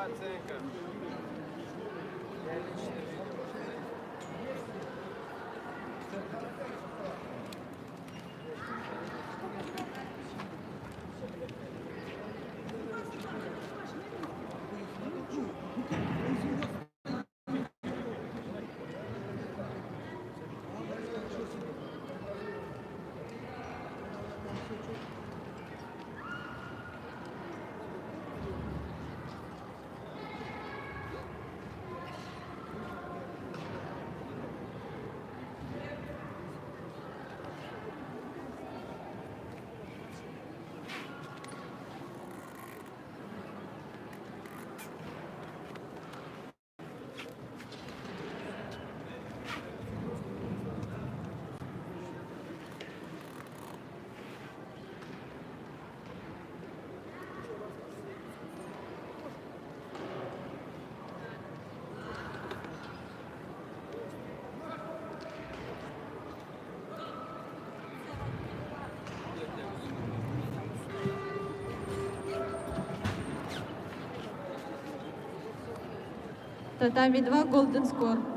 оценка. Я лично видел. Татами 2, Golden Score.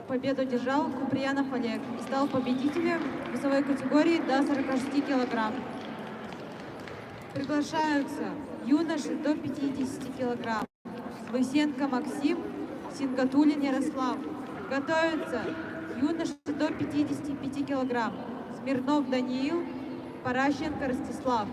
Победу держал Куприянов Олег и стал победителем весовой категории до 46 килограмм. Приглашаются юноши до 50 килограмм. Лысенко Максим, Сингатулин Ярослав. Готовятся юноши до 55 килограмм. Смирнов Даниил, Паращенко Ростислав.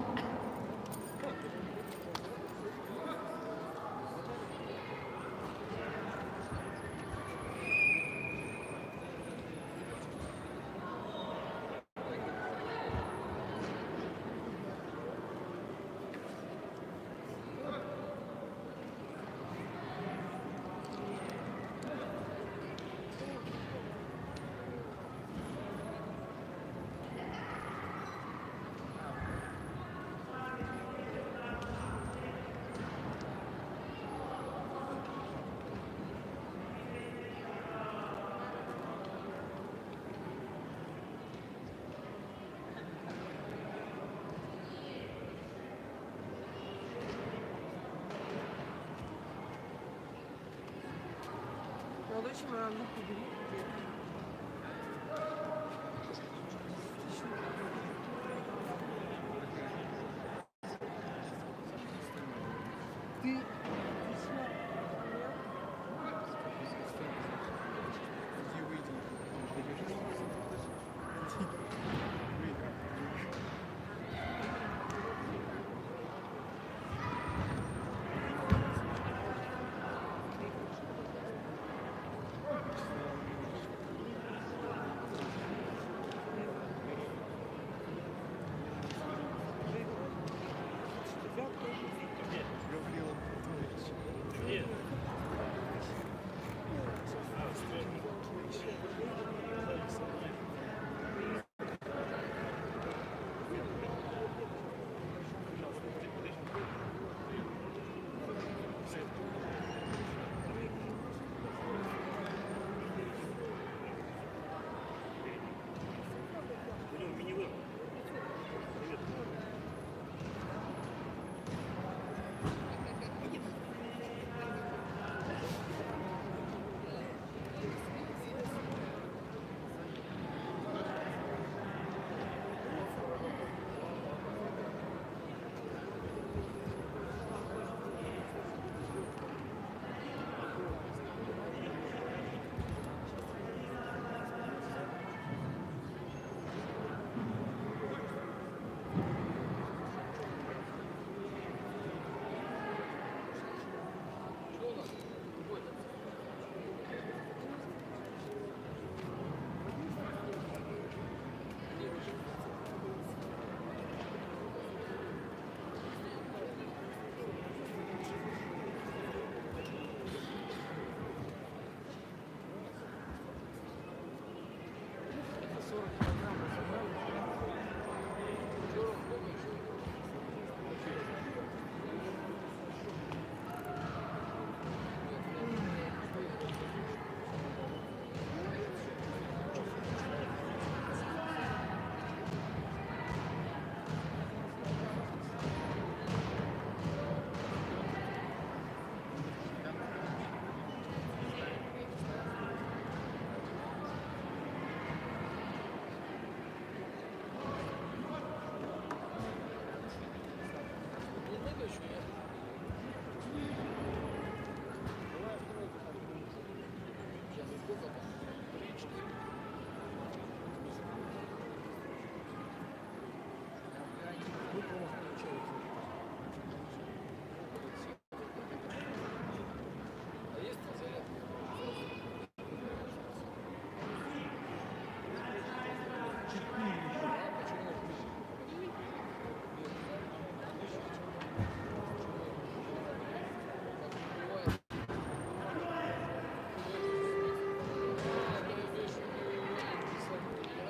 Молодой человек, руку бери. Ты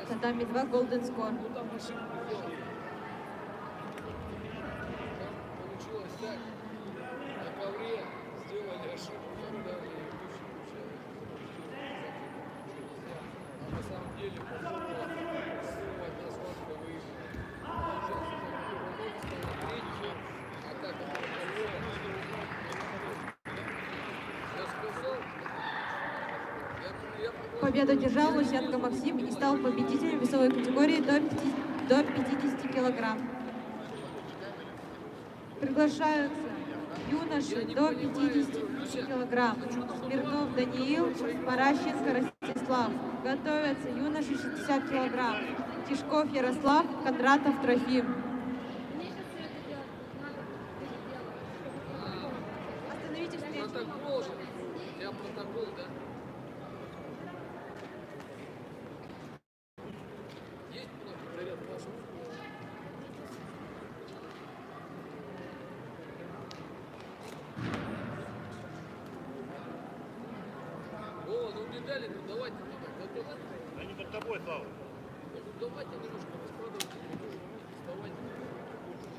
Татами 2 Golden Score. Получилось так. На ковре сделали ошибку, когда а на самом деле одна схватка выиграла. А так я сказал, Победу одержал Лущенко Максим и стал победителем весовой категории до 50 килограмм. Приглашаются юноши до 50 килограмм. Смирнов Даниил, Паращенко Ростислав. Готовятся юноши 60 килограмм. Тишков Ярослав, Кондратов Трофим. Остановите встречу. протокол же. У тебя протокол, да? Есть много заряд вашего? О, ну медали, ну давайте тогда, готовы? Они под тобой, Слава. Ну давайте немножко раскладывайте, вставайте.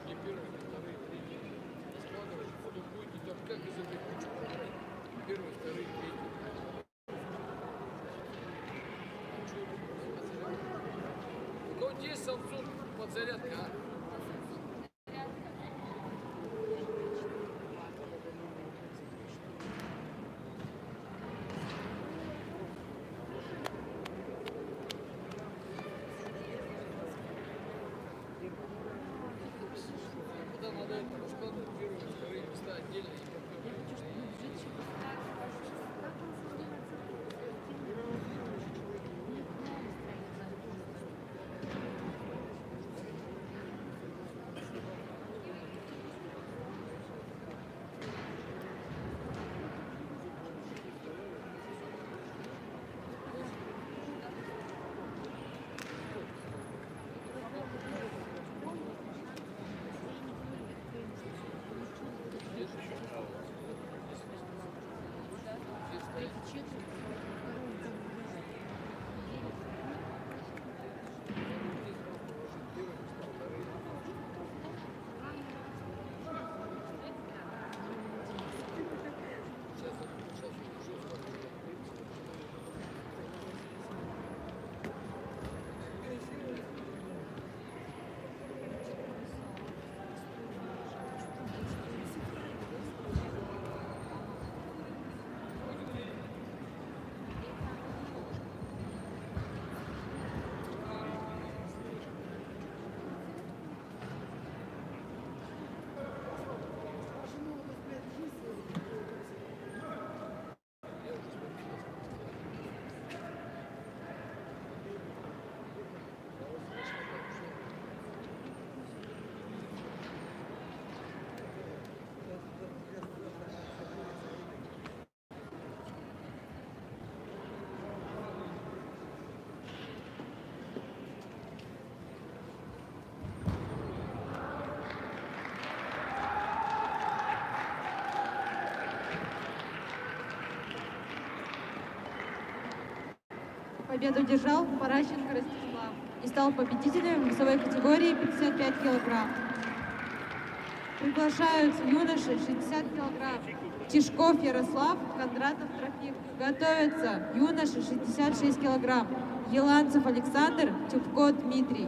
Не первый, не второй, третий. Раскладывайте, потом будете там как из этой кучи проходить. Первый, второй, третий. У кого есть Samsung подзарядка, а? Куда надо это раскладывать, первые, вторые места отдельно и потом. Победу одержал Паращенко Ростислав и стал победителем весовой категории 55 килограмм. Приглашаются юноши 60 килограмм. Тишков Ярослав, Кондратов Трофим. Готовятся юноши 66 килограмм. Еланцев Александр, Тюбко Дмитрий.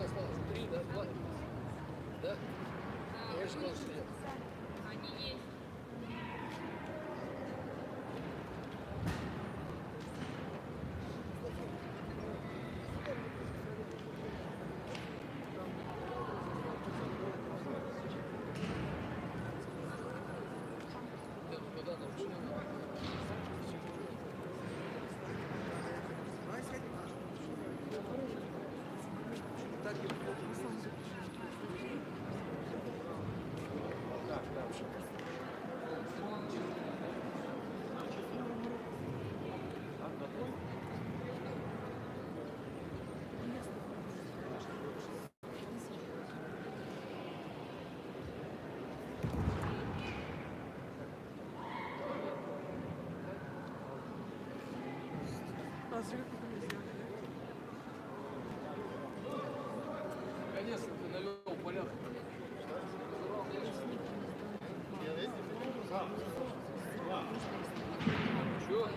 сколько осталось? 3, да? 2? Да? Я же сказал, что нет. Они есть. Наконец-то ты навел порядок. Чего?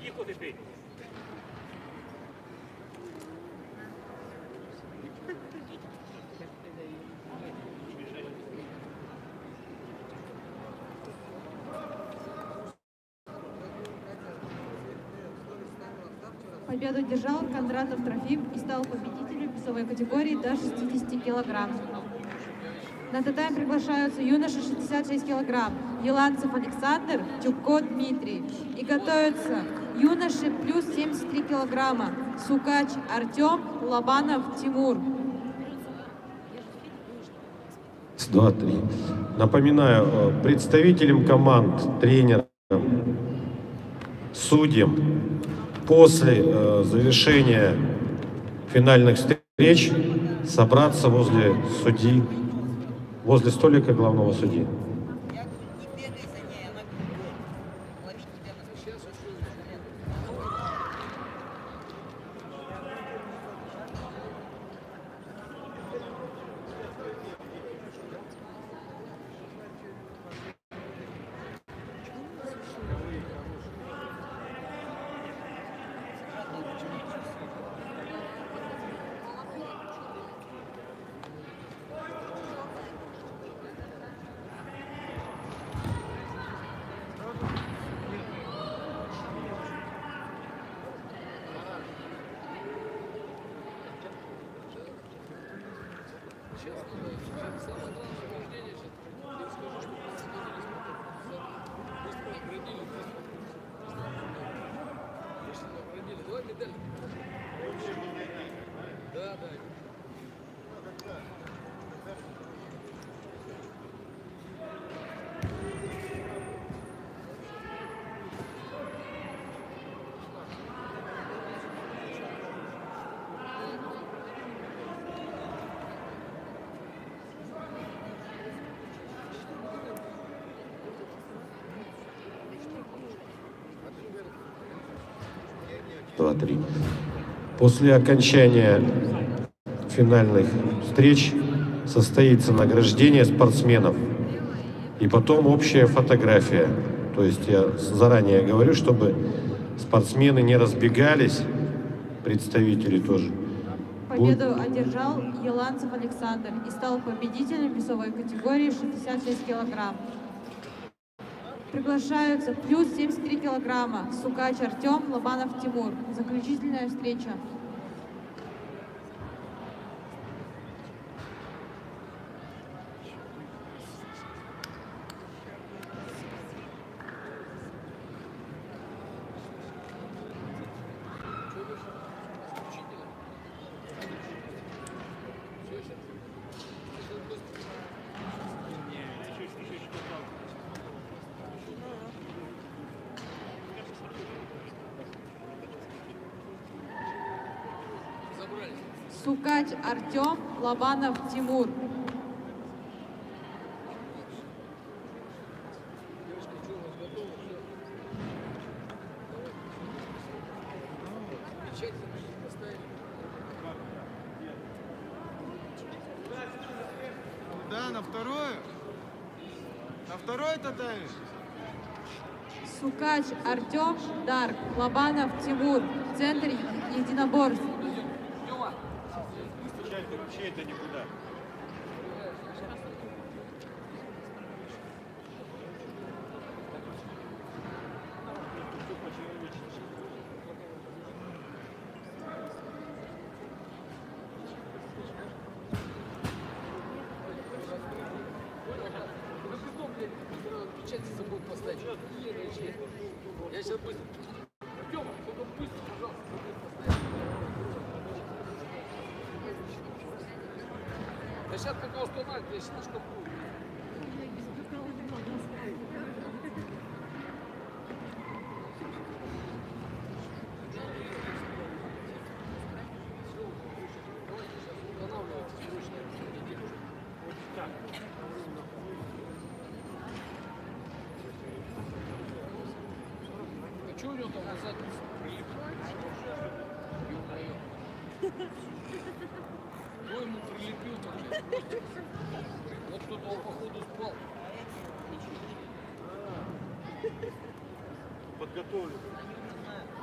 Тихо ты пей. Победу одержал Кондратов Трофим и стал победителем весовой категории до 60 килограмм. На татами приглашаются юноши 66 килограмм, Еланцев Александр, Тюбко Дмитрий. И готовятся юноши плюс 73 килограмма, Сукач Артем, Лобанов Тимур. 2, 3. Напоминаю, представителям команд, тренерам, судьям после завершения финальных встреч собраться возле судьи, возле столика главного судьи. Да, да. Два, три. После окончания финальных встреч состоится награждение спортсменов и потом общая фотография. То есть я заранее говорю, чтобы спортсмены не разбегались, представители тоже. Победу одержал Еланцев Александр и стал победителем весовой категории 66 килограмм. Приглашаются плюс 73 килограмма Сукач Артем, Лобанов Тимур. Заключительная встреча. Сукач Артем, Лобанов Тимур. Да, на вторую? На второй татами? Сукач Артем, Дарк, Лобанов Тимур. Центр единоборств. Вообще это никуда. Печать забыл поставить. Я сейчас быстро. Тёма, только быстро, пожалуйста, поставь. Да сейчас пока устанавливать, я сейчас что буду. А что у него там на заднице прилипает? Кто ему прилепил там? Вот кто-то он походу спал. Подготовлен.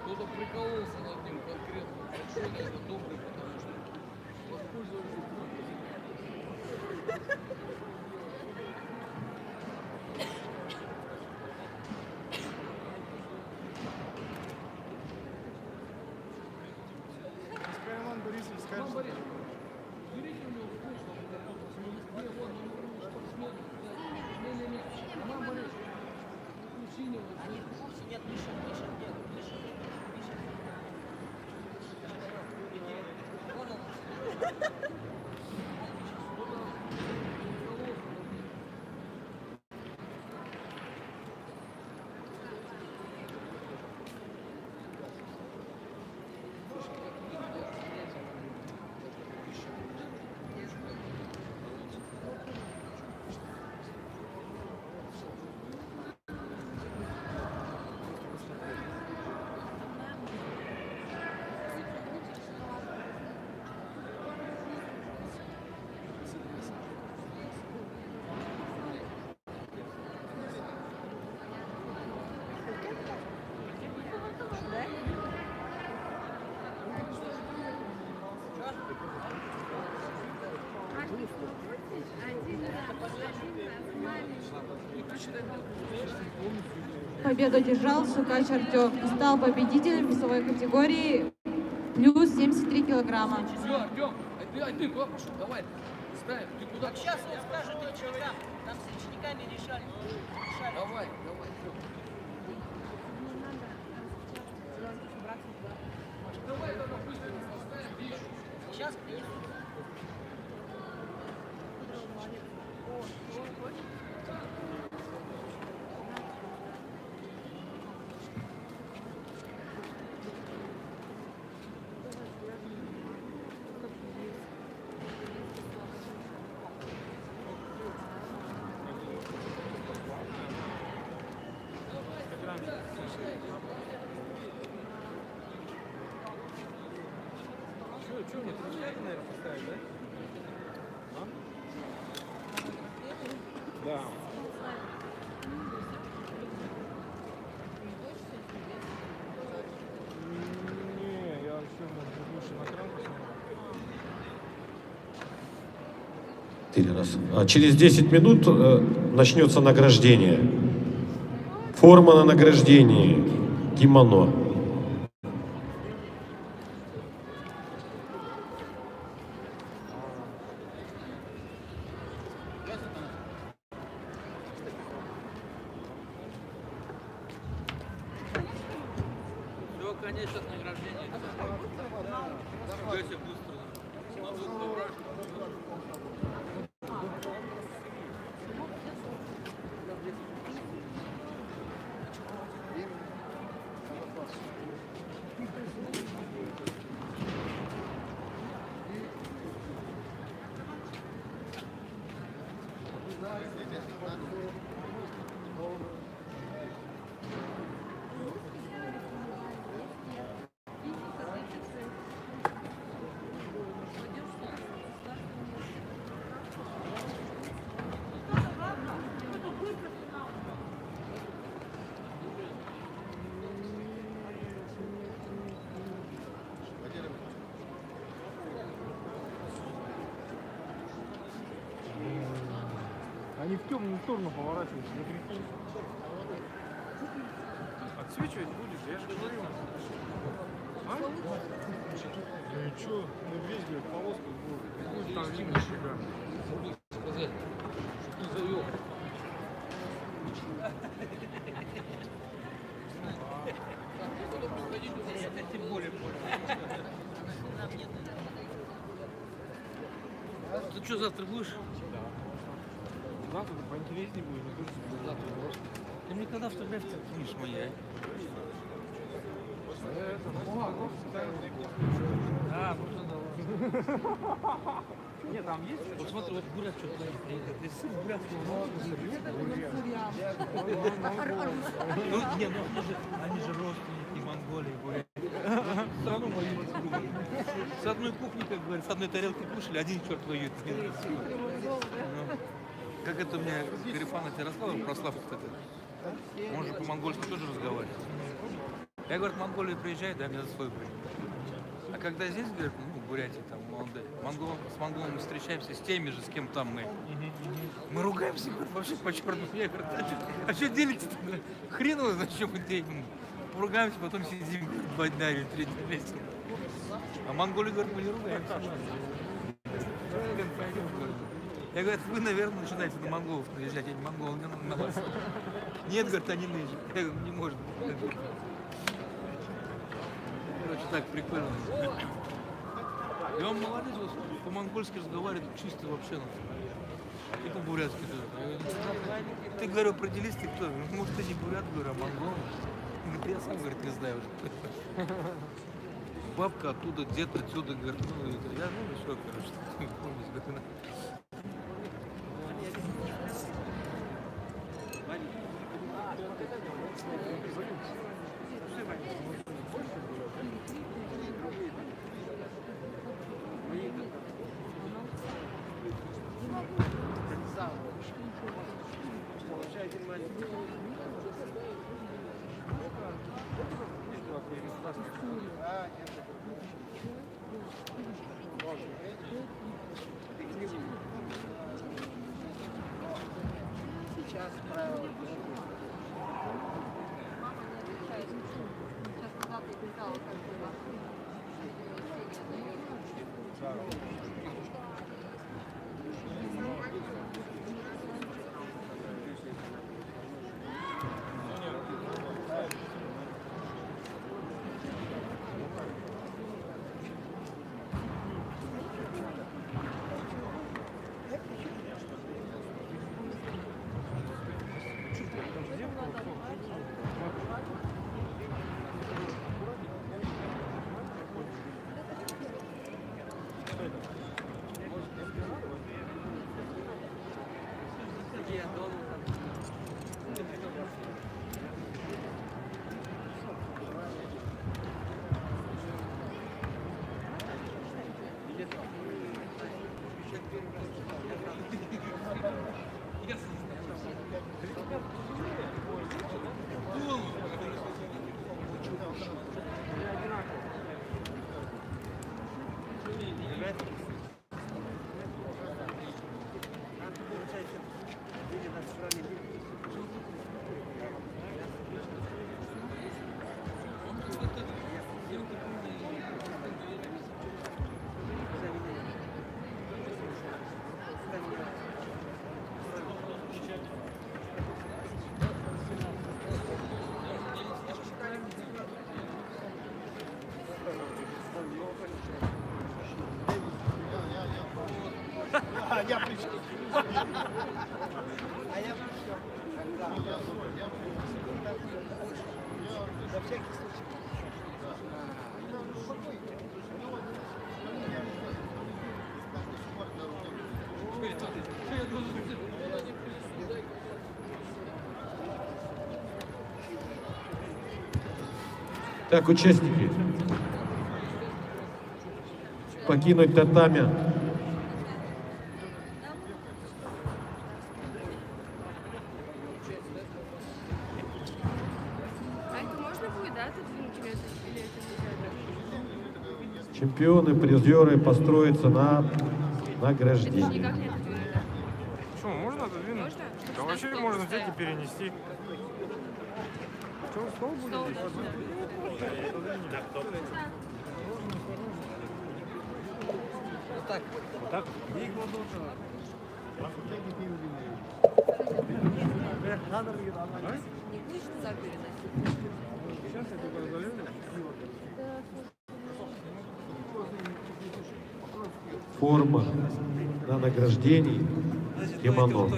Кто-то прикололся над ним конкретно. Большой, наверное, добрый, потому что воспользовались. Роман Борисович скажет. Берите у него вкусно, где он, спортсмен. Не-не-не, Роман Борисович, включи него. Нет, Миша, нет, Миша. Победу одержал Сукач Артем и стал победителем весовой категории плюс 73 килограмма. Все, Артем, а ты куда пошел? Давай, ставим, ты куда? Сейчас он скажет речникам. Там с речниками решали. Давай. Давай тогда быстренько поставим вещи. Сейчас принесу. Что мне тренировку, наверное, поставить, да? А? Да. Не, я еще, может, лучше на кран посмотрю. 4 раза. А через 10 минут начнется награждение. Форма на награждении, кимоно. Все, конечно, награждение. Нифига себе быстро. Они в темную сторону поворачиваются. Отсвечивать будет, я же говорю. А? Да и чё? Ну весь, говорит, полоска будет. Будет там видно себя. Сказать, что ты завел. Тем более. Ты что, завтра будешь? Завтра поинтереснее будет, не тоже завтра просто. Ты мне когда фотографии кинешь мои, а? А, ну что давай. Нет, там есть? Вот смотри, вот бурят что творит. Ты сын бурятского. Ну, не, ну они же родственники Монголии, бурят. Страну воюют с другом. С одной кухни, как говорят, с одной тарелки кушали, один черт воюет. Как это у меня Гарифан тебе рассказывал про Славку, кстати? Он же по-монгольски тоже разговаривает. Я, говорит, в Монголию приезжаю, да, мне за свой приезжаю. А когда здесь, говорят, ну, в Бурятии, там, с монголами встречаемся, с теми же, с кем там мы ругаемся, говорят, вообще по-черному. Я говорю, а что делите-то? Хрен его, зачем мы делим? Ругаемся, потом сидим 2 дня или 3 дня вместе. А монголы, говорят, мы не ругаемся. Я говорю, вы, наверное, начинаете на монголов наезжать, я не монгол, не на вас. Нет, говорит, они наезжают. Я говорю, не может быть. Короче, так прикольно. И он молодец, по-монгольски разговаривает чисто вообще. И по-бурятски тоже. Ты, говорю, определись, ты кто? Может, ты не бурят, говорю, а монгол? Он говорит, я сам, говорит, не знаю уже. Бабка оттуда, дед отсюда, говорит, ну, это, я, ну, все, короче, помню. Сейчас правила. Я пришел. А я пришел. На всякий случай. Так, участники, покинуть татами. А это можно будет, да, отодвинуть или это нельзя? Чемпионы, призеры построятся на Это же награждение. никак не отодвинуть, да? Почему? Можно отодвинуть? Можно? Да вообще Стол можно взять и поставить. перенести. Что, стол будет Стол, здесь? Вот так. Вот так? Не будешь назад передать? Сейчас я только разолю. Форма на награждении кимоно.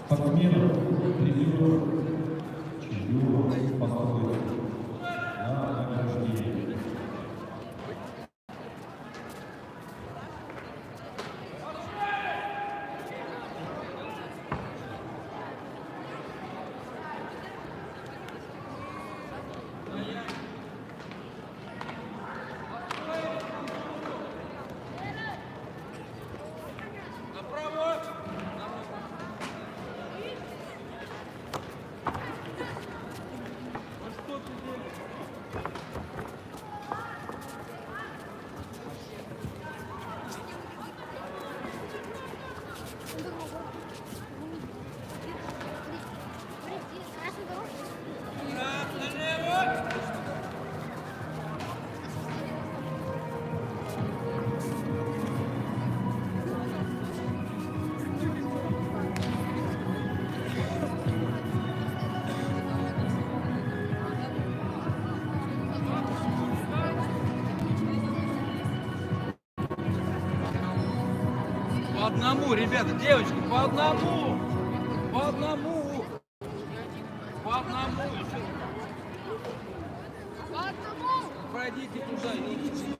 спортсменов, призеров, чемпионов построить на награждение. По одному, ребята, девочки, по одному! По одному! По одному! По одному! Пройдите туда, идите.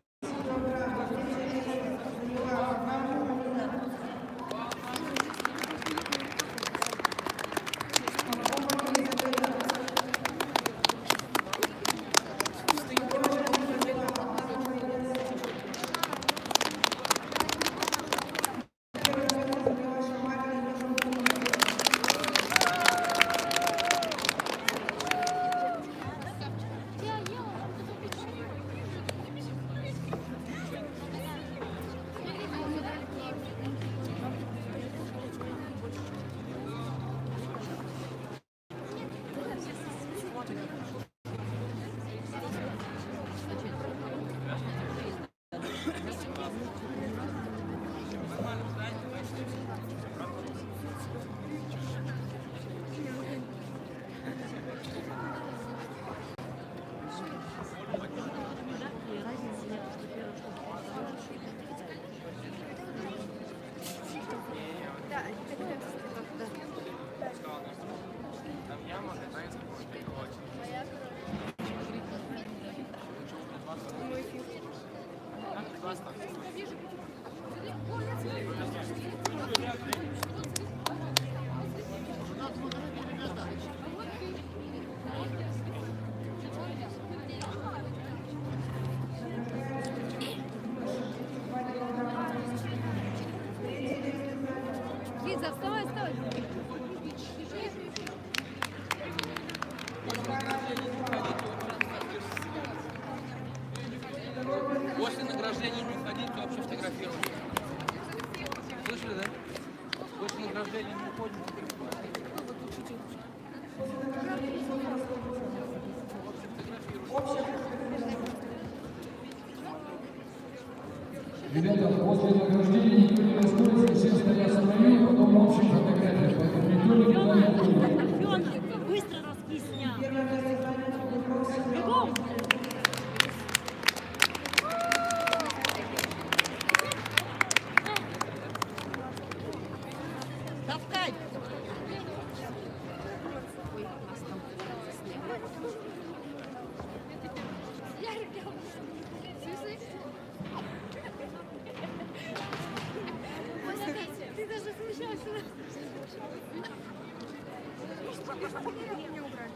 Лиза, вставай, вставай. После награждения не ходить, вообще фотографировать. Слышали, да? После награждения не уходим. Ребята, после награждения никто не расходится, все стоят в строю, потом общая фотография, поэтому никто никуда не уходит. Быстро расписня. Бегом. Давкай. Ты даже смущаешься. Не убрали.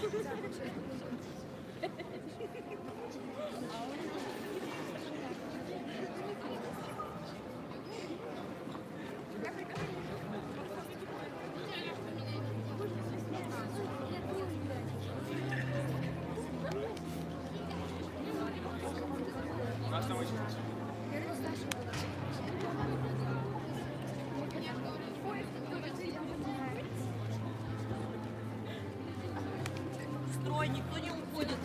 Строй, никто не уходит.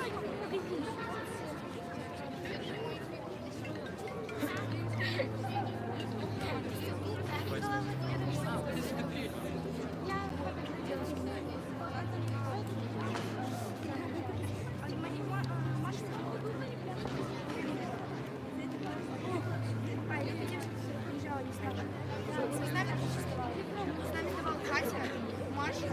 С нами давал Катя, Маша.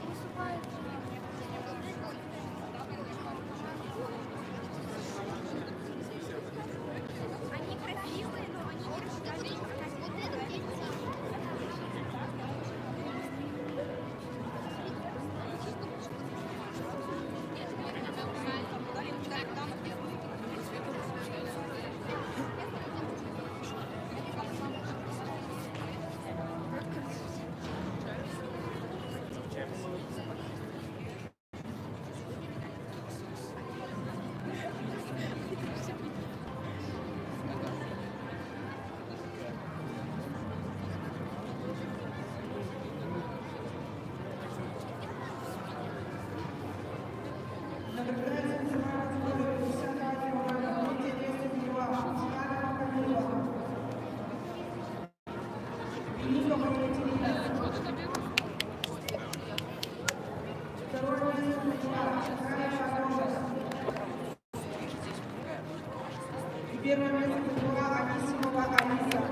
Наступает Первое место заняла Анисимова Алиса.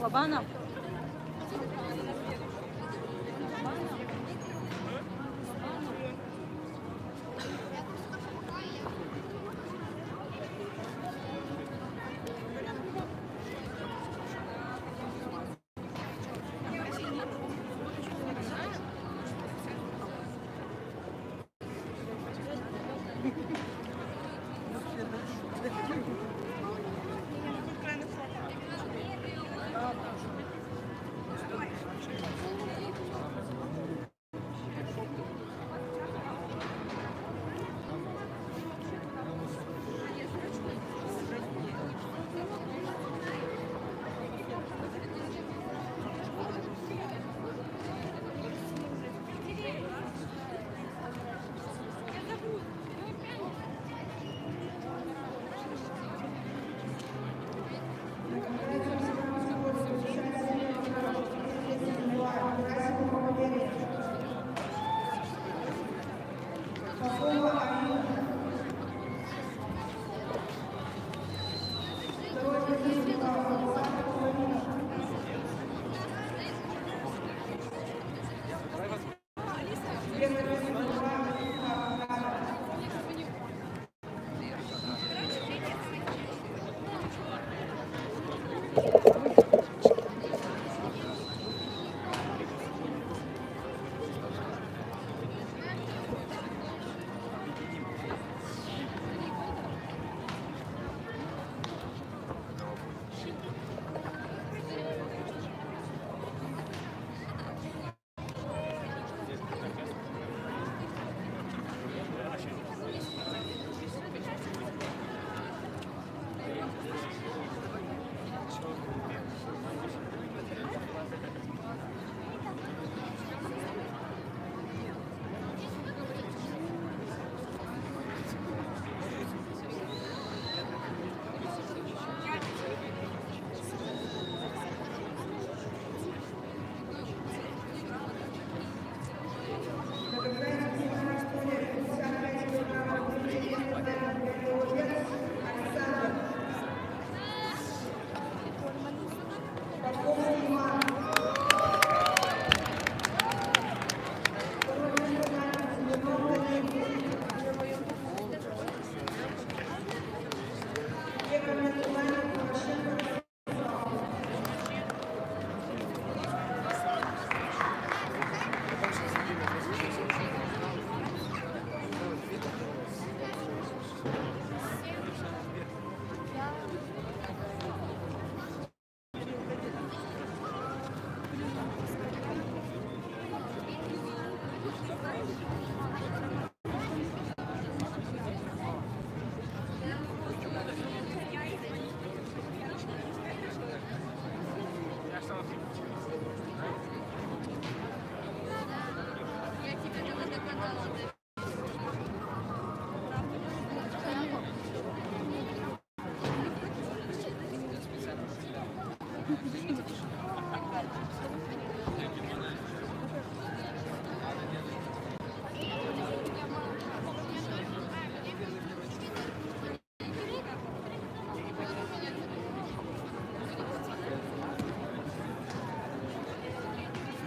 Лобанов.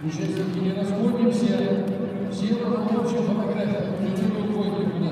Участники, не расходимся, все на общую фотографию, никто не уходит никуда.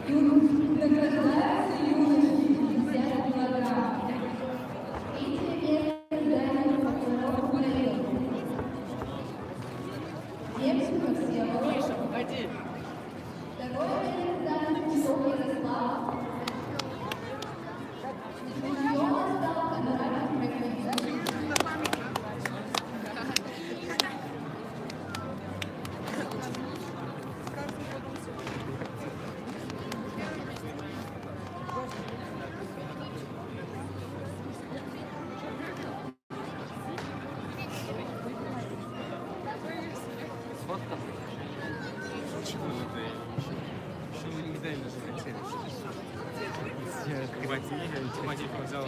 Награждается юноши 50 килограмм. Третье место Данил Факторов Мария. Лепсиков Всеволод. Второе место Титов Ярослав. Чемпионом стал Конрад Михайлович.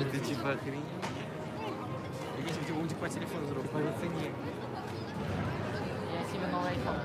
Это типа охренеть. Если тебе будет по телефону зробить, по цене. Я себе новый iPhone.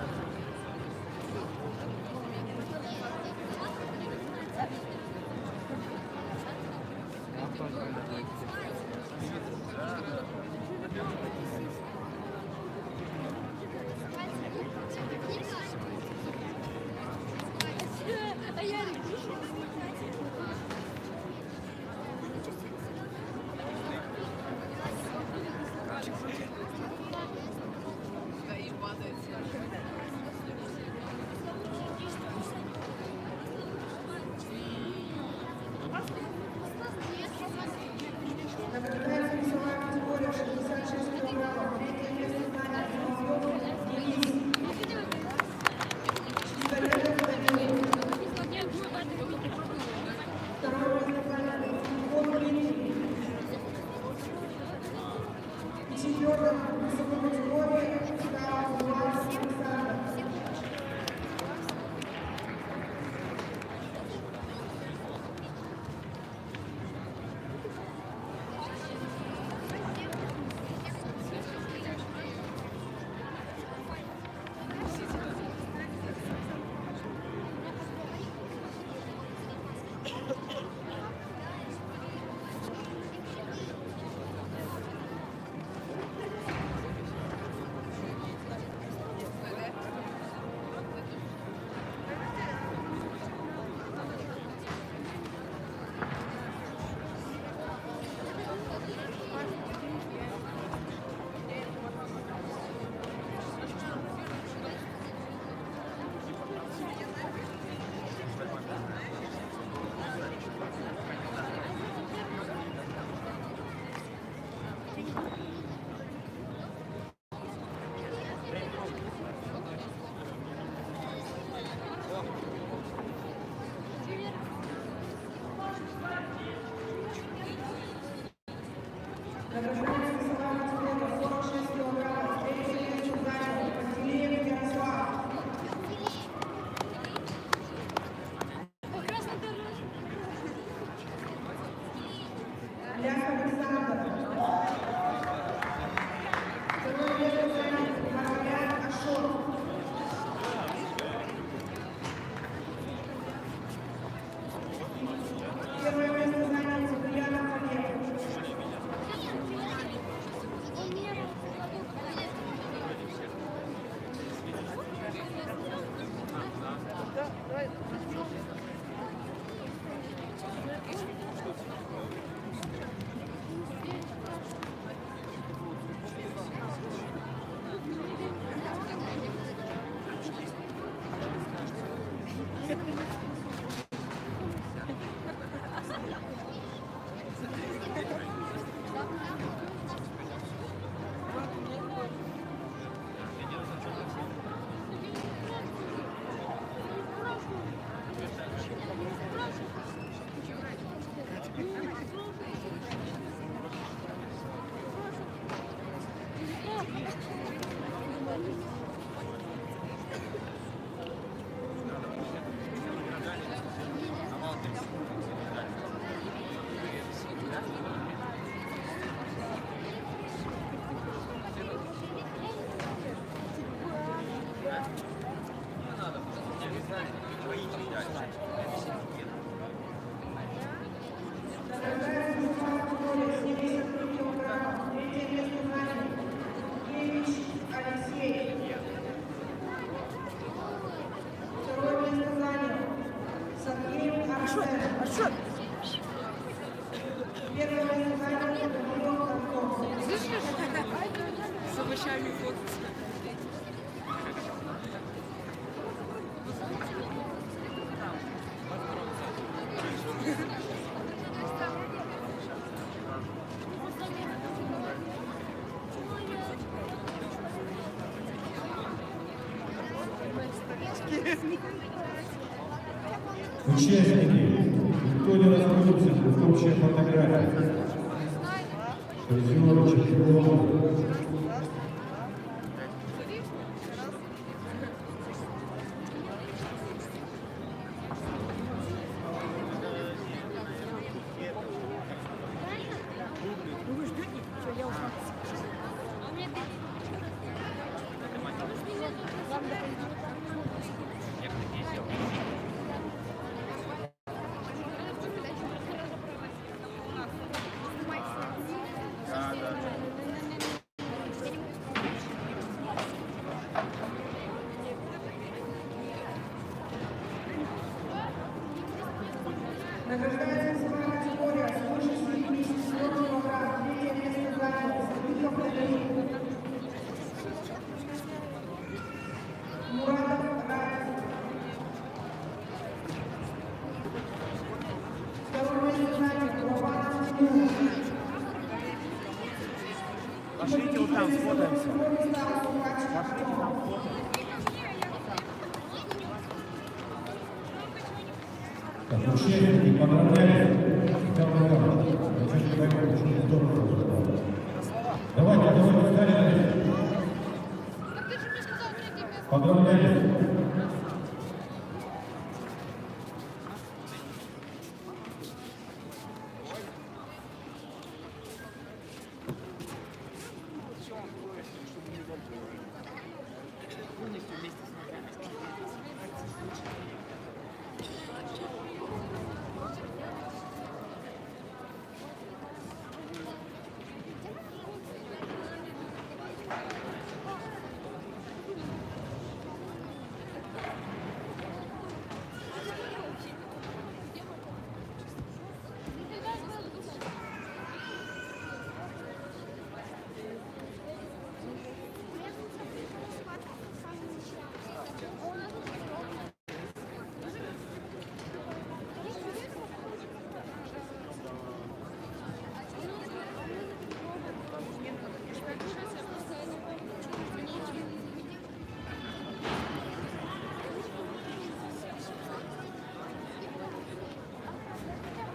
Награждается весовая категория 66 килограммов. С овощами фото. Участники, никто не расходится, в общая фотография. Призеры, чемпионы. Награждается весовая категория свыше 74 килограмм. Третье место занял Сабитов Андрей. Муратов Радик. Второе место занял Лобанов Тимур. Пошлите вот там сфотаемся. Пошлите там фото. Так, участники, поздравляю. Давайте, встали. Поздравляю.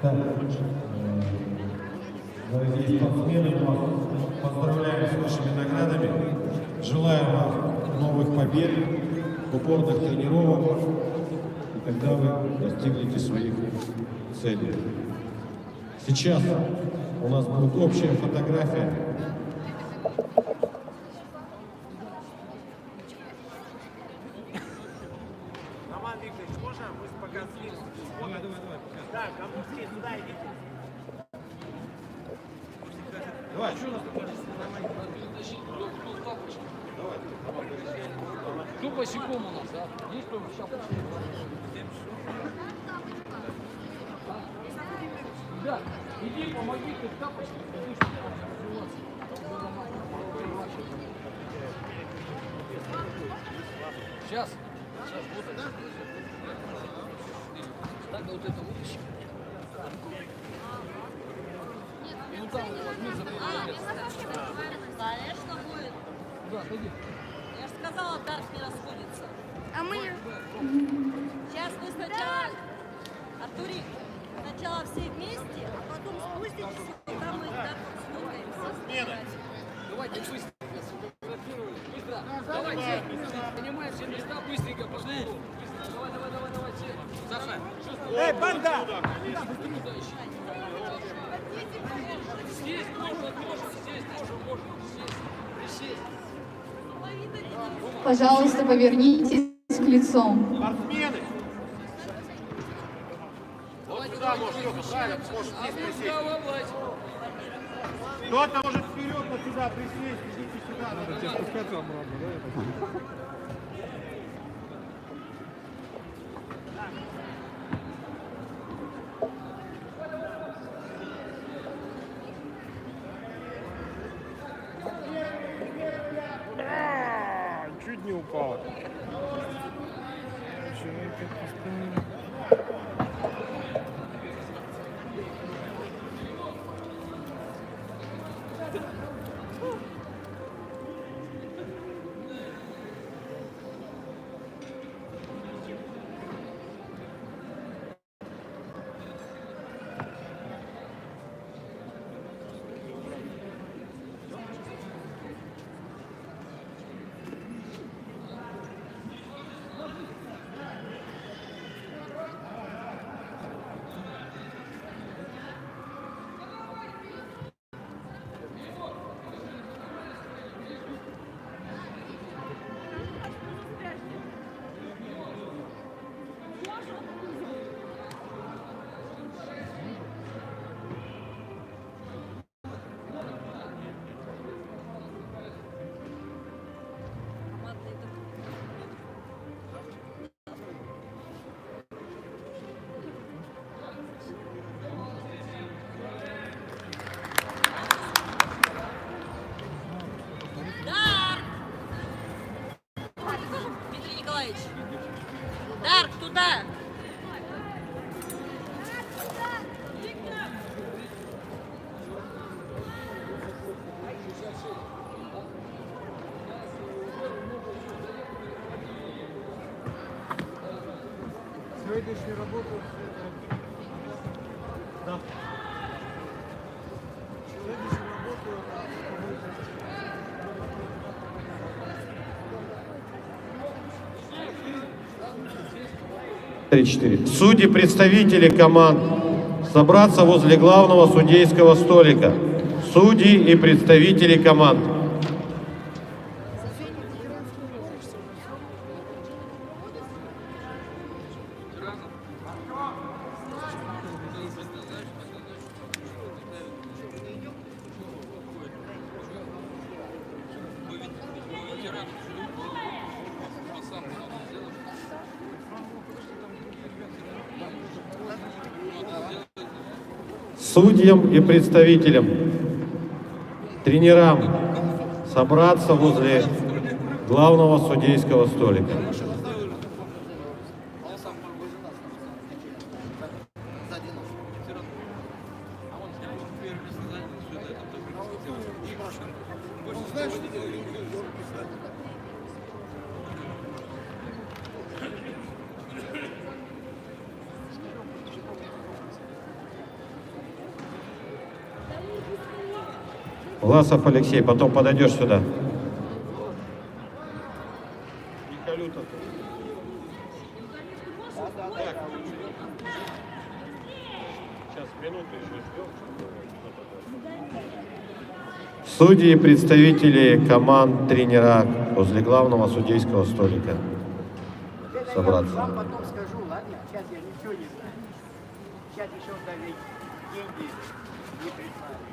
Так, дорогие спортсмены, мы вас поздравляем с вашими наградами. Желаю вам новых побед, упорных тренировок, и когда вы достигнете своих целей. Сейчас у нас будет общая фотография. Роман Викторович, можно мы пока слезем? Давай. Да, кому сюда идите. Давай, что у нас такое? Кто босиком у нас, а? Есть кто сейчас? Да, иди, помоги, ты в тапочках, иди, чтобы Сейчас, вот это. Так, вот это вытащи. И вот там вот возьми за Конечно будет. Куда, пойди. Я же сказала, Дарк не расходится. А мы... Сейчас вы сначала, Артурик, сначала все вместе, а потом спуститесь, и там мы так сфоткаемся. Давайте быстро. Быстро. Давайте. Занимаем все места быстренько. Пошли. Давай. Саша. Эй, банда! Здесь можно. Здесь тоже можно. Здесь. Пожалуйста, повернитесь к лицом. Спортсмены! Вот сюда можешь, Лёха, правильно, можешь здесь присесть. Кто-то может вперед, вот сюда присесть, идите сюда. Надо тебе спускаться обратно, да? я так понимаю? Чуть не упал. Человек поставил. Дмитрий Николаевич. Дарк, туда! Сегодняшнюю работу. Да. Сегодняшнюю работу. 3-4. Судьи, представители команд, собраться возле главного судейского столика. Судьи и представители команд. Судьям и представителям, тренерам собраться возле главного судейского столика. Власов Алексей, потом подойдешь сюда. Сейчас минуту еще ждем. Судьи и представители команд, тренера возле главного судейского столика собраться. Вам потом скажу, ладно? Сейчас я ничего не знаю. Сейчас еще даже деньги не прислали.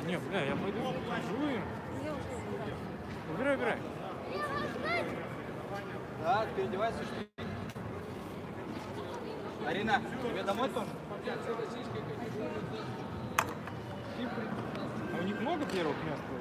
Не, бля, я пойду покажу им. Убирай, убирай. Да, переодевайся, что ли? Арина, тебе домой тоже? А у них много первых мест было?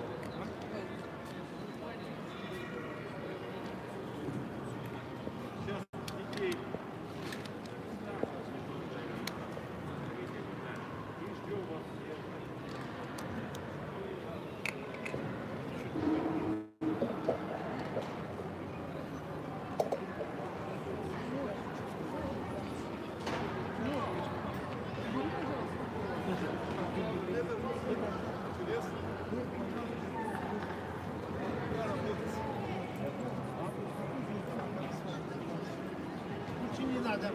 Не надо.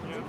Нет.